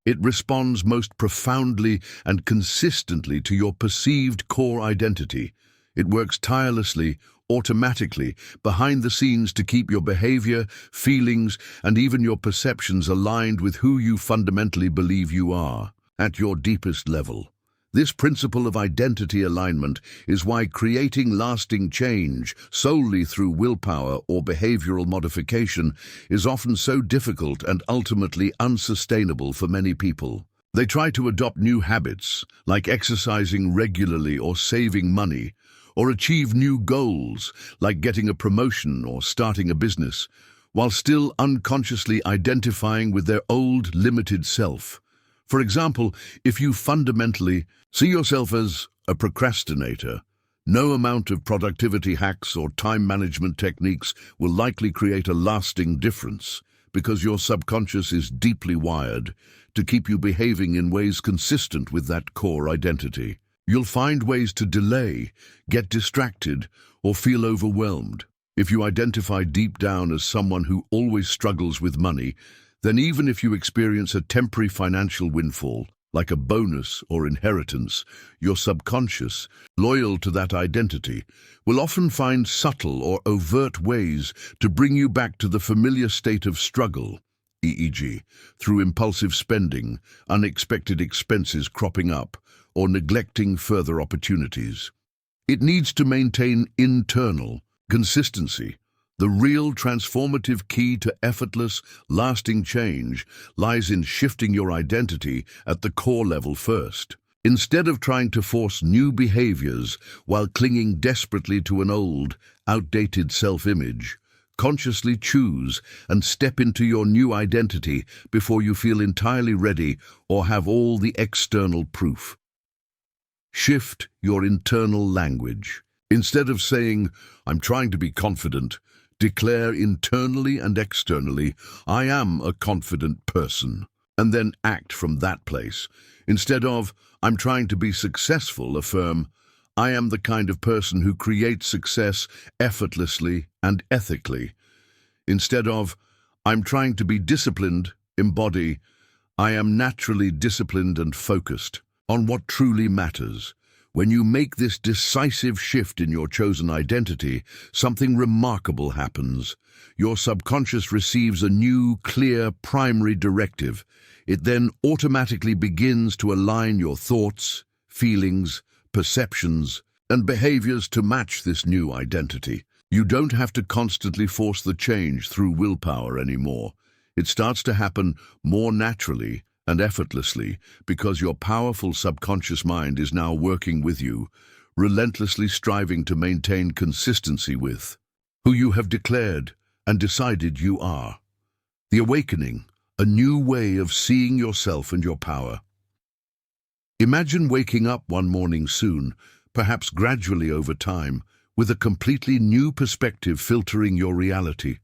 It responds most profoundly and consistently to your perceived core identity. It works tirelessly, automatically, behind the scenes to keep your behavior, feelings, and even your perceptions aligned with who you fundamentally believe you are, at your deepest level. This principle of identity alignment is why creating lasting change solely through willpower or behavioral modification is often so difficult and ultimately unsustainable for many people. They try to adopt new habits, like exercising regularly or saving money, or achieve new goals, like getting a promotion or starting a business, while still unconsciously identifying with their old, limited self. For example, if you fundamentally see yourself as a procrastinator, no amount of productivity hacks or time management techniques will likely create a lasting difference, because your subconscious is deeply wired to keep you behaving in ways consistent with that core identity. You'll find ways to delay, get distracted, or feel overwhelmed. If you identify deep down as someone who always struggles with money, then even if you experience a temporary financial windfall, like a bonus or inheritance, your subconscious, loyal to that identity, will often find subtle or overt ways to bring you back to the familiar state of struggle, e.g., through impulsive spending, unexpected expenses cropping up, or neglecting further opportunities. It needs to maintain internal consistency. The real transformative key to effortless, lasting change lies in shifting your identity at the core level first. Instead of trying to force new behaviors while clinging desperately to an old, outdated self-image, consciously choose and step into your new identity before you feel entirely ready or have all the external proof. Shift your internal language. Instead of saying, "I'm trying to be confident," declare internally and externally, "I am a confident person," and then act from that place. Instead of, "I'm trying to be successful," affirm, "I am the kind of person who creates success effortlessly and ethically." Instead of, "I'm trying to be disciplined," embody, "I am naturally disciplined and focused on what truly matters." When you make this decisive shift in your chosen identity, something remarkable happens. Your subconscious receives a new, clear, primary directive. It then automatically begins to align your thoughts, feelings, perceptions, and behaviors to match this new identity. You don't have to constantly force the change through willpower anymore. It starts to happen more naturally and effortlessly because your powerful subconscious mind is now working with you, relentlessly striving to maintain consistency with who you have declared and decided you are. The awakening, a new way of seeing yourself and your power. Imagine waking up one morning soon, perhaps gradually over time, with a completely new perspective filtering your reality.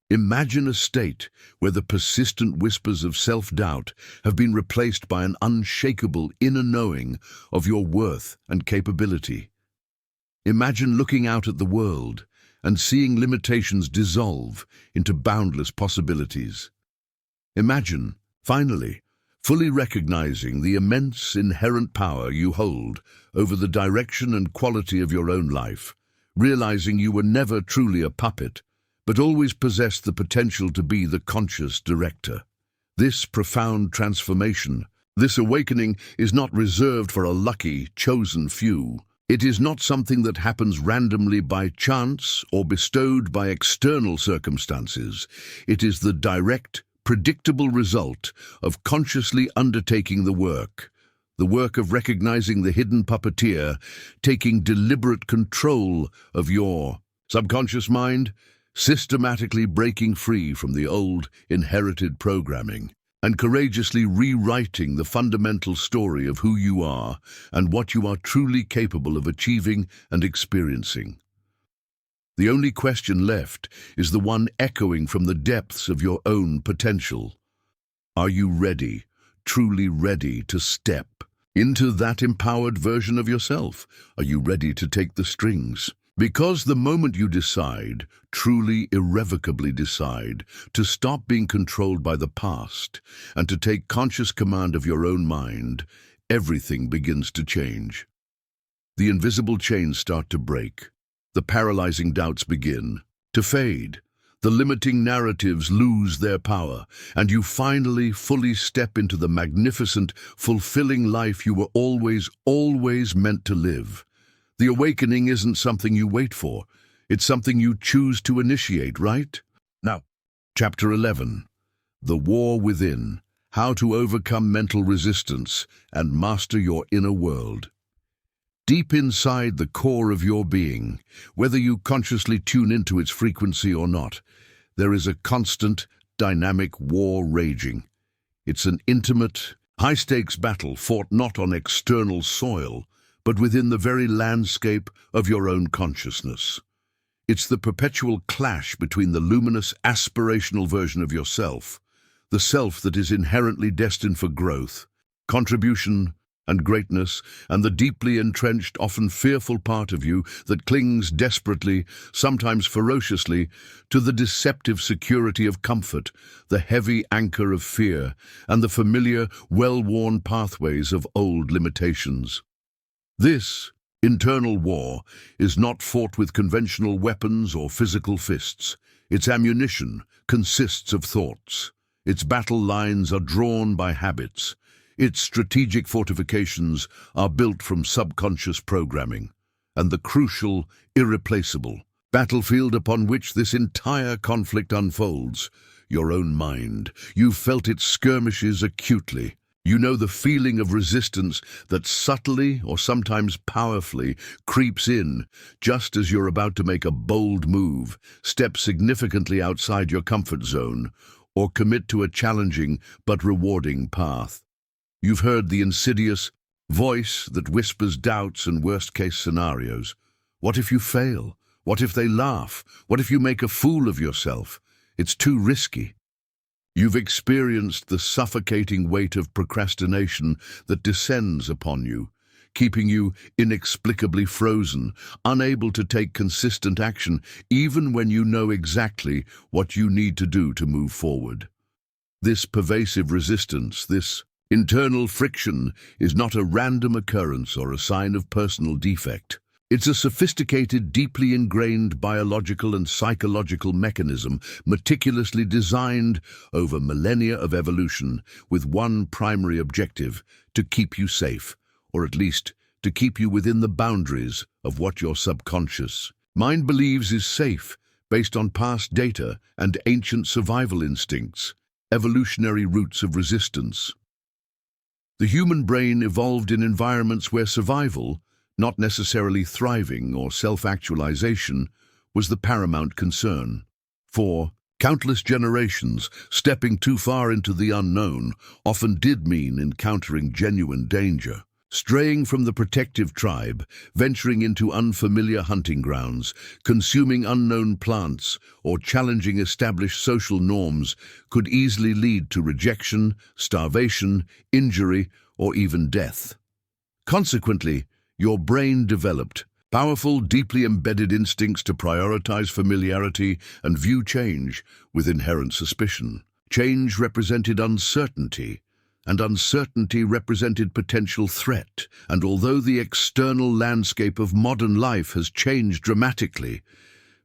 Imagine a state where the persistent whispers of self-doubt have been replaced by an unshakable inner knowing of your worth and capability. Imagine looking out at the world and seeing limitations dissolve into boundless possibilities. Imagine, finally, fully recognizing the immense inherent power you hold over the direction and quality of your own life, realizing you were never truly a puppet, but always possessed the potential to be the conscious director. This profound transformation, this awakening, is not reserved for a lucky, chosen few. It is not something that happens randomly by chance or bestowed by external circumstances. It is the direct, predictable result of consciously undertaking the work of recognizing the hidden puppeteer, taking deliberate control of your subconscious mind, systematically breaking free from the old, inherited programming, and courageously rewriting the fundamental story of who you are and what you are truly capable of achieving and experiencing. The only question left is the one echoing from the depths of your own potential. Are you ready, truly ready to step into that empowered version of yourself? Are you ready to take the strings? Because the moment you decide, truly irrevocably decide, to stop being controlled by the past and to take conscious command of your own mind, everything begins to change. The invisible chains start to break. The paralyzing doubts begin to fade. The limiting narratives lose their power, and you finally fully step into the magnificent, fulfilling life you were always meant to live. The awakening isn't something you wait for. It's something you choose to initiate, right? Now, Chapter 11. The War Within. How to Overcome Mental Resistance and Master Your Inner World. Deep inside the core of your being, whether you consciously tune into its frequency or not, there is a constant, dynamic war raging. It's an intimate, high-stakes battle fought not on external soil, but within the very landscape of your own consciousness. It's the perpetual clash between the luminous, aspirational version of yourself, the self that is inherently destined for growth, contribution, and greatness, and the deeply entrenched, often fearful part of you that clings desperately, sometimes ferociously, to the deceptive security of comfort, the heavy anchor of fear, and the familiar, well-worn pathways of old limitations. This internal war is not fought with conventional weapons or physical fists. Its ammunition consists of thoughts. Its battle lines are drawn by habits. Its strategic fortifications are built from subconscious programming, and the crucial, irreplaceable battlefield upon which this entire conflict unfolds, your own mind. You've felt its skirmishes acutely. You know the feeling of resistance that subtly, or sometimes powerfully, creeps in just as you're about to make a bold move, step significantly outside your comfort zone, or commit to a challenging but rewarding path. You've heard the insidious voice that whispers doubts and worst-case scenarios. What if you fail? What if they laugh? What if you make a fool of yourself? It's too risky. You've experienced the suffocating weight of procrastination that descends upon you, keeping you inexplicably frozen, unable to take consistent action, even when you know exactly what you need to do to move forward. This pervasive resistance, this internal friction, is not a random occurrence or a sign of personal defect. It's a sophisticated, deeply ingrained biological and psychological mechanism meticulously designed over millennia of evolution with one primary objective: to keep you safe, or at least to keep you within the boundaries of what your subconscious mind believes is safe, based on past data and ancient survival instincts, evolutionary roots of resistance. The human brain evolved in environments where survival, not necessarily thriving or self-actualization, was the paramount concern. For countless generations, stepping too far into the unknown often did mean encountering genuine danger. Straying from the protective tribe, venturing into unfamiliar hunting grounds, consuming unknown plants, or challenging established social norms could easily lead to rejection, starvation, injury, or even death. Consequently, your brain developed powerful, deeply embedded instincts to prioritize familiarity and view change with inherent suspicion. Change represented uncertainty, and uncertainty represented potential threat. And although the external landscape of modern life has changed dramatically,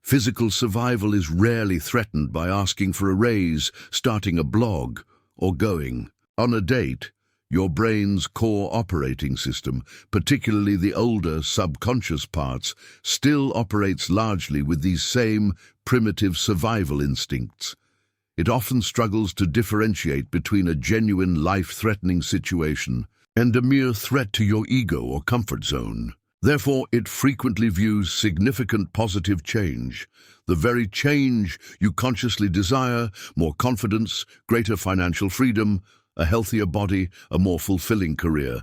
physical survival is rarely threatened by asking for a raise, starting a blog, or going on a date. Your brain's core operating system, particularly the older subconscious parts, still operates largely with these same primitive survival instincts. It often struggles to differentiate between a genuine life-threatening situation and a mere threat to your ego or comfort zone. Therefore, it frequently views significant positive change, the very change you consciously desire: more confidence, greater financial freedom, a healthier body, a more fulfilling career,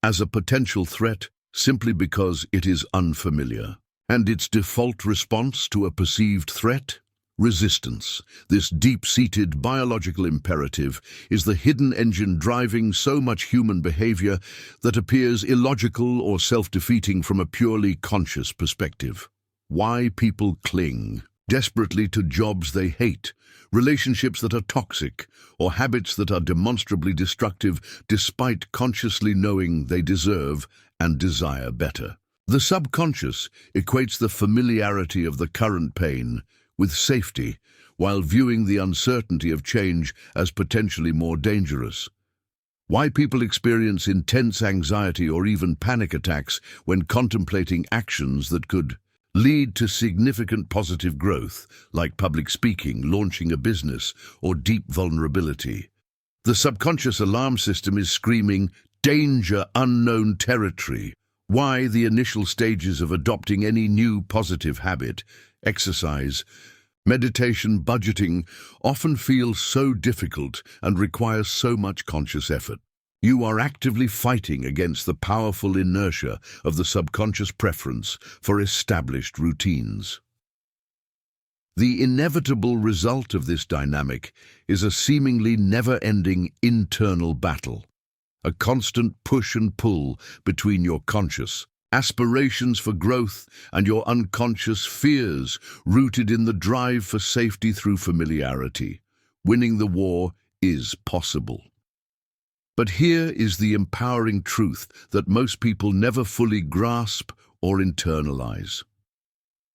as a potential threat simply because it is unfamiliar. And its default response to a perceived threat? Resistance. This deep-seated biological imperative is the hidden engine driving so much human behavior that appears illogical or self-defeating from a purely conscious perspective. Why people cling desperately to jobs they hate, relationships that are toxic, or habits that are demonstrably destructive despite consciously knowing they deserve and desire better. The subconscious equates the familiarity of the current pain with safety, while viewing the uncertainty of change as potentially more dangerous. Why people experience intense anxiety or even panic attacks when contemplating actions that could lead to significant positive growth, like public speaking, launching a business, or deep vulnerability. The subconscious alarm system is screaming, "Danger, unknown territory." Why the initial stages of adopting any new positive habit, exercise, meditation, budgeting, often feel so difficult and require so much conscious effort. You are actively fighting against the powerful inertia of the subconscious preference for established routines. The inevitable result of this dynamic is a seemingly never-ending internal battle, a constant push and pull between your conscious aspirations for growth and your unconscious fears rooted in the drive for safety through familiarity. Winning the war is possible. But here is the empowering truth that most people never fully grasp or internalize.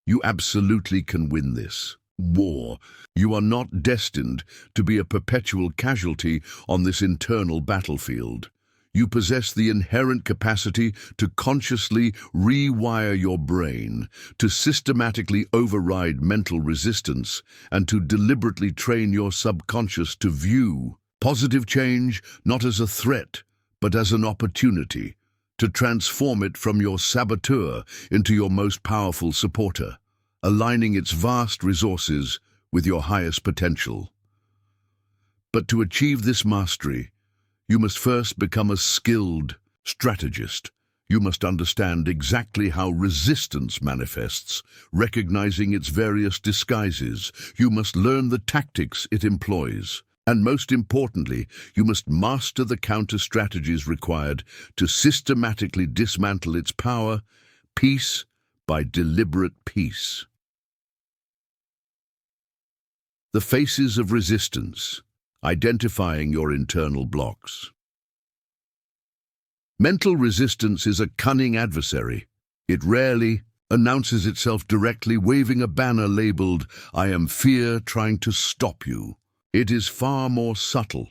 You absolutely can win this war. You are not destined to be a perpetual casualty on this internal battlefield. You possess the inherent capacity to consciously rewire your brain, to systematically override mental resistance, and to deliberately train your subconscious to view positive change not as a threat, but as an opportunity, to transform it from your saboteur into your most powerful supporter, aligning its vast resources with your highest potential. But to achieve this mastery, you must first become a skilled strategist. You must understand exactly how resistance manifests, recognizing its various disguises. You must learn the tactics it employs. And most importantly, you must master the counter-strategies required to systematically dismantle its power, piece by deliberate piece. The faces of resistance. Identifying your internal blocks. Mental resistance is a cunning adversary. It rarely announces itself directly, waving a banner labeled, "I am fear trying to stop you." It is far more subtle,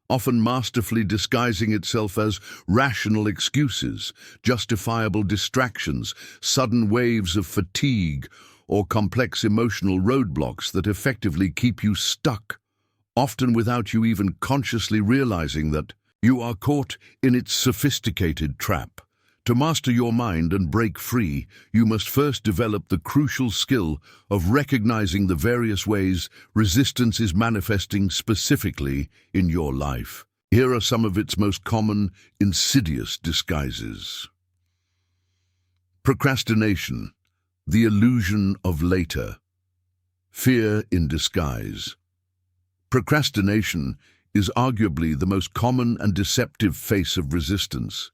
often masterfully disguising itself as rational excuses, justifiable distractions, sudden waves of fatigue, or complex emotional roadblocks that effectively keep you stuck, often without you even consciously realizing that you are caught in its sophisticated trap. To master your mind and break free, you must first develop the crucial skill of recognizing the various ways resistance is manifesting specifically in your life. Here are some of its most common, insidious disguises. Procrastination, the illusion of later. Fear in disguise. Procrastination is arguably the most common and deceptive face of resistance.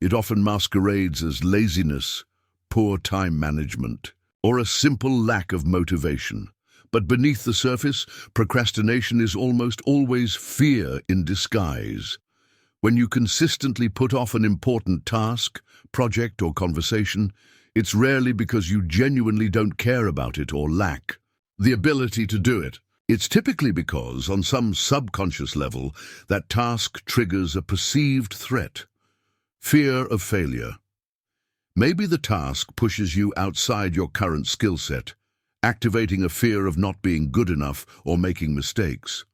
It often masquerades as laziness, poor time management, or a simple lack of motivation. But beneath the surface, procrastination is almost always fear in disguise. When you consistently put off an important task, project, or conversation, it's rarely because you genuinely don't care about it or lack the ability to do it. It's typically because, on some subconscious level, that task triggers a perceived threat. Fear of failure. Maybe the task pushes you outside your current skill set, activating a fear of not being good enough or making mistakes.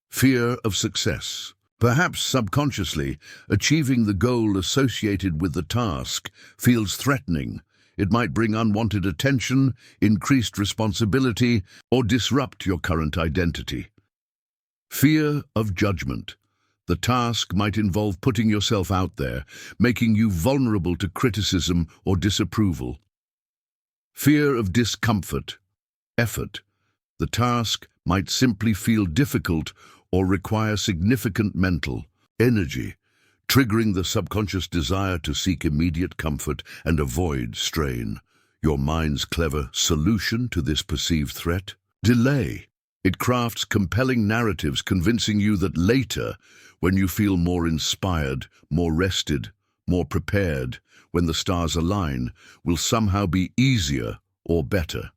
Fear of success. Perhaps subconsciously, achieving the goal associated with the task feels threatening. It might bring unwanted attention, increased responsibility, or disrupt your current identity. Fear of judgment. The task might involve putting yourself out there, making you vulnerable to criticism or disapproval. Fear of discomfort. Effort. The task might simply feel difficult or require significant mental energy, triggering the subconscious desire to seek immediate comfort and avoid strain. Your mind's clever solution to this perceived threat? Delay. It crafts compelling narratives convincing you that later, when you feel more inspired, more rested, more prepared, when the stars align, will somehow be easier or better.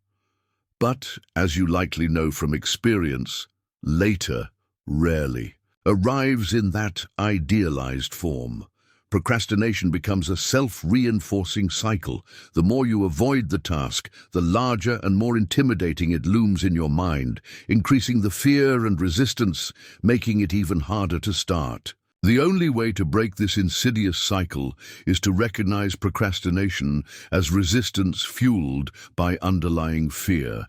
But, as you likely know from experience, later rarely arrives in that idealized form. Procrastination becomes a self-reinforcing cycle. The more you avoid the task, the larger and more intimidating it looms in your mind, increasing the fear and resistance, making it even harder to start. The only way to break this insidious cycle is to recognize procrastination as resistance fueled by underlying fear,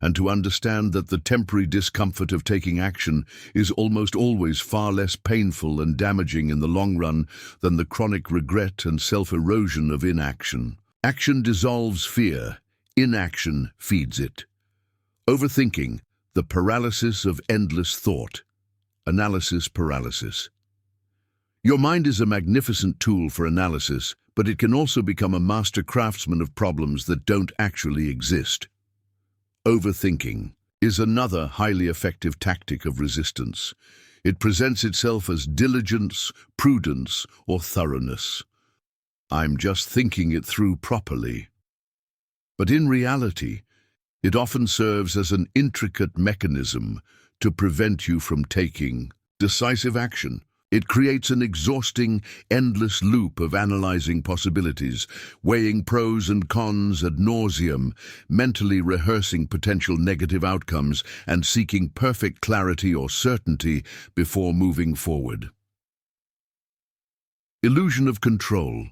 and to understand that the temporary discomfort of taking action is almost always far less painful and damaging in the long run than the chronic regret and self-erosion of inaction. Action dissolves fear, inaction feeds it. Overthinking, the paralysis of endless thought. Analysis paralysis. Your mind is a magnificent tool for analysis, but it can also become a master craftsman of problems that don't actually exist. Overthinking is another highly effective tactic of resistance. It presents itself as diligence, prudence, or thoroughness. I'm just thinking it through properly. But in reality, it often serves as an intricate mechanism to prevent you from taking decisive action. It creates an exhausting, endless loop of analyzing possibilities, weighing pros and cons ad nauseum, mentally rehearsing potential negative outcomes, and seeking perfect clarity or certainty before moving forward. Illusion of control.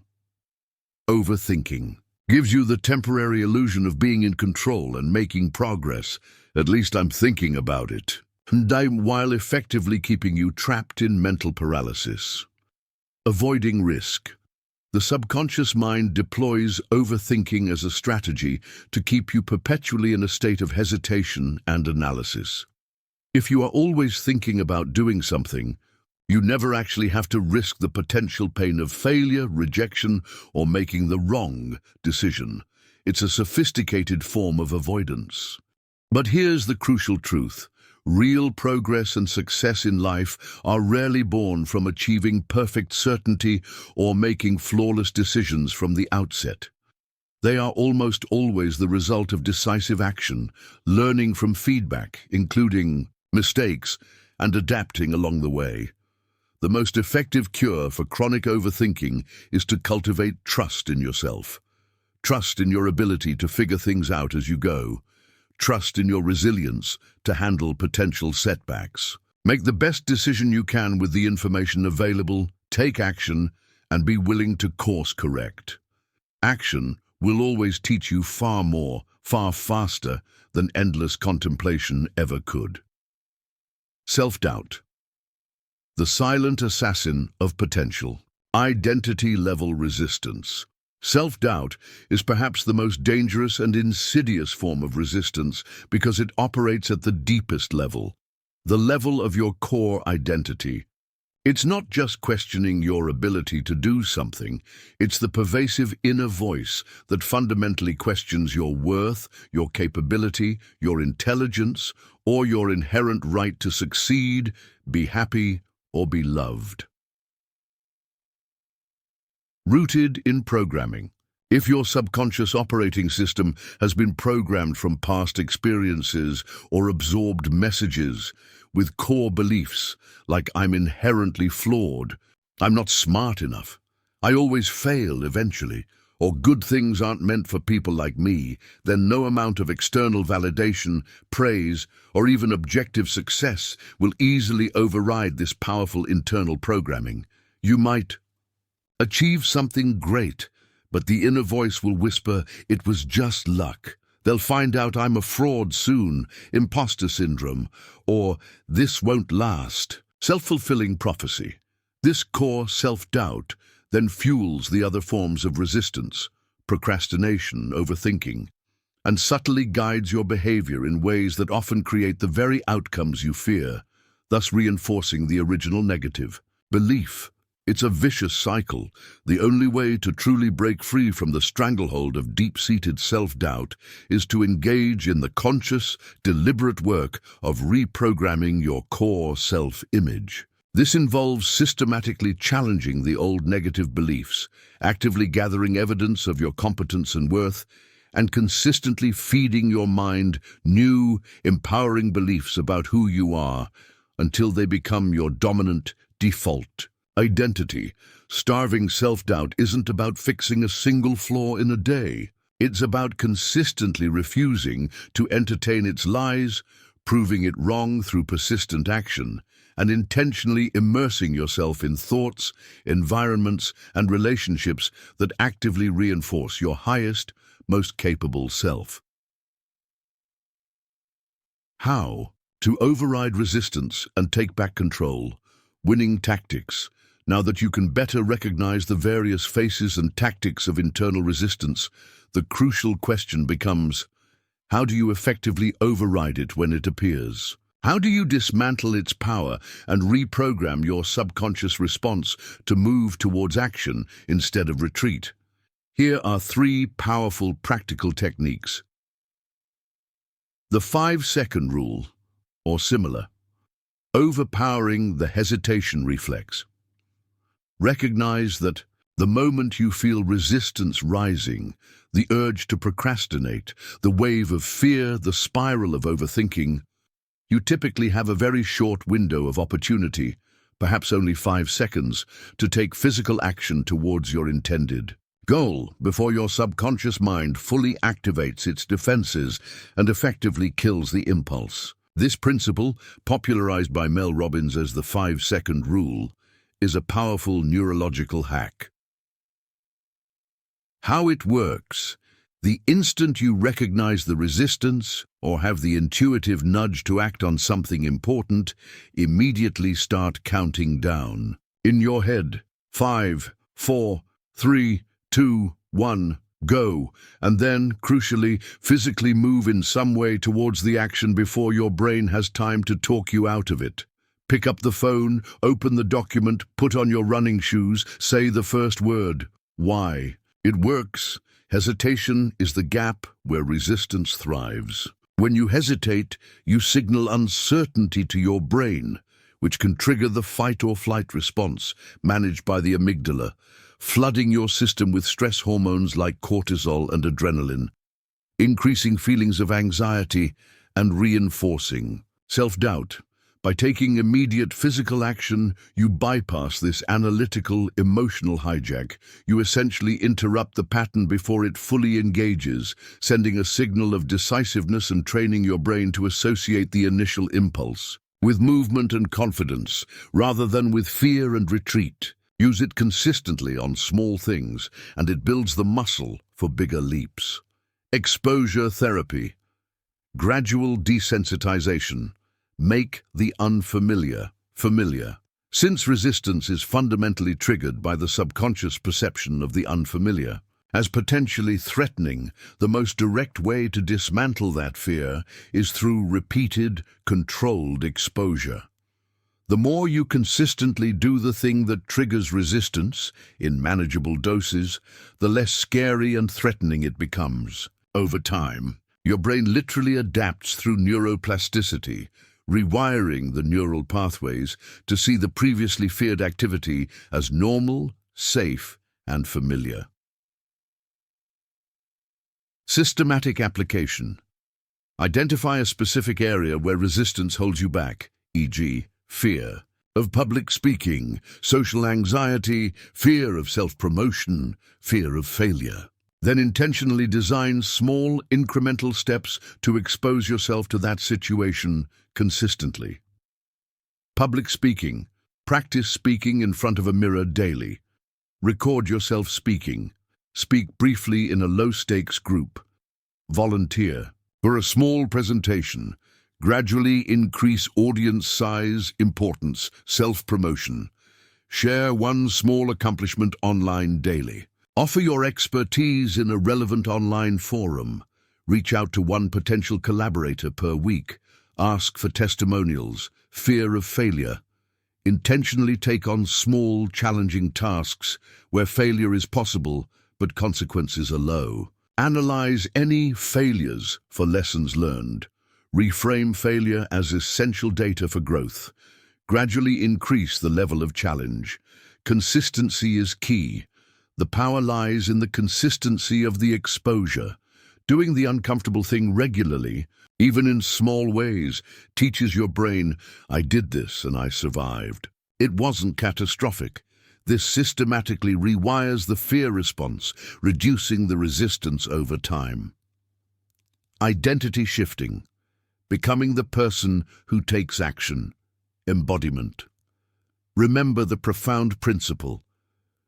Overthinking gives you the temporary illusion of being in control and making progress. At least I'm thinking about it. While effectively keeping you trapped in mental paralysis. Avoiding risk. The subconscious mind deploys overthinking as a strategy to keep you perpetually in a state of hesitation and analysis. If you are always thinking about doing something, you never actually have to risk the potential pain of failure, rejection, or making the wrong decision. It's a sophisticated form of avoidance. But here's the crucial truth. Real progress and success in life are rarely born from achieving perfect certainty or making flawless decisions from the outset. They are almost always the result of decisive action, learning from feedback, including mistakes, and adapting along the way. The most effective cure for chronic overthinking is to cultivate trust in yourself. Trust in your ability to figure things out as you go. Trust in your resilience to handle potential setbacks. Make the best decision you can with the information available, take action, and be willing to course correct. Action will always teach you far more, far faster than endless contemplation ever could. Self-doubt. The silent assassin of potential. Identity-level resistance. Self-doubt is perhaps the most dangerous and insidious form of resistance because it operates at the deepest level, the level of your core identity. It's not just questioning your ability to do something, it's the pervasive inner voice that fundamentally questions your worth, your capability, your intelligence, or your inherent right to succeed, be happy, or be loved. Rooted in programming. If your subconscious operating system has been programmed from past experiences or absorbed messages with core beliefs like I'm inherently flawed, I'm not smart enough, I always fail eventually, or good things aren't meant for people like me, then no amount of external validation, praise, or even objective success will easily override this powerful internal programming. You might achieve something great, but the inner voice will whisper, it was just luck. They'll find out I'm a fraud soon, imposter syndrome, or this won't last. Self-fulfilling prophecy. This core self-doubt then fuels the other forms of resistance, procrastination, overthinking, and subtly guides your behavior in ways that often create the very outcomes you fear, thus reinforcing the original negative belief. It's a vicious cycle. The only way to truly break free from the stranglehold of deep-seated self-doubt is to engage in the conscious, deliberate work of reprogramming your core self-image. This involves systematically challenging the old negative beliefs, actively gathering evidence of your competence and worth, and consistently feeding your mind new, empowering beliefs about who you are until they become your dominant, default identity. Starving self-doubt isn't about fixing a single flaw in a day. It's about consistently refusing to entertain its lies, proving it wrong through persistent action, and intentionally immersing yourself in thoughts, environments, and relationships that actively reinforce your highest, most capable self. How to override resistance and take back control. Winning tactics. Now that you can better recognize the various phases and tactics of internal resistance, the crucial question becomes, How do you effectively override it when it appears? How do you dismantle its power and reprogram your subconscious response to move towards action instead of retreat? Here are 3 powerful practical techniques. The 5-second rule, or similar. Overpowering the hesitation reflex. Recognize that the moment you feel resistance rising, the urge to procrastinate, the wave of fear, the spiral of overthinking, you typically have a very short window of opportunity, perhaps only 5 seconds, to take physical action towards your intended goal before your subconscious mind fully activates its defenses and effectively kills the impulse. This principle, popularized by Mel Robbins as the 5-second rule, is a powerful neurological hack. How it works. The instant you recognize the resistance or have the intuitive nudge to act on something important, immediately start counting down. In your head, 5, 4, 3, 2, 1, go, and then, crucially, physically move in some way towards the action before your brain has time to talk you out of it. Pick up the phone, open the document, put on your running shoes, say the first word. Why? It works. Hesitation is the gap where resistance thrives. When you hesitate, you signal uncertainty to your brain, which can trigger the fight or flight response, managed by the amygdala, flooding your system with stress hormones like cortisol and adrenaline, increasing feelings of anxiety and reinforcing self-doubt. By taking immediate physical action, you bypass this analytical, emotional hijack. You essentially interrupt the pattern before it fully engages, sending a signal of decisiveness and training your brain to associate the initial impulse with movement and confidence, rather than with fear and retreat. Use it consistently on small things, and it builds the muscle for bigger leaps. Exposure therapy. Gradual desensitization. Make the unfamiliar familiar. Since resistance is fundamentally triggered by the subconscious perception of the unfamiliar as potentially threatening, the most direct way to dismantle that fear is through repeated, controlled exposure. The more you consistently do the thing that triggers resistance, in manageable doses, the less scary and threatening it becomes. Over time, your brain literally adapts through neuroplasticity, rewiring the neural pathways to see the previously feared activity as normal, safe, and familiar. Systematic application. Identify a specific area where resistance holds you back, e.g., fear of public speaking, social anxiety, fear of self-promotion, fear of failure. Then intentionally design small, incremental steps to expose yourself to that situation consistently. Public speaking. Practice speaking in front of a mirror daily. Record yourself speaking. Speak briefly in a low-stakes group. Volunteer. For a small presentation, gradually increase audience size, importance, self-promotion. Share one small accomplishment online daily. Offer your expertise in a relevant online forum. Reach out to one potential collaborator per week. Ask for testimonials. Fear of failure. Intentionally take on small, challenging tasks where failure is possible but consequences are low. Analyze any failures for lessons learned. Reframe failure as essential data for growth. Gradually increase the level of challenge. Consistency is key. The power lies in the consistency of the exposure. Doing the uncomfortable thing regularly, even in small ways, teaches your brain, I did this and I survived. It wasn't catastrophic. This systematically rewires the fear response, reducing the resistance over time. Identity shifting. Becoming the person who takes action. Embodiment. Remember the profound principle.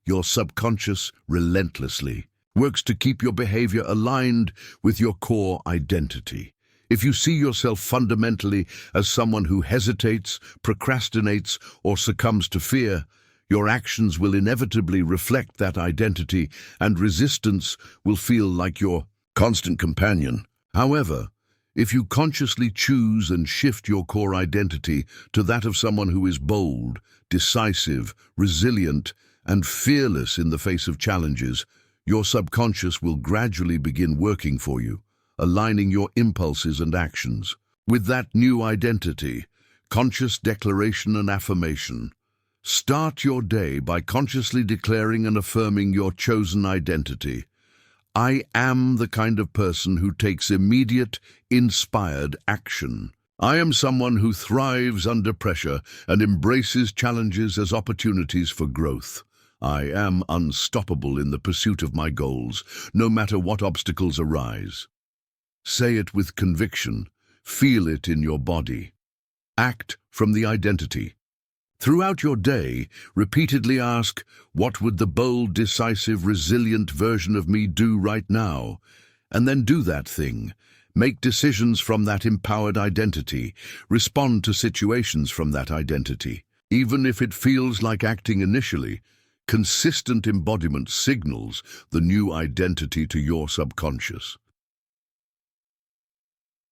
Your subconscious relentlessly works to keep your behavior aligned with your core identity. If you see yourself fundamentally as someone who hesitates, procrastinates, or succumbs to fear, your actions will inevitably reflect that identity, and resistance will feel like your constant companion. However, If you consciously choose and shift your core identity to that of someone who is bold, decisive, resilient, and fearless in the face of challenges, your subconscious will gradually begin working for you, aligning your impulses and actions. With that new identity, conscious declaration and affirmation, start your day by consciously declaring and affirming your chosen identity. I am the kind of person who takes immediate, inspired action. I am someone who thrives under pressure and embraces challenges as opportunities for growth. I am unstoppable in the pursuit of my goals, no matter what obstacles arise. Say it with conviction. Feel it in your body. Act from the identity. Throughout your day, repeatedly ask, what would the bold, decisive, resilient version of me do right now? And then do that thing. Make decisions from that empowered identity. Respond to situations from that identity. Even if it feels like acting initially, consistent embodiment signals the new identity to your subconscious.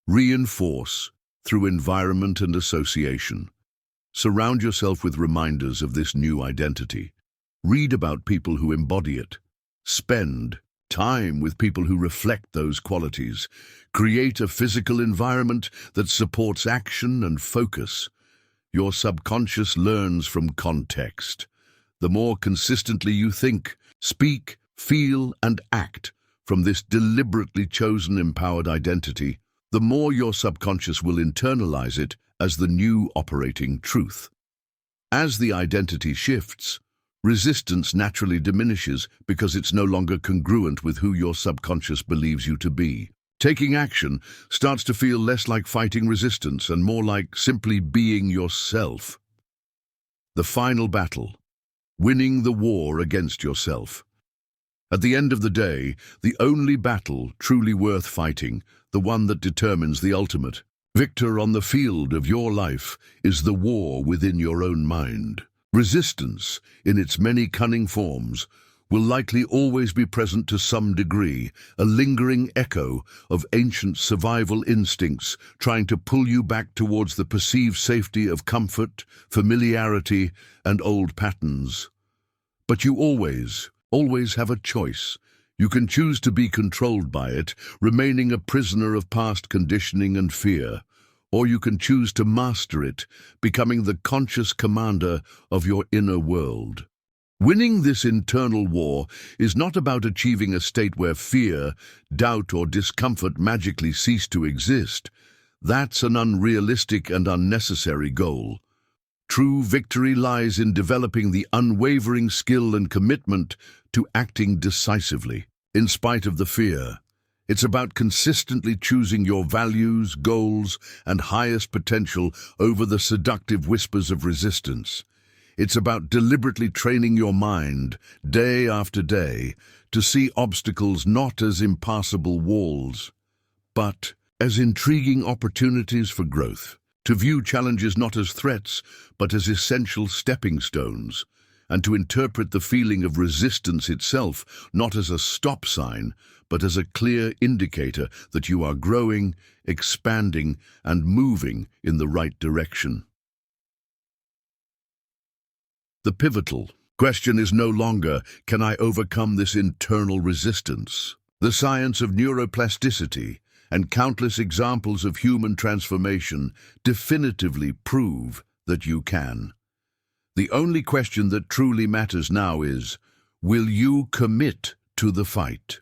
Reinforce through environment and association. Surround yourself with reminders of this new identity. Read about people who embody it. Spend time with people who reflect those qualities. Create a physical environment that supports action and focus. Your subconscious learns from context. The more consistently you think, speak, feel, and act from this deliberately chosen empowered identity, the more your subconscious will internalize it as the new operating truth. As the identity shifts, resistance naturally diminishes because it's no longer congruent with who your subconscious believes you to be. Taking action starts to feel less like fighting resistance and more like simply being yourself. The final battle. Winning the war against yourself. At the end of the day, the only battle truly worth fighting, the one that determines the ultimate victor on the field of your life, is the war within your own mind. Resistance, in its many cunning forms, will likely always be present to some degree, a lingering echo of ancient survival instincts trying to pull you back towards the perceived safety of comfort, familiarity, and old patterns. But you always have a choice. You can choose to be controlled by it, remaining a prisoner of past conditioning and fear, or you can choose to master it, becoming the conscious commander of your inner world. Winning this internal war is not about achieving a state where fear, doubt, or discomfort magically cease to exist. That's an unrealistic and unnecessary goal. True victory lies in developing the unwavering skill and commitment to acting decisively, in spite of the fear. It's about consistently choosing your values, goals, and highest potential over the seductive whispers of resistance. It's about deliberately training your mind, day after day, to see obstacles not as impassable walls, but as intriguing opportunities for growth. To view challenges not as threats, but as essential stepping stones, and to interpret the feeling of resistance itself not as a stop sign, but as a clear indicator that you are growing, expanding, and moving in the right direction. The pivotal question is no longer, can I overcome this internal resistance? The science of neuroplasticity and countless examples of human transformation definitively prove that you can. The only question that truly matters now is, will you commit to the fight?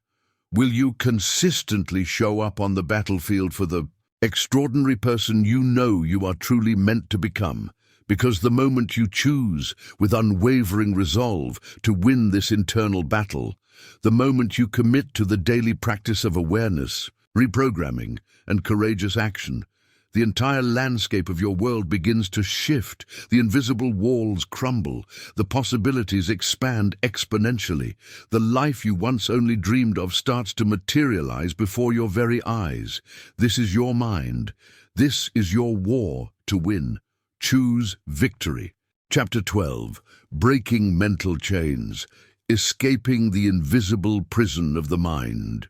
Will you consistently show up on the battlefield for the extraordinary person you know you are truly meant to become? Because the moment you choose, with unwavering resolve, to win this internal battle, the moment you commit to the daily practice of awareness, reprogramming, and courageous action, the entire landscape of your world begins to shift, the invisible walls crumble, the possibilities expand exponentially. The life you once only dreamed of starts to materialize before your very eyes. This is your mind. This is your war to win. Choose victory. Chapter 12. Breaking Mental Chains. Escaping the Invisible Prison of the Mind.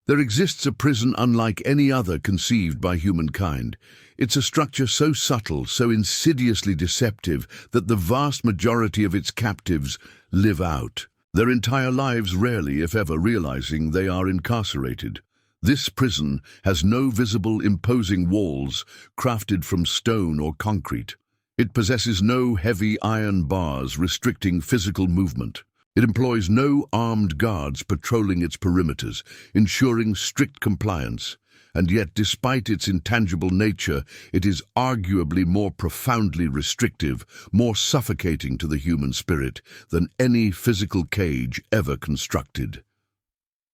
There exists a prison unlike any other conceived by humankind. It's a structure so subtle, so insidiously deceptive, that the vast majority of its captives live out their entire lives, rarely, if ever, realizing they are incarcerated. This prison has no visible, imposing walls crafted from stone or concrete. It possesses no heavy iron bars restricting physical movement. It employs no armed guards patrolling its perimeters, ensuring strict compliance. And yet, despite its intangible nature, it is arguably more profoundly restrictive, more suffocating to the human spirit than any physical cage ever constructed.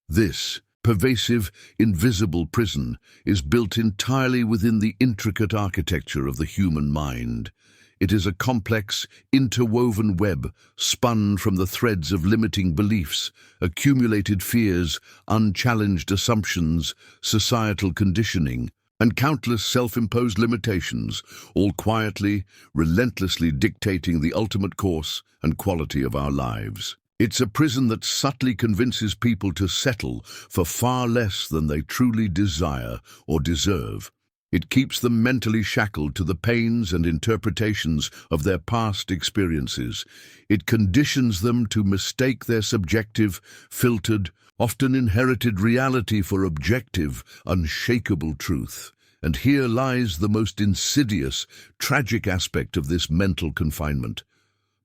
This pervasive, invisible prison is built entirely within the intricate architecture of the human mind. It is a complex, interwoven web spun from the threads of limiting beliefs, accumulated fears, unchallenged assumptions, societal conditioning, and countless self-imposed limitations, all quietly, relentlessly dictating the ultimate course and quality of our lives. It's a prison that subtly convinces people to settle for far less than they truly desire or deserve. It keeps them mentally shackled to the pains and interpretations of their past experiences. It conditions them to mistake their subjective, filtered, often inherited reality for objective, unshakable truth. And here lies the most insidious, tragic aspect of this mental confinement.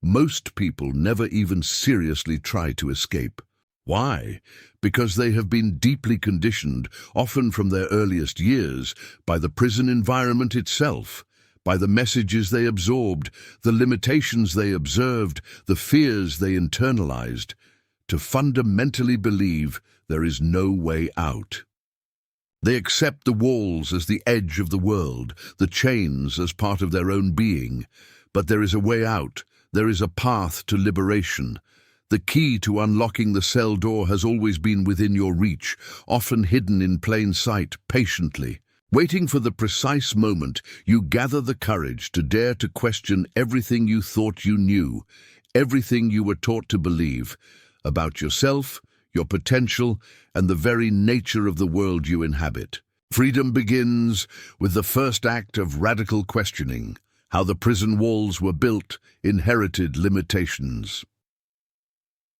Most people never even seriously try to escape. Why? Because they have been deeply conditioned, often from their earliest years, by the prison environment itself, by the messages they absorbed, the limitations they observed, the fears they internalized, to fundamentally believe there is no way out. They accept the walls as the edge of the world, the chains as part of their own being. But there is a way out. There is a path to liberation. The key to unlocking the cell door has always been within your reach, often hidden in plain sight, patiently. Waiting for the precise moment, you gather the courage to dare to question everything you thought you knew, everything you were taught to believe, about yourself, your potential, and the very nature of the world you inhabit. Freedom begins with the first act of radical questioning, how the prison walls were built, inherited limitations.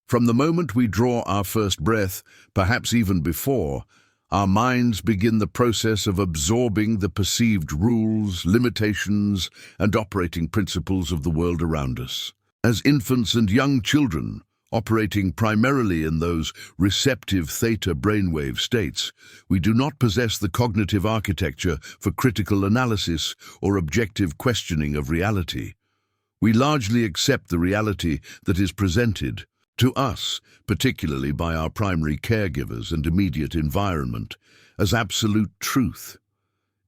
From the moment we draw our first breath, perhaps even before, our minds begin the process of absorbing the perceived rules, limitations, and operating principles of the world around us. As infants and young children, operating primarily in those receptive theta brainwave states, we do not possess the cognitive architecture for critical analysis or objective questioning of reality. We largely accept the reality that is presented to us, particularly by our primary caregivers and immediate environment, as absolute truth.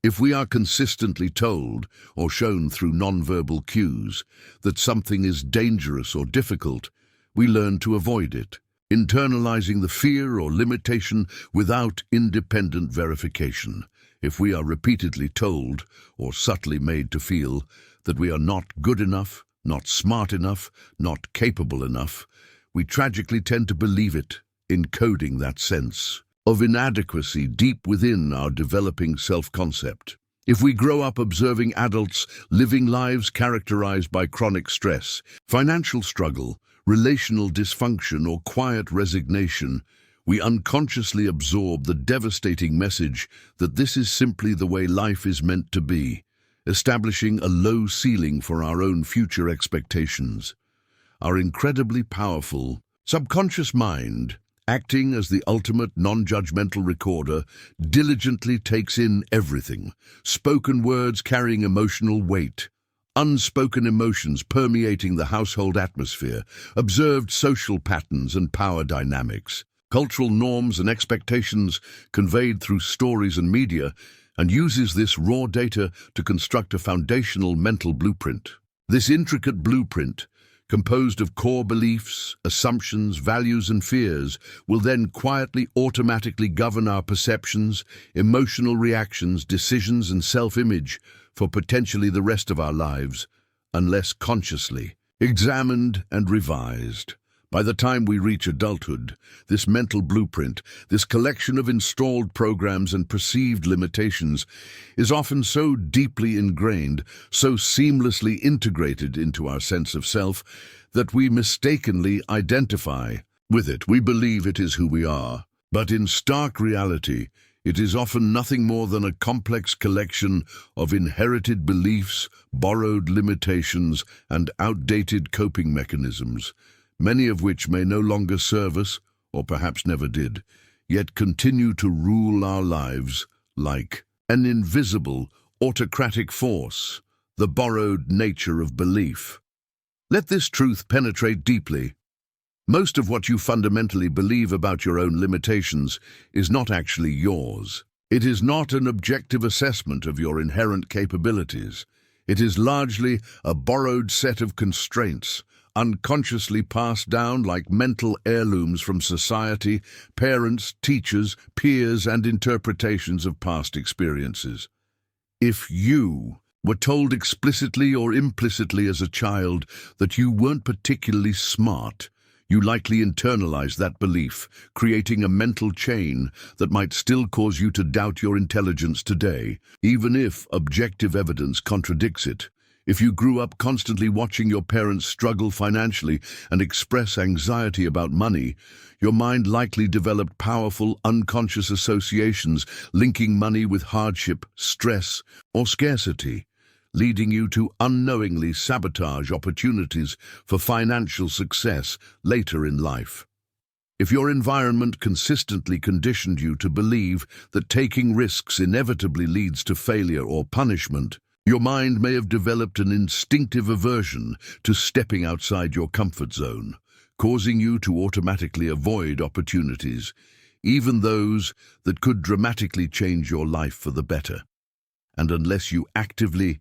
If we are consistently told, or shown through nonverbal cues, that something is dangerous or difficult, we learn to avoid it, internalizing the fear or limitation without independent verification. If we are repeatedly told, or subtly made to feel, that we are not good enough, not smart enough, not capable enough, we tragically tend to believe it, encoding that sense of inadequacy deep within our developing self-concept. If we grow up observing adults living lives characterized by chronic stress, financial struggle, relational dysfunction, or quiet resignation, we unconsciously absorb the devastating message that this is simply the way life is meant to be, establishing a low ceiling for our own future expectations. Our incredibly powerful subconscious mind, acting as the ultimate non-judgmental recorder, diligently takes in everything, spoken words carrying emotional weight, unspoken emotions permeating the household atmosphere, observed social patterns and power dynamics, cultural norms and expectations conveyed through stories and media, and uses this raw data to construct a foundational mental blueprint. This intricate blueprint, composed of core beliefs, assumptions, values, and fears, will then quietly, automatically govern our perceptions, emotional reactions, decisions, and self-image for potentially the rest of our lives, unless consciously examined and revised. By the time we reach adulthood, this mental blueprint, this collection of installed programs and perceived limitations, is often so deeply ingrained, so seamlessly integrated into our sense of self, that we mistakenly identify with it. We believe it is who we are, but in stark reality, it is often nothing more than a complex collection of inherited beliefs, borrowed limitations, and outdated coping mechanisms, many of which may no longer serve us, or perhaps never did, yet continue to rule our lives like an invisible, autocratic force, the borrowed nature of belief. Let this truth penetrate deeply. Most of what you fundamentally believe about your own limitations is not actually yours. It is not an objective assessment of your inherent capabilities. It is largely a borrowed set of constraints, unconsciously passed down like mental heirlooms from society, parents, teachers, peers, and interpretations of past experiences. If you were told explicitly or implicitly as a child that you weren't particularly smart, you likely internalize that belief, creating a mental chain that might still cause you to doubt your intelligence today, even if objective evidence contradicts it. If you grew up constantly watching your parents struggle financially and express anxiety about money, your mind likely developed powerful unconscious associations linking money with hardship, stress, or scarcity, leading you to unknowingly sabotage opportunities for financial success later in life. If your environment consistently conditioned you to believe that taking risks inevitably leads to failure or punishment, your mind may have developed an instinctive aversion to stepping outside your comfort zone, causing you to automatically avoid opportunities, even those that could dramatically change your life for the better. And unless you actively,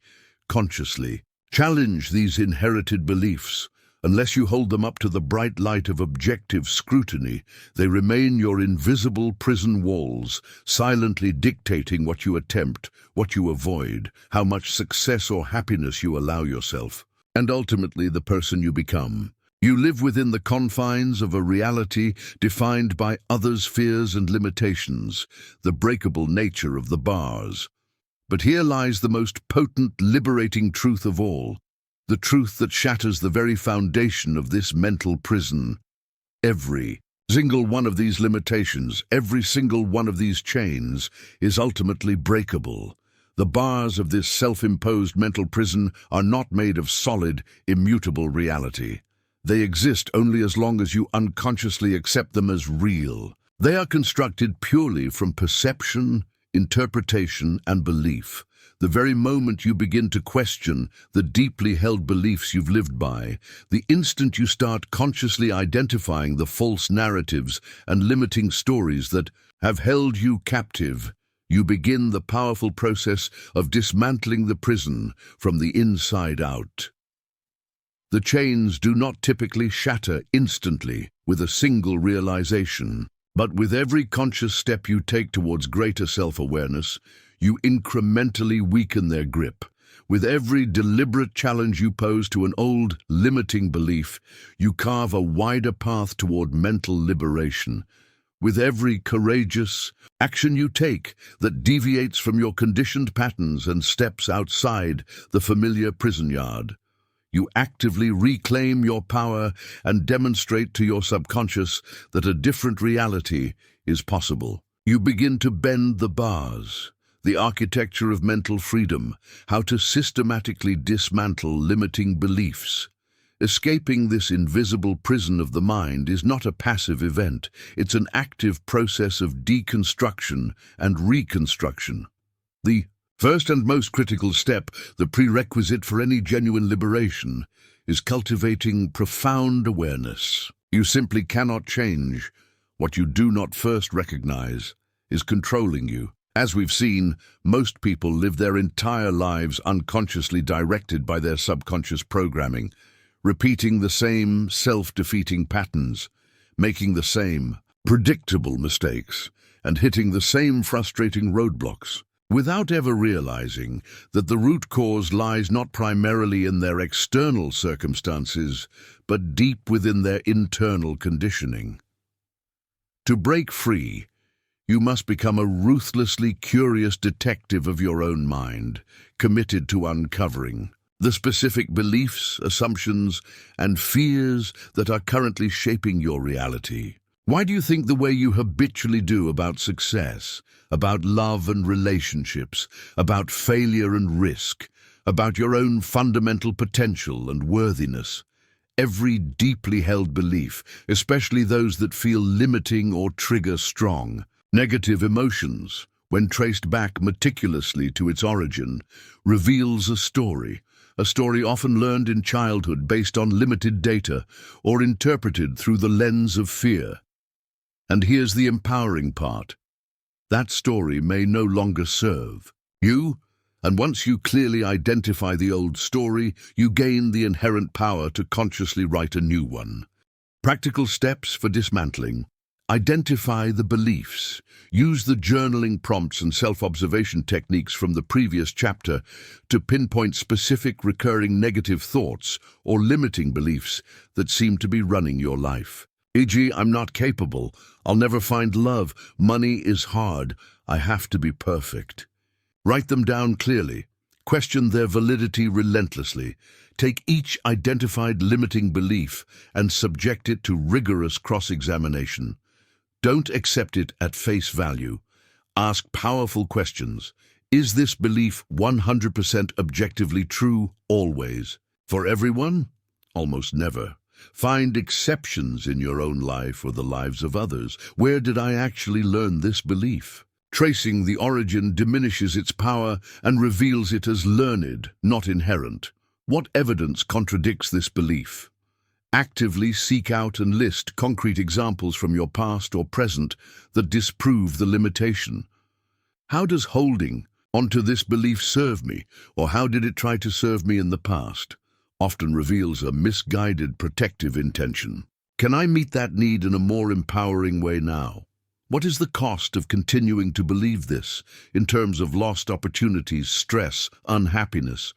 consciously challenge these inherited beliefs, unless you hold them up to the bright light of objective scrutiny, they remain your invisible prison walls, silently dictating what you attempt, what you avoid, how much success or happiness you allow yourself, and ultimately the person you become. You live within the confines of a reality defined by others' fears and limitations, the breakable nature of the bars. But here lies the most potent, liberating truth of all, the truth that shatters the very foundation of this mental prison. Every single one of these limitations, every single one of these chains, is ultimately breakable. The bars of this self-imposed mental prison are not made of solid, immutable reality. They exist only as long as you unconsciously accept them as real. They are constructed purely from perception, interpretation, and belief. The very moment you begin to question the deeply held beliefs you've lived by, the instant you start consciously identifying the false narratives and limiting stories that have held you captive, you begin the powerful process of dismantling the prison from the inside out. The chains do not typically shatter instantly with a single realization. But with every conscious step you take towards greater self-awareness, you incrementally weaken their grip. With every deliberate challenge you pose to an old, limiting belief, you carve a wider path toward mental liberation. With every courageous action you take that deviates from your conditioned patterns and steps outside the familiar prison yard, you actively reclaim your power and demonstrate to your subconscious that a different reality is possible. You begin to bend the bars, the architecture of mental freedom, how to systematically dismantle limiting beliefs. Escaping this invisible prison of the mind is not a passive event. It's an active process of deconstruction and reconstruction. The first and most critical step, the prerequisite for any genuine liberation, is cultivating profound awareness. You simply cannot change what you do not first recognize is controlling you. As we've seen, most people live their entire lives unconsciously directed by their subconscious programming, repeating the same self-defeating patterns, making the same predictable mistakes, and hitting the same frustrating roadblocks. without ever realizing that the root cause lies not primarily in their external circumstances, but deep within their internal conditioning. To break free, you must become a ruthlessly curious detective of your own mind, committed to uncovering the specific beliefs, assumptions, and fears that are currently shaping your reality. Why do you think the way you habitually do about success, about love and relationships, about failure and risk, about your own fundamental potential and worthiness? Every deeply held belief, especially those that feel limiting or trigger strong, negative emotions, when traced back meticulously to its origin, reveals a story often learned in childhood based on limited data or interpreted through the lens of fear. And here's the empowering part. That story may no longer serve you, and once you clearly identify the old story, you gain the inherent power to consciously write a new one. Practical steps for dismantling. Identify the beliefs. Use the journaling prompts and self-observation techniques from the previous chapter to pinpoint specific recurring negative thoughts or limiting beliefs that seem to be running your life. E.g., I'm not capable, I'll never find love, money is hard, I have to be perfect. Write them down clearly. Question their validity relentlessly. Take each identified limiting belief and subject it to rigorous cross-examination. Don't accept it at face value. Ask powerful questions. Is this belief 100% objectively true always? For everyone? Almost never. Find exceptions in your own life or the lives of others. Where did I actually learn this belief? Tracing the origin diminishes its power and reveals it as learned, not inherent. What evidence contradicts this belief? Actively seek out and list concrete examples from your past or present that disprove the limitation. How does holding onto this belief serve me, or how did it try to serve me in the past? Often reveals a misguided protective intention. Can I meet that need in a more empowering way now? What is the cost of continuing to believe this in terms of lost opportunities, stress, unhappiness?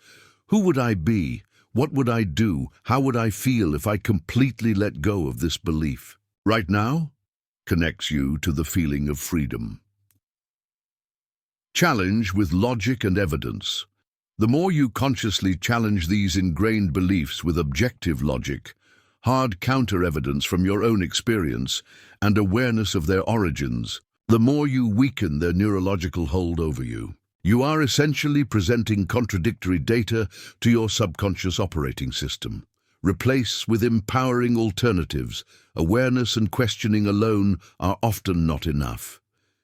Who would I be? What would I do? How would I feel if I completely let go of this belief? Right now, connects you to the feeling of freedom. Challenge with logic and evidence. The more you consciously challenge these ingrained beliefs with objective logic, hard counter-evidence from your own experience, and awareness of their origins, the more you weaken their neurological hold over you. You are essentially presenting contradictory data to your subconscious operating system. Replace with empowering alternatives. Awareness and questioning alone are often not enough.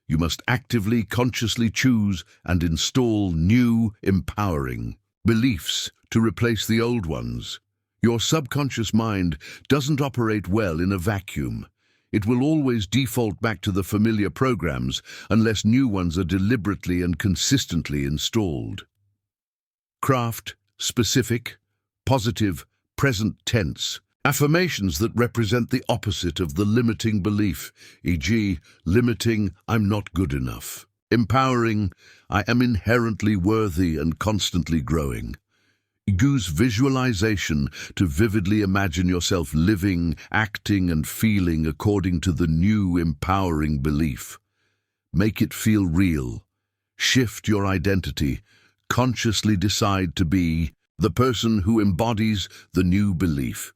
You must actively, consciously choose and install new, empowering beliefs to replace the old ones. Your subconscious mind doesn't operate well in a vacuum. It will always default back to the familiar programs unless new ones are deliberately and consistently installed. Craft specific, positive, present tense affirmations that represent the opposite of the limiting belief, e.g., limiting, I'm not good enough. Empowering, I am inherently worthy and constantly growing. Use visualization to vividly imagine yourself living, acting, and feeling according to the new, empowering belief. Make it feel real. Shift your identity. Consciously decide to be the person who embodies the new belief.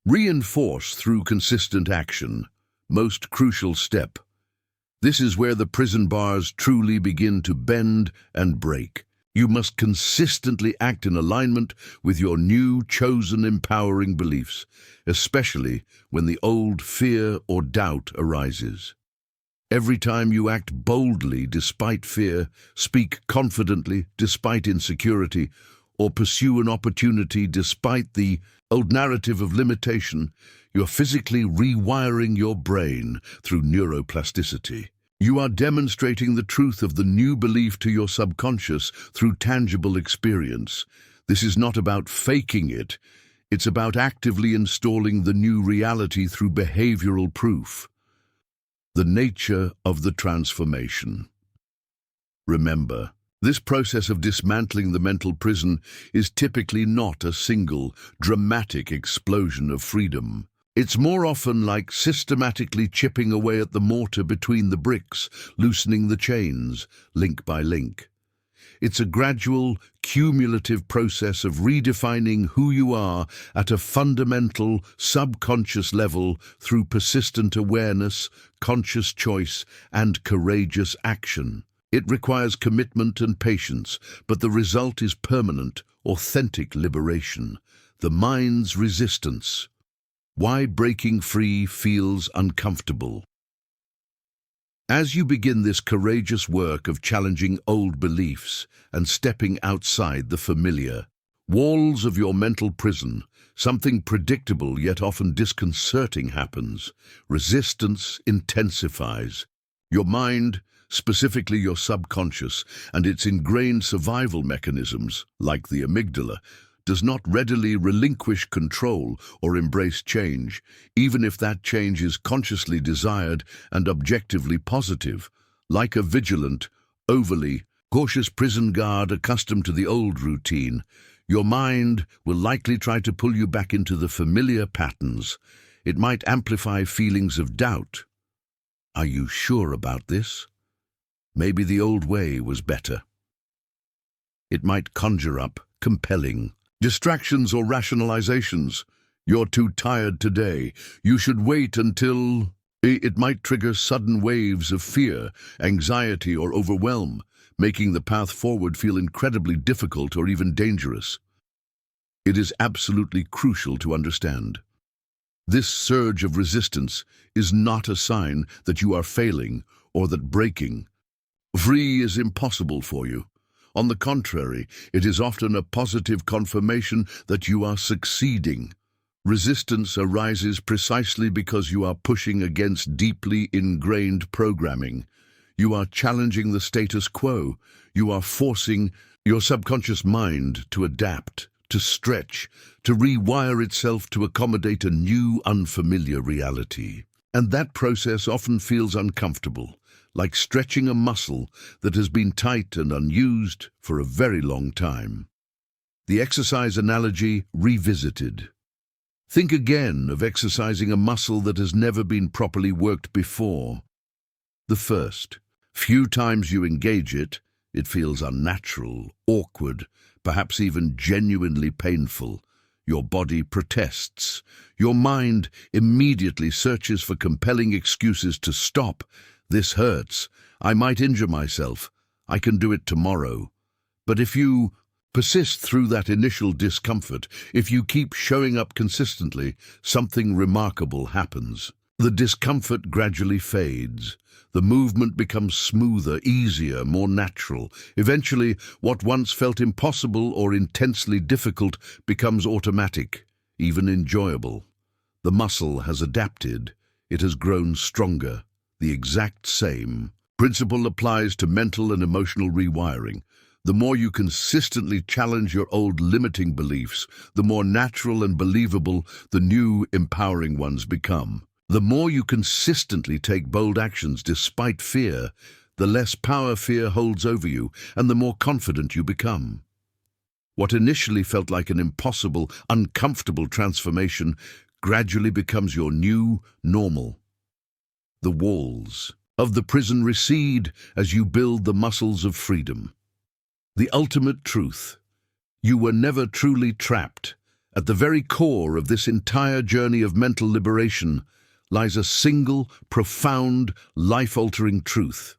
Reinforce through consistent action. Most crucial step. This is where the prison bars truly begin to bend and break. You must consistently act in alignment with your new, chosen, empowering beliefs, especially when the old fear or doubt arises. Every time you act boldly despite fear, speak confidently despite insecurity, or pursue an opportunity despite the old narrative of limitation, you're physically rewiring your brain through neuroplasticity. You are demonstrating the truth of the new belief to your subconscious through tangible experience. This is not about faking it. It's about actively installing the new reality through behavioral proof. The nature of the transformation. Remember, This process of dismantling the mental prison is typically not a single, dramatic explosion of freedom. It's more often like systematically chipping away at the mortar between the bricks, loosening the chains, link by link. It's a gradual, cumulative process of redefining who you are at a fundamental, subconscious level through persistent awareness, conscious choice, and courageous action. It requires commitment and patience, but the result is permanent, authentic liberation. The mind's resistance. Why breaking free feels uncomfortable. As you begin this courageous work of challenging old beliefs and stepping outside the familiar walls of your mental prison, something predictable yet often disconcerting happens. Resistance intensifies. Your mind, specifically your subconscious, and its ingrained survival mechanisms, like the amygdala, does not readily relinquish control or embrace change, even if that change is consciously desired and objectively positive. Like a vigilant, overly cautious prison guard accustomed to the old routine, your mind will likely try to pull you back into the familiar patterns. It might amplify feelings of doubt. Are you sure about this? Maybe the old way was better. It might conjure up compelling distractions or rationalizations. You're too tired today. You should wait until... It might trigger sudden waves of fear, anxiety, or overwhelm, making the path forward feel incredibly difficult or even dangerous. It is absolutely crucial to understand. This surge of resistance is not a sign that you are failing or that breaking free is impossible for you. On the contrary, it is often a positive confirmation that you are succeeding. Resistance arises precisely because you are pushing against deeply ingrained programming. You are challenging the status quo. You are forcing your subconscious mind to adapt, to stretch, to rewire itself to accommodate a new, unfamiliar reality. And that process often feels uncomfortable, like stretching a muscle that has been tight and unused for a very long time. The exercise analogy revisited. Think again of exercising a muscle that has never been properly worked before. The first few times you engage it, it feels unnatural, awkward, perhaps even genuinely painful. Your body protests. Your mind immediately searches for compelling excuses to stop. This hurts. I might injure myself. I can do it tomorrow. But if you persist through that initial discomfort, if you keep showing up consistently, something remarkable happens. The discomfort gradually fades. The movement becomes smoother, easier, more natural. Eventually, what once felt impossible or intensely difficult becomes automatic, even enjoyable. The muscle has adapted. It has grown stronger. The exact same principle applies to mental and emotional rewiring. The more you consistently challenge your old limiting beliefs, the more natural and believable the new empowering ones become. The more you consistently take bold actions despite fear, the less power fear holds over you, and the more confident you become. What initially felt like an impossible, uncomfortable transformation gradually becomes your new normal. The walls of the prison recede as you build the muscles of freedom. The ultimate truth: you were never truly trapped. At the very core of this entire journey of mental liberation lies a single, profound, life-altering truth.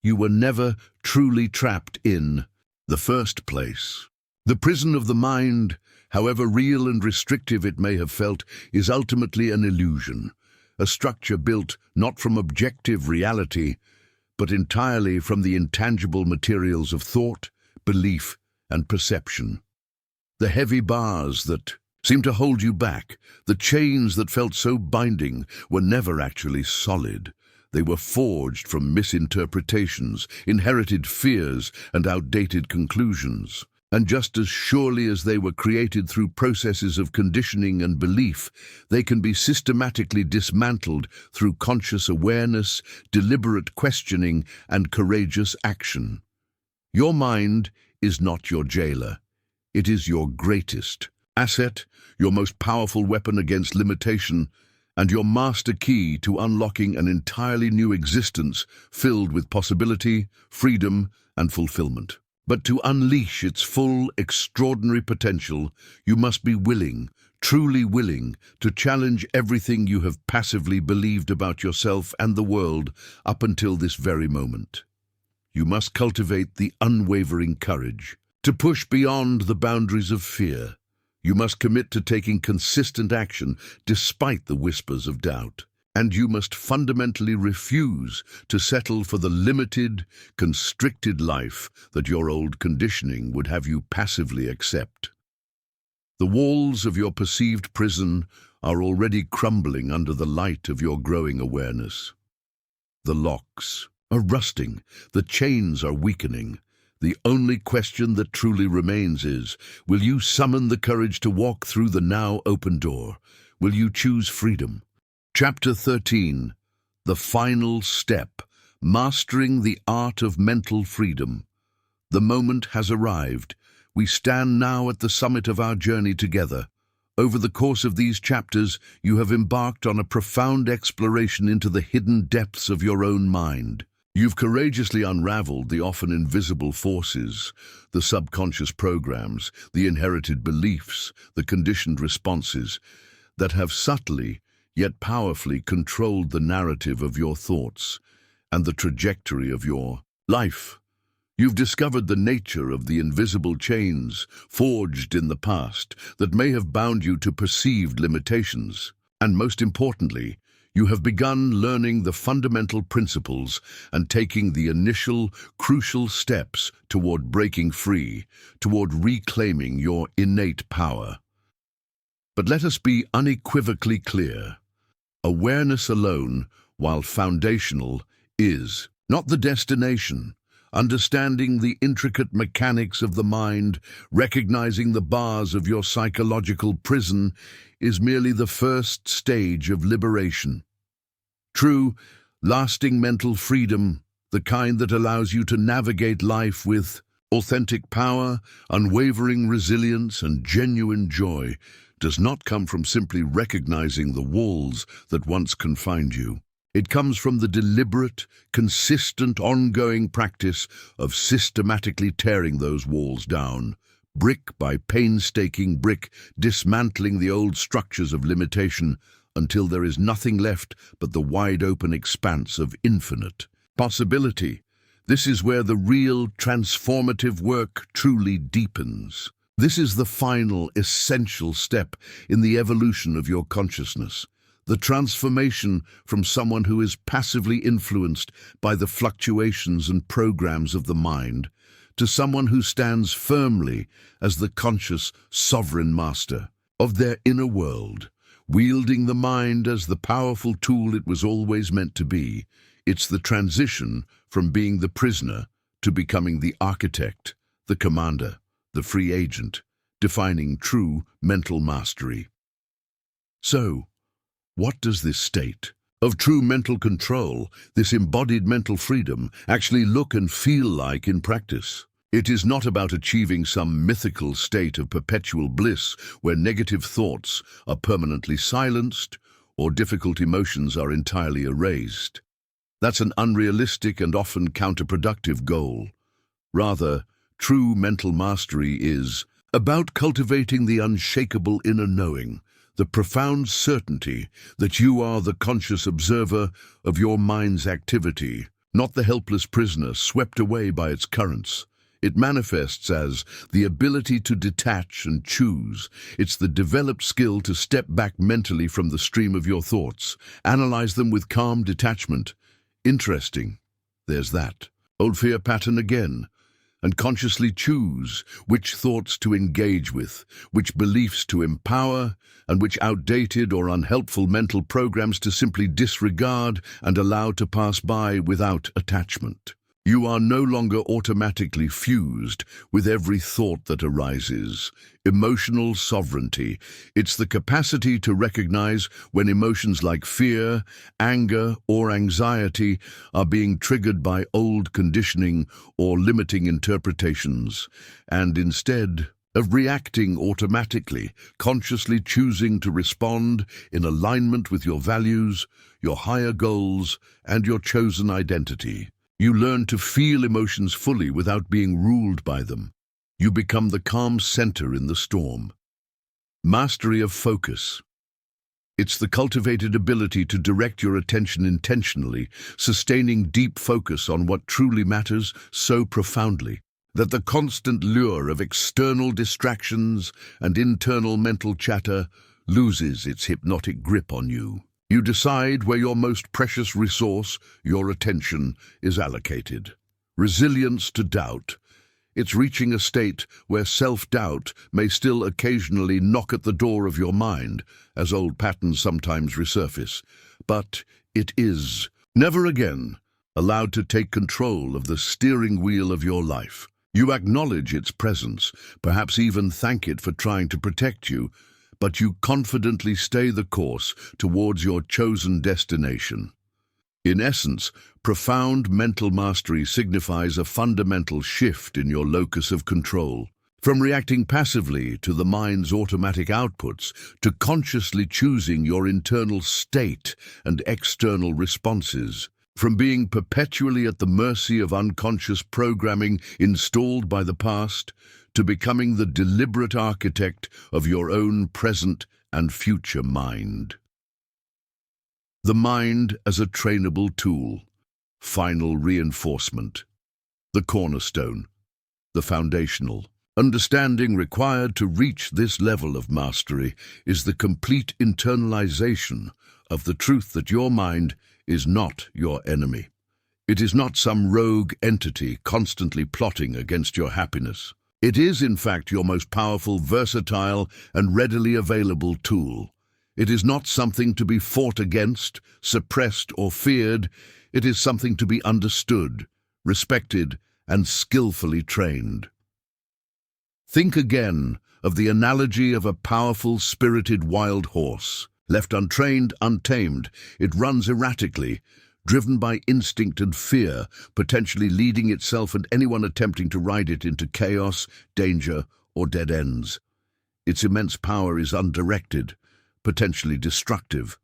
You were never truly trapped in the first place. The prison of the mind, however real and restrictive it may have felt, is ultimately an illusion, a structure built not from objective reality, but entirely from the intangible materials of thought, belief, and perception. The heavy bars that seemed to hold you back, the chains that felt so binding, were never actually solid. They were forged from misinterpretations, inherited fears, and outdated conclusions. And just as surely as they were created through processes of conditioning and belief, they can be systematically dismantled through conscious awareness, deliberate questioning, and courageous action. Your mind is not your jailer. It is your greatest asset, your most powerful weapon against limitation, and your master key to unlocking an entirely new existence filled with possibility, freedom, and fulfillment. But to unleash its full, extraordinary potential, you must be willing, truly willing, to challenge everything you have passively believed about yourself and the world up until this very moment. You must cultivate the unwavering courage to push beyond the boundaries of fear. You must commit to taking consistent action despite the whispers of doubt. And you must fundamentally refuse to settle for the limited, constricted life that your old conditioning would have you passively accept. The walls of your perceived prison are already crumbling under the light of your growing awareness. The locks are rusting, the chains are weakening. The only question that truly remains is, will you summon the courage to walk through the now open door? Will you choose freedom? Chapter 13. The Final Step. Mastering the Art of Mental Freedom. The moment has arrived. We stand now at the summit of our journey together. Over the course of these chapters, you have embarked on a profound exploration into the hidden depths of your own mind. You've courageously unraveled the often invisible forces, the subconscious programs, the inherited beliefs, the conditioned responses that have subtly yet powerfully controlled the narrative of your thoughts and the trajectory of your life. You've discovered the nature of the invisible chains forged in the past that may have bound you to perceived limitations. And most importantly, you have begun learning the fundamental principles and taking the initial, crucial steps toward breaking free, toward reclaiming your innate power. But let us be unequivocally clear. Awareness alone, while foundational, is not the destination. Understanding the intricate mechanics of the mind, recognizing the bars of your psychological prison, is merely the first stage of liberation. True, lasting mental freedom, the kind that allows you to navigate life with authentic power, unwavering resilience, and genuine joy, does not come from simply recognizing the walls that once confined you. It comes from the deliberate, consistent, ongoing practice of systematically tearing those walls down, brick by painstaking brick, dismantling the old structures of limitation until there is nothing left but the wide-open expanse of infinite possibility. This is where the real transformative work truly deepens. This is the final, essential step in the evolution of your consciousness. The transformation from someone who is passively influenced by the fluctuations and programs of the mind to someone who stands firmly as the conscious, sovereign master of their inner world, wielding the mind as the powerful tool it was always meant to be. It's the transition from being the prisoner to becoming the architect, the commander, the free agent, defining true mental mastery. So, what does this state of true mental control, this embodied mental freedom, actually look and feel like in practice? It is not about achieving some mythical state of perpetual bliss where negative thoughts are permanently silenced or difficult emotions are entirely erased. That's an unrealistic and often counterproductive goal. Rather, true mental mastery is about cultivating the unshakable inner knowing, the profound certainty that you are the conscious observer of your mind's activity, not the helpless prisoner swept away by its currents. It manifests as the ability to detach and choose. It's the developed skill to step back mentally from the stream of your thoughts, analyze them with calm detachment. Interesting. There's that old fear pattern again. And consciously choose which thoughts to engage with, which beliefs to empower, and which outdated or unhelpful mental programs to simply disregard and allow to pass by without attachment. You are no longer automatically fused with every thought that arises. Emotional sovereignty. It's the capacity to recognize when emotions like fear, anger, or anxiety are being triggered by old conditioning or limiting interpretations, and instead of reacting automatically, consciously choosing to respond in alignment with your values, your higher goals, and your chosen identity. You learn to feel emotions fully without being ruled by them. You become the calm center in the storm. Mastery of focus. It's the cultivated ability to direct your attention intentionally, sustaining deep focus on what truly matters so profoundly that the constant lure of external distractions and internal mental chatter loses its hypnotic grip on you. You decide where your most precious resource, your attention, is allocated. Resilience to doubt. It's reaching a state where self-doubt may still occasionally knock at the door of your mind, as old patterns sometimes resurface. But it is, never again, allowed to take control of the steering wheel of your life. You acknowledge its presence, perhaps even thank it for trying to protect you, but you confidently stay the course towards your chosen destination. In essence, profound mental mastery signifies a fundamental shift in your locus of control. From reacting passively to the mind's automatic outputs, to consciously choosing your internal state and external responses. From being perpetually at the mercy of unconscious programming installed by the past, to becoming the deliberate architect of your own present and future mind. The mind as a trainable tool. Final reinforcement. The cornerstone. The foundational. Understanding required to reach this level of mastery is the complete internalization of the truth that your mind is not your enemy. It is not some rogue entity constantly plotting against your happiness. It is, in fact, your most powerful, versatile, and readily available tool. It is not something to be fought against, suppressed, or feared. It is something to be understood, respected, and skillfully trained. Think again of the analogy of a powerful, spirited wild horse. Left untrained, untamed, it runs erratically, driven by instinct and fear, potentially leading itself and anyone attempting to ride it into chaos, danger, or dead ends. Its immense power is undirected, potentially destructive.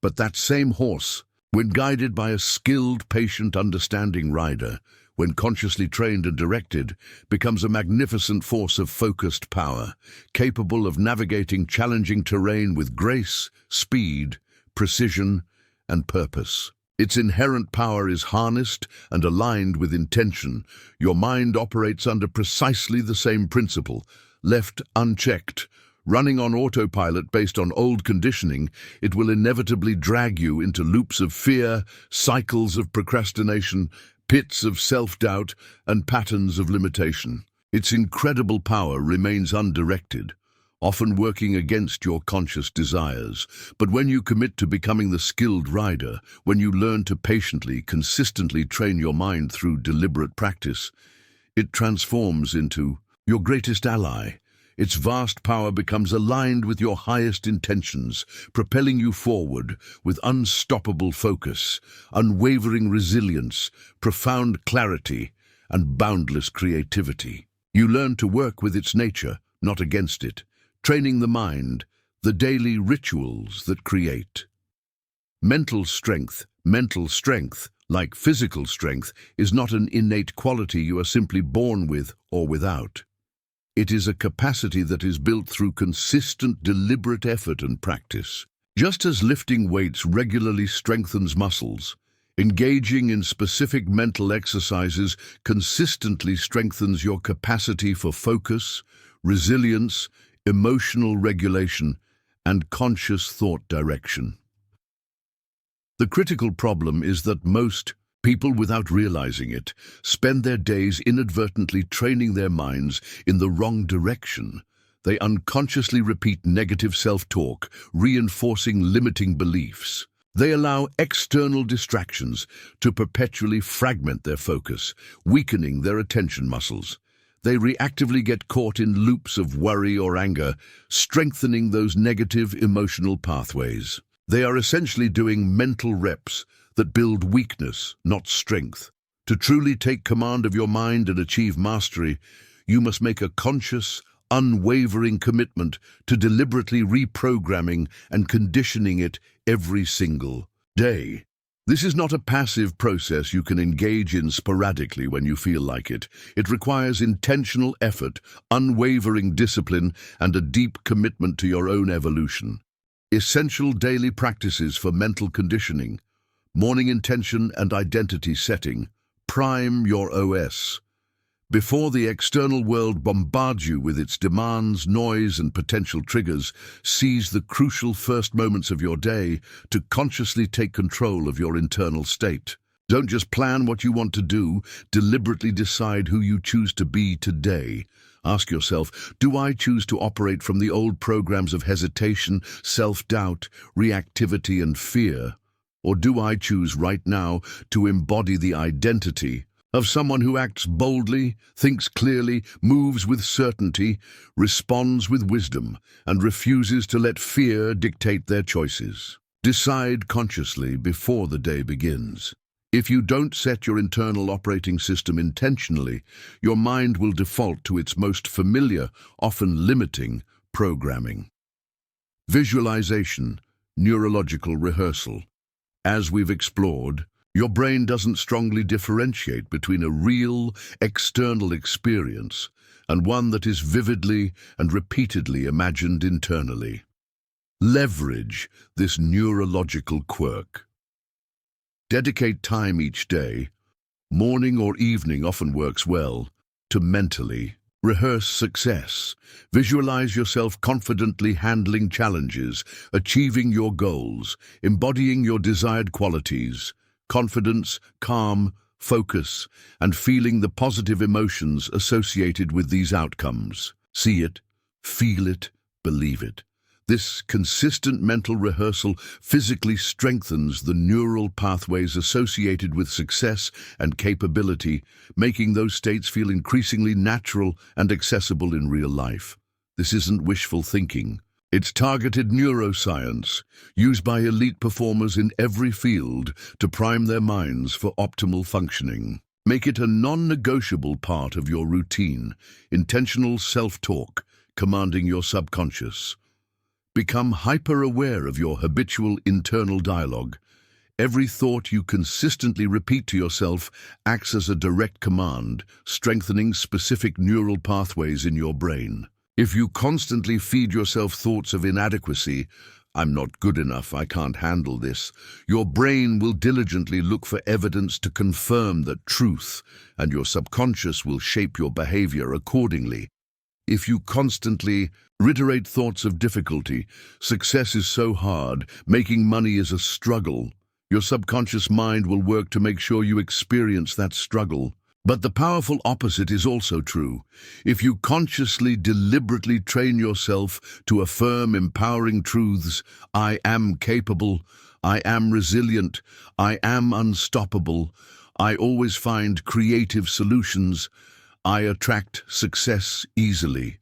But that same horse, when guided by a skilled, patient, understanding rider, when consciously trained and directed, becomes a magnificent force of focused power, capable of navigating challenging terrain with grace, speed, precision, and purpose. Its inherent power is harnessed and aligned with intention. Your mind operates under precisely the same principle. Left unchecked, running on autopilot based on old conditioning, it will inevitably drag you into loops of fear, cycles of procrastination, pits of self-doubt, and patterns of limitation. Its incredible power remains undirected, often working against your conscious desires. But when you commit to becoming the skilled rider, when you learn to patiently, consistently train your mind through deliberate practice, it transforms into your greatest ally. Its vast power becomes aligned with your highest intentions, propelling you forward with unstoppable focus, unwavering resilience, profound clarity, and boundless creativity. You learn to work with its nature, not against it, training the mind, the daily rituals that create. Mental strength, like physical strength, is not an innate quality you are simply born with or without. It is a capacity that is built through consistent, deliberate effort and practice. Just as lifting weights regularly strengthens muscles, engaging in specific mental exercises consistently strengthens your capacity for focus, resilience, emotional regulation, and conscious thought direction. The critical problem is that most people, without realizing it, spend their days inadvertently training their minds in the wrong direction. They unconsciously repeat negative self-talk, reinforcing limiting beliefs. They allow external distractions to perpetually fragment their focus, weakening their attention muscles. They reactively get caught in loops of worry or anger, strengthening those negative emotional pathways. They are essentially doing mental reps that build weakness, not strength. To truly take command of your mind and achieve mastery, you must make a conscious, unwavering commitment to deliberately reprogramming and conditioning it every single day. This is not a passive process you can engage in sporadically when you feel like it. It requires intentional effort, unwavering discipline, and a deep commitment to your own evolution. Essential daily practices for mental conditioning: morning intention and identity setting. Prime your OS. Before the external world bombards you with its demands, noise, and potential triggers, seize the crucial first moments of your day to consciously take control of your internal state. Don't just plan what you want to do, deliberately decide who you choose to be today. Ask yourself, do I choose to operate from the old programs of hesitation, self-doubt, reactivity, and fear? Or do I choose right now to embody the identity of someone who acts boldly, thinks clearly, moves with certainty, responds with wisdom, and refuses to let fear dictate their choices? Decide consciously before the day begins. If you don't set your internal operating system intentionally, your mind will default to its most familiar, often limiting, programming. Visualization, neurological rehearsal. As we've explored, your brain doesn't strongly differentiate between a real, external experience and one that is vividly and repeatedly imagined internally. Leverage this neurological quirk. Dedicate time each day, morning or evening often works well, to mentally rehearse success. Visualize yourself confidently handling challenges, achieving your goals, embodying your desired qualities: confidence, calm, focus, and feeling the positive emotions associated with these outcomes. See it, feel it, believe it. This consistent mental rehearsal physically strengthens the neural pathways associated with success and capability, making those states feel increasingly natural and accessible in real life. This isn't wishful thinking. It's targeted neuroscience, used by elite performers in every field to prime their minds for optimal functioning. Make it a non-negotiable part of your routine, intentional self-talk, commanding your subconscious. Become hyper-aware of your habitual internal dialogue. Every thought you consistently repeat to yourself acts as a direct command, strengthening specific neural pathways in your brain. If you constantly feed yourself thoughts of inadequacy, "I'm not good enough, I can't handle this," your brain will diligently look for evidence to confirm that truth, and your subconscious will shape your behavior accordingly. If you constantly reiterate thoughts of difficulty, "Success is so hard, making money is a struggle," your subconscious mind will work to make sure you experience that struggle. But the powerful opposite is also true. If you consciously, deliberately train yourself to affirm empowering truths: "I am capable, I am resilient, I am unstoppable, I always find creative solutions, I attract success easily,"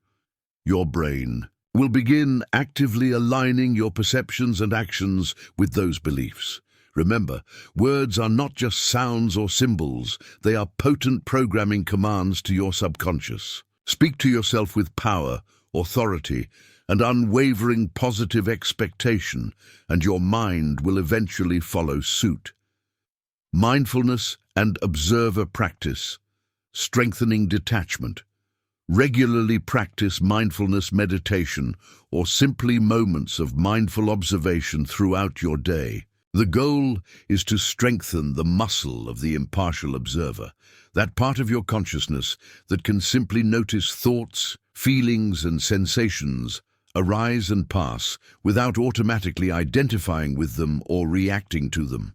your brain will begin actively aligning your perceptions and actions with those beliefs. Remember, words are not just sounds or symbols, they are potent programming commands to your subconscious. Speak to yourself with power, authority, and unwavering positive expectation, and your mind will eventually follow suit. Mindfulness and observer practice, strengthening detachment. Regularly practice mindfulness meditation or simply moments of mindful observation throughout your day. The goal is to strengthen the muscle of the impartial observer, that part of your consciousness that can simply notice thoughts, feelings, and sensations arise and pass without automatically identifying with them or reacting to them.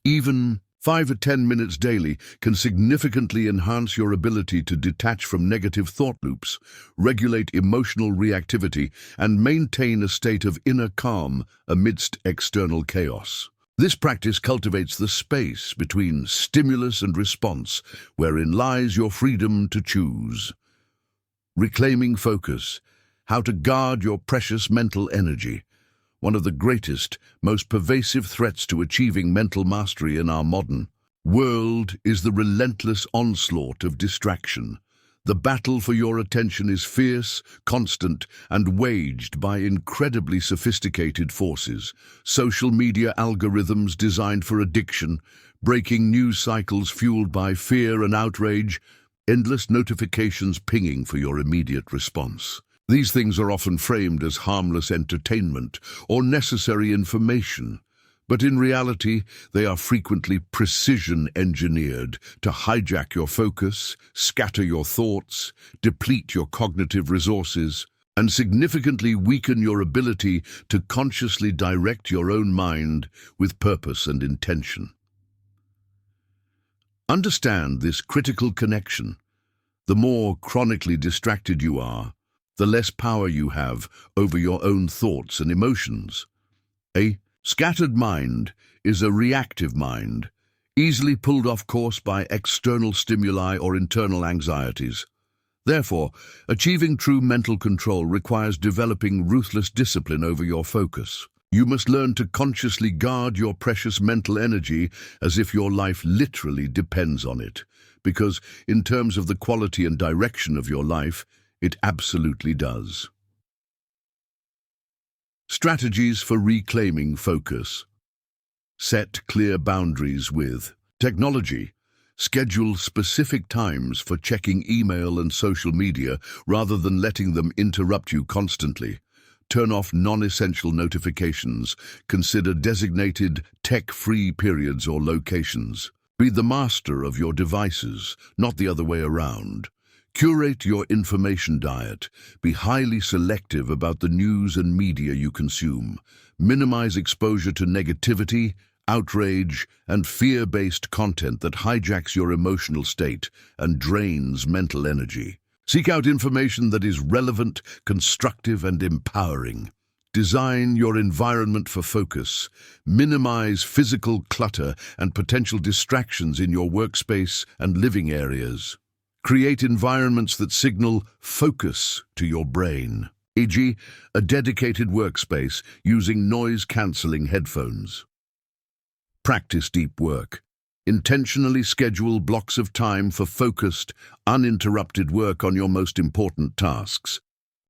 Even 5 or 10 minutes daily can significantly enhance your ability to detach from negative thought loops, regulate emotional reactivity, and maintain a state of inner calm amidst external chaos. This practice cultivates the space between stimulus and response, wherein lies your freedom to choose. Reclaiming focus, how to guard your precious mental energy. One of the greatest, most pervasive threats to achieving mental mastery in our modern world is the relentless onslaught of distraction. The battle for your attention is fierce, constant, and waged by incredibly sophisticated forces. Social media algorithms designed for addiction, breaking news cycles fueled by fear and outrage, endless notifications pinging for your immediate response. These things are often framed as harmless entertainment or necessary information, but in reality, they are frequently precision-engineered to hijack your focus, scatter your thoughts, deplete your cognitive resources, and significantly weaken your ability to consciously direct your own mind with purpose and intention. Understand this critical connection. The more chronically distracted you are, the less power you have over your own thoughts and emotions. A scattered mind is a reactive mind, easily pulled off course by external stimuli or internal anxieties. Therefore, achieving true mental control requires developing ruthless discipline over your focus. You must learn to consciously guard your precious mental energy as if your life literally depends on it, because in terms of the quality and direction of your life, it absolutely does. Strategies for reclaiming focus. Set clear boundaries with technology. Schedule specific times for checking email and social media rather than letting them interrupt you constantly. Turn off non-essential notifications. Consider designated tech-free periods or locations. Be the master of your devices, not the other way around. Curate your information diet. Be highly selective about the news and media you consume. Minimize exposure to negativity, outrage, and fear-based content that hijacks your emotional state and drains mental energy. Seek out information that is relevant, constructive, and empowering. Design your environment for focus. Minimize physical clutter and potential distractions in your workspace and living areas. Create environments that signal focus to your brain, e.g., a dedicated workspace using noise-cancelling headphones. Practice deep work. Intentionally schedule blocks of time for focused, uninterrupted work on your most important tasks.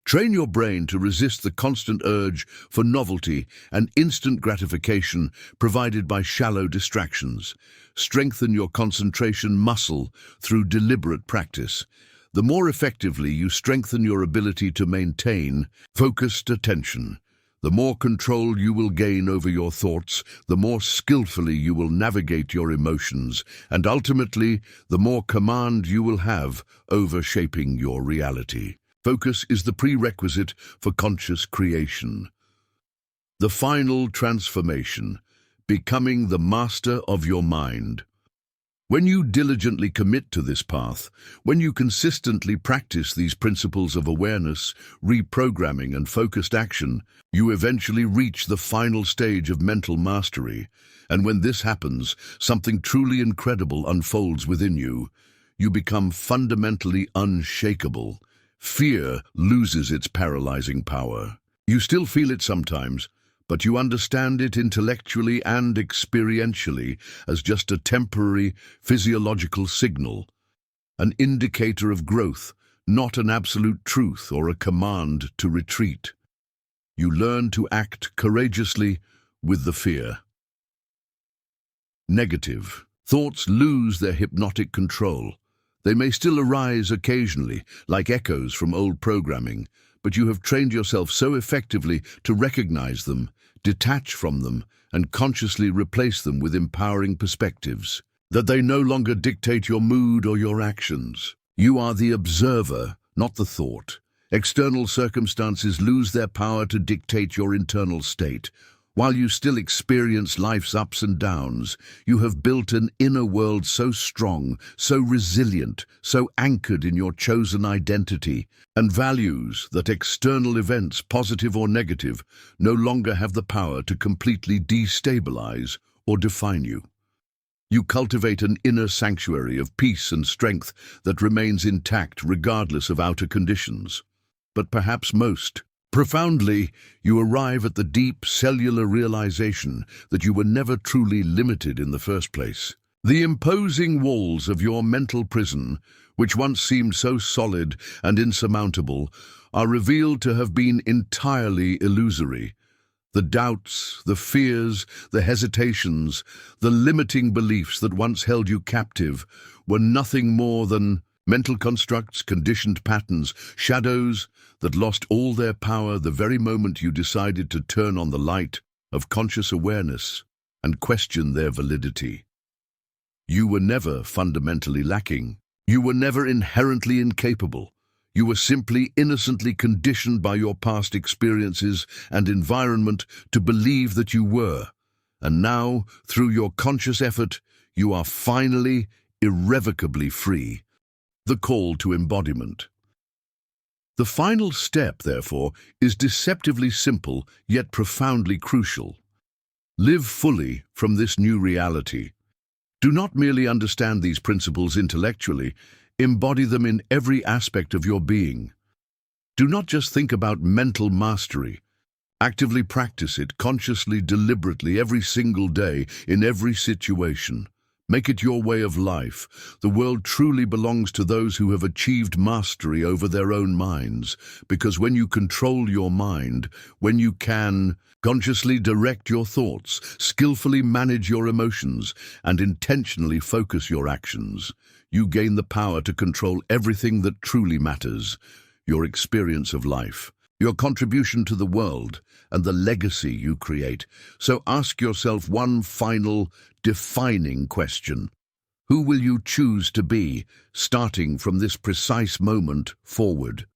Train your brain to resist the constant urge for novelty and instant gratification provided by shallow distractions. Strengthen your concentration muscle through deliberate practice. The more effectively you strengthen your ability to maintain focused attention, the more control you will gain over your thoughts, the more skillfully you will navigate your emotions, and ultimately, the more command you will have over shaping your reality. Focus is the prerequisite for conscious creation. The final transformation, becoming the master of your mind. When you diligently commit to this path, when you consistently practice these principles of awareness, reprogramming, and focused action, you eventually reach the final stage of mental mastery. And when this happens, something truly incredible unfolds within you. You become fundamentally unshakable. Fear loses its paralyzing power. You still feel it sometimes, but you understand it intellectually and experientially as just a temporary physiological signal, an indicator of growth, not an absolute truth or a command to retreat. You learn to act courageously with the fear. Negative thoughts lose their hypnotic control. They may still arise occasionally, like echoes from old programming, but you have trained yourself so effectively to recognize them, detach from them, and consciously replace them with empowering perspectives, that they no longer dictate your mood or your actions. You are the observer, not the thought. External circumstances lose their power to dictate your internal state. While you still experience life's ups and downs, you have built an inner world so strong, so resilient, so anchored in your chosen identity and values that external events, positive or negative, no longer have the power to completely destabilize or define you. You cultivate an inner sanctuary of peace and strength that remains intact regardless of outer conditions. But perhaps most profoundly, you arrive at the deep cellular realization that you were never truly limited in the first place. The imposing walls of your mental prison, which once seemed so solid and insurmountable, are revealed to have been entirely illusory. The doubts, the fears, the hesitations, the limiting beliefs that once held you captive were nothing more than mental constructs, conditioned patterns, shadows that lost all their power the very moment you decided to turn on the light of conscious awareness and question their validity. You were never fundamentally lacking. You were never inherently incapable. You were simply innocently conditioned by your past experiences and environment to believe that you were. And now, through your conscious effort, you are finally, irrevocably free. The call to embodiment. The final step, therefore, is deceptively simple, yet profoundly crucial. Live fully from this new reality. Do not merely understand these principles intellectually, embody them in every aspect of your being. Do not just think about mental mastery. Actively practice it consciously, deliberately, every single day, in every situation. Make it your way of life. The world truly belongs to those who have achieved mastery over their own minds, because when you control your mind, when you can consciously direct your thoughts, skillfully manage your emotions, and intentionally focus your actions, you gain the power to control everything that truly matters: your experience of life, your contribution to the world, and the legacy you create. So ask yourself one final, defining question. Who will you choose to be, starting from this precise moment forward?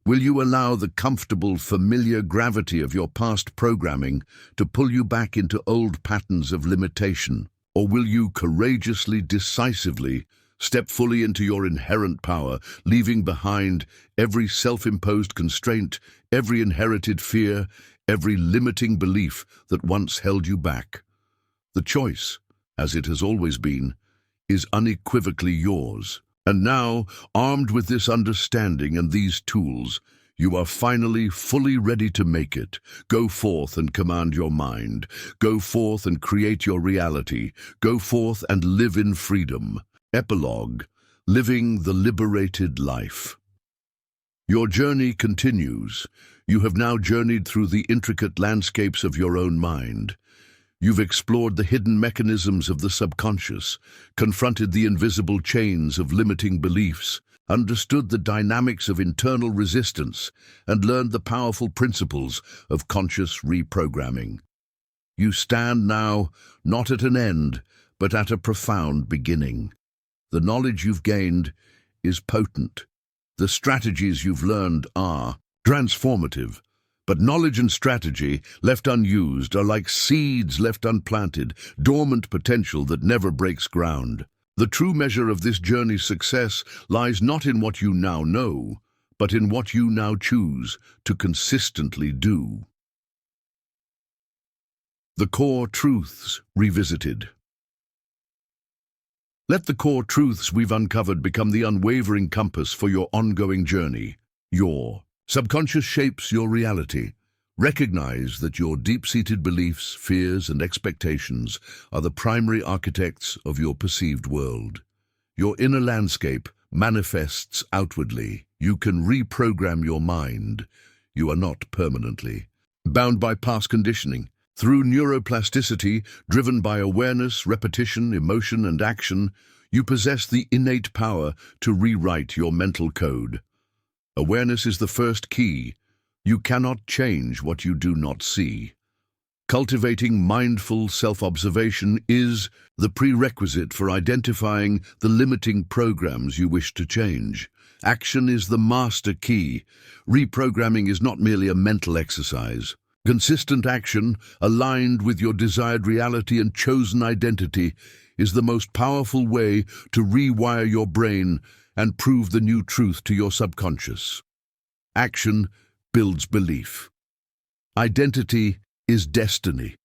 Will you allow the comfortable, familiar gravity of your past programming to pull you back into old patterns of limitation? Or will you courageously, decisively, step fully into your inherent power, leaving behind every self-imposed constraint, every inherited fear, every limiting belief that once held you back? The choice, as it has always been, is unequivocally yours. And now, armed with this understanding and these tools, you are finally fully ready to make it. Go forth and command your mind. Go forth and create your reality. Go forth and live in freedom. Epilogue: Living the Liberated Life. Your journey continues. You have now journeyed through the intricate landscapes of your own mind. You've explored the hidden mechanisms of the subconscious, confronted the invisible chains of limiting beliefs, understood the dynamics of internal resistance, and learned the powerful principles of conscious reprogramming. You stand now not at an end, but at a profound beginning. The knowledge you've gained is potent. The strategies you've learned are transformative. But knowledge and strategy, left unused, are like seeds left unplanted, dormant potential that never breaks ground. The true measure of this journey's success lies not in what you now know, but in what you now choose to consistently do. The core truths revisited. Let the core truths we've uncovered become the unwavering compass for your ongoing journey. Your subconscious shapes your reality. Recognize that your deep-seated beliefs, fears, and expectations are the primary architects of your perceived world. Your inner landscape manifests outwardly. You can reprogram your mind. You are not permanently bound by past conditioning. Through neuroplasticity, driven by awareness, repetition, emotion, and action, you possess the innate power to rewrite your mental code. Awareness is the first key. You cannot change what you do not see. Cultivating mindful self-observation is the prerequisite for identifying the limiting programs you wish to change. Action is the master key. Reprogramming is not merely a mental exercise. Consistent action, aligned with your desired reality and chosen identity, is the most powerful way to rewire your brain and prove the new truth to your subconscious. Action builds belief. Identity is destiny.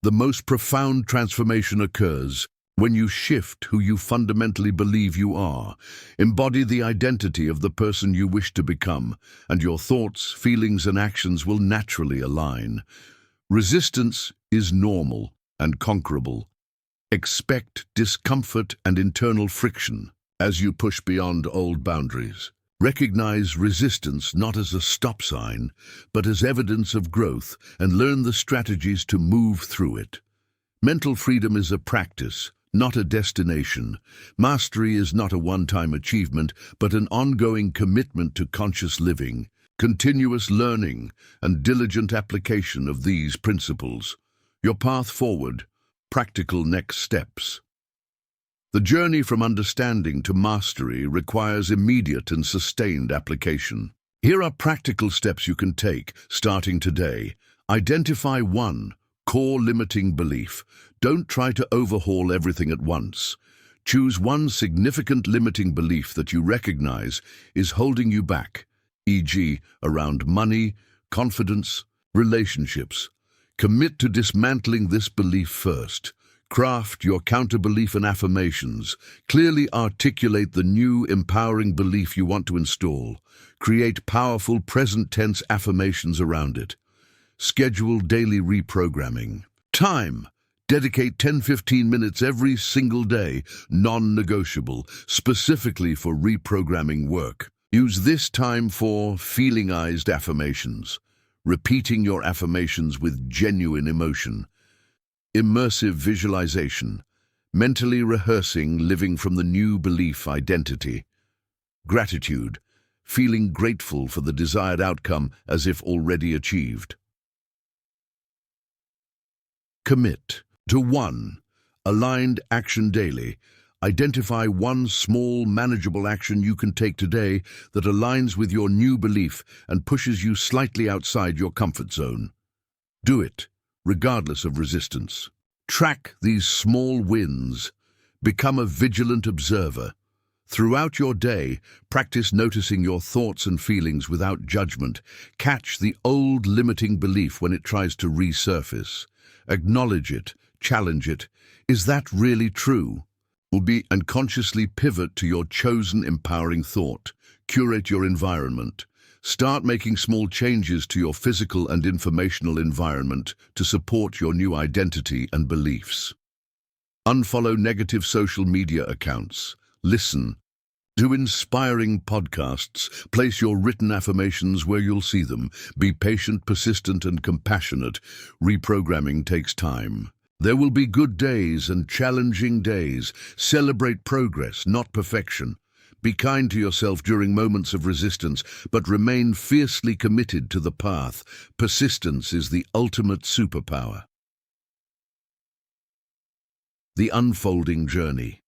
The most profound transformation occurs when you shift who you fundamentally believe you are, embody the identity of the person you wish to become, and your thoughts, feelings, and actions will naturally align. Resistance is normal and conquerable. Expect discomfort and internal friction as you push beyond old boundaries. Recognize resistance not as a stop sign, but as evidence of growth, and learn the strategies to move through it. Mental freedom is a practice, not a destination. Mastery is not a one-time achievement, but an ongoing commitment to conscious living, continuous learning, and diligent application of these principles. Your path forward, practical next steps. The journey from understanding to mastery requires immediate and sustained application. Here are practical steps you can take, starting today. Identify one core limiting belief. Don't try to overhaul everything at once. Choose one significant limiting belief that you recognize is holding you back, e.g., around money, confidence, relationships. Commit to dismantling this belief first. Craft your counter-belief and affirmations. Clearly articulate the new, empowering belief you want to install. Create powerful present-tense affirmations around it. Schedule daily reprogramming. Time. Dedicate 10-15 minutes every single day, non-negotiable, specifically for reprogramming work. Use this time for feelingized affirmations, repeating your affirmations with genuine emotion. Immersive visualization, mentally rehearsing living from the new belief identity. Gratitude, feeling grateful for the desired outcome as if already achieved. Commit to one aligned action daily. Identify one small, manageable action you can take today that aligns with your new belief and pushes you slightly outside your comfort zone. Do it, regardless of resistance. Track these small wins. Become a vigilant observer. Throughout your day, practice noticing your thoughts and feelings without judgment. Catch the old limiting belief when it tries to resurface. Acknowledge it, challenge it. Is that really true? And consciously pivot to your chosen empowering thought. Curate your environment. Start making small changes to your physical and informational environment to support your new identity and beliefs. Unfollow negative social media accounts. Listen to inspiring podcasts. Place your written affirmations where you'll see them. Be patient, persistent, and compassionate. Reprogramming takes time. There will be good days and challenging days. Celebrate progress, not perfection. Be kind to yourself during moments of resistance, but remain fiercely committed to the path. Persistence is the ultimate superpower. The unfolding journey.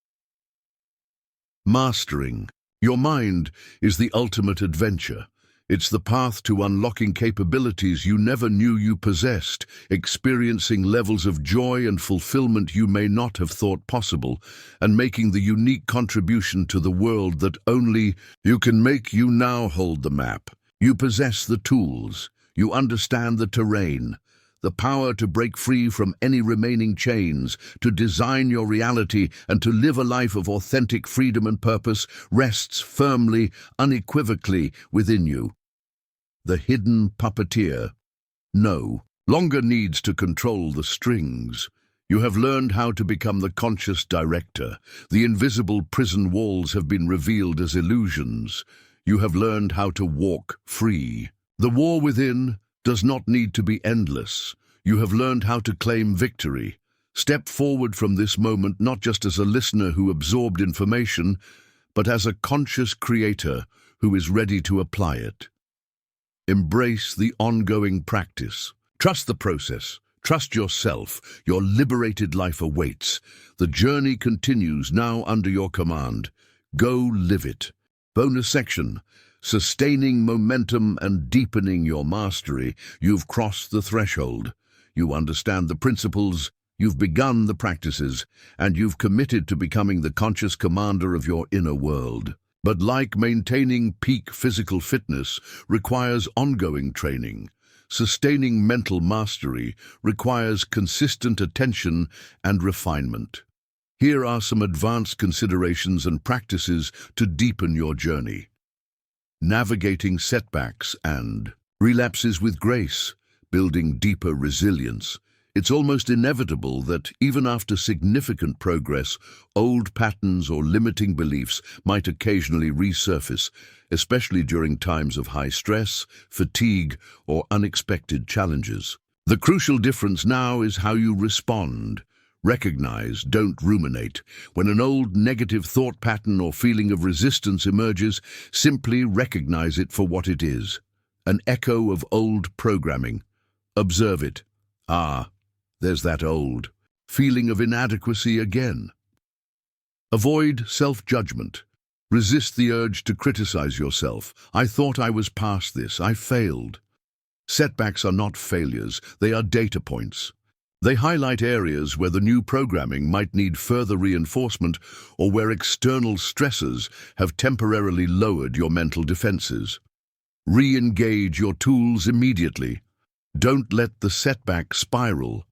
Mastering your mind is the ultimate adventure. It's the path to unlocking capabilities you never knew you possessed, experiencing levels of joy and fulfillment you may not have thought possible, and making the unique contribution to the world that only you can make. You now hold the map. You possess the tools. You understand the terrain. The power to break free from any remaining chains, to design your reality, and to live a life of authentic freedom and purpose rests firmly, unequivocally within you. The hidden puppeteer no longer needs to control the strings. You have learned how to become the conscious director. The invisible prison walls have been revealed as illusions. You have learned how to walk free. The war within does not need to be endless. You have learned how to claim victory. Step forward from this moment not just as a listener who absorbed information, but as a conscious creator who is ready to apply it. Embrace the ongoing practice. Trust the process. Trust yourself. Your liberated life awaits. The journey continues now under your command. Go live it. Bonus section: sustaining momentum and deepening your mastery. You've crossed the threshold. You understand the principles, you've begun the practices, and you've committed to becoming the conscious commander of your inner world. But like maintaining peak physical fitness requires ongoing training, sustaining mental mastery requires consistent attention and refinement. Here are some advanced considerations and practices to deepen your journey. Navigating setbacks and relapses with grace, building deeper resilience. It's almost inevitable that, even after significant progress, old patterns or limiting beliefs might occasionally resurface, especially during times of high stress, fatigue, or unexpected challenges. The crucial difference now is how you respond. Recognize, don't ruminate. When an old negative thought pattern or feeling of resistance emerges, simply recognize it for what it is: an echo of old programming. Observe it. Ah, there's that old feeling of inadequacy again. Avoid self-judgment. Resist the urge to criticize yourself. I thought I was past this. I failed. Setbacks are not failures. They are data points. They highlight areas where the new programming might need further reinforcement or where external stressors have temporarily lowered your mental defenses. Re-engage your tools immediately. Don't let the setback spiral.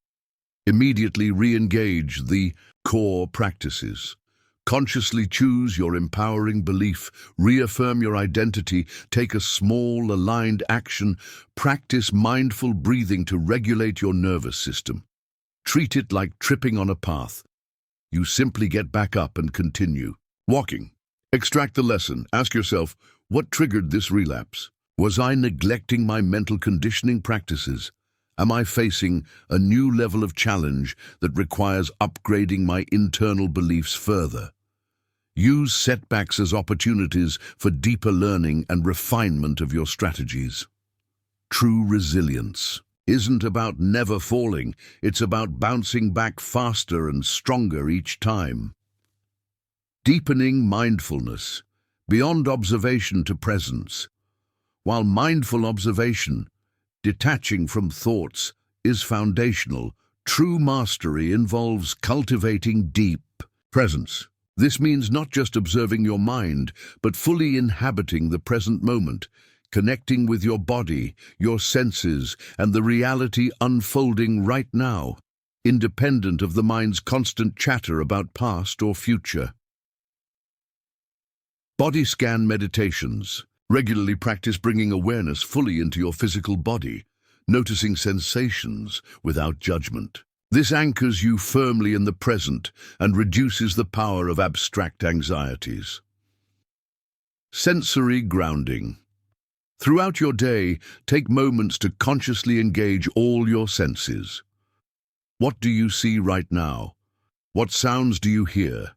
Immediately re-engage the core practices. Consciously choose your empowering belief, reaffirm your identity, take a small, aligned action, practice mindful breathing to regulate your nervous system. Treat it like tripping on a path. You simply get back up and continue. Walking. Extract the lesson. Ask yourself, what triggered this relapse? Was I neglecting my mental conditioning practices? Am I facing a new level of challenge that requires upgrading my internal beliefs further? Use setbacks as opportunities for deeper learning and refinement of your strategies. True resilience isn't about never falling, it's about bouncing back faster and stronger each time. Deepening mindfulness, beyond observation to presence. While mindful observation, detaching from thoughts, is foundational, true mastery involves cultivating deep presence. This means not just observing your mind, but fully inhabiting the present moment, connecting with your body, your senses, and the reality unfolding right now, independent of the mind's constant chatter about past or future. Body scan meditations. Regularly practice bringing awareness fully into your physical body, noticing sensations without judgment. This anchors you firmly in the present and reduces the power of abstract anxieties. Sensory grounding. Throughout your day, take moments to consciously engage all your senses. What do you see right now? What sounds do you hear?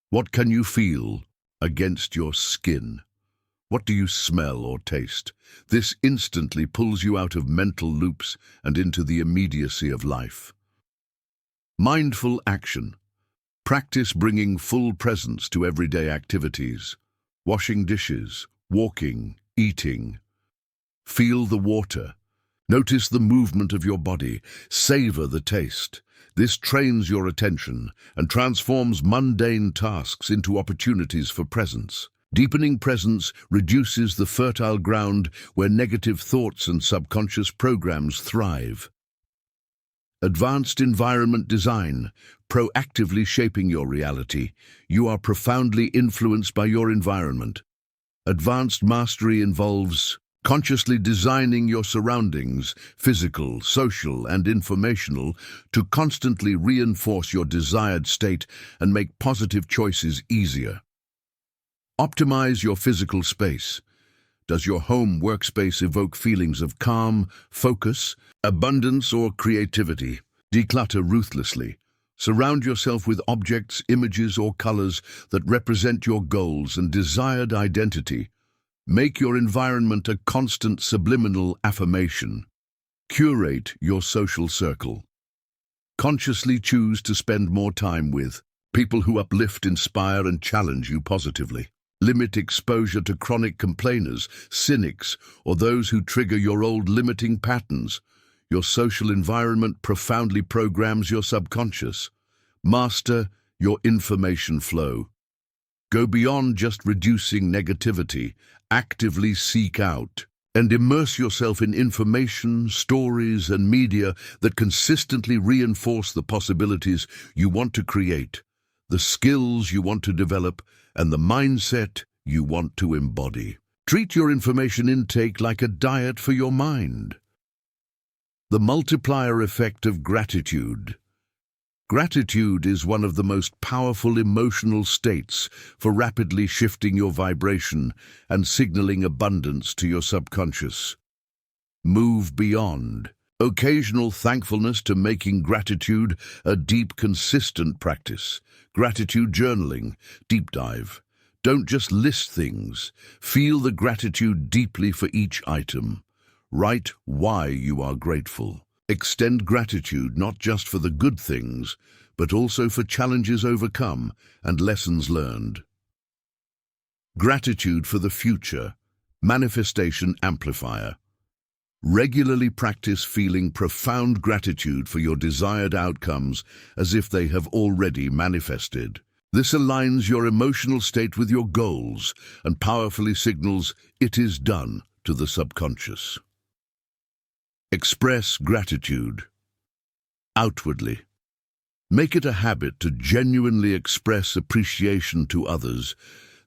What can you feel against your skin? What do you smell or taste? This instantly pulls you out of mental loops and into the immediacy of life. Mindful action. Practice bringing full presence to everyday activities. Washing dishes, walking, eating. Feel the water. Notice the movement of your body. Savor the taste. This trains your attention and transforms mundane tasks into opportunities for presence. Deepening presence reduces the fertile ground where negative thoughts and subconscious programs thrive. Advanced environment design, proactively shaping your reality. You are profoundly influenced by your environment. Advanced mastery involves consciously designing your surroundings, physical, social, and informational, to constantly reinforce your desired state and make positive choices easier. Optimize your physical space. Does your home workspace evoke feelings of calm, focus, abundance, or creativity? Declutter ruthlessly. Surround yourself with objects, images, or colors that represent your goals and desired identity. Make your environment a constant subliminal affirmation. Curate your social circle. Consciously choose to spend more time with people who uplift, inspire, and challenge you positively. Limit exposure to chronic complainers, cynics, or those who trigger your old limiting patterns. Your social environment profoundly programs your subconscious. Master your information flow. Go beyond just reducing negativity. Actively seek out and immerse yourself in information, stories, and media that consistently reinforce the possibilities you want to create, the skills you want to develop, and the mindset you want to embody. Treat your information intake like a diet for your mind. The multiplier effect of gratitude. Gratitude is one of the most powerful emotional states for rapidly shifting your vibration and signaling abundance to your subconscious. Move beyond occasional thankfulness to making gratitude a deep, consistent practice. Gratitude journaling, deep dive. Don't just list things. Feel the gratitude deeply for each item. Write why you are grateful. Extend gratitude not just for the good things, but also for challenges overcome and lessons learned. Gratitude for the future. Manifestation amplifier. Regularly practice feeling profound gratitude for your desired outcomes as if they have already manifested. This aligns your emotional state with your goals and powerfully signals "it is done" to the subconscious. Express gratitude. Outwardly. Make it a habit to genuinely express appreciation to others.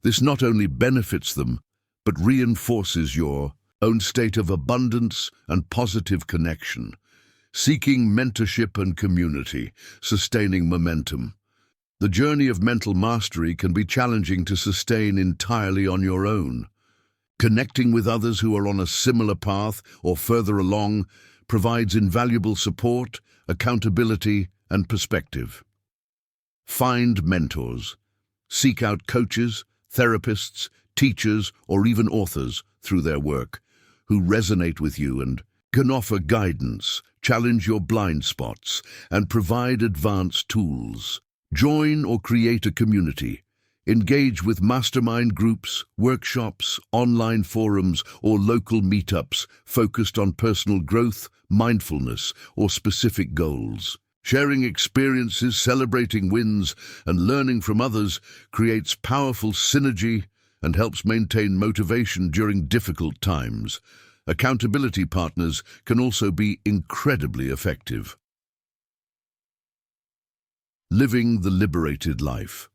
This not only benefits them, but reinforces your own state of abundance and positive connection. Seeking mentorship and community, sustaining momentum. The journey of mental mastery can be challenging to sustain entirely on your own. Connecting with others who are on a similar path or further along provides invaluable support, accountability, and perspective. Find mentors. Seek out coaches, therapists, teachers, or even authors through their work who resonate with you and can offer guidance, challenge your blind spots, and provide advanced tools. Join or create a community. Engage with mastermind groups, workshops, online forums, or local meetups focused on personal growth, mindfulness, or specific goals. Sharing experiences, celebrating wins, and learning from others creates powerful synergy and helps maintain motivation during difficult times. Accountability partners can also be incredibly effective. Living the liberated life.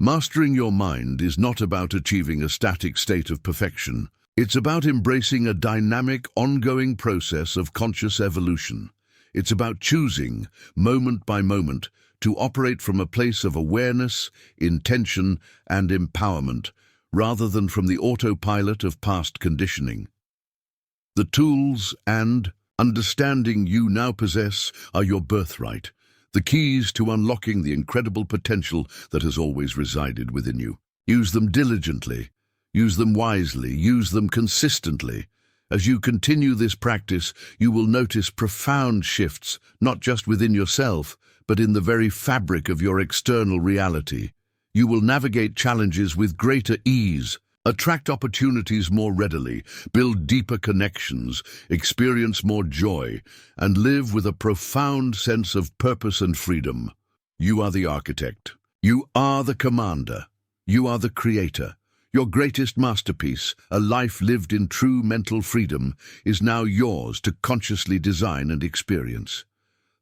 Mastering your mind is not about achieving a static state of perfection. It's about embracing a dynamic, ongoing process of conscious evolution. It's about choosing, moment by moment, to operate from a place of awareness, intention, and empowerment, rather than from the autopilot of past conditioning. The tools and understanding you now possess are your birthright, the keys to unlocking the incredible potential that has always resided within you. Use them diligently, use them wisely, use them consistently. As you continue this practice, you will notice profound shifts, not just within yourself, but in the very fabric of your external reality. You will navigate challenges with greater ease, attract opportunities more readily, build deeper connections, experience more joy, and live with a profound sense of purpose and freedom. You are the architect. You are the commander. You are the creator. Your greatest masterpiece, a life lived in true mental freedom, is now yours to consciously design and experience.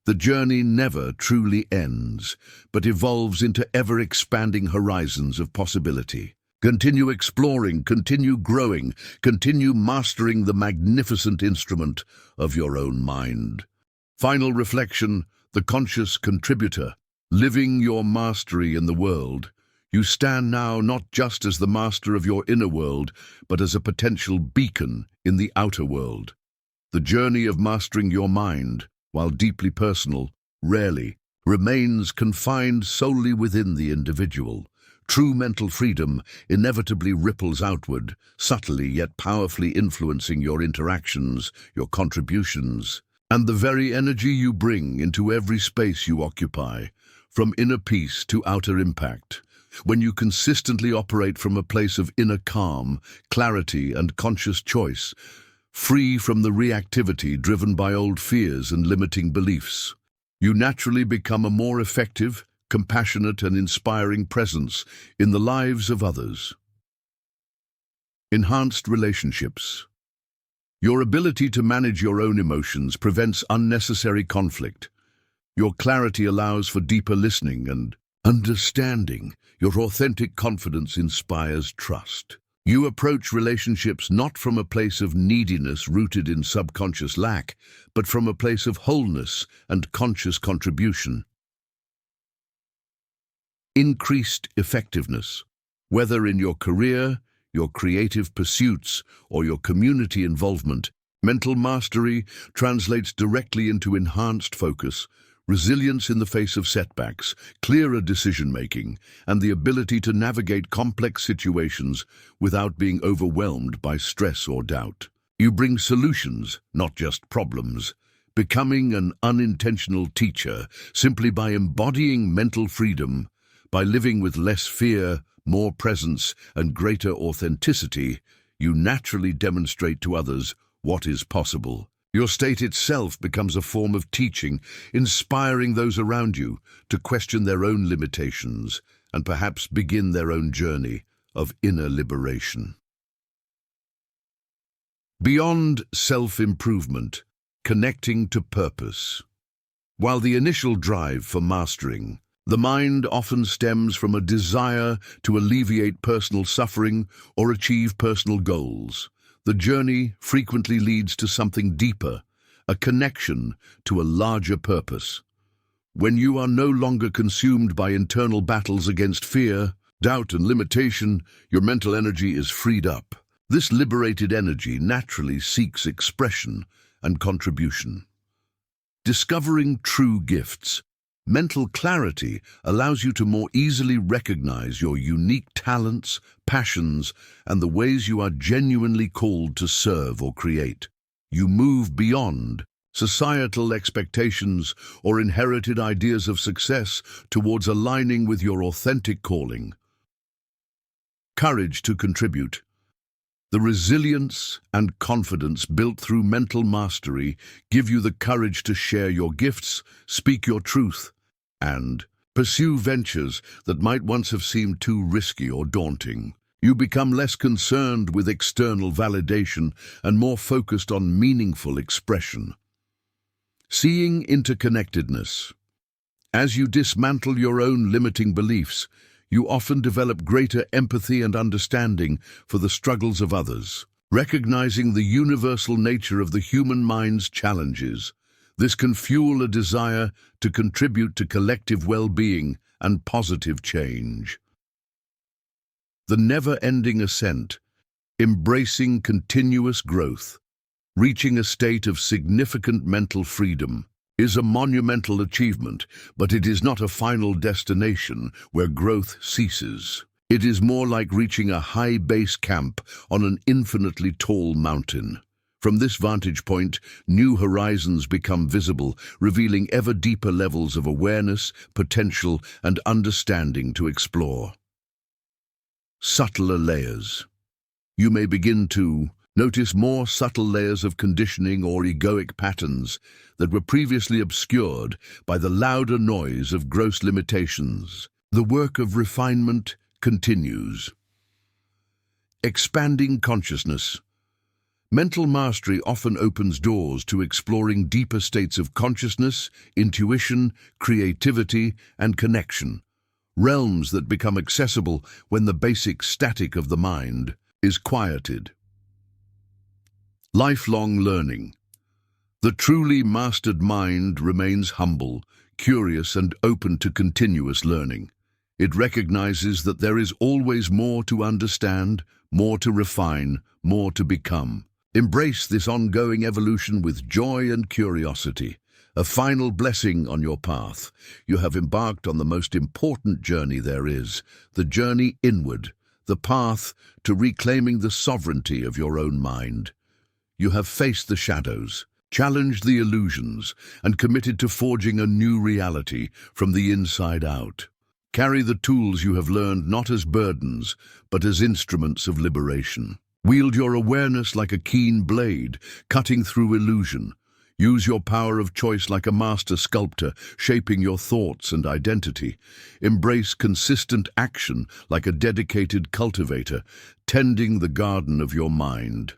The journey never truly ends, but evolves into ever-expanding horizons of possibility. Continue exploring, continue growing, continue mastering the magnificent instrument of your own mind. Final reflection, the conscious contributor. Living your mastery in the world, you stand now not just as the master of your inner world, but as a potential beacon in the outer world. The journey of mastering your mind, while deeply personal, rarely remains confined solely within the individual. True mental freedom inevitably ripples outward, subtly yet powerfully influencing your interactions, your contributions, and the very energy you bring into every space you occupy, from inner peace to outer impact. When you consistently operate from a place of inner calm, clarity, and conscious choice, free from the reactivity driven by old fears and limiting beliefs, you naturally become a more effective, compassionate, and inspiring presence in the lives of others. Enhanced relationships. Your ability to manage your own emotions prevents unnecessary conflict. Your clarity allows for deeper listening and understanding. Your authentic confidence inspires trust. You approach relationships not from a place of neediness rooted in subconscious lack, but from a place of wholeness and conscious contribution. Increased effectiveness. Whether in your career, your creative pursuits, or your community involvement, mental mastery translates directly into enhanced focus, resilience in the face of setbacks, clearer decision-making, and the ability to navigate complex situations without being overwhelmed by stress or doubt. You bring solutions, not just problems, becoming an unintentional teacher simply by embodying mental freedom, by living with less fear, more presence, and greater authenticity. You naturally demonstrate to others what is possible. Your state itself becomes a form of teaching, inspiring those around you to question their own limitations and perhaps begin their own journey of inner liberation. Beyond self-improvement, connecting to purpose. While the initial drive for mastering, the mind often stems from a desire to alleviate personal suffering or achieve personal goals, the journey frequently leads to something deeper, a connection to a larger purpose. When you are no longer consumed by internal battles against fear, doubt, and limitation, your mental energy is freed up. This liberated energy naturally seeks expression and contribution. Discovering true gifts. Mental clarity allows you to more easily recognize your unique talents, passions, and the ways you are genuinely called to serve or create. You move beyond societal expectations or inherited ideas of success towards aligning with your authentic calling. Courage to contribute. The resilience and confidence built through mental mastery give you the courage to share your gifts, speak your truth, and pursue ventures that might once have seemed too risky or daunting. You become less concerned with external validation and more focused on meaningful expression. Seeing interconnectedness. As you dismantle your own limiting beliefs, you often develop greater empathy and understanding for the struggles of others. Recognizing the universal nature of the human mind's challenges, this can fuel a desire to contribute to collective well-being and positive change. The never-ending ascent, embracing continuous growth, reaching a state of significant mental freedom, is a monumental achievement, but it is not a final destination where growth ceases. It is more like reaching a high base camp on an infinitely tall mountain. From this vantage point, new horizons become visible, revealing ever deeper levels of awareness, potential, and understanding to explore. Subtler layers. You may begin to notice more subtle layers of conditioning or egoic patterns that were previously obscured by the louder noise of gross limitations. The work of refinement continues. Expanding consciousness. Mental mastery often opens doors to exploring deeper states of consciousness, intuition, creativity, and connection, realms that become accessible when the basic static of the mind is quieted. Lifelong learning. The truly mastered mind remains humble, curious, and open to continuous learning. It recognizes that there is always more to understand, more to refine, more to become. Embrace this ongoing evolution with joy and curiosity. A final blessing on your path. You have embarked on the most important journey there is, the journey inward, the path to reclaiming the sovereignty of your own mind. You have faced the shadows, challenged the illusions, and committed to forging a new reality from the inside out. Carry the tools you have learned not as burdens, but as instruments of liberation. Wield your awareness like a keen blade, cutting through illusion. Use your power of choice like a master sculptor, shaping your thoughts and identity. Embrace consistent action like a dedicated cultivator, tending the garden of your mind.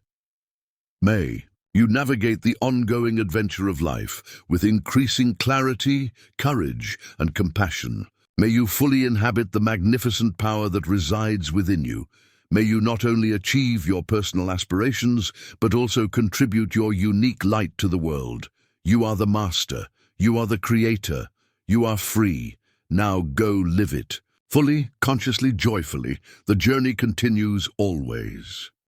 May you navigate the ongoing adventure of life with increasing clarity, courage, and compassion. May you fully inhabit the magnificent power that resides within you. May you not only achieve your personal aspirations, but also contribute your unique light to the world. You are the master. You are the creator. You are free. Now go live it. Fully, consciously, joyfully, the journey continues always.